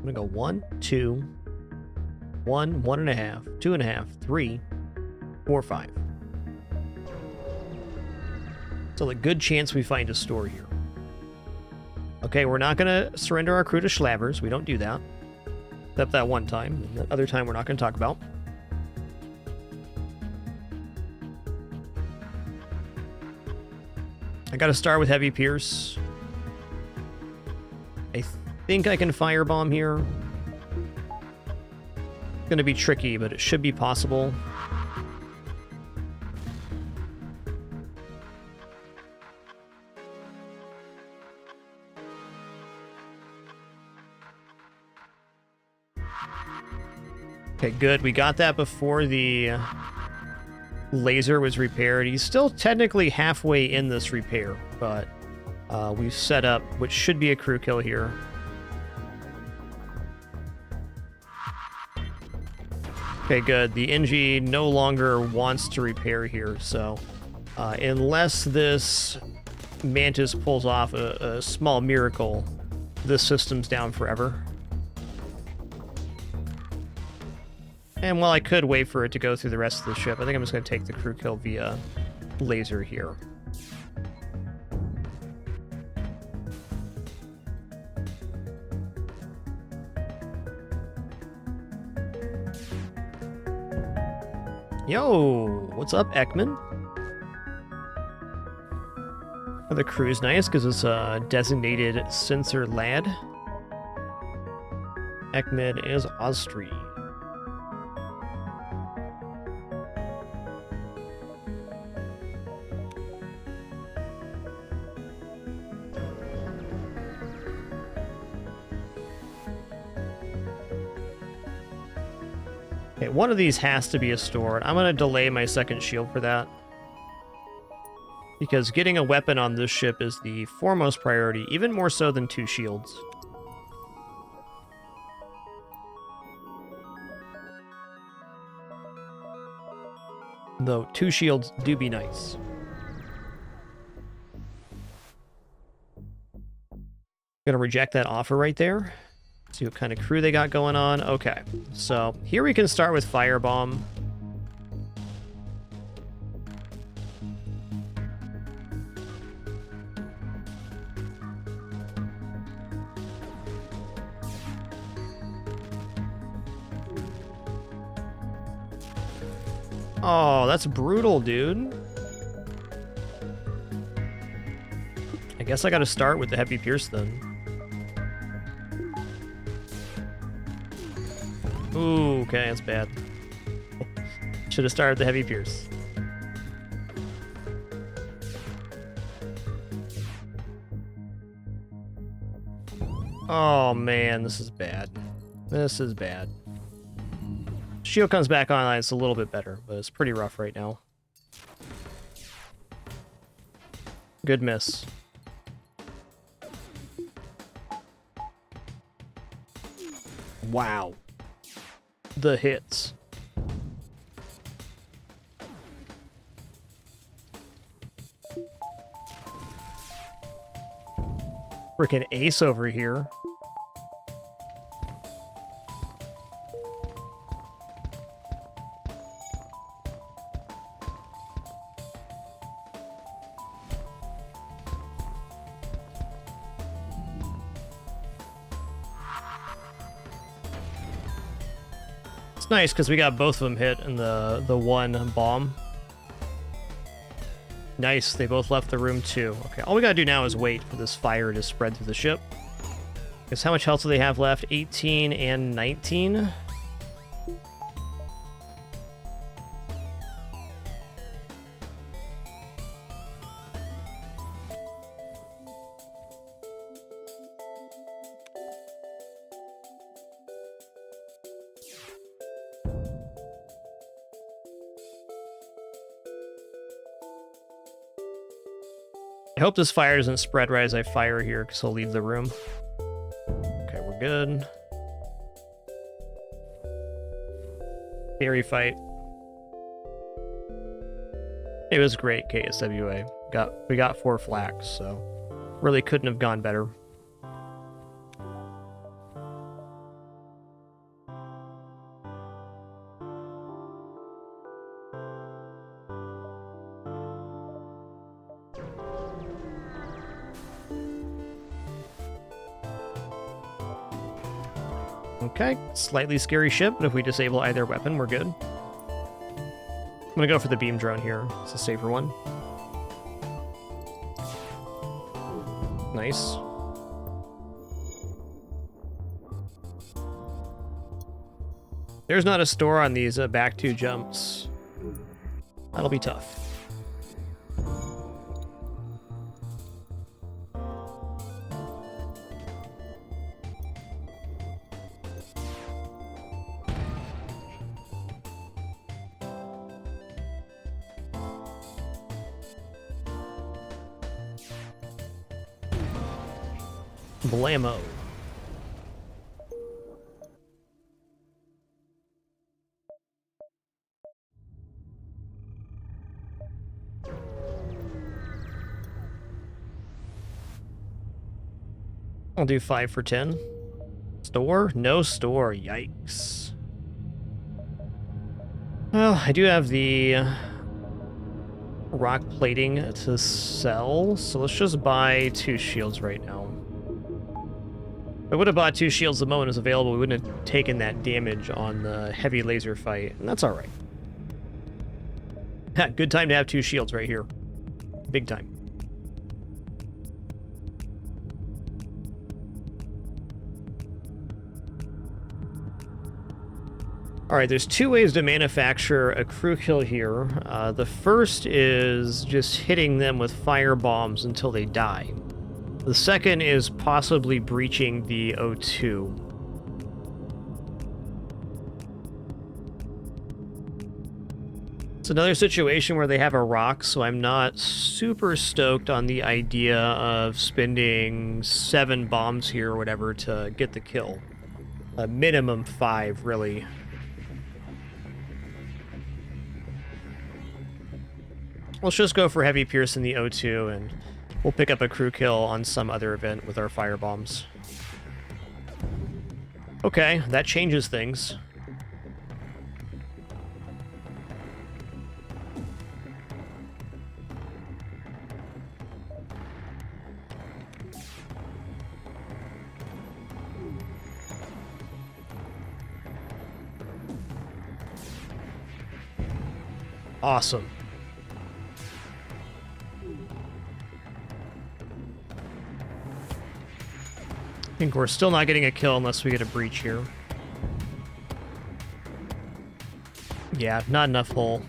I'm gonna go 1, 2, 1, 1.5, 2.5, 3, 4, 5. So a good chance we find a store here. Okay, we're not gonna surrender our crew to Schlavers. We don't do that. Except that one time. And that other time we're not gonna talk about. I gotta start with Heavy Pierce. I think I can Firebomb here. It's gonna be tricky, but it should be possible. Okay, good. We got that before the laser was repaired. He's still technically halfway in this repair, but we've set up what should be a crew kill here. Okay, good. The NG no longer wants to repair here, so unless this Mantis pulls off a small miracle, this system's down forever. And while I could wait for it to go through the rest of the ship, I think I'm just going to take the crew kill via laser here. Yo, what's up, Ekman? The crew's nice because it's a designated sensor lad. Ekman is Austri. Okay, one of these has to be a store. I'm going to delay my second shield for that. Because getting a weapon on this ship is the foremost priority, even more so than 2 shields. Though 2 shields do be nice. Gonna reject that offer right there. See what kind of crew they got going on. Okay, so here we can start with Firebomb. Oh, that's brutal, dude. I guess I gotta start with the Heavy Pierce then. Ooh, okay, that's bad. Should have started with the Heavy Pierce. Oh man, this is bad. This is bad. Shield comes back online, it's a little bit better, but it's pretty rough right now. Good miss. Wow. The hits. Freaking ace over here. Nice, because we got both of them hit in the one bomb. Nice, they both left the room too. Okay, all we gotta do now is wait for this fire to spread through the ship. Guess how much health do they have left? 18 and 19? I hope this fire doesn't spread right as I fire here, because he'll leave the room. Okay, we're good. Scary fight. It was great, KSWA. We got 4 flags, so really couldn't have gone better. Okay, slightly scary ship, but if we disable either weapon, we're good. I'm gonna go for the beam drone here. It's a safer one. Nice. There's not a store on these back two jumps. That'll be tough. Blammo. I'll do 5 for 10. Store? No store. Yikes. Well, I do have the rock plating to sell, so let's just buy 2 shields right now. If I would have bought 2 shields the moment it was available, we wouldn't have taken that damage on the heavy laser fight, and that's alright. Good time to have 2 shields right here. Big time. Alright, there's 2 ways to manufacture a crew kill here. The first is just hitting them with fire bombs until they die. The second is possibly breaching the O2. It's another situation where they have a rock, so I'm not super stoked on the idea of spending 7 bombs here or whatever to get the kill. A minimum 5, really. Let's just go for heavy pierce in the O2, and we'll pick up a crew kill on some other event with our fire bombs. Okay, that changes things. Awesome. I think we're still not getting a kill unless we get a breach here. Yeah, not enough hull.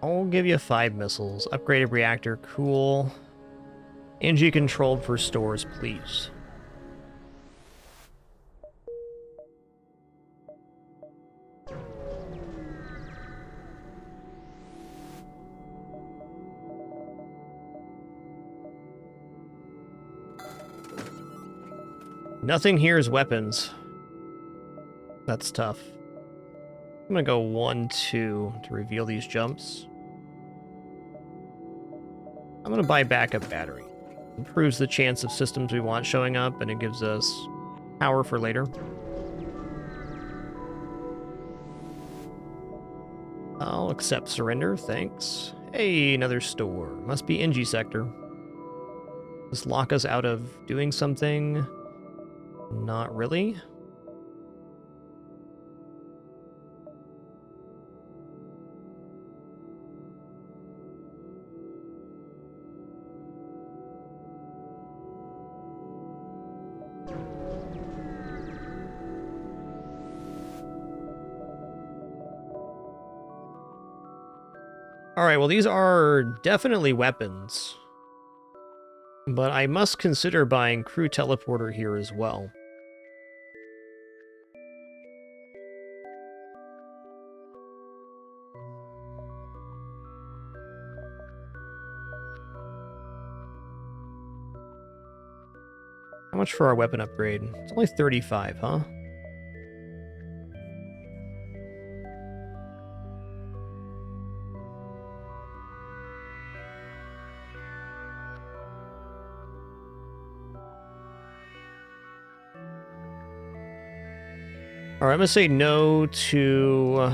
I'll give you 5 missiles. Upgraded reactor, cool. NG controlled for stores, please. Nothing here is weapons. That's tough. I'm gonna go 1, 2 to reveal these jumps. I'm gonna buy backup battery. Improves the chance of systems we want showing up, and it gives us power for later. I'll accept surrender, thanks. Hey, another store. Must be NG sector. Does this lock us out of doing something? Not really. Alright, well these are definitely weapons. But I must consider buying crew teleporter here as well. How much for our weapon upgrade? It's only 35, huh? All right, I'm gonna say no to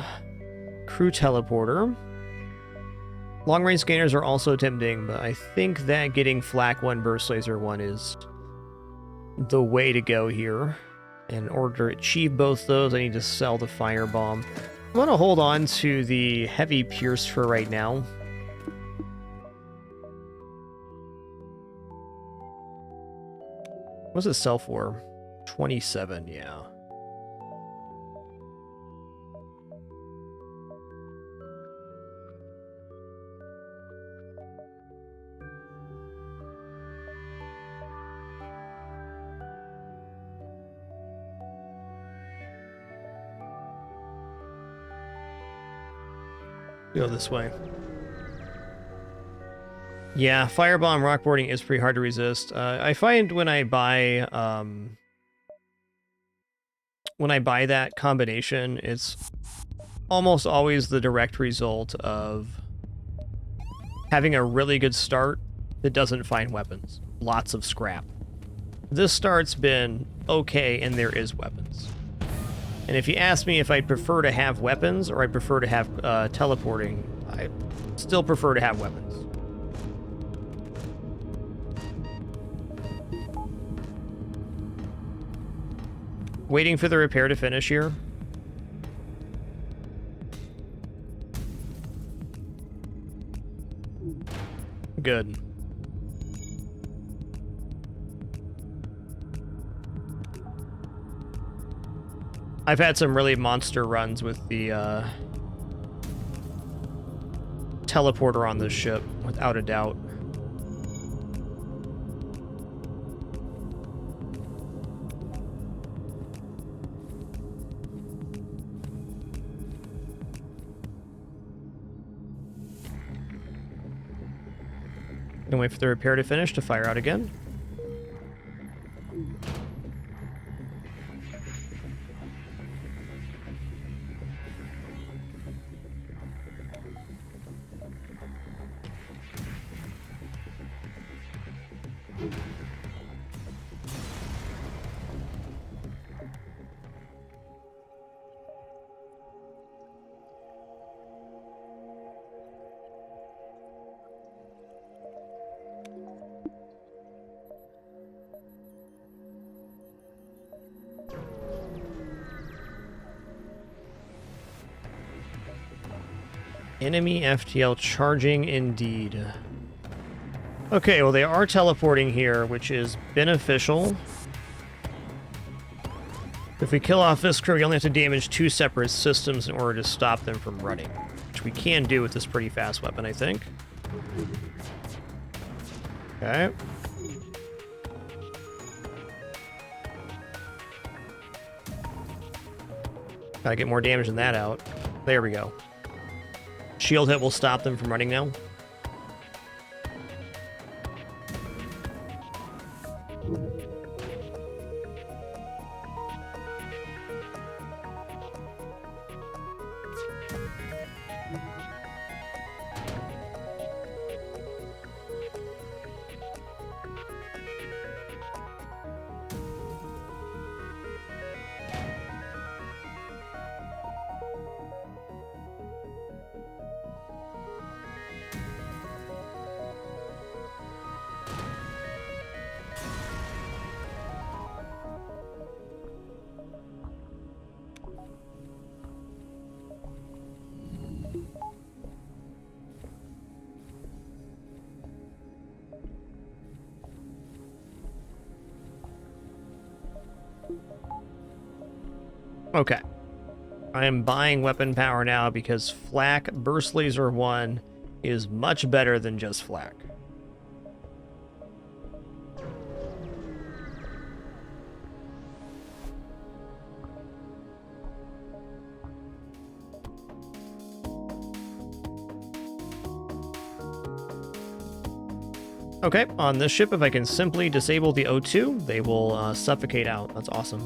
crew teleporter. Long-range scanners are also tempting, but I think that getting Flak 1, Burst Laser 1 is the way to go here. In order to achieve both those, I need to sell the Firebomb. I'm gonna hold on to the Heavy Pierce for right now. What's it sell for? 27, yeah. Go this way. Yeah, Firebomb rockboarding is pretty hard to resist. I find when I buy that combination, it's almost always the direct result of having a really good start that doesn't find weapons. Lots of scrap. This start's been okay, and there is weapons. And if you ask me if I'd prefer to have weapons or I'd prefer to have teleporting, I still prefer to have weapons. Waiting for the repair to finish here. Good. I've had some really monster runs with the teleporter on this ship, without a doubt. Gonna wait for the repair to finish to fire out again. Enemy FTL charging indeed. Okay, well they are teleporting here, which is beneficial. If we kill off this crew, we only have to damage 2 separate systems in order to stop them from running, which we can do with this pretty fast weapon, I think. Okay. Gotta get more damage than that out. There we go. Shield hit will stop them from running now. Okay. I am buying weapon power now because Flak Burst Laser 1 is much better than just Flak. Okay, on this ship, if I can simply disable the O2, they will suffocate out. That's awesome.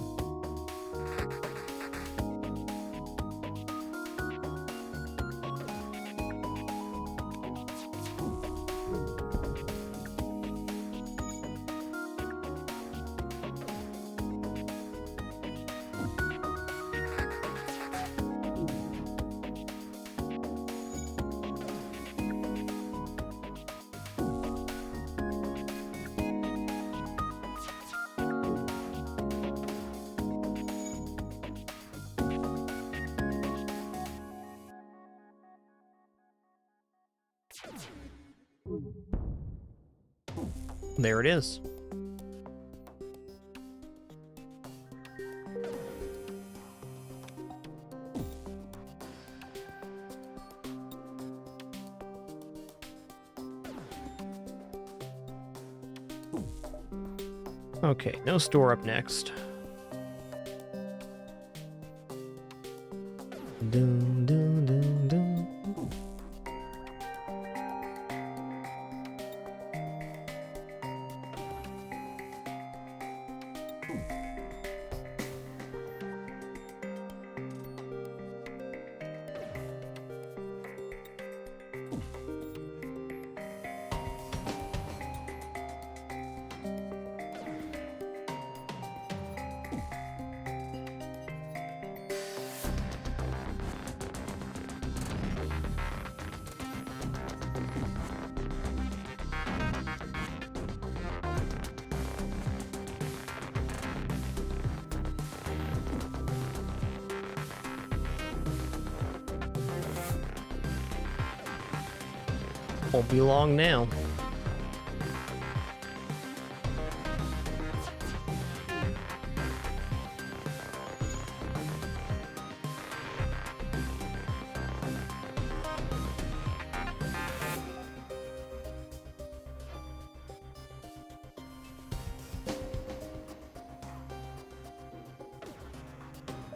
There it is. Okay, no store up next. Dun, dun, dun, dun. Won't be long now.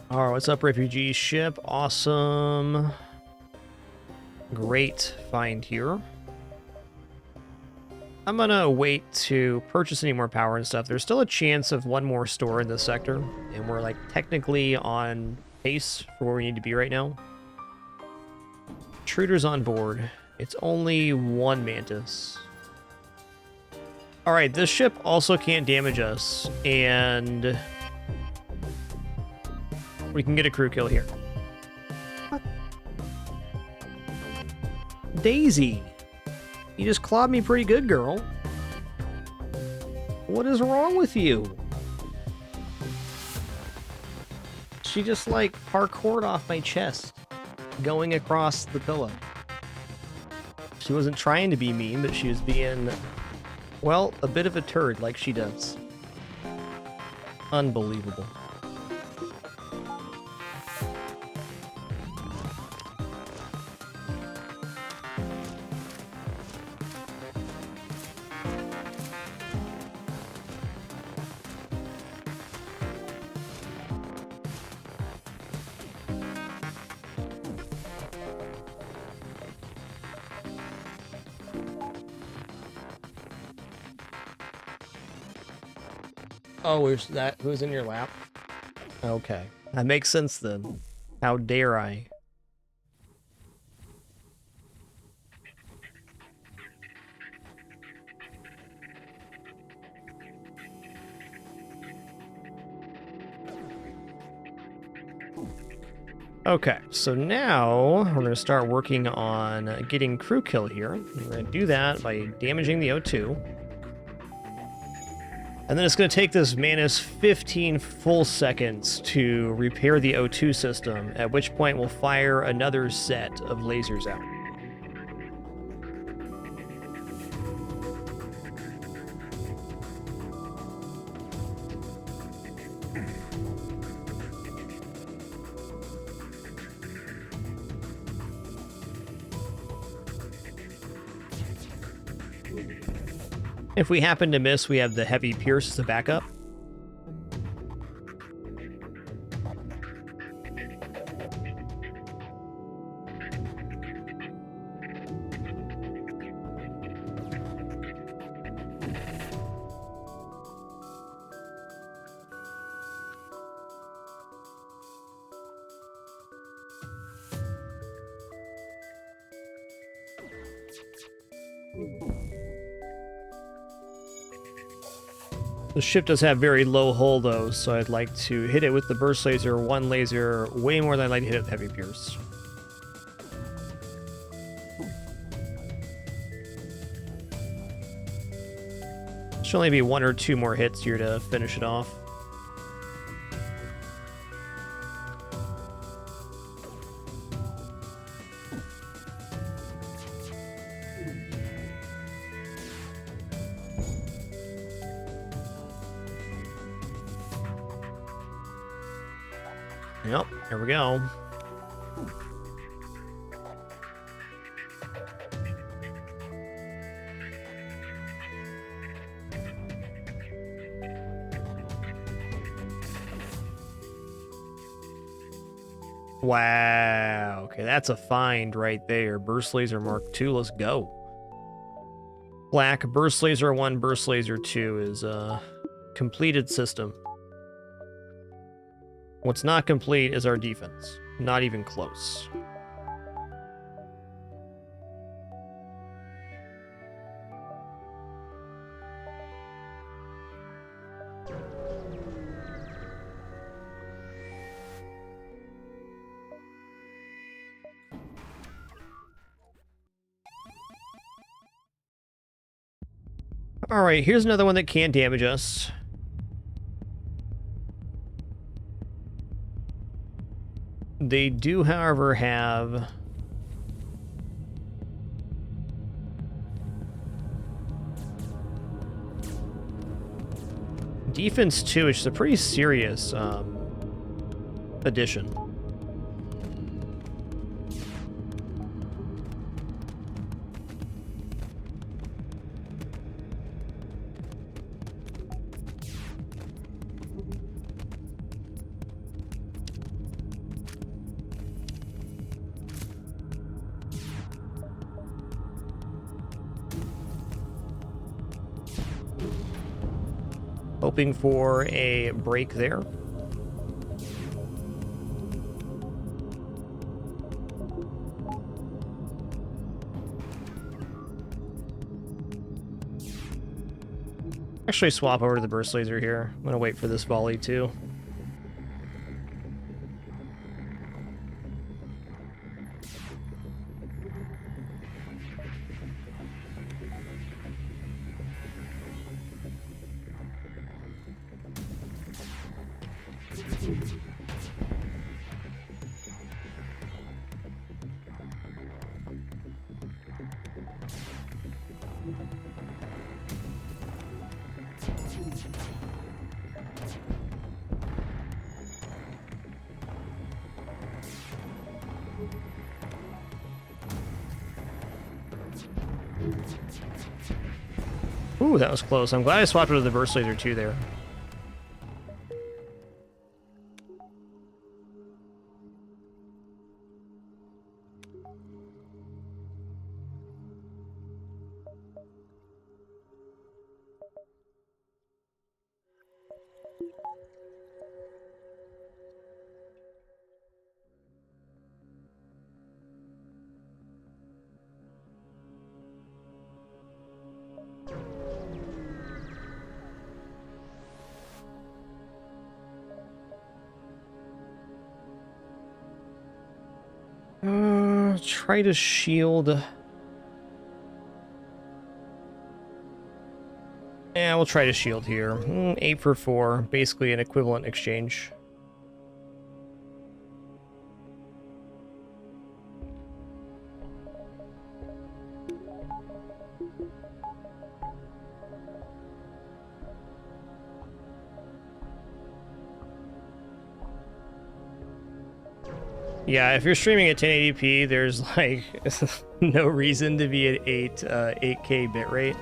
All right, what's up, refugee ship? Awesome. Great find here. I'm gonna wait to purchase any more power and stuff. There's still a chance of one more store in this sector, and we're like technically on pace for where we need to be right now. Intruders on board. It's only one mantis. All right, this ship also can't damage us, and we can get a crew kill here. What? Daisy, you just clawed me pretty good, girl. What is wrong with you? She just like parkoured off my chest, going across the pillow. She wasn't trying to be mean, but she was being, well, a bit of a turd like she does. Unbelievable. Oh, is that who's in your lap? Okay. That makes sense then. How dare I? Okay, so now we're going to start working on getting crew kill here. We're going to do that by damaging the O2. And then it's going to take this Manus 15 full seconds to repair the O2 system, at which point we'll fire another set of lasers out. If we happen to miss, we have the heavy Pierce as a backup. The ship does have very low hull though, so I'd like to hit it with the burst laser, one laser, way more than I'd like to hit it with heavy Pierce. Should only be one or two more hits here to finish it off. There we go. Wow. Okay, that's a find right there. Burst Laser Mark II. Let's go. Black Burst Laser 1, Burst Laser 2 is a completed system. What's not complete is our defense. Not even close. Alright, here's another one that can damage us. They do, however, have... Defense 2, which is a pretty serious addition. Hoping for a break there. Actually swap over to the burst laser here. I'm gonna wait for this volley too. Ooh, that was close. I'm glad I swapped over to the burst laser too there. Try to shield. Yeah, we'll try to shield here. 8 for 4, basically an equivalent exchange. Yeah, if you're streaming at 1080p, there's like no reason to be at 8K bitrate.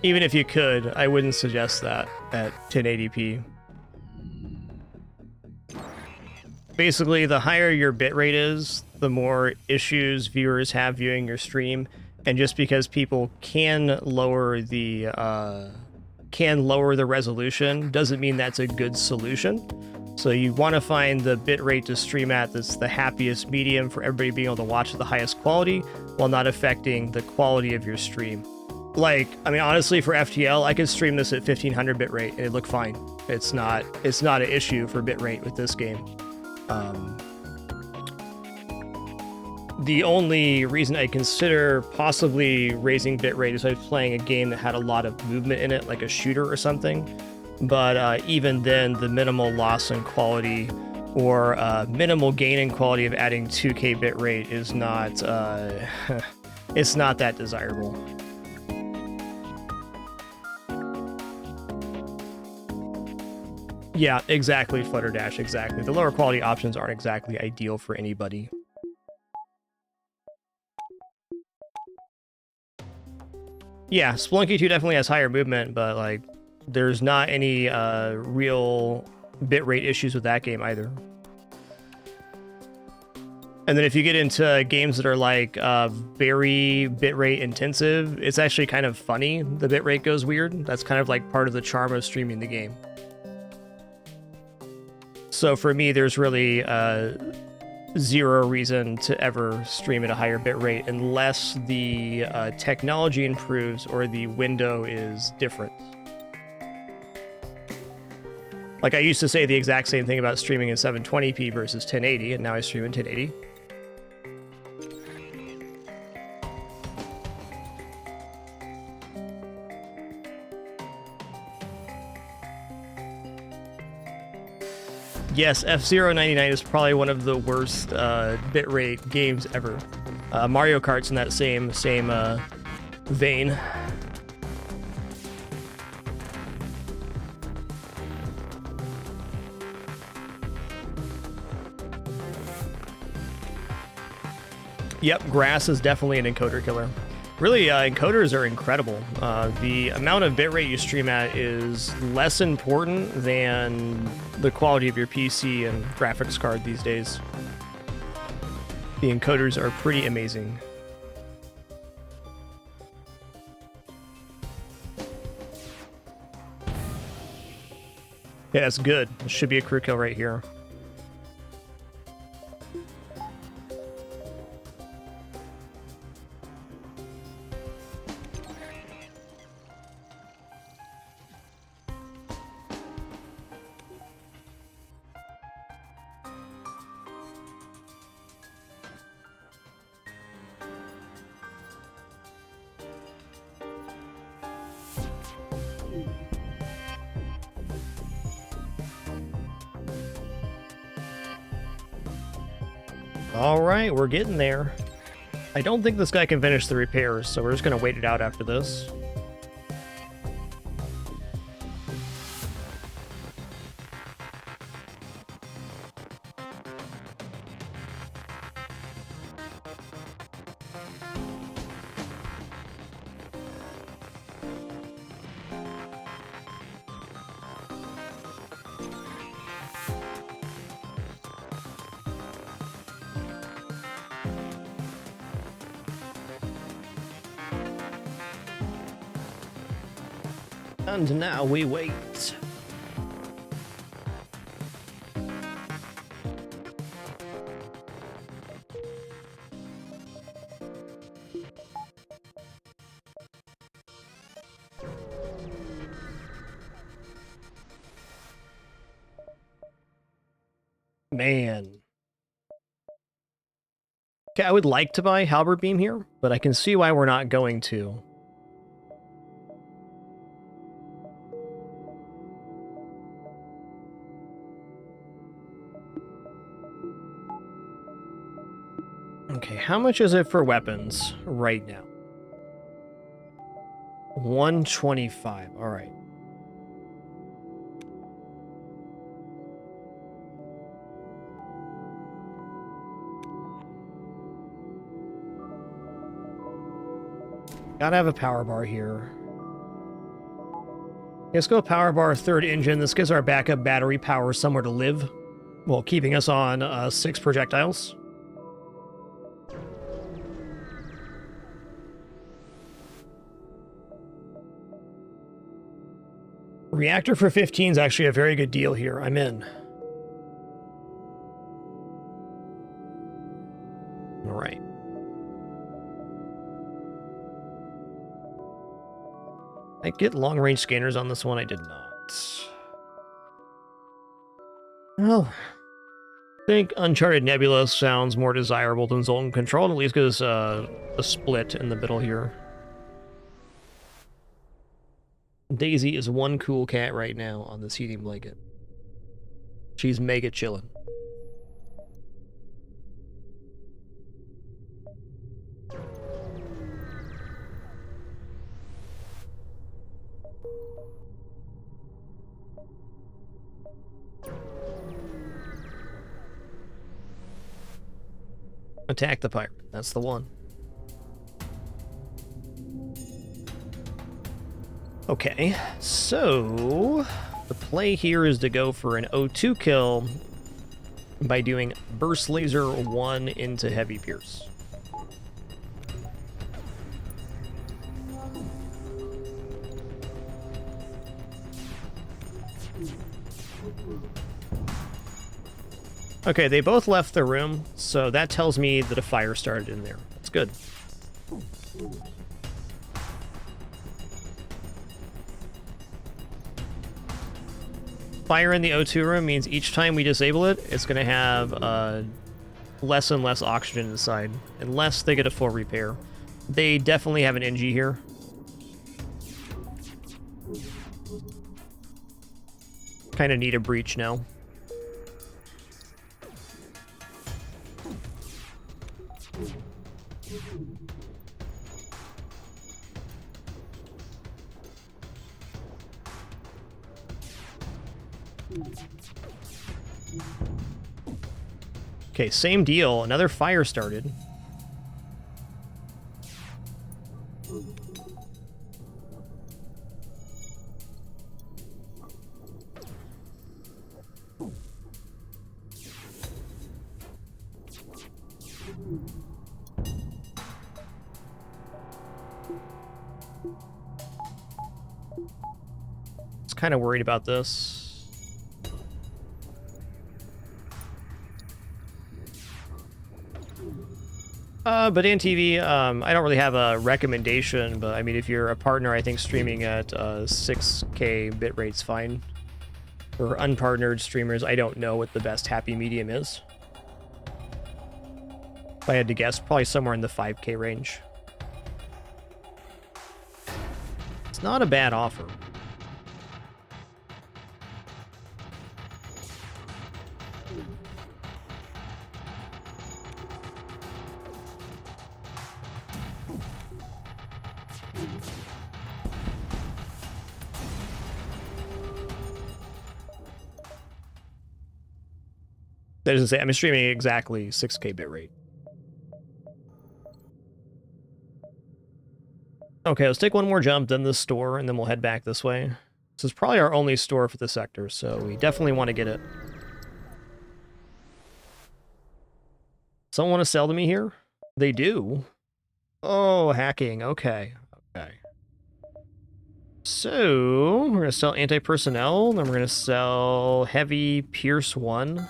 Even if you could, I wouldn't suggest that at 1080p. Basically, the higher your bitrate is, the more issues viewers have viewing your stream. And just because people can lower the resolution doesn't mean that's a good solution. So you want to find the bitrate to stream at that's the happiest medium for everybody being able to watch at the highest quality while not affecting the quality of your stream. Like, I mean, honestly, for FTL, I could stream this at 1500 bitrate and it'd look fine. It's not an issue for bitrate with this game. The only reason I consider possibly raising bitrate is if I was playing a game that had a lot of movement in it, like a shooter or something. But even then, the minimal loss in quality or minimal gain in quality of adding 2K bitrate is not it's not that desirable. Yeah, exactly, Flutterdash, exactly. The lower quality options aren't exactly ideal for anybody. Yeah, Splunky 2 definitely has higher movement, but like, there's not any real bitrate issues with that game either. And then if you get into games that are like very bitrate intensive, it's actually kind of funny. The bitrate goes weird. That's kind of like part of the charm of streaming the game. So for me, there's really zero reason to ever stream at a higher bitrate unless the technology improves or the window is different. Like I used to say the exact same thing about streaming in 720p versus 1080, and now I stream in 1080. Yes, F-Zero 99 is probably one of the worst bitrate games ever. Mario Kart's in that same vein. Yep, grass is definitely an encoder killer. Really, encoders are incredible. The amount of bitrate you stream at is less important than the quality of your PC and graphics card these days. The encoders are pretty amazing. Yeah, that's good. This should be a crew kill right here. All right, we're getting there. I don't think this guy can finish the repairs, so we're just going to wait it out after this. And now we wait. Man. Okay, I would like to buy Halberd Beam here, but I can see why we're not going to. Okay, how much is it for weapons right now? 125. All right. Gotta have a power bar here. Let's go power bar, third engine. This gives our backup battery power somewhere to live, while keeping us on 6 projectiles. Reactor for 15 is actually a very good deal here. I'm in. All right. I get long-range scanners on this one. I did not. Well, I think Uncharted Nebula sounds more desirable than Zoltan Control, and at least gives a split in the middle here. Daisy is one cool cat right now on this heating blanket. She's mega chillin'. Attack the pirate. That's the one. Okay, so the play here is to go for an O2 kill by doing Burst Laser 1 into Heavy Pierce. Okay, they both left the room, so that tells me that a fire started in there. That's good. Fire in the O2 room means each time we disable it, it's going to have less and less oxygen inside, unless they get a full repair. They definitely have an NG here. Kind of need a breach now. Okay, same deal. Another fire started. I was kind of worried about this. But in TV, I don't really have a recommendation, but I mean, if you're a partner, I think streaming at 6K bitrate's fine. For unpartnered streamers, I don't know what the best happy medium is. If I had to guess, probably somewhere in the 5K range. It's not a bad offer. That doesn't say, I'm streaming exactly 6K bitrate. Okay, let's take one more jump, then the store, and then we'll head back this way. This is probably our only store for the sector, so we definitely want to get it. Someone want to sell to me here? They do. Oh, hacking. Okay. Okay. So, we're going to sell anti-personnel, then we're going to sell heavy Pierce 1.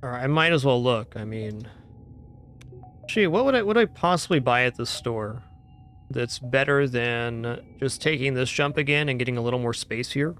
Alright, I might as well look. I mean... Gee, what would I possibly buy at this store that's better than just taking this jump again and getting a little more space here?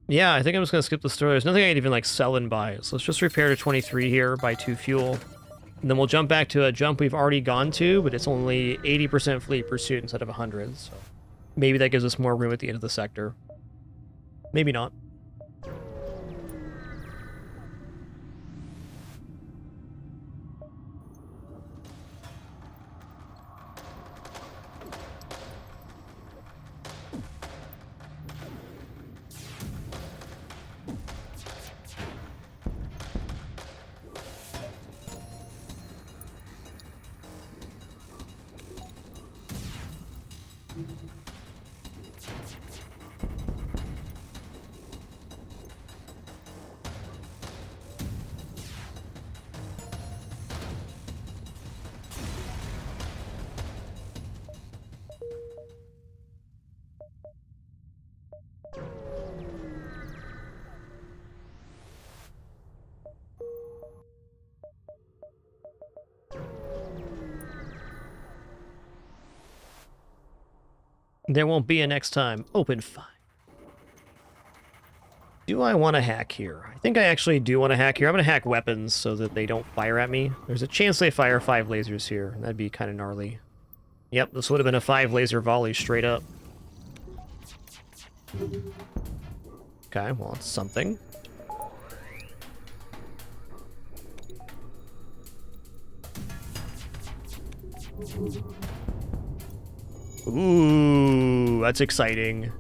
Yeah, I think I'm just going to skip the store. There's nothing I can even, like, sell and buy. So let's just repair to 23 here, buy 2 fuel. And then we'll jump back to a jump we've already gone to, but it's only 80% fleet pursuit instead of 100, so... Maybe that gives us more room at the end of the sector. Maybe not. There won't be a next time. Open fire. Do I want to hack here? I think I actually do want to hack here. I'm going to hack weapons so that they don't fire at me. There's a chance they fire 5 lasers here. That'd be kind of gnarly. Yep, this would have been a 5 laser volley straight up. Okay, well, it's something. Ooh, that's exciting.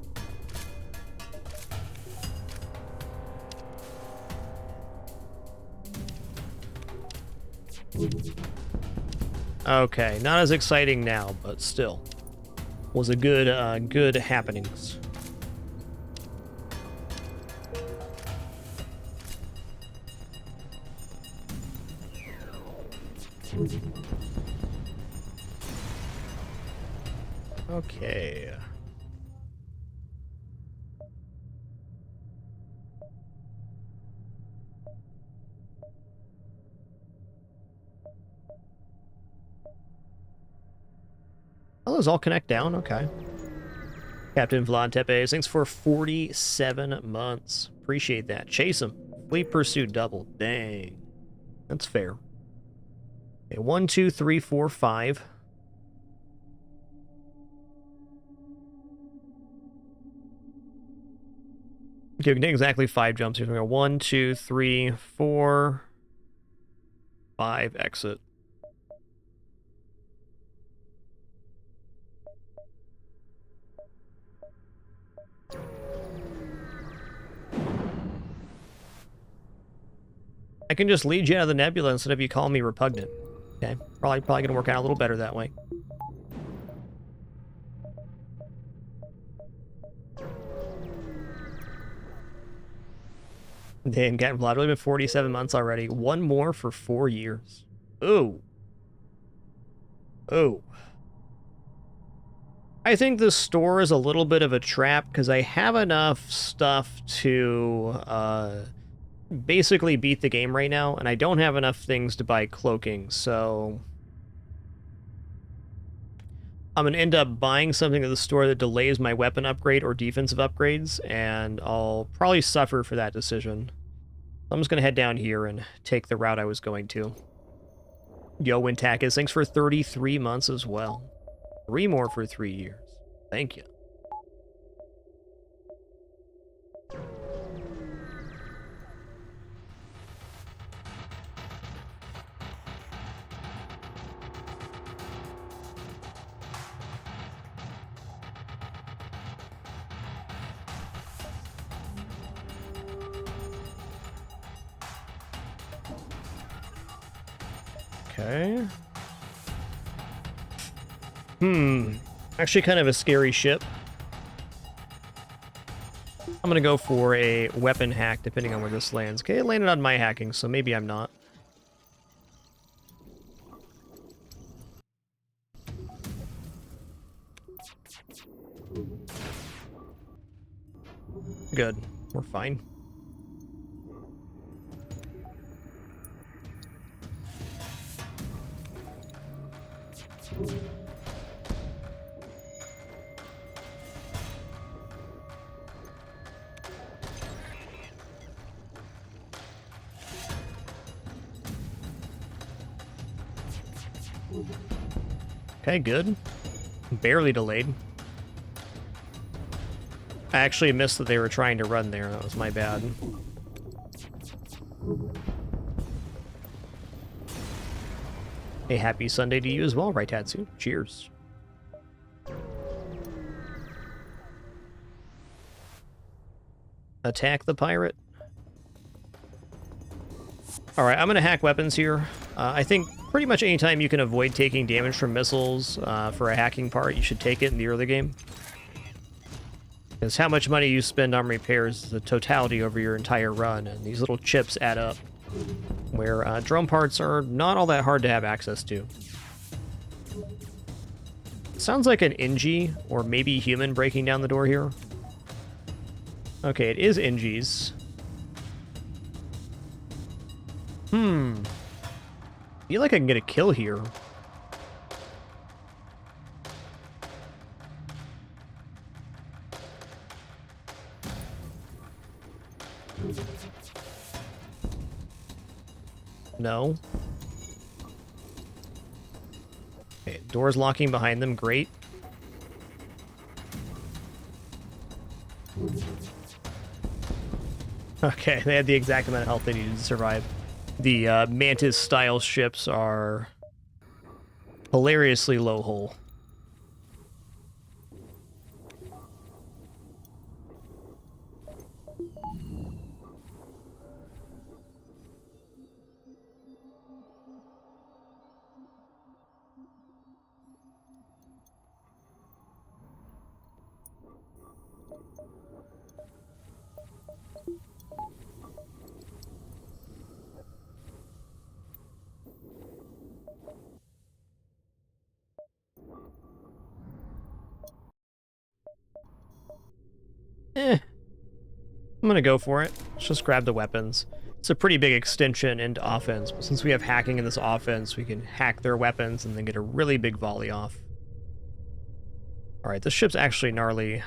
Okay, not as exciting now, but still. Was a good, good happenings. Okay. Oh, those all connect down? Okay. Captain Vlad Tepes, thanks for 47 months. Appreciate that. Chase him. Fleet pursuit double. Dang. That's fair. Okay, 1, 2, 3, 4, 5. Okay, we can take exactly 5 jumps here. So we go 1, 2, 3, 4, 5, exit. I can just lead you out of the nebula instead of you calling me repugnant. Okay, probably gonna work out a little better that way. Damn, Captain Vlad, really been 47 months already. One more for 4 years. Ooh. Ooh. I think the store is a little bit of a trap because I have enough stuff to basically beat the game right now, and I don't have enough things to buy cloaking, so I'm going to end up buying something at the store that delays my weapon upgrade or defensive upgrades, and I'll probably suffer for that decision. I'm just going to head down here and take the route I was going to. Yo, Wintakis, thanks for 33 months as well. 3 more for 3 years. Thank you. Okay. Actually kind of a scary ship. I'm gonna go for a weapon hack depending on where this lands. Okay, it landed on my hacking, so maybe I'm not. Good. We're fine. Okay, good. Barely delayed. I actually missed that they were trying to run there. That was my bad. A happy Sunday to you as well, right, Tatsu? Cheers. Attack the pirate. Alright, I'm going to hack weapons here. I think pretty much anytime you can avoid taking damage from missiles for a hacking part, you should take it in the early game. Because how much money you spend on repairs is the totality over your entire run, and these little chips add up. Where drone parts are not all that hard to have access to. It sounds like an NG, or maybe human breaking down the door here. Okay, it is NG's. I feel like I can get a kill here. No. Okay, doors locking behind them, great. Okay, they had the exact amount of health they needed to survive. The Mantis-style ships are hilariously low hull. I'm gonna go for it. Let's just grab the weapons. It's a pretty big extension into offense, but since we have hacking in this offense, we can hack their weapons and then get a really big volley off. Alright, this ship's actually gnarly.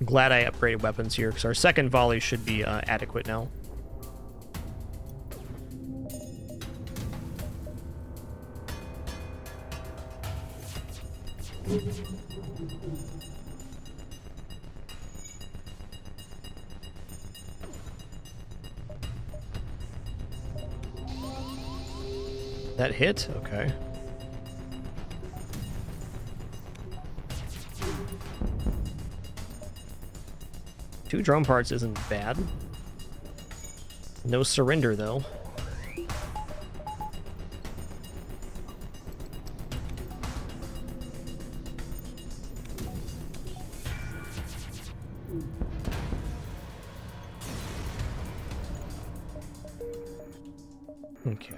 I'm glad I upgraded weapons here, because our second volley should be adequate now. That hit? Okay. Two drone parts isn't bad. No surrender, though. Okay.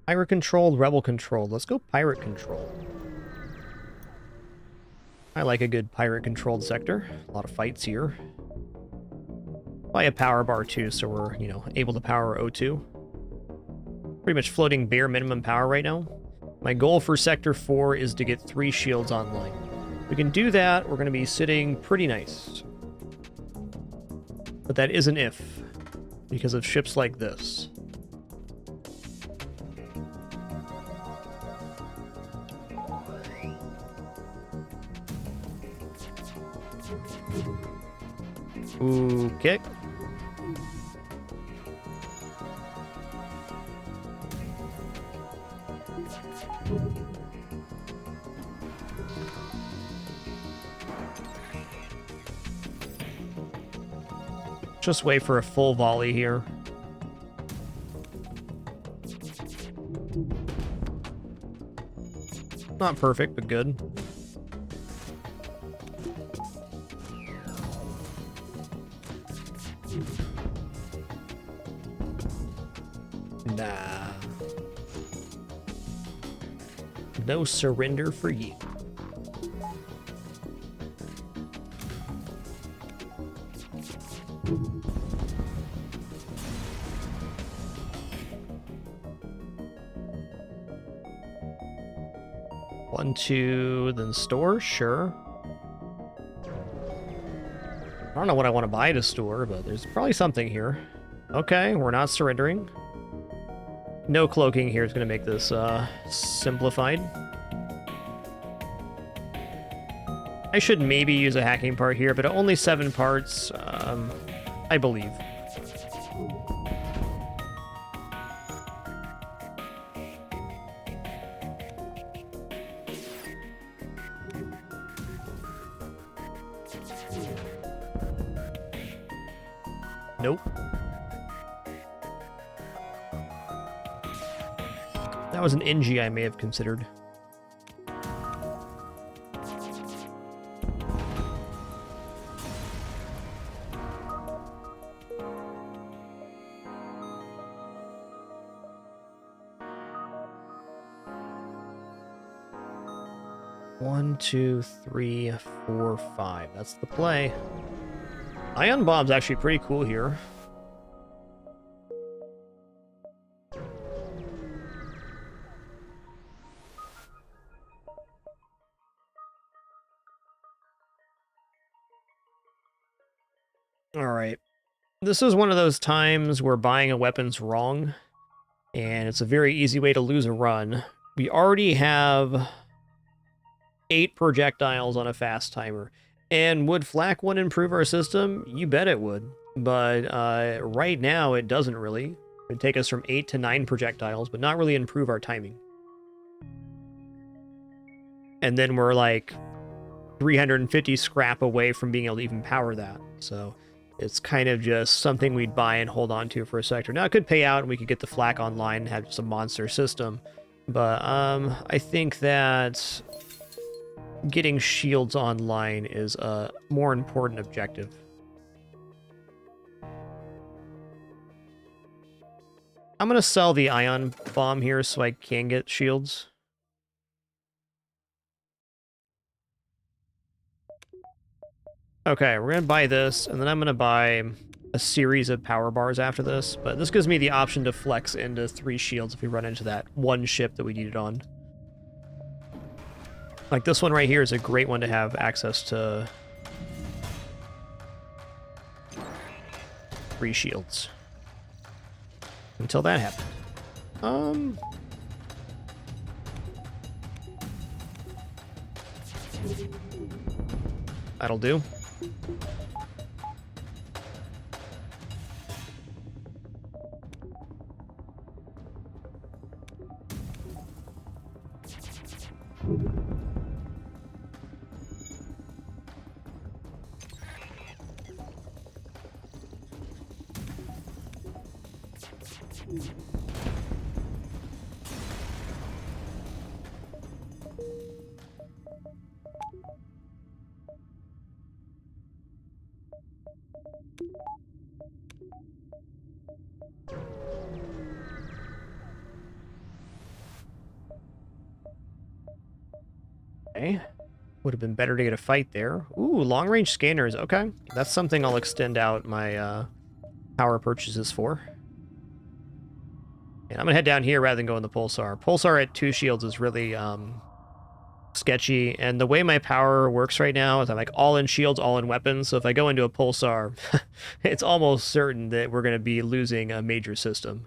Pirate controlled, rebel controlled. Let's go pirate controlled. I like a good pirate controlled sector. A lot of fights here. By a power bar too, so we're, you know, able to power O2. Pretty much floating bare minimum power right now. My goal for Sector 4 is to get 3 shields online. If we can do that, we're going to be sitting pretty nice. But that is an if, because of ships like this. Okay. Just wait for a full volley here. Not perfect, but good. Nah. No surrender for you. One, two, then store, sure. I don't know what I want to buy to store, but there's probably something here. Okay, we're not surrendering. No cloaking here is going to make this simplified. I should maybe use a hacking part here, but only 7 parts, I believe. Nope. That was an NG I may have considered. 1, 2, 3, 4, 5. That's the play. Ion bomb's actually pretty cool here. Alright. This is one of those times where buying a weapon's wrong, and it's a very easy way to lose a run. We already have 8 projectiles on a fast timer. And would Flak 1 improve our system? You bet it would. But right now, it doesn't really. It'd take us from 8 to 9 projectiles, but not really improve our timing. And then we're like 350 scrap away from being able to even power that. So it's kind of just something we'd buy and hold on to for a sector. Now, it could pay out and we could get the Flak online and have just a monster system. But I think that getting shields online is a more important objective. I'm going to sell the ion bomb here so I can get shields. Okay, we're going to buy this, and then I'm going to buy a series of power bars after this, but this gives me the option to flex into 3 shields if we run into that one ship that we need it on. Like, this one right here is a great one to have access to 3 shields. Until that happened. That'll do. Okay. Would have been better to get a fight there. Ooh, long-range scanners. Okay. That's something I'll extend out my power purchases for. And I'm going to head down here rather than go in the Pulsar. Pulsar at 2 shields is really sketchy. And the way my power works right now is I'm like all in shields, all in weapons. So if I go into a Pulsar, it's almost certain that we're going to be losing a major system.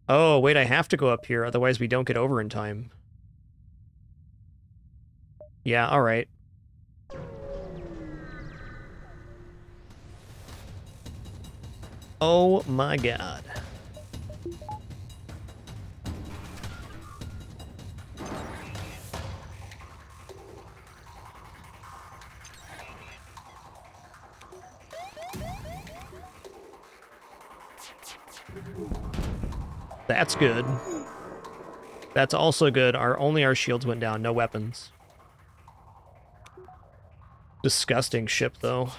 Oh, wait, I have to go up here, otherwise we don't get over in time. Yeah, alright. Oh my god. That's good. That's also good. Only our shields went down, no weapons. Disgusting ship, though.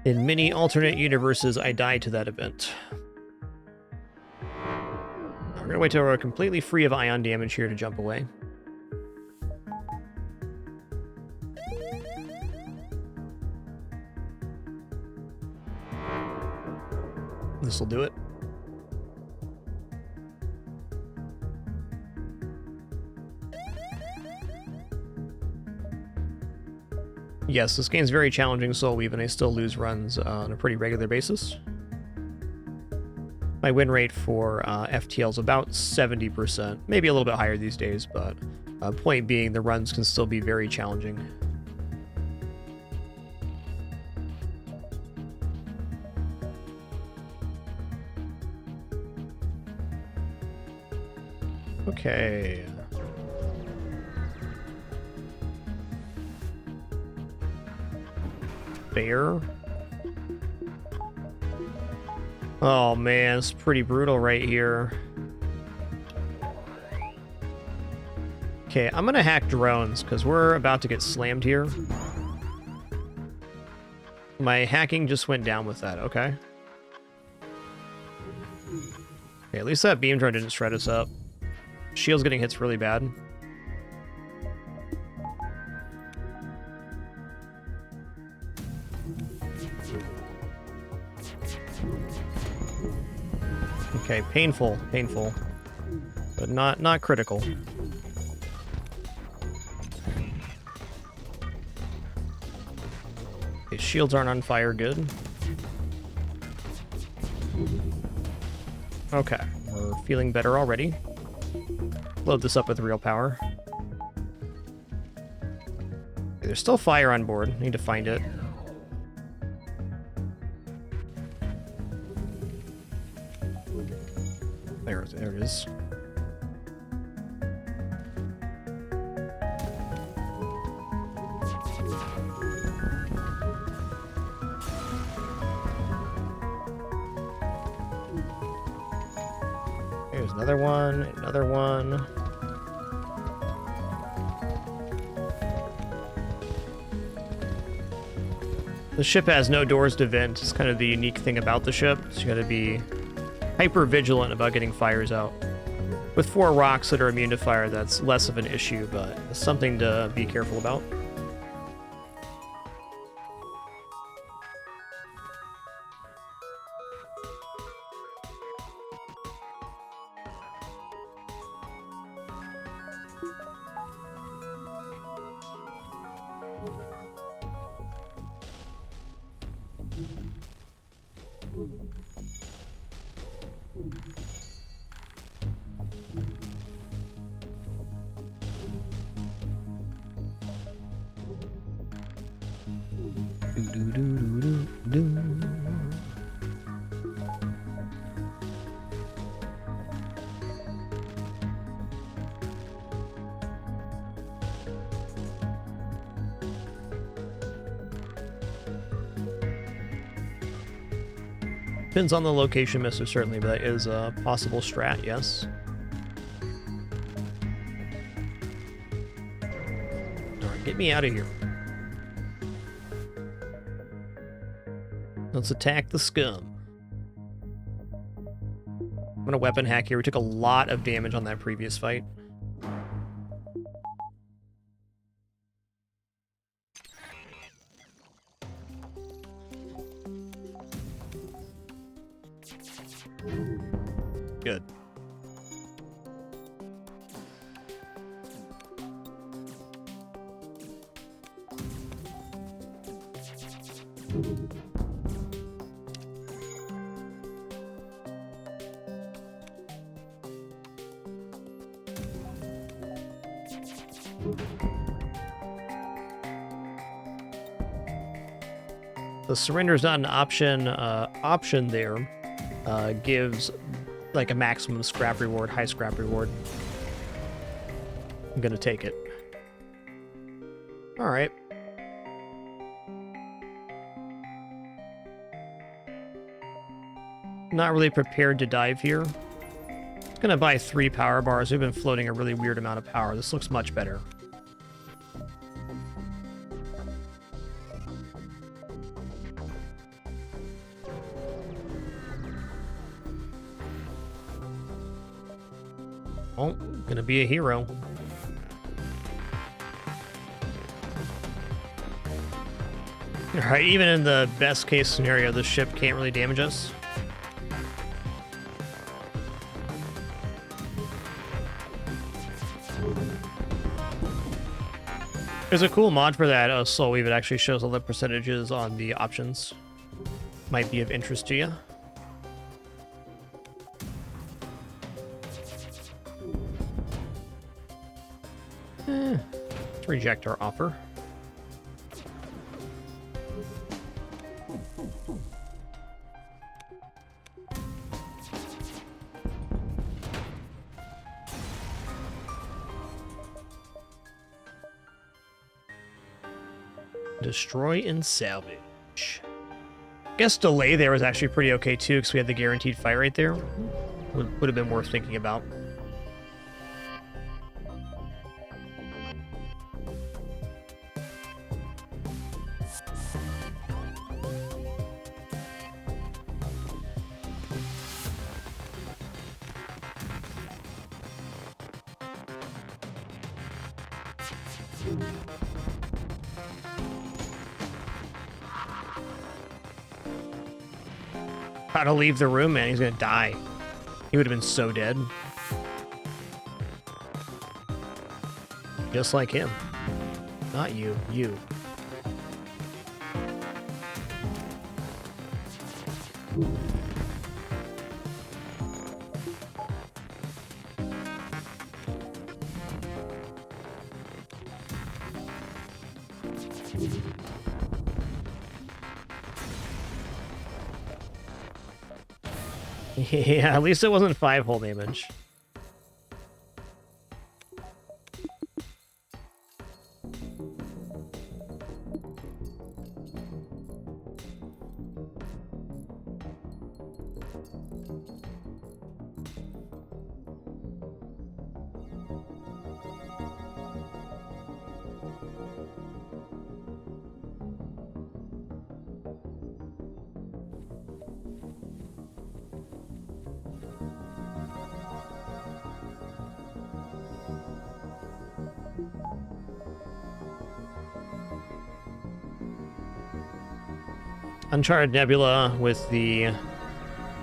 In many alternate universes, I died to that event. We're gonna wait till we're completely free of ion damage here to jump away. This'll do it. Yes, this game's very challenging Soul Weave, and I still lose runs on a pretty regular basis. My win rate for FTL is about 70%, maybe a little bit higher these days, but point being, the runs can still be very challenging. Okay. Bear. Oh man, it's pretty brutal right here. Okay, I'm gonna hack drones because we're about to get slammed here. My hacking just went down with that, okay. Okay, at least that beam drone didn't shred us up. Shield's getting hits really bad. Okay, painful, but not critical. Okay, shields aren't on fire, good. Okay, we're feeling better already. Load this up with real power. Okay, there's still fire on board. Need to find it. There it is. There's another one, another one. The ship has no doors to vent. It's kind of the unique thing about the ship. So you gotta be hyper vigilant about getting fires out. With 4 rocks that are immune to fire, that's less of an issue, but it's something to be careful about. Depends on the location, mister, certainly, but that is a possible strat, yes. Alright, get me out of here. Let's attack the scum. I'm gonna weapon hack here. We took a lot of damage on that previous fight. Good. The surrender is not an option. Option there gives like a maximum scrap reward, high scrap reward. I'm gonna take it. All right. Not really prepared to dive here. Gonna buy 3 power bars. We've been floating a really weird amount of power. This looks much better. Oh, gonna be a hero. Alright, even in the best case scenario, the ship can't really damage us. There's a cool mod for that, Soul Weave. It actually shows all the percentages on the options. Might be of interest to you. Let's reject our offer. Destroy and salvage. Guess delay there was actually pretty okay too, because we had the guaranteed fire rate there. Would have been worth thinking about. How to leave the room, man. He's gonna die. He would have been so dead. Just like him. Not you. You. Yeah, at least it wasn't 5 hull damage. Uncharted Nebula with the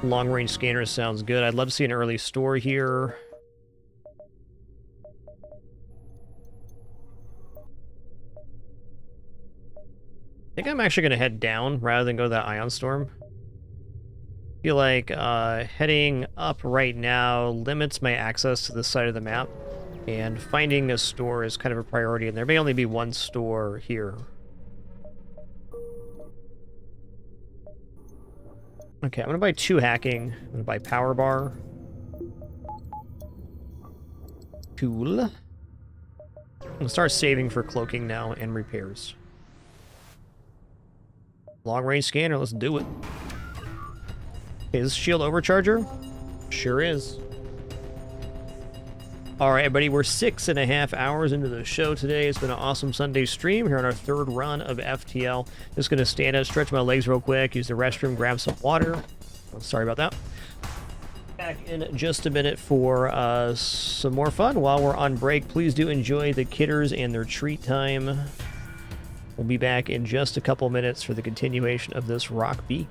long-range scanner sounds good. I'd love to see an early store here. I think I'm actually going to head down rather than go to that Ion Storm. I feel like heading up right now limits my access to this side of the map, and finding a store is kind of a priority, and there may only be one store here. Okay, I'm gonna buy 2 hacking. I'm gonna buy power bar. Cool. I'm gonna start saving for cloaking now and repairs. Long range scanner, let's do it. Okay, is this shield overcharger? Sure is. Alright, everybody, we're 6.5 hours into the show today. It's been an awesome Sunday stream here on our 3rd run of FTL. Just going to stand up, stretch my legs real quick, use the restroom, grab some water. Oh, sorry about that. Back in just a minute for some more fun. While we're on break, please do enjoy the kidders and their treat time. We'll be back in just a couple minutes for the continuation of this Rock B.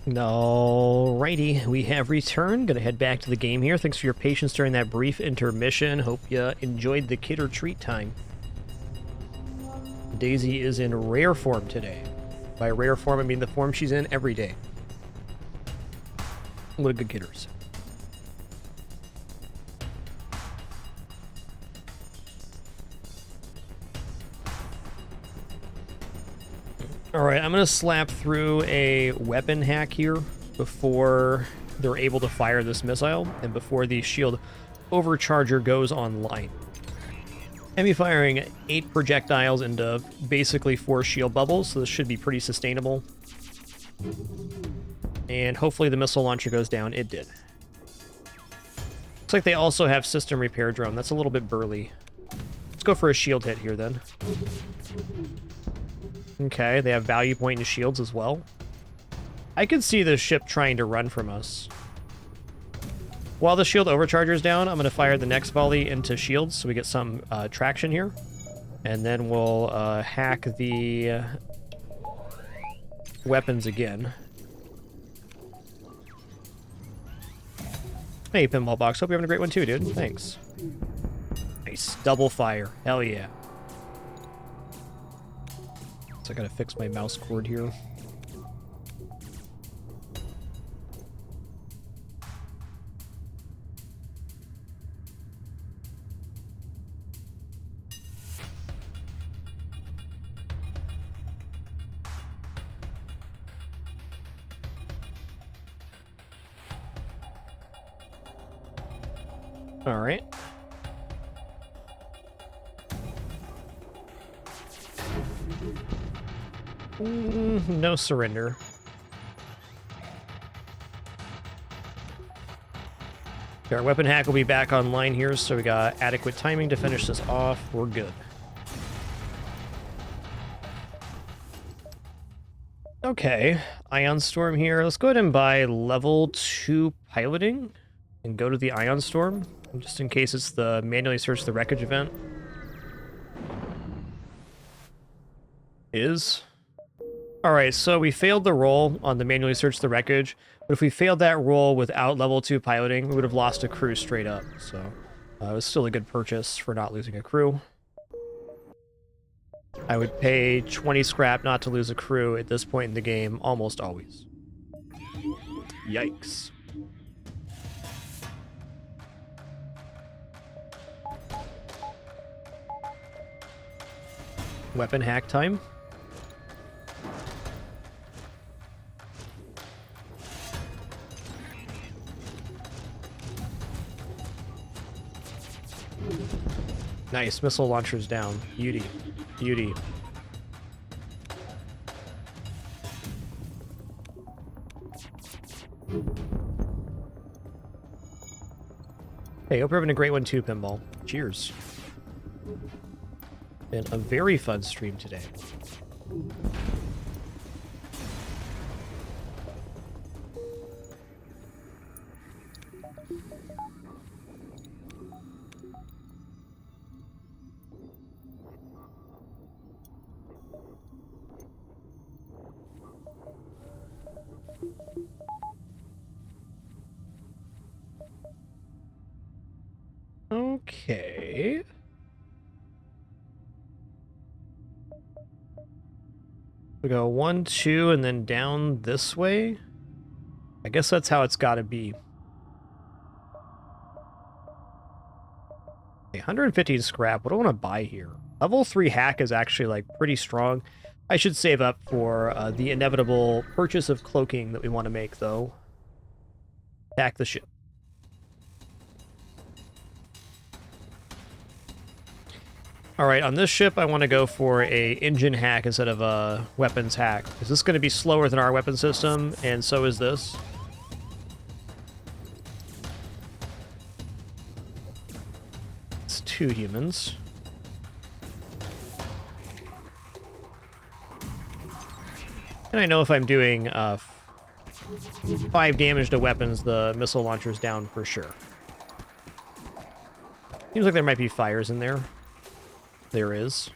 Alrighty, we have returned. Gonna head back to the game here. Thanks for your patience during that brief intermission. Hope you enjoyed the kid or treat time. Daisy is in rare form today. By rare form, I mean the form she's in every day. What a good kidders. Alright, I'm going to slap through a weapon hack here before they're able to fire this missile and before the shield overcharger goes online. I'm be firing 8 projectiles into basically 4 shield bubbles, so this should be pretty sustainable. And hopefully the missile launcher goes down. It did. Looks like they also have system repair drone. That's a little bit burly. Let's go for a shield hit here then. Okay, they have value point and shields as well. I could see the ship trying to run from us. While the shield overcharger is down, I'm going to fire the next volley into shields so we get some traction here. And then we'll hack the weapons again. Hey, Pinball Box. Hope you're having a great one too, dude. Thanks. Nice. Double fire. Hell yeah. So I gotta fix my mouse cord here. All right. No surrender. Okay, our weapon hack will be back online here, so we got adequate timing to finish this off. We're good. Okay, Ion Storm here. Let's go ahead and buy level 2 piloting and go to the Ion Storm, just in case it's the manually search the wreckage event. Alright, so we failed the roll on the manually search the wreckage, but if we failed that roll without level 2 piloting, we would have lost a crew straight up, so it was still a good purchase for not losing a crew. I would pay 20 scrap not to lose a crew at this point in the game, almost always. Yikes. Weapon hack time. Nice, missile launchers down. Beauty. Beauty. Hey, hope you're having a great one too, Pinball. Cheers. Been a very fun stream today. Okay. We go 1, 2, and then down this way. I guess that's how it's got to be. Okay, 115 scrap. What do I want to buy here? Level 3 hack is actually like pretty strong. I should save up for the inevitable purchase of cloaking that we want to make, though. Hack the ship. Alright, on this ship, I want to go for a engine hack instead of a weapons hack. Is this going to be slower than our weapon system? And so is this. It's 2 humans. And I know if I'm doing 5 damage to weapons, the missile launcher's down for sure. Seems like there might be fires in there. There is.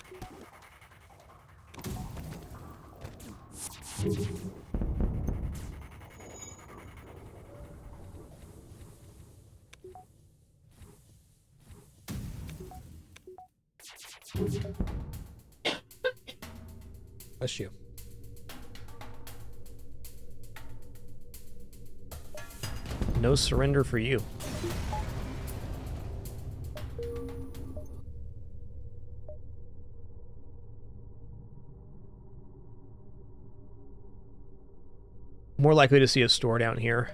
Bless you. No surrender for you. More likely to see a store down here.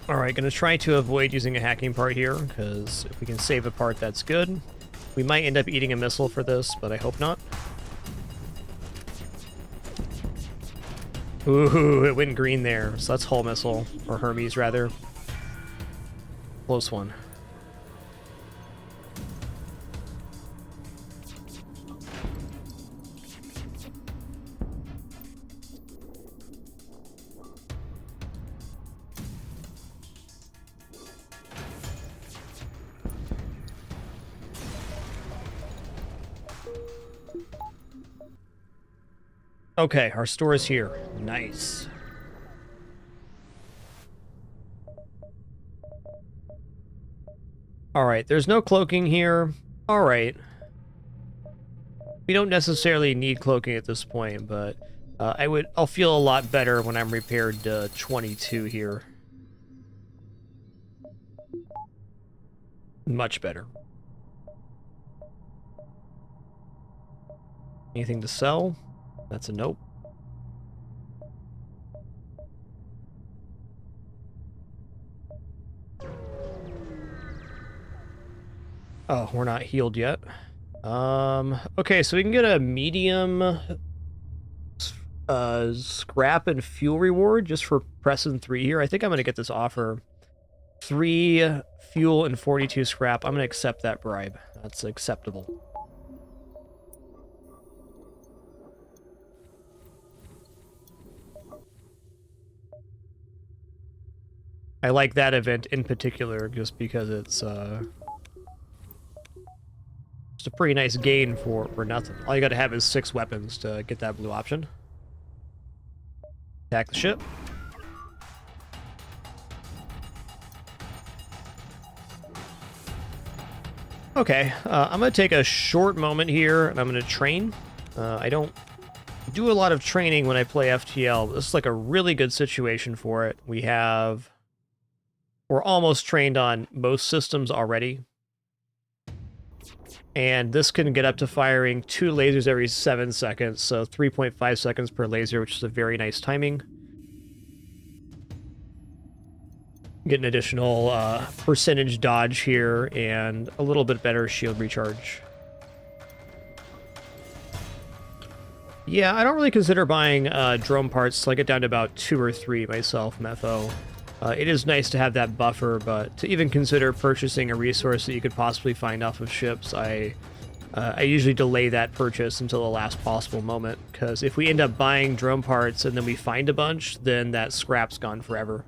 Alright, gonna try to avoid using a hacking part here, because if we can save a part, that's good. We might end up eating a missile for this, but I hope not. Ooh, it went green there, so that's Hull Missile, or Hermes, rather. Close one. Okay, our store is here. Nice. Alright, there's no cloaking here. Alright. We don't necessarily need cloaking at this point, but I'll feel a lot better when I'm repaired to 22 here. Much better. Anything to sell? That's a nope. Oh, we're not healed yet. Okay, so we can get a medium scrap and fuel reward just for pressing 3 here. I think I'm gonna get this offer. 3 fuel and 42 scrap. I'm gonna accept that bribe. That's acceptable. I like that event in particular just because it's just a pretty nice gain for nothing. All you gotta have is 6 weapons to get that blue option. Attack the ship. Okay, I'm gonna take a short moment here and I'm gonna train. I don't do a lot of training when I play FTL, but this is like a really good situation for it. We're almost trained on most systems already. And this can get up to firing 2 lasers every 7 seconds, so 3.5 seconds per laser, which is a very nice timing. Get an additional percentage dodge here, and a little bit better shield recharge. Yeah, I don't really consider buying drone parts till I get down to about 2 or 3 myself, Metho. It is nice to have that buffer, but to even consider purchasing a resource that you could possibly find off of ships, I usually delay that purchase until the last possible moment, because if we end up buying drone parts and then we find a bunch, then that scrap's gone forever.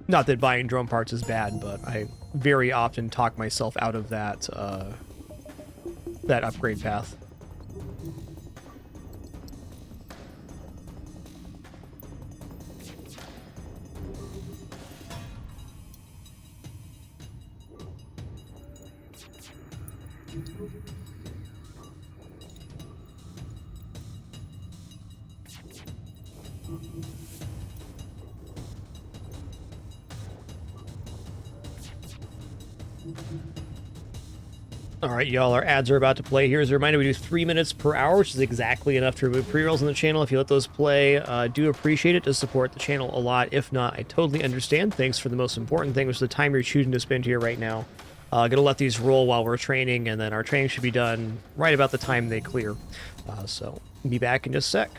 Not that buying drone parts is bad, but I very often talk myself out of that that upgrade path. Alright, y'all, our ads are about to play. Here's a reminder, we do 3 minutes per hour, which is exactly enough to remove pre-rolls on the channel. If you let those play, do appreciate it to support the channel a lot. If not, I totally understand. Thanks for the most important thing, which is the time you're choosing to spend here right now. Gonna let these roll while we're training, and then our training should be done right about the time they clear. So, be back in just a sec.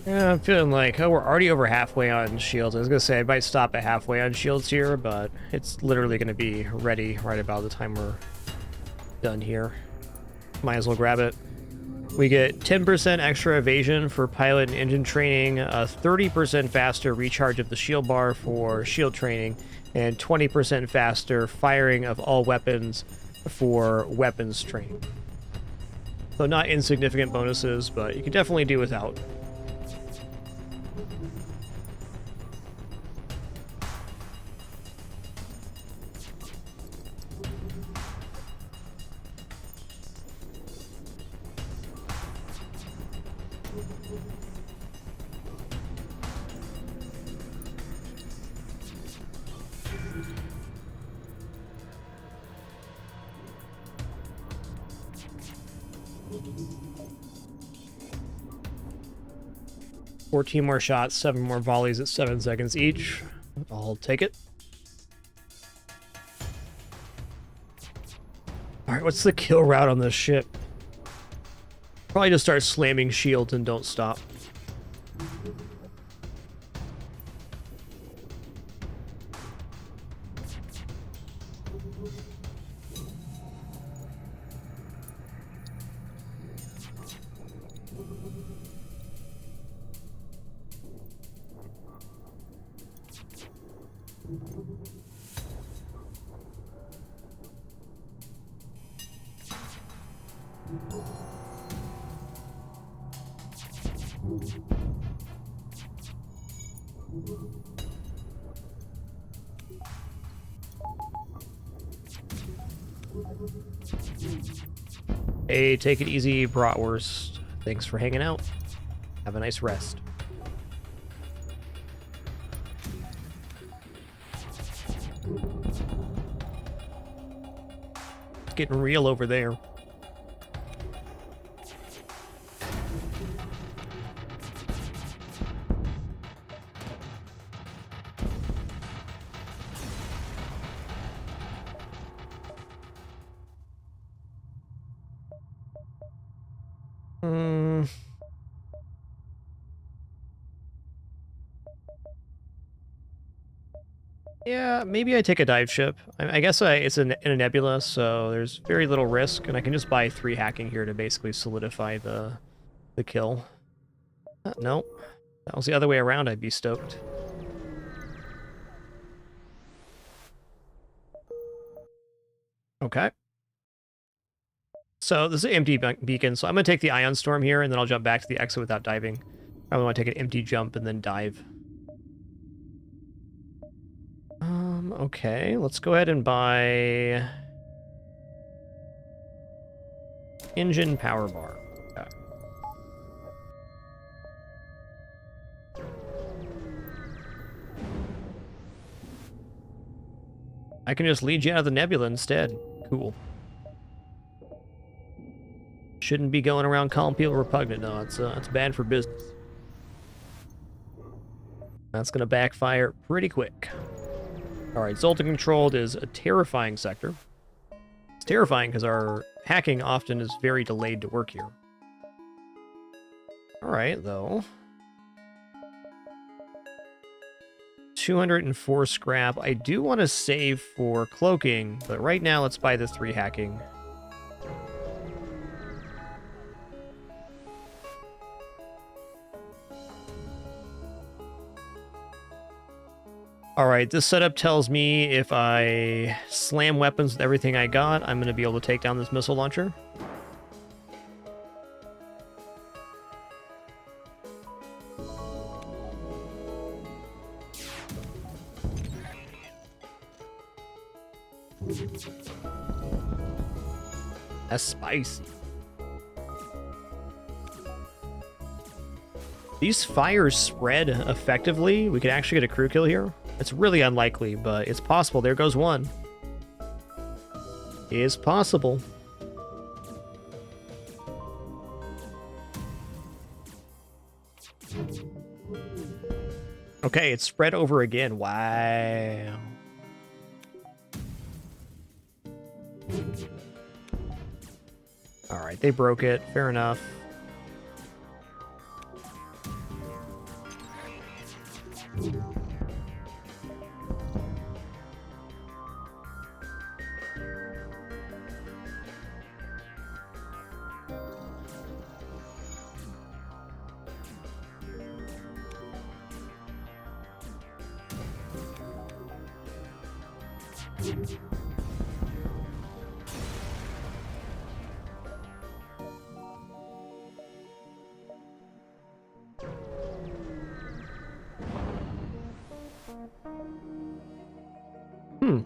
Yeah, I'm feeling like, oh, we're already over halfway on shields. I was gonna say I might stop at halfway on shields here, but it's literally gonna be ready right about the time we're done here. Might as well grab it. We get 10% extra evasion for pilot and engine training, a 30% faster recharge of the shield bar for shield training, and 20% faster firing of all weapons for weapons training. So not insignificant bonuses, but you can definitely do without. $14 more shots, 7 more volleys at 7 seconds each. I'll take it. Alright, what's the kill route on this ship? Probably just start slamming shields and don't stop. Hey, take it easy, Bratwurst. Thanks for hanging out. Have a nice rest. It's getting real over there. Yeah, maybe I take a dive ship. I guess it's in a nebula, so there's very little risk, and I can just buy 3 hacking here to basically solidify the kill. Nope. That was the other way around, I'd be stoked. Okay. So this is an empty beacon, so I'm going to take the Ion Storm here, and then I'll jump back to the exit without diving. I want to take an empty jump and then dive. Okay, let's go ahead and buy engine power bar. Okay. I can just lead you out of the nebula instead. Cool. Shouldn't be going around calling people repugnant. No, it's bad for business. That's gonna backfire pretty quick. Alright, Zoltan controlled is a terrifying sector. It's terrifying because our hacking often is very delayed to work here. Alright, though. 204 scrap. I do want to save for cloaking, but right now let's buy the 3 hacking. Alright, this setup tells me if I slam weapons with everything I got, I'm going to be able to take down this missile launcher. That's spicy. These fires spread effectively. We could actually get a crew kill here. It's really unlikely, but it's possible. There goes one. It is possible. Okay, it's spread over again. Wow. Alright, they broke it. Fair enough.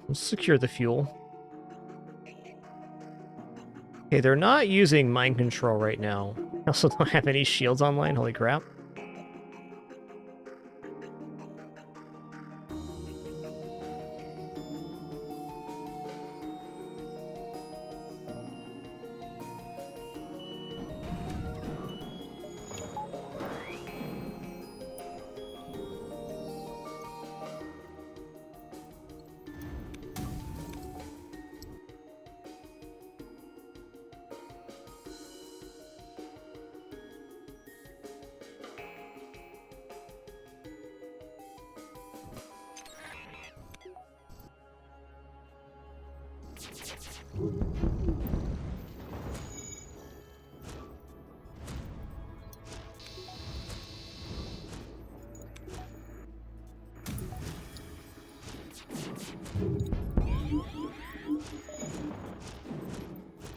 Let's secure the fuel. Okay, they're not using mind control right now. I also don't have any shields online, holy crap.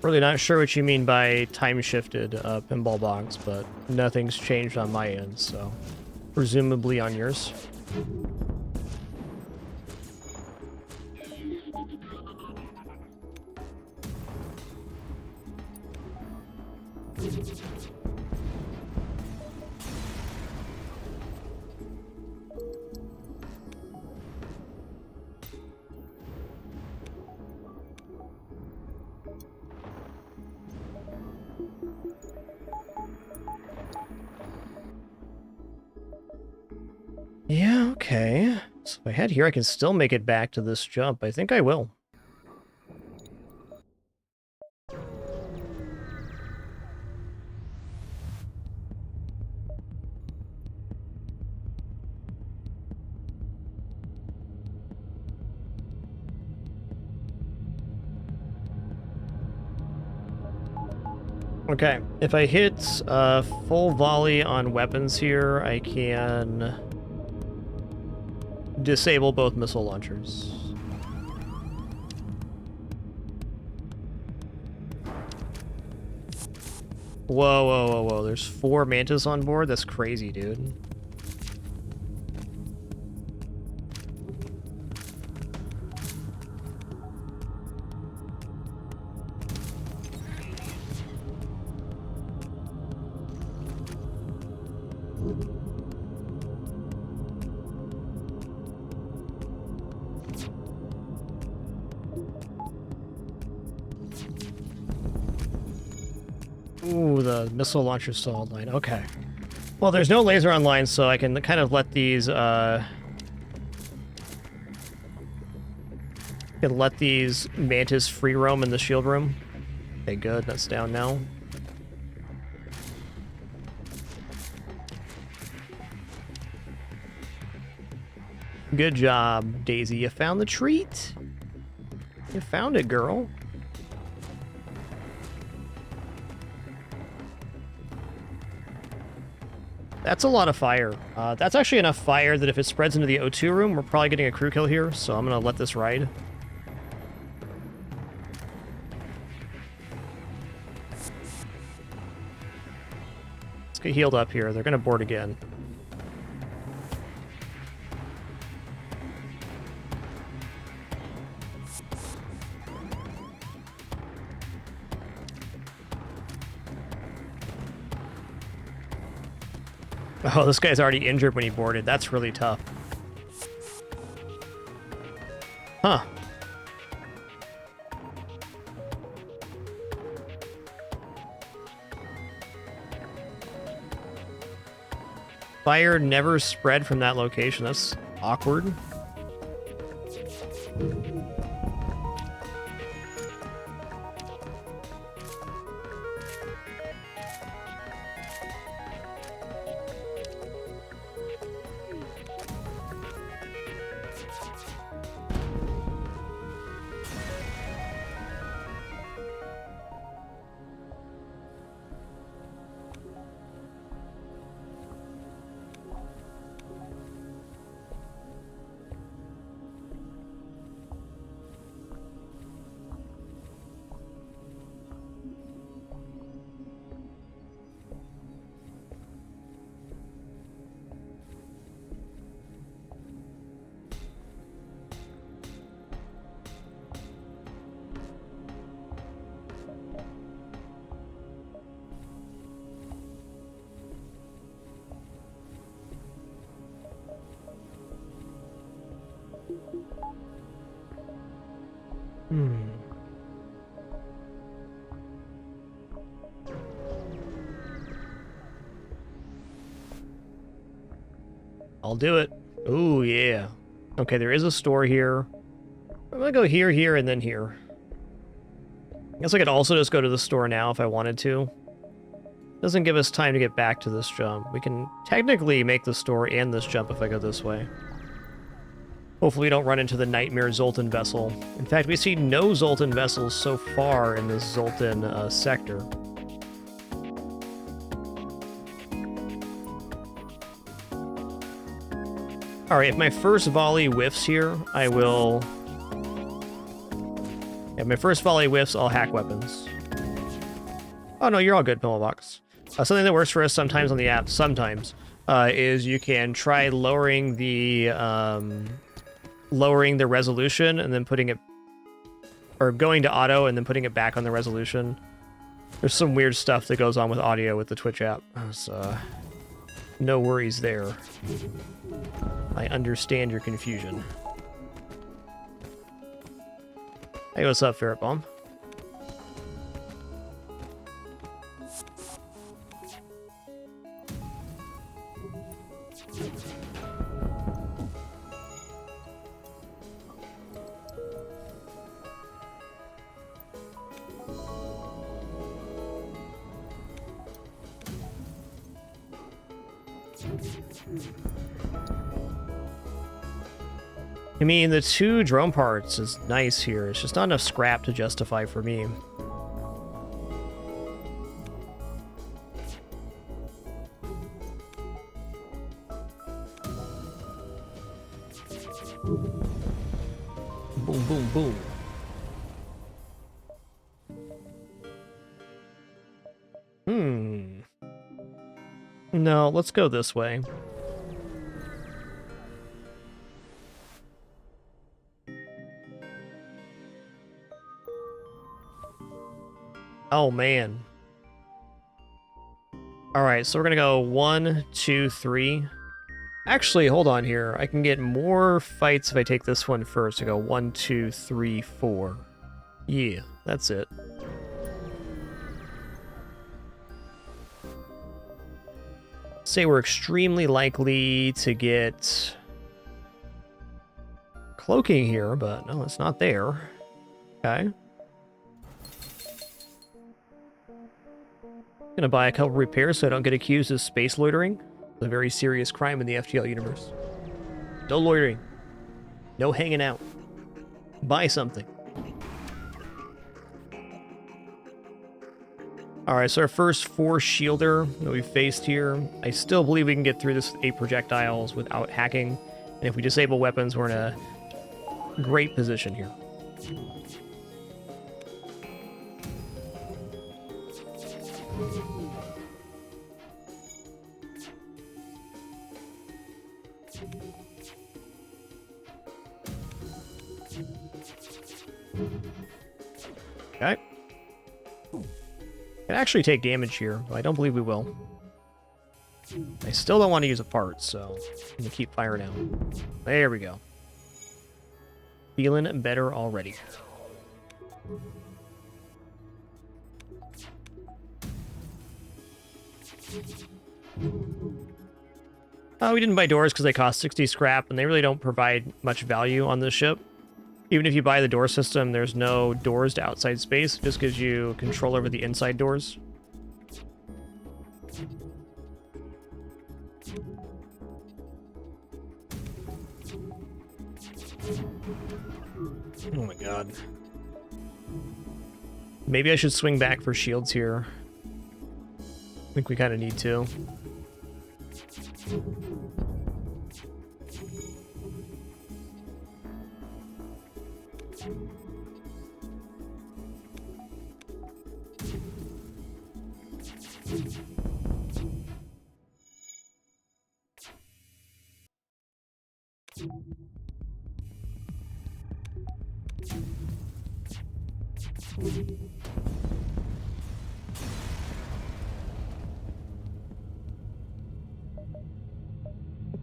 Really not sure what you mean by time-shifted pinball box, but nothing's changed on my end, so presumably on yours. Yeah, okay. So if I head here, I can still make it back to this jump. I think I will. Okay, if I hit full volley on weapons here, I can disable both missile launchers. Whoa, whoa, whoa, whoa. There's 4 mantis on board? That's crazy, dude. Ooh, the missile launcher's still online. Okay. Well, there's no laser online, so I can kind of let these, mantis free roam in the shield room. Okay, good. That's down now. Good job, Daisy. You found the treat. You found it, girl. That's a lot of fire. That's actually enough fire that if it spreads into the O2 room, we're probably getting a crew kill here, so I'm going to let this ride. Let's get healed up here. They're going to board again. Oh, this guy's already injured when he boarded. That's really tough. Huh. Fire never spread from that location. That's awkward. I'll do it. Ooh, yeah. Okay, there is a store here. I'm gonna go here, here, and then here. I guess I could also just go to the store now if I wanted to. Doesn't give us time to get back to this jump. We can technically make the store and this jump if I go this way. Hopefully we don't run into the Nightmare Zoltan vessel. In fact, we see no Zoltan vessels so far in this Zoltan sector. Alright, if my first volley whiffs here, I will... If my first volley whiffs, I'll hack weapons. Oh no, you're all good, Pillowbox. Something that works for us sometimes on the app, is you can try lowering the resolution and then putting it... Or going to auto and then putting it back on the resolution. There's some weird stuff that goes on with audio with the Twitch app. So, no worries there. I understand your confusion. Hey, what's up, Ferret Bomb? I mean, the 2 drone parts is nice here. It's just not enough scrap to justify for me. Boom, boom, boom. No, let's go this way. Oh, man. Alright, so we're gonna go 1, 2, 3. Actually, hold on here. I can get more fights if I take this one first. I go 1, 2, 3, 4. Yeah, that's it. Say we're extremely likely to get cloaking here, but no, it's not there. Okay. Gonna buy a couple repairs so I don't get accused of space loitering. It's a very serious crime in the FTL universe. No loitering. No hanging out. Buy something. Alright, so our first 4 shielder that we faced here. I still believe we can get through this with 8 projectiles without hacking. And if we disable weapons, we're in a great position here. Okay. Can actually take damage here, but I don't believe we will. I still don't want to use a part, so I'm going to keep firing out. There we go. Feeling better already. We didn't buy doors because they cost 60 scrap, and they really don't provide much value on this ship. Even if you buy the door system, there's no doors to outside space. It just gives you control over the inside doors. Oh my god. Maybe I should swing back for shields here. I think we kind of need to.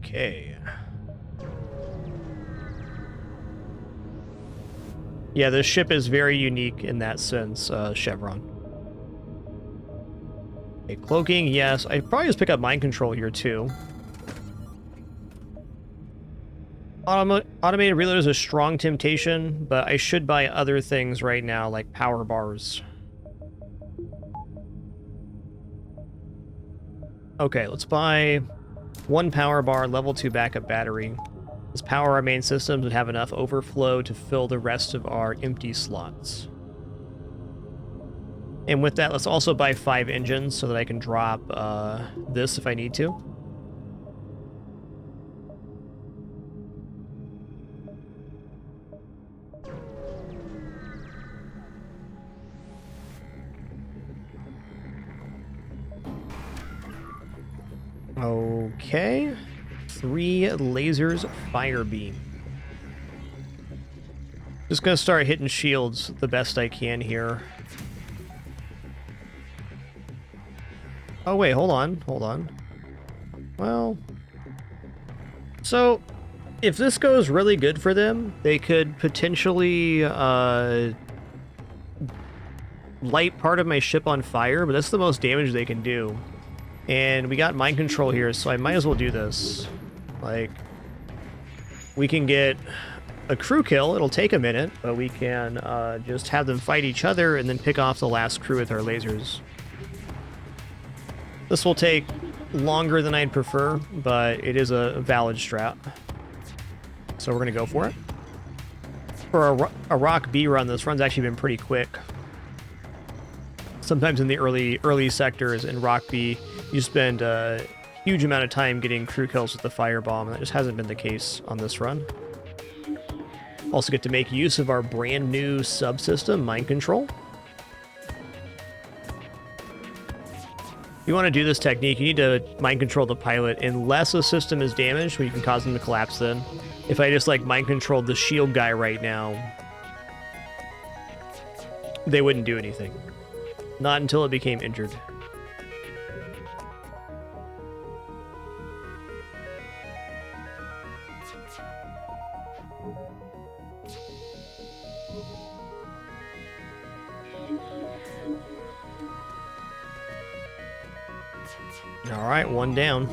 Okay. Yeah, this ship is very unique in that sense, Chevron. Okay, cloaking, yes. I'd probably just pick up mind control here, too. Automated reload is a strong temptation, but I should buy other things right now, like power bars. Okay, let's buy 1 power bar, level 2 backup battery. Let's power our main systems and have enough overflow to fill the rest of our empty slots. And with that, let's also buy 5 engines so that I can drop this if I need to. Okay. 3 lasers, fire beam. Just gonna start hitting shields the best I can here. Oh wait, hold on. Well, so if this goes really good for them, they could potentially light part of my ship on fire, but that's the most damage they can do. And we got mind control here, so I might as well do this. Like, we can get a crew kill. It'll take a minute, but we can just have them fight each other and then pick off the last crew with our lasers. This will take longer than I'd prefer, but it is a valid strat. So we're going to go for it. For a Rock B run, this run's actually been pretty quick. Sometimes in the early sectors in Rock B, you spend a huge amount of time getting crew kills with the firebomb, and that just hasn't been the case on this run. Also get to make use of our brand new subsystem, Mind Control. If you want to do this technique, you need to mind control the pilot unless a system is damaged, where you can cause them to collapse then. If I just like mind controlled the shield guy right now, they wouldn't do anything. Not until it became injured. All right, 1 down.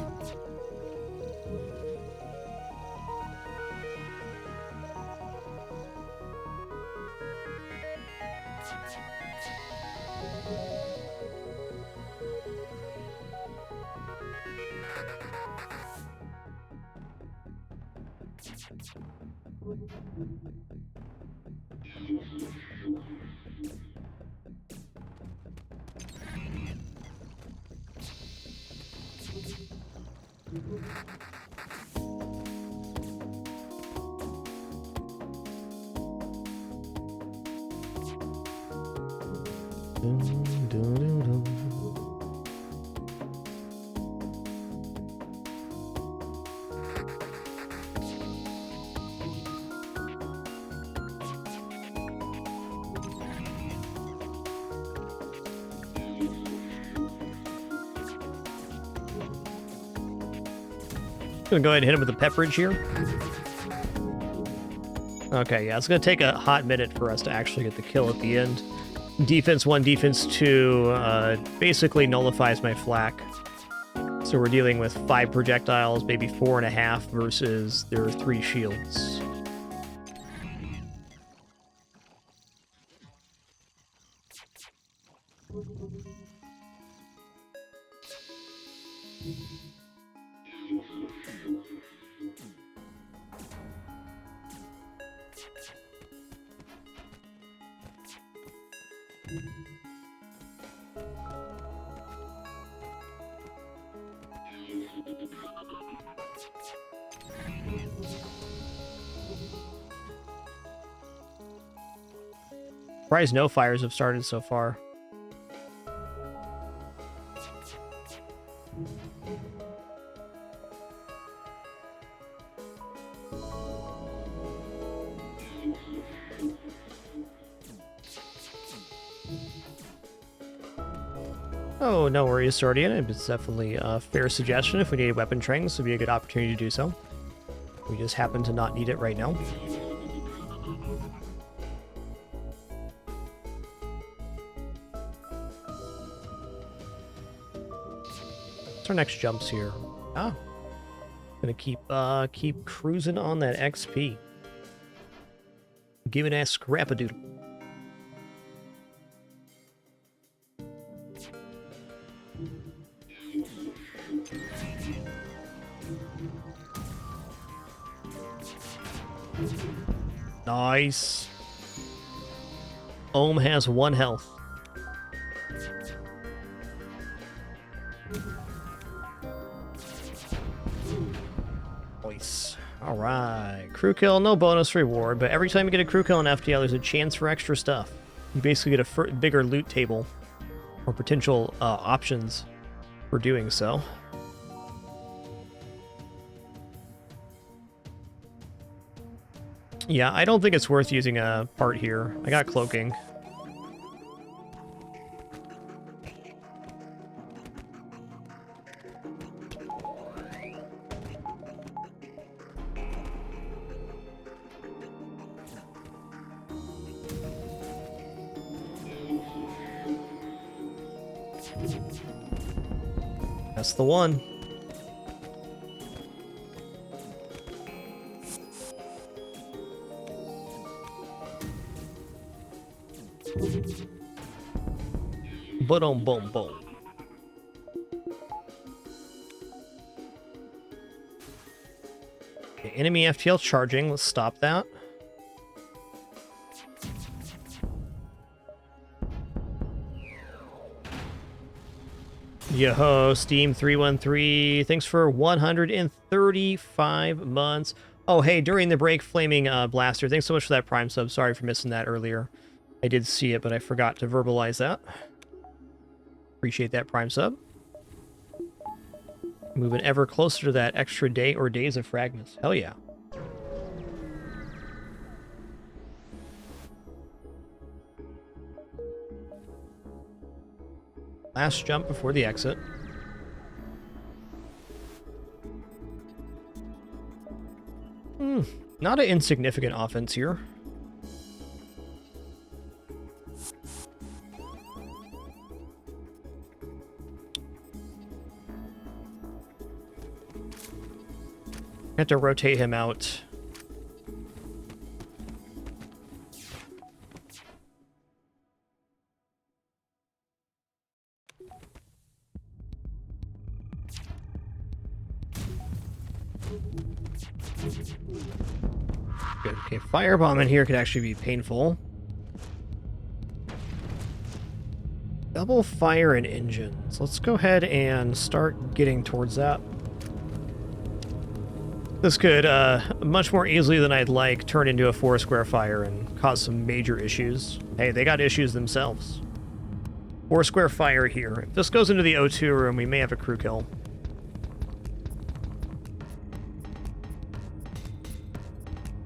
Gonna go ahead and hit him with the pepperidge here. Okay, yeah, it's gonna take a hot minute for us to actually get the kill at the end. Defense 1, defense 2 basically nullifies my flak. So we're dealing with 5 projectiles, maybe 4.5 versus their 3 shields. Surprised no fires have started so far. Oh, no worries, Sordian. It's definitely a fair suggestion. If we need weapon training, this would be a good opportunity to do so. We just happen to not need it right now. What's our next jumps here? Ah, gonna keep cruising on that XP. Give it a scrapadoodle. Nice. Ohm has 1 health. Nice. Alright. Crew kill, no bonus reward, but every time you get a crew kill in FTL, there's a chance for extra stuff. You basically get a bigger loot table, or potential options for doing so. Yeah, I don't think it's worth using a part here. I got cloaking. That's the one. Boom, boom, boom. Okay, enemy FTL charging. Let's stop that. Yo-ho, Steam313. Thanks for 135 months. Oh, hey, during the break, Flaming Blaster. Thanks so much for that Prime sub. Sorry for missing that earlier. I did see it, but I forgot to verbalize that. Appreciate that Prime sub. Moving ever closer to that extra day or days of fragMas. Hell yeah. Last jump before the exit. Not an insignificant offense here. I have to rotate him out. Good. Okay, firebomb in here could actually be painful. Double fire and engines. Let's go ahead and start getting towards that. This could, much more easily than I'd like, turn into a 4-square fire and cause some major issues. Hey, they got issues themselves. Foursquare fire here. If this goes into the O2 room, we may have a crew kill.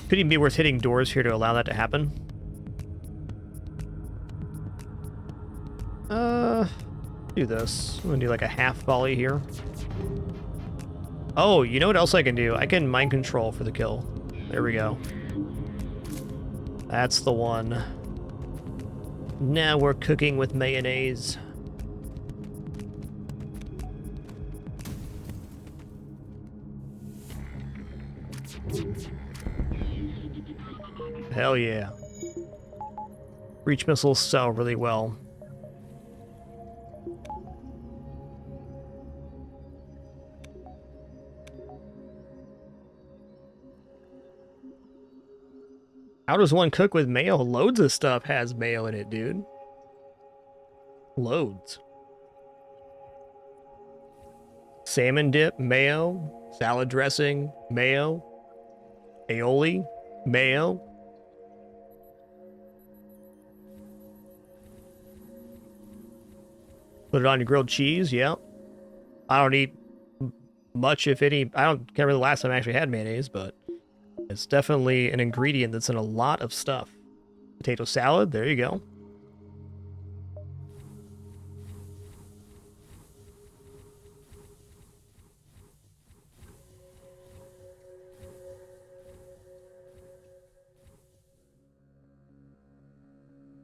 Could even be worth hitting doors here to allow that to happen. Do this. I'm gonna do like a half volley here. Oh, you know what else I can do? I can mind control for the kill. There we go. That's the one. Now we're cooking with mayonnaise. Hell yeah. Breach missiles sell really well. How does one cook with mayo? Loads of stuff has mayo in it, dude. Loads. Salmon dip, mayo. Salad dressing, mayo. Aioli, mayo. Put it on your grilled cheese, yeah. I don't eat much, if any. Can't remember the last time I actually had mayonnaise, but it's definitely an ingredient that's in a lot of stuff. Potato salad, there you go.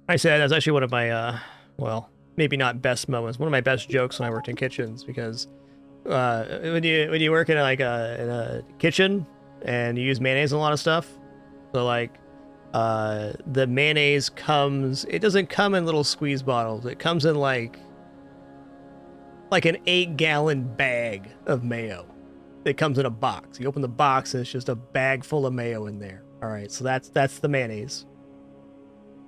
I said that's actually one of my, well, maybe not best moments. One of my best jokes when I worked in kitchens, because when you work in like in a kitchen and you use mayonnaise in a lot of stuff, so like the mayonnaise comes, it doesn't come in little squeeze bottles. It comes in like an 8-gallon bag of mayo. It comes in a box. You open the box and it's just a bag full of mayo in there. All right, so that's the mayonnaise.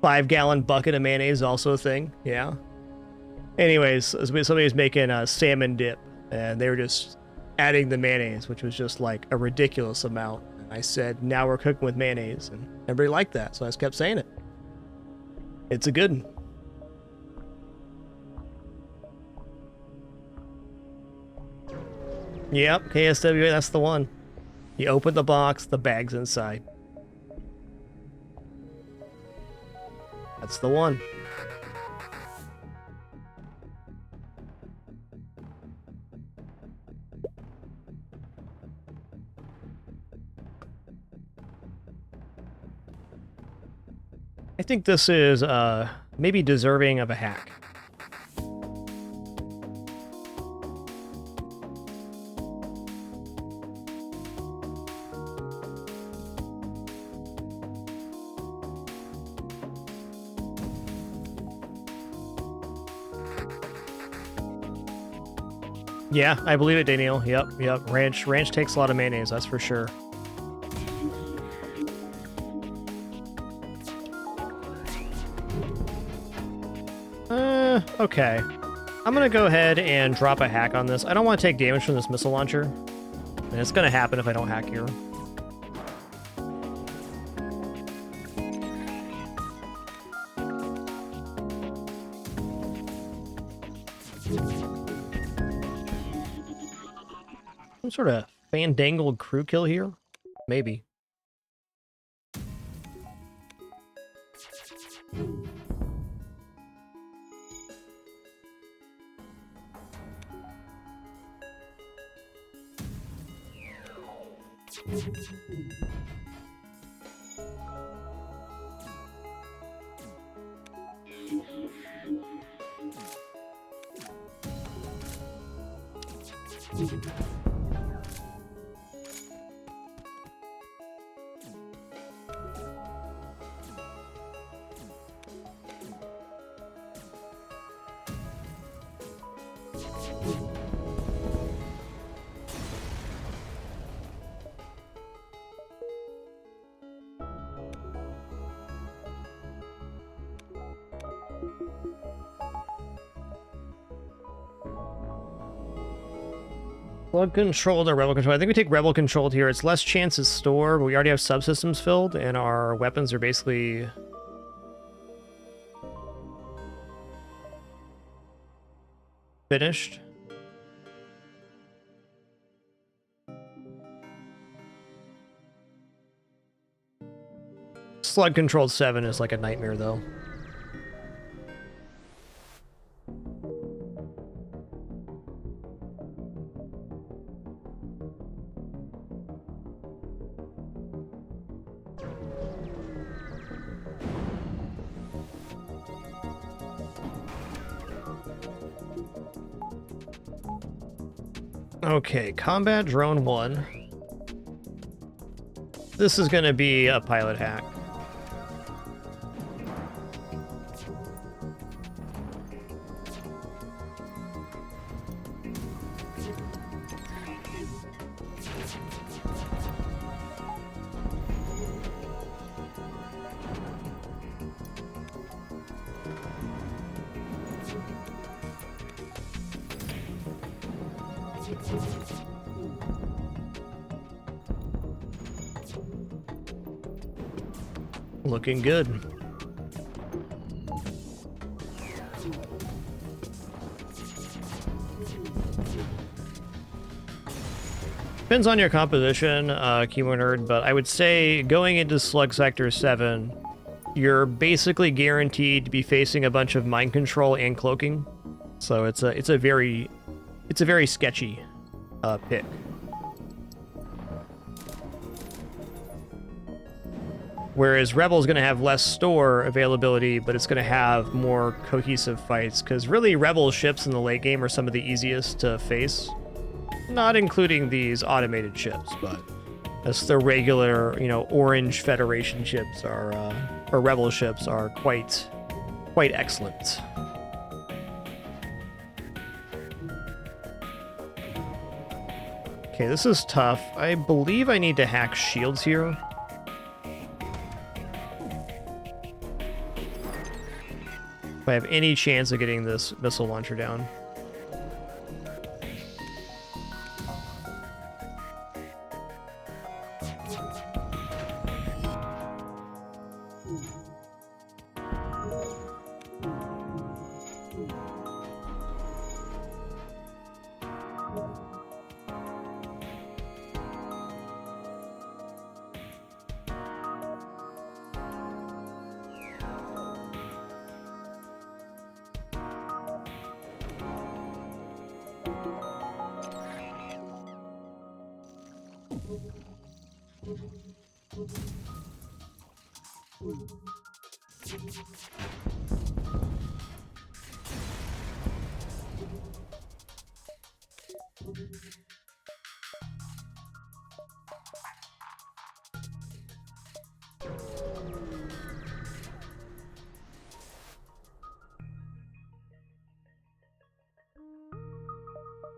5-gallon bucket of mayonnaise, also a thing. Yeah. Anyways, somebody was making a salmon dip, and they were just adding the mayonnaise, which was just like a ridiculous amount. And I said, now we're cooking with mayonnaise, and everybody liked that, so I just kept saying it. It's a good one. Yep, KSWA, that's the one. You open the box, the bag's inside. That's the one. I think this is maybe deserving of a hack. Yeah, I believe it, Daniel. Yep. Ranch takes a lot of mayonnaise, that's for sure. Okay. I'm gonna go ahead and drop a hack on this. I don't want to take damage from this missile launcher. And it's gonna happen if I don't hack here. Some sort of fandangled crew kill here? Maybe. Plug controlled or rebel control. I think we take rebel controlled here. It's less chances store, but we already have subsystems filled, and our weapons are basically... finished. Slug controlled 7 is like a nightmare, though. Okay, combat drone 1. This is going to be a pilot hack. Looking good. Depends on your composition, Chemo Nerd, but I would say going into Slug Sector 7, you're basically guaranteed to be facing a bunch of mind control and cloaking. So it's a very sketchy pick. Whereas Rebel's going to have less store availability, but it's going to have more cohesive fights, because really Rebel ships in the late game are some of the easiest to face. Not including these automated ships, but as the regular, you know, orange Federation ships are, or Rebel ships are quite excellent. Okay, this is tough. I believe I need to hack shields here. If I have any chance of getting this missile launcher down.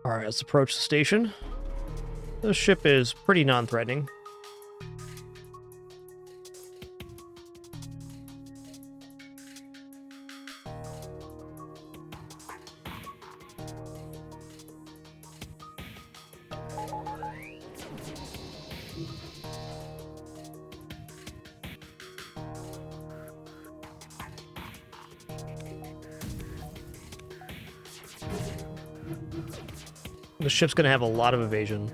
Alright, let's approach the station. This ship is pretty non-threatening. The ship's going to have a lot of evasion.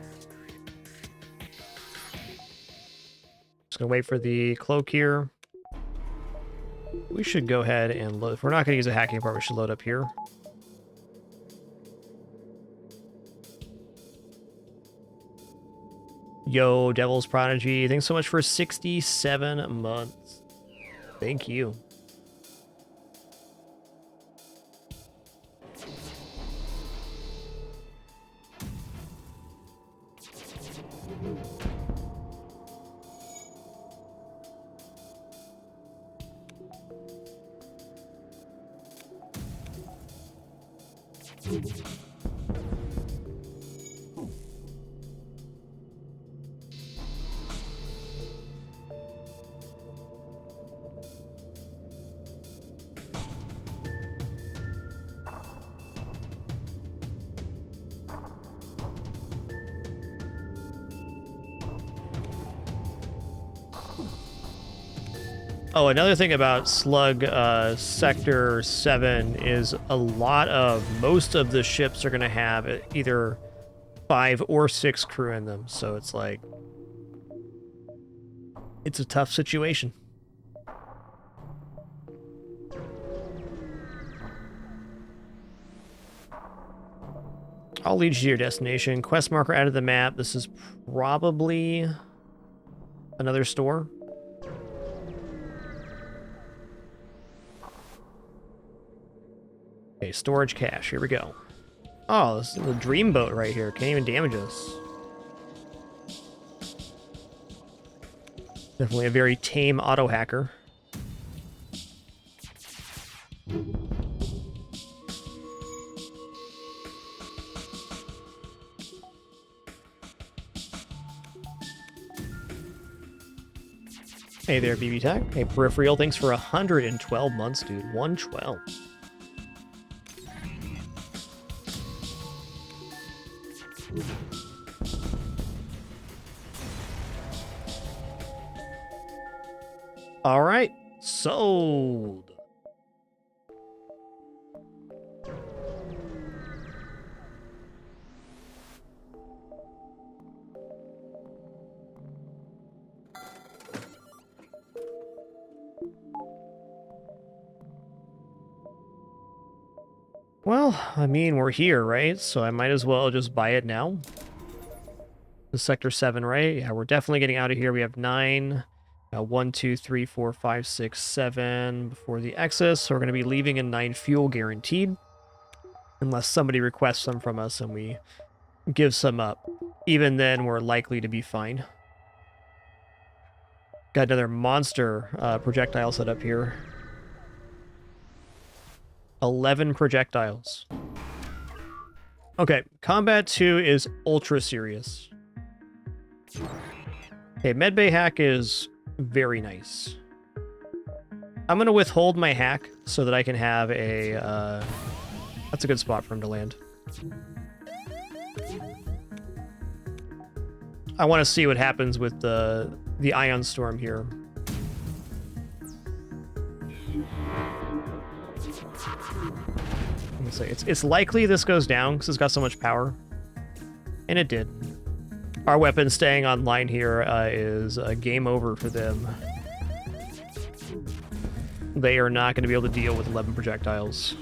Just going to wait for the cloak here. We should go ahead and load. If we're not going to use a hacking part, we should load up here. Yo, Devil's Prodigy, thanks so much for 67 months. Thank you. Oh, another thing about Slug Sector 7 is most of the ships are going to have either 5 or 6 crew in them, so it's like, it's a tough situation. I'll lead you to your destination. Quest marker out of the map. This is probably another store. Okay, storage cache. Here we go. Oh, this is a dream boat right here. Can't even damage us. Definitely a very tame auto hacker. Hey there, BB Tech. Hey, Peripheral. Thanks for 112 months, dude. 112. All right, sold. Well, I mean, we're here, right? So I might as well just buy it now. The Sector 7, right? Yeah, we're definitely getting out of here. We have 9, 1, 2, 3, 4, 5, 6, 7 before the exit. So we're going to be leaving in 9 fuel guaranteed. Unless somebody requests some from us and we give some up. Even then, we're likely to be fine. Got another monster projectile set up here. 11 projectiles. Okay, Combat 2 is ultra serious. Okay, Medbay hack is very nice. I'm going to withhold my hack so that I can have a... that's a good spot for him to land. I want to see what happens with the Ion Storm here. It's likely this goes down because it's got so much power. And it did. Our weapon staying online here is game over for them. They are not going to be able to deal with 11 projectiles.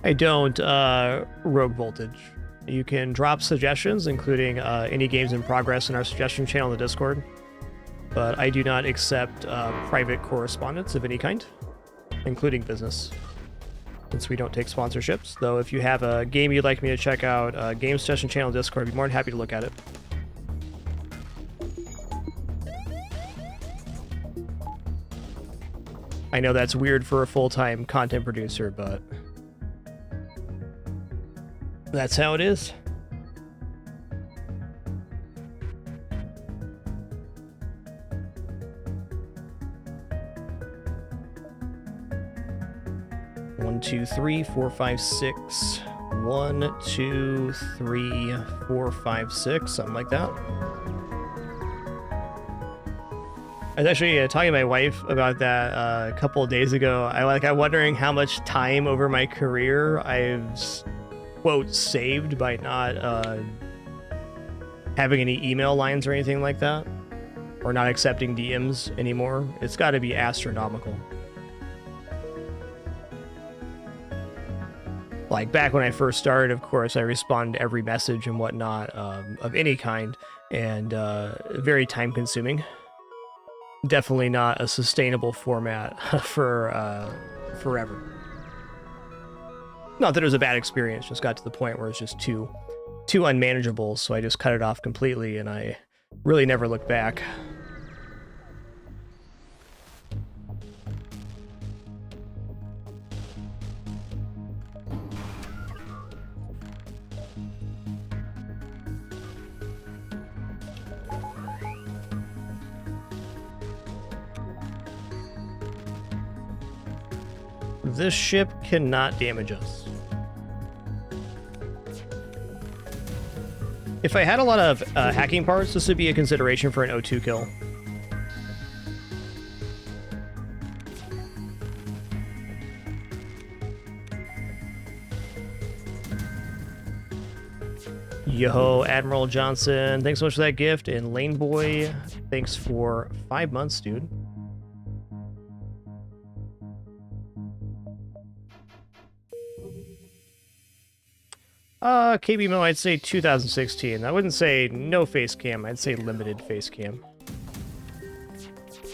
I don't rogue voltage. You can drop suggestions, including any games in progress in our suggestion channel in the Discord. But I do not accept private correspondence of any kind, including business, since we don't take sponsorships. Though if you have a game you'd like me to check out, game suggestion channel Discord, I'd be more than happy to look at it. I know that's weird for a full-time content producer, but that's how it is. One, two, three, four, five, six. 1, 2, 3, 4, 5, 6, something like that. I was actually talking to my wife about that a couple of days ago. I'm wondering how much time over my career I've, quote, saved by not having any email lines or anything like that, or not accepting DMs anymore. It's got to be astronomical. Like, back when I first started, of course, I responded to every message and whatnot of any kind, and very time-consuming. Definitely not a sustainable format for forever. Not that it was a bad experience, just got to the point where it's just too unmanageable, so I just cut it off completely, and I really never looked back. This ship cannot damage us. If I had a lot of hacking parts, this would be a consideration for an O2 kill. Yo, Admiral Johnson, thanks so much for that gift. And Lane Boy, thanks for 5 months, dude. KBMO, I'd say 2016. I wouldn't say no face cam, I'd say limited face cam.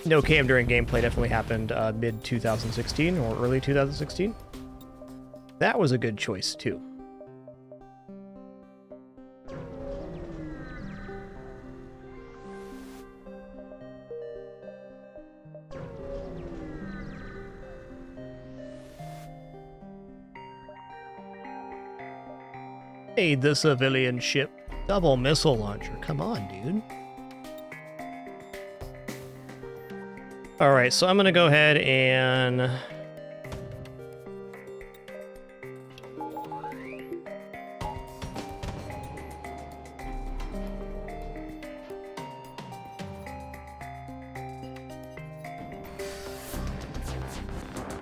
No cam during gameplay definitely happened mid 2016 or early 2016. That was a good choice too. Hey, the civilian ship. Double missile launcher. Come on, dude. Alright, so I'm gonna go ahead and...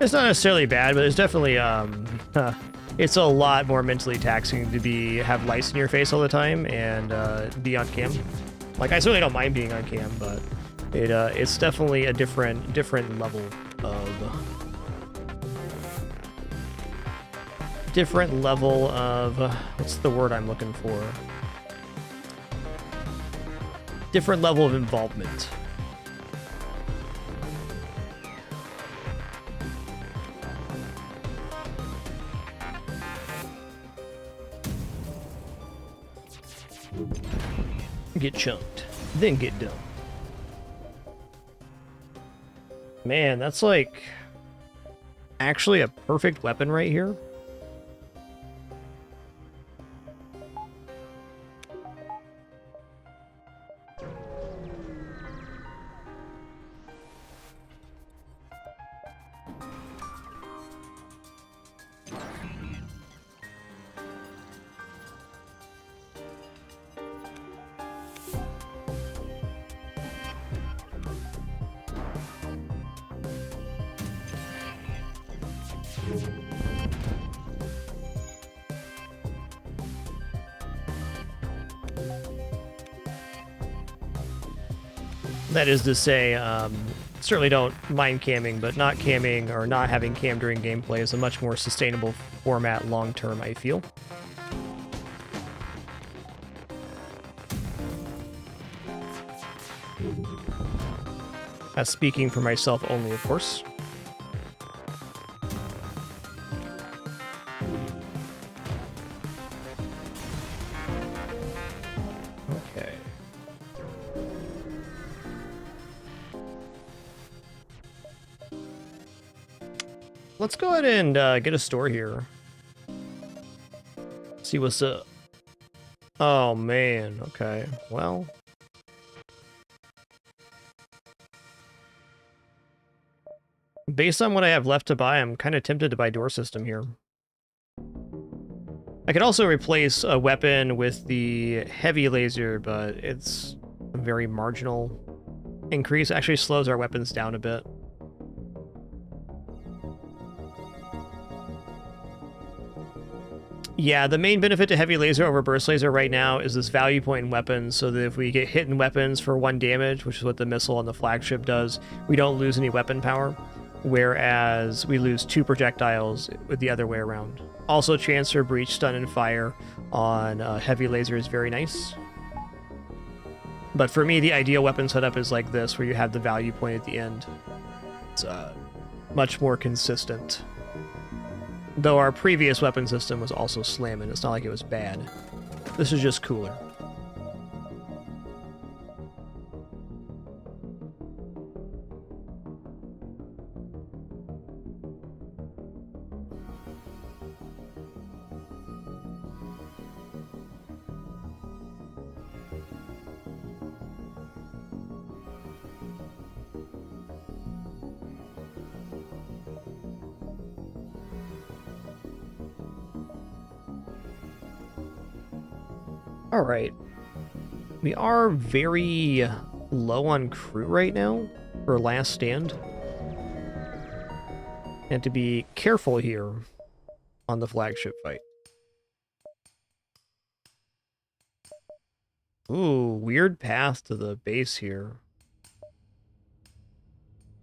It's not necessarily bad, but it's definitely, it's a lot more mentally taxing to have lights in your face all the time and be on cam. Like, I certainly don't mind being on cam, but it's definitely a different level of what's the word I'm looking for? Different level of involvement. Get chunked, then get done. Man, that's like actually a perfect weapon right here. That is to say, certainly don't mind camming, but not camming or not having cam during gameplay is a much more sustainable format long-term, I feel. That's speaking for myself only, of course. Let's go ahead and get a store here. See what's up. Oh, man. Okay. Well. Based on what I have left to buy, I'm kind of tempted to buy door system here. I could also replace a weapon with the heavy laser, but it's a very marginal increase. Actually slows our weapons down a bit. Yeah, the main benefit to heavy laser over burst laser right now is this value point in weapons, so that if we get hit in weapons for 1 damage, which is what the missile on the flagship does, we don't lose any weapon power, whereas we lose 2 projectiles with the other way around. Also, transfer, breach, stun, and fire on heavy laser is very nice. But for me, the ideal weapon setup is like this, where you have the value point at the end. It's much more consistent. Though our previous weapon system was also slamming. It's not like it was bad. This is just cooler. All right. We are very low on crew right now for last stand. And to be careful here on the flagship fight. Ooh, weird path to the base here.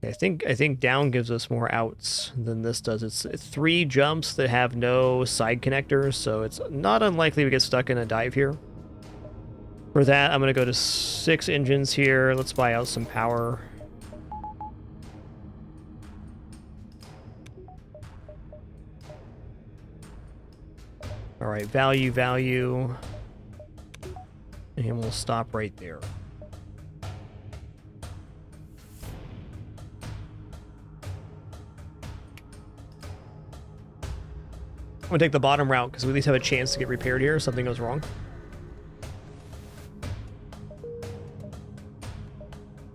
I think down gives us more outs than this does. It's 3 jumps that have no side connectors, so it's not unlikely we get stuck in a dive here. For that, I'm going to go to 6 engines here. Let's buy out some power. All right, value. And we'll stop right there. I'm going to take the bottom route because we at least have a chance to get repaired here if something goes wrong.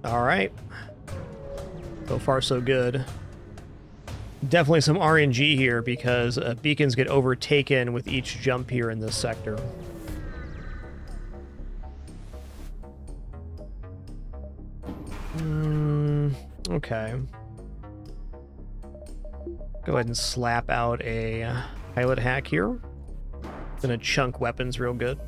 All right. So far, so good. Definitely some RNG here because beacons get overtaken with each jump here in this sector. Okay. Go ahead and slap out a pilot hack here. Gonna chunk weapons real good.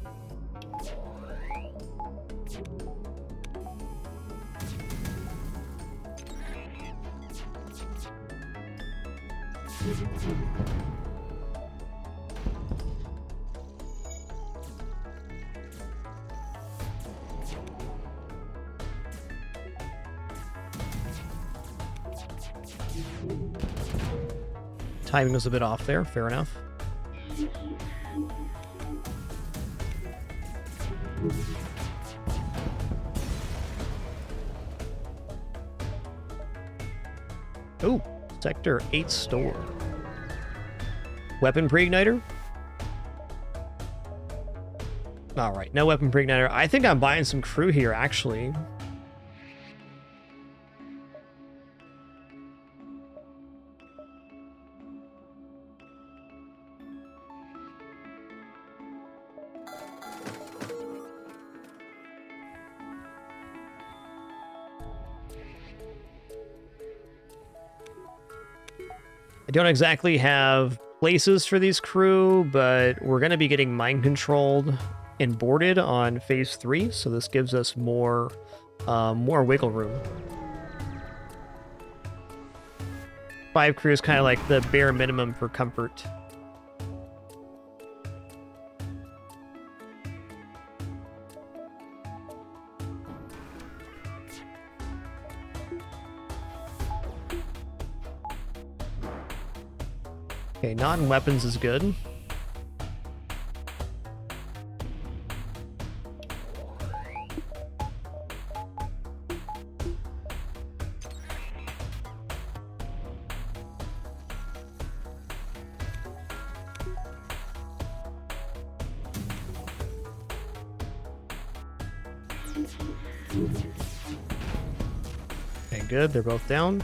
Timing was a bit off there, fair enough. Ooh, Sector 8 store. Weapon pre-igniter? Alright, no weapon pre-igniter. I think I'm buying some crew here, actually. I don't exactly have places for these crew, but we're going to be getting mind controlled and boarded on phase 3, so this gives us more wiggle room. 5 crew is kind of like the bare minimum for comfort. Okay, non-weapons is good. Okay, good. They're both down.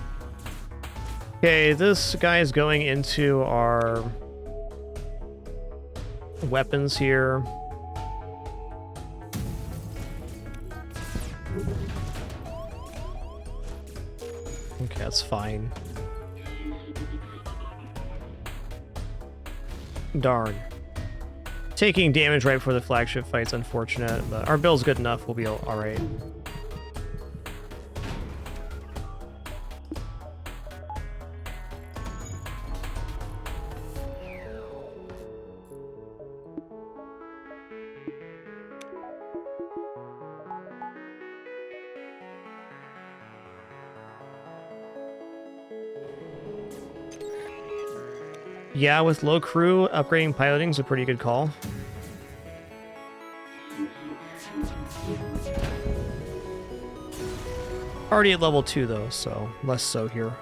Okay, this guy is going into our weapons here. Okay, that's fine. Darn. Taking damage right before the flagship fight's unfortunate, but our build's good enough. We'll be alright. Yeah, with low crew, upgrading piloting is a pretty good call. Already at level 2 though, so less so here.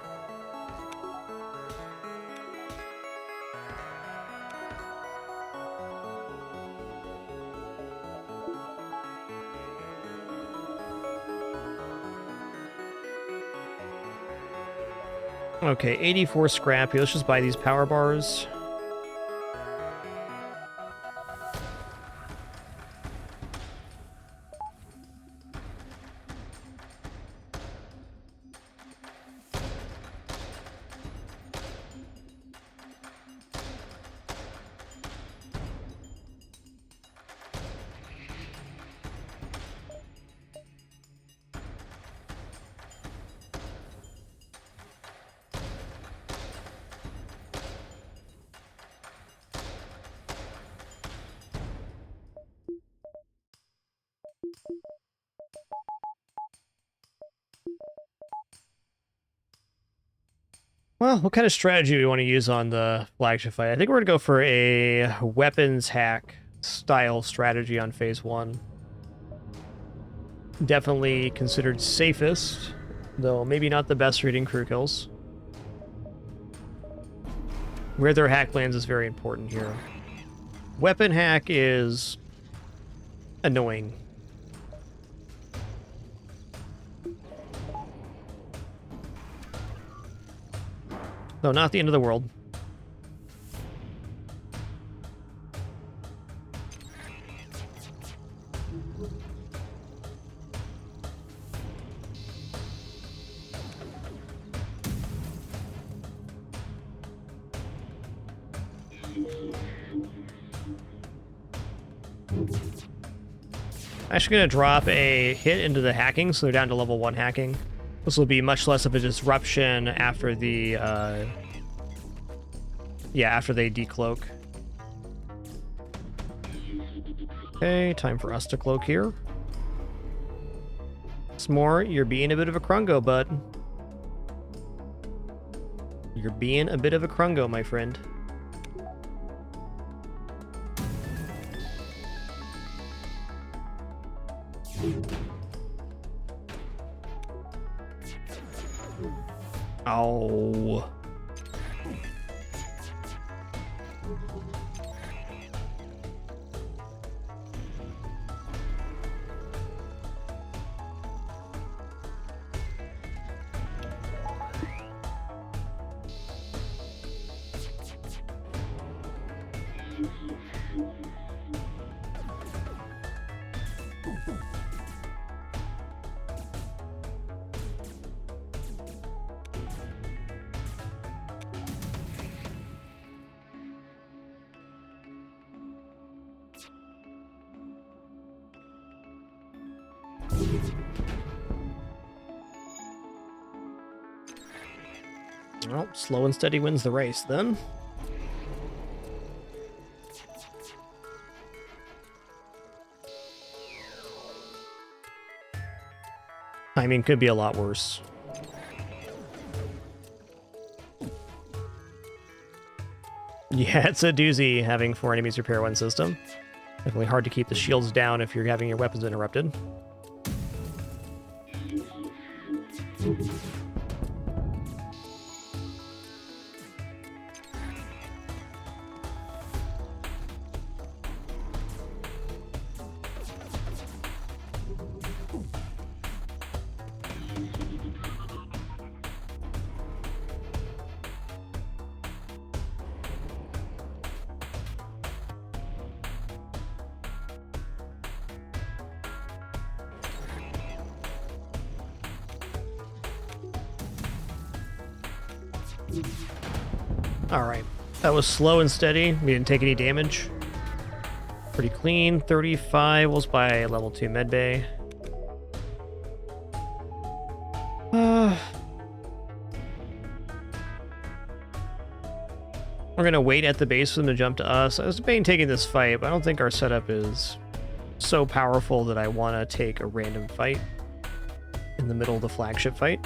Okay, 84 scrappy. Let's just buy these power bars. Well, what kind of strategy do we want to use on the flagship fight? I think we're going to go for a weapons hack style strategy on phase 1. Definitely considered safest, though maybe not the best reading crew kills. Where their hack lands is very important here. Weapon hack is annoying. Though not the end of the world. Actually going to drop a hit into the hacking, so they're down to level 1 hacking. This will be much less of a disruption after the, after they decloak. Okay, time for us to cloak here. S'more, you're being a bit of a crungo, bud. You're being a bit of a crungo, my friend. Oh. Well, slow and steady wins the race, then. Timing could be a lot worse. Yeah, it's a doozy having 4 enemies repair 1 system. Definitely hard to keep the shields down if you're having your weapons interrupted. Alright, that was slow and steady. We didn't take any damage. Pretty clean. 35 was by level 2 medbay. We're gonna wait at the base for them to jump to us. I was debating taking this fight, but I don't think our setup is so powerful that I want to take a random fight in the middle of the flagship fight.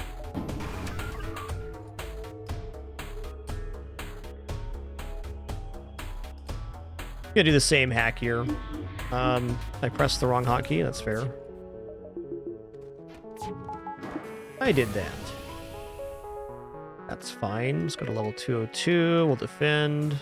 Gonna do the same hack here. I pressed the wrong hotkey, that's fair. I did that. That's fine. Let's go to level 202. We'll defend.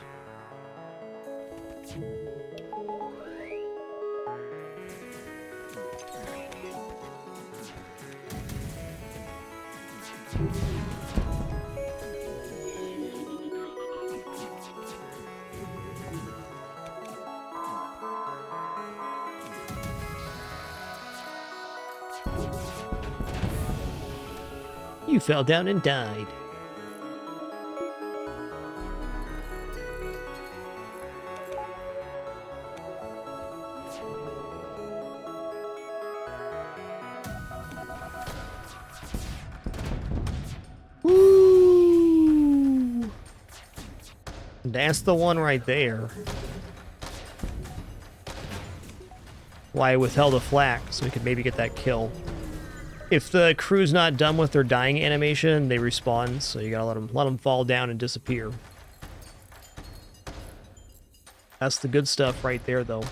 You fell down and died. Woo! That's the one right there. Why I withheld a flak, so we could maybe get that kill. If the crew's not done with their dying animation, they respawn, so you gotta let them fall down and disappear. That's the good stuff right there, though.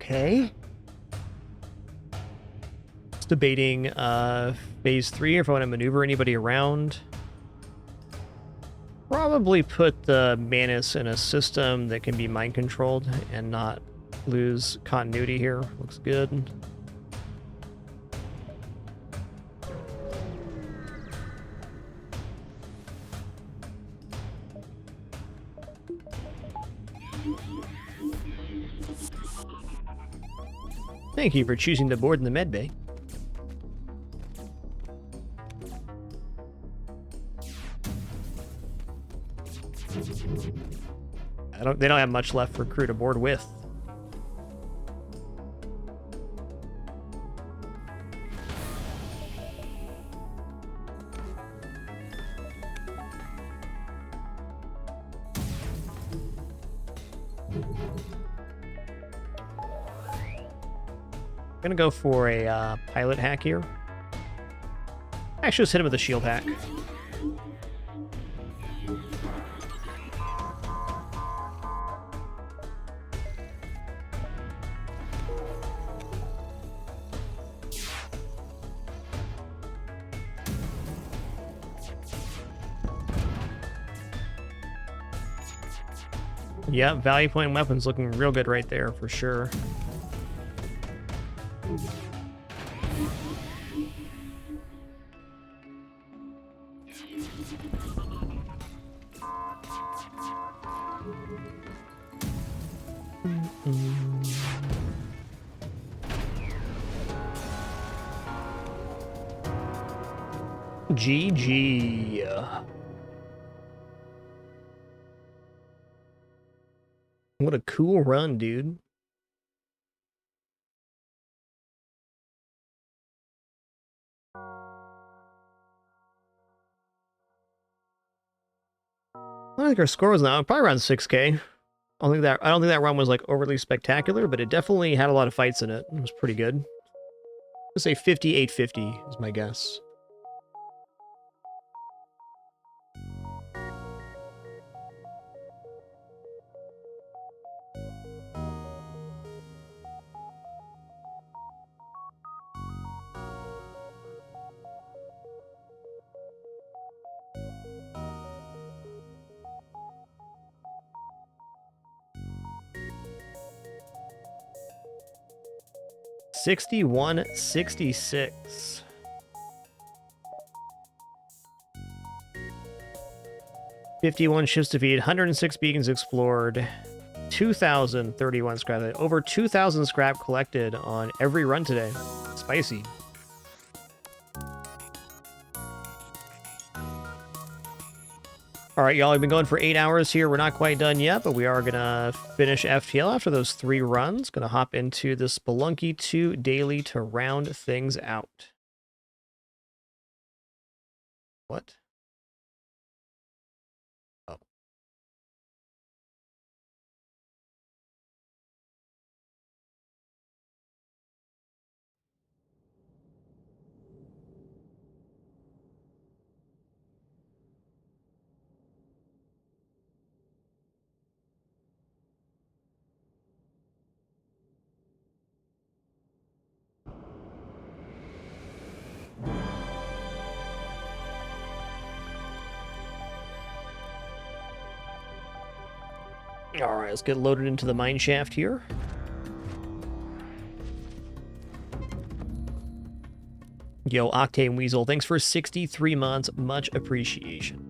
Okay. Just debating phase 3 if I want to maneuver anybody around. Probably put the Manus in a system that can be mind controlled and not lose continuity here. Looks good. Thank you for choosing to board in the medbay. They don't have much left for crew to board with. I'm gonna go for a pilot hack here. Actually, just hit him with a shield hack. Yeah, value point weapons looking real good right there for sure. GG. What a cool run, dude. I don't think our score was now probably around 6K. I don't think that run was like overly spectacular, but it definitely had a lot of fights in it. It was pretty good. Let's say 5850 is my guess. $61.66. 51 ships defeated, 106 beacons explored, 2,031 scrap. Over 2,000 scrap collected on every run today. Spicy. All right, y'all, we've been going for 8 hours here. We're not quite done yet, but we are going to finish FTL after those 3 runs. Going to hop into the Spelunky 2 daily to round things out. What? Oh. All right, let's get loaded into the mine shaft here. Yo, Octane Weasel, thanks for 63 months. Much appreciation.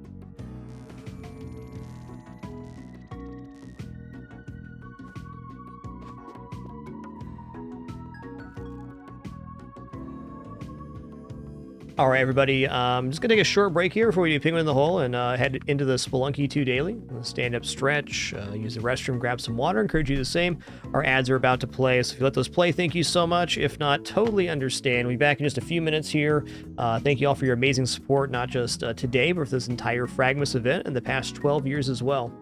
All right, everybody. I'm just going to take a short break here before we do Penguin in the Hole and head into the Spelunky 2 daily. Stand up, stretch, use the restroom, grab some water. Encourage you to do the same. Our ads are about to play, so if you let those play, thank you so much. If not, totally understand. We'll be back in just a few minutes here. Thank you all for your amazing support, not just today, but for this entire fragMas event and the past 12 years as well.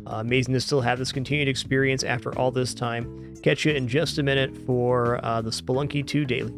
Amazing to still have this continued experience after all this time. Catch you in just a minute for the Spelunky 2 daily.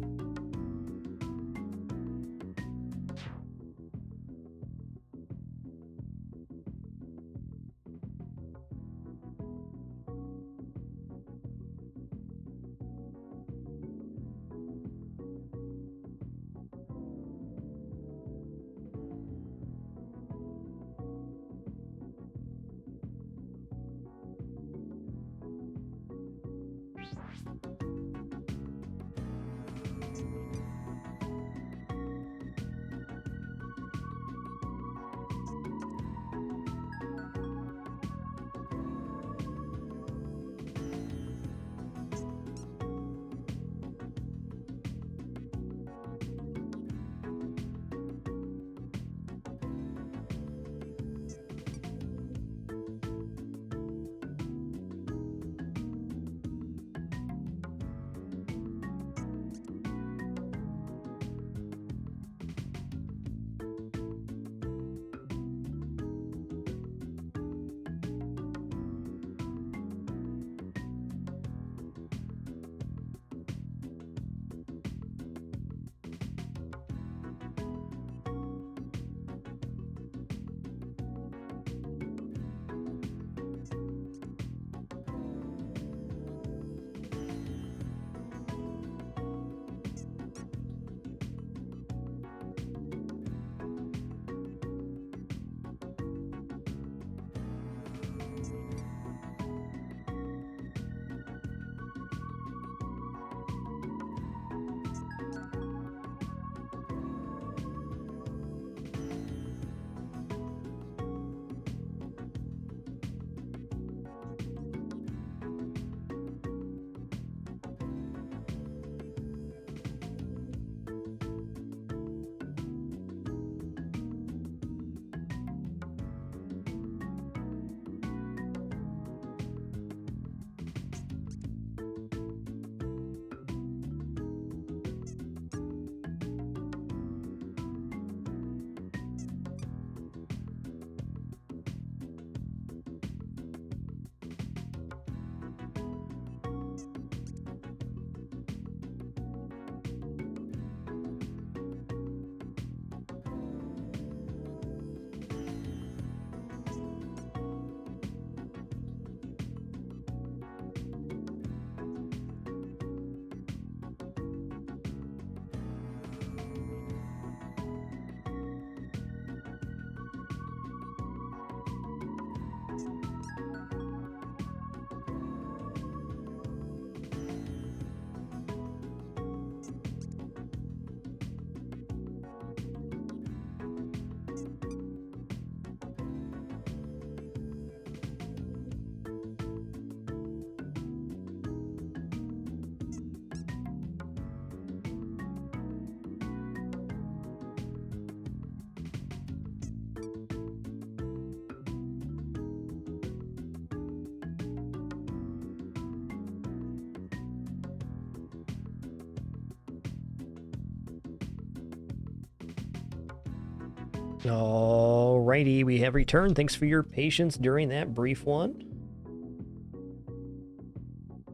Alrighty, we have returned. Thanks for your patience during that brief one.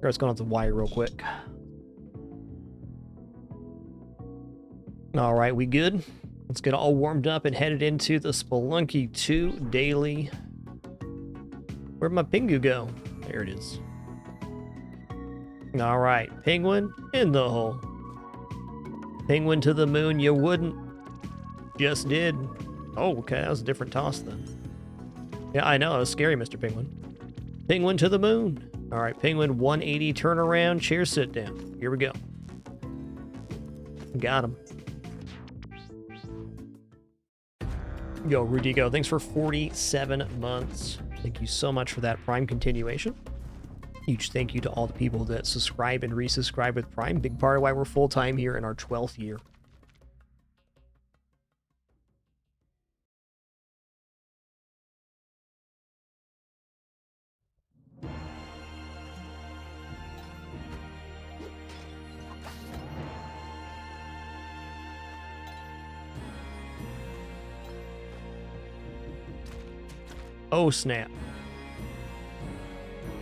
Let's go on to the wire real quick. Alright, we good? Let's get all warmed up and headed into the Spelunky 2 daily. Where'd my Pingu go? There it is. Alright, penguin in the hole. Penguin to the moon, you wouldn't. Just did. Oh, okay, that was a different toss then. Yeah, I know, it was scary, Mr. Penguin. Penguin to the moon. Alright, penguin 180 turnaround, chair sit down. Here we go. Got him. Yo, Rudigo, thanks for 47 months. Thank you so much for that Prime continuation. Huge thank you to all the people that subscribe and resubscribe with Prime. Big part of why we're full-time here in our 12th year. Oh, snap.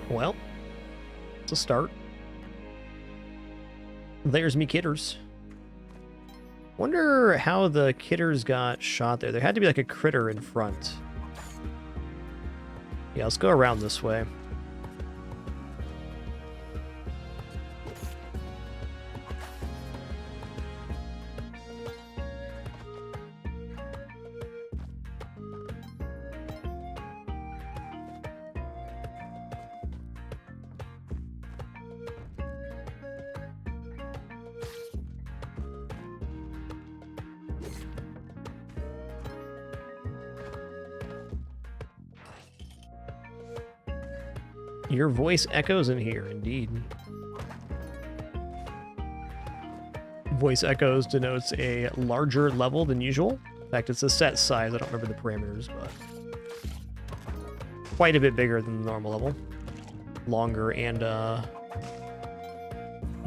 Well, it's a start. There's me kitters. Wonder how the kitters got shot there. There had to be like a critter in front. Yeah, let's go around this way. Your voice echoes in here, indeed. Voice echoes denotes a larger level than usual. In fact, it's a set size. I don't remember the parameters, but quite a bit bigger than the normal level. Longer and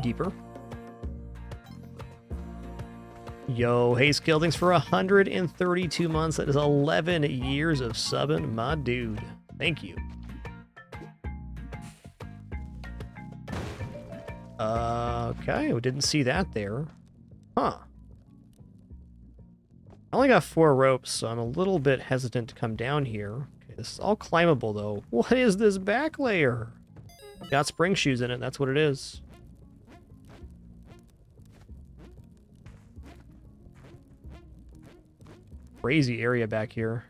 deeper. Yo, hey Skill, thanks for 132 months. That is 11 years of subbing, my dude. Thank you. Okay, we didn't see that there. Huh. I only got 4 ropes, so I'm a little bit hesitant to come down here. Okay, this is all climbable, though. What is this back layer? Got spring shoes in it, that's what it is. Crazy area back here.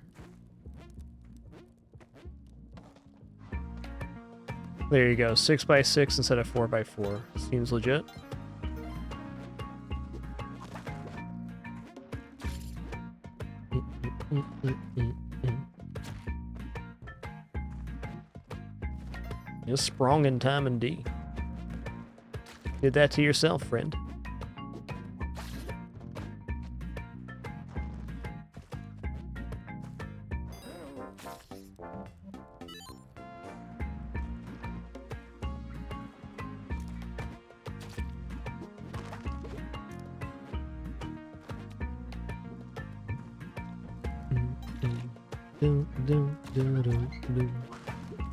There you go, 6x6 instead of 4x4. Seems legit. You're sprung in time and D. Did that to yourself, friend.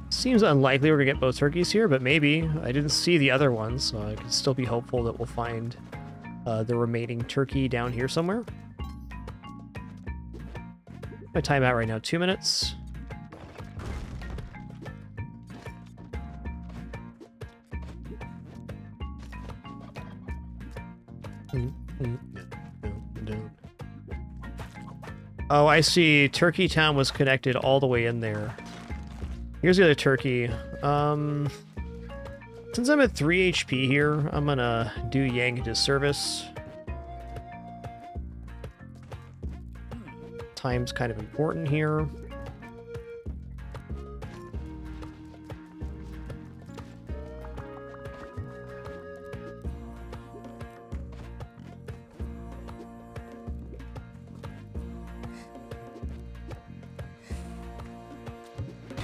Seems unlikely we're gonna get both turkeys here, but maybe. I didn't see the other ones, so I could still be hopeful that we'll find the remaining turkey down here somewhere. My timeout right now, 2 minutes. Oh, I see. Turkey Town was connected all the way in there. Here's the other turkey. Since I'm at 3 HP here, I'm gonna do Yang a disservice. Time's kind of important here.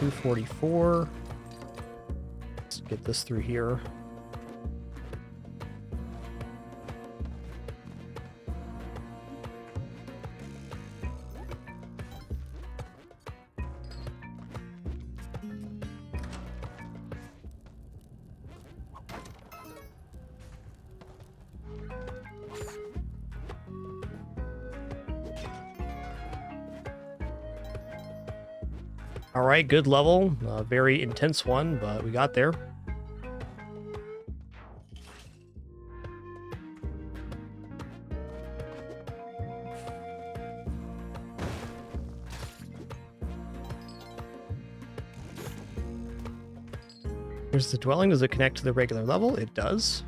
$244. Let's get this through here. All right, good level. Very intense one, but we got there. Here's the dwelling. Does it connect to the regular level? It does.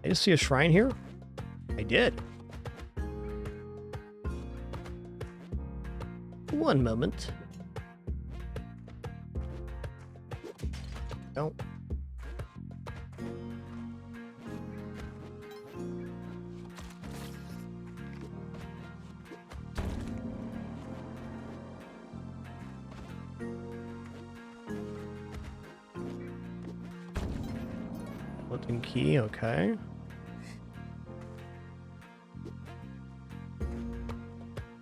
I just see a shrine here. I did. One moment. Don't. Built-in key, okay.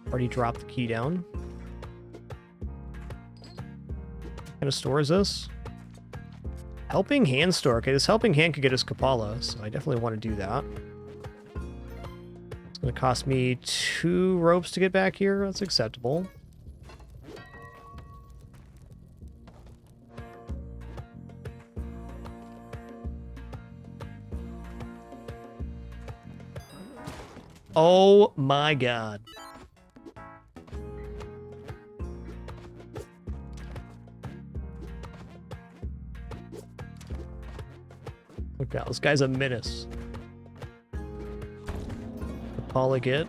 Already dropped the key down. What kind of store is this? Helping Hand store. Okay, this Helping Hand could get us Kapala, so I definitely want to do that. It's going to cost me 2 ropes to get back here. That's acceptable. Oh my god. Look out, this guy's a menace. Polyget.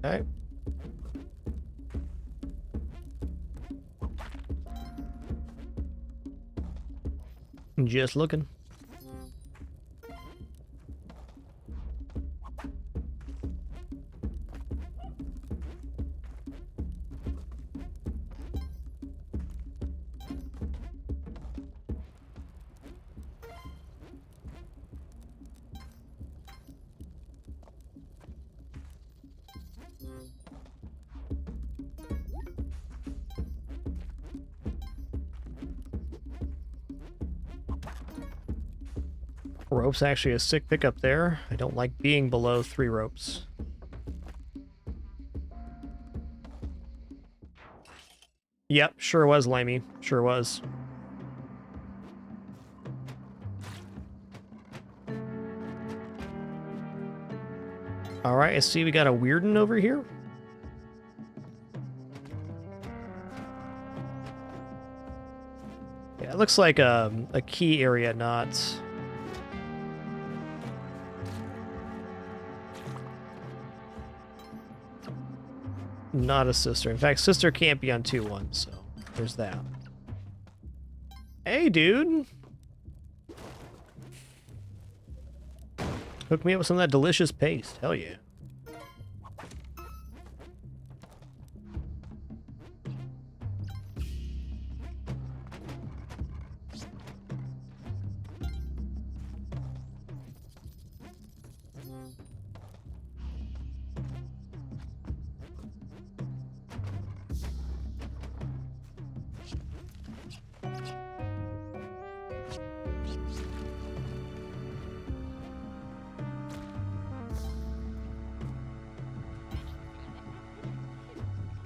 Okay. Just looking. Rope's actually a sick pickup there. I don't like being below 3 ropes. Yep, sure was, Limey. Sure was. Alright, I see we got a Weirden over here. Yeah, it looks like a key area, not... Not a sister. In fact, sister can't be on 2-1, so there's that. Hey, dude! Hook me up with some of that delicious paste. Hell yeah.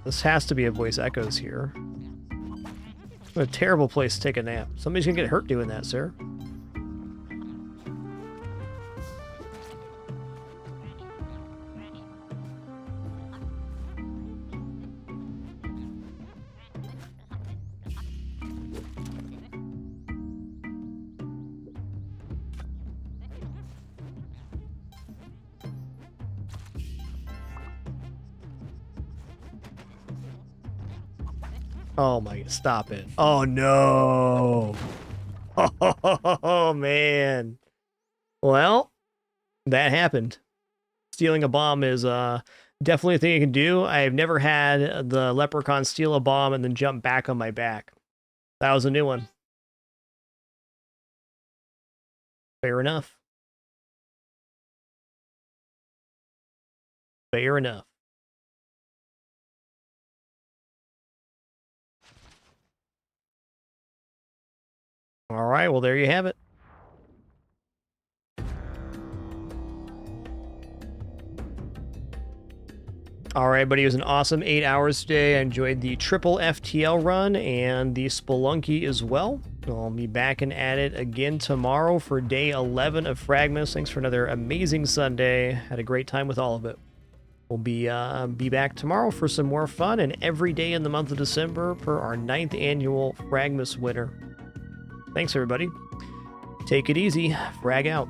This has to be a voice echoes here. What a terrible place to take a nap. Somebody's gonna get hurt doing that, sir. Oh my, stop it. Oh no. Oh man. Well, that happened. Stealing a bomb is definitely a thing I can do. I've never had the leprechaun steal a bomb and then jump back on my back. That was a new one. Fair enough. Fair enough. All right, well, there you have it. All right, buddy, it was an awesome 8 hours today. I enjoyed the triple FTL run and the Spelunky as well. I'll be back and at it again tomorrow for day 11 of fragMas. Thanks for another amazing Sunday. Had a great time with all of it. We'll be back tomorrow for some more fun and every day in the month of December for our 9th annual fragMas winter. Thanks, everybody. Take it easy. Frag out.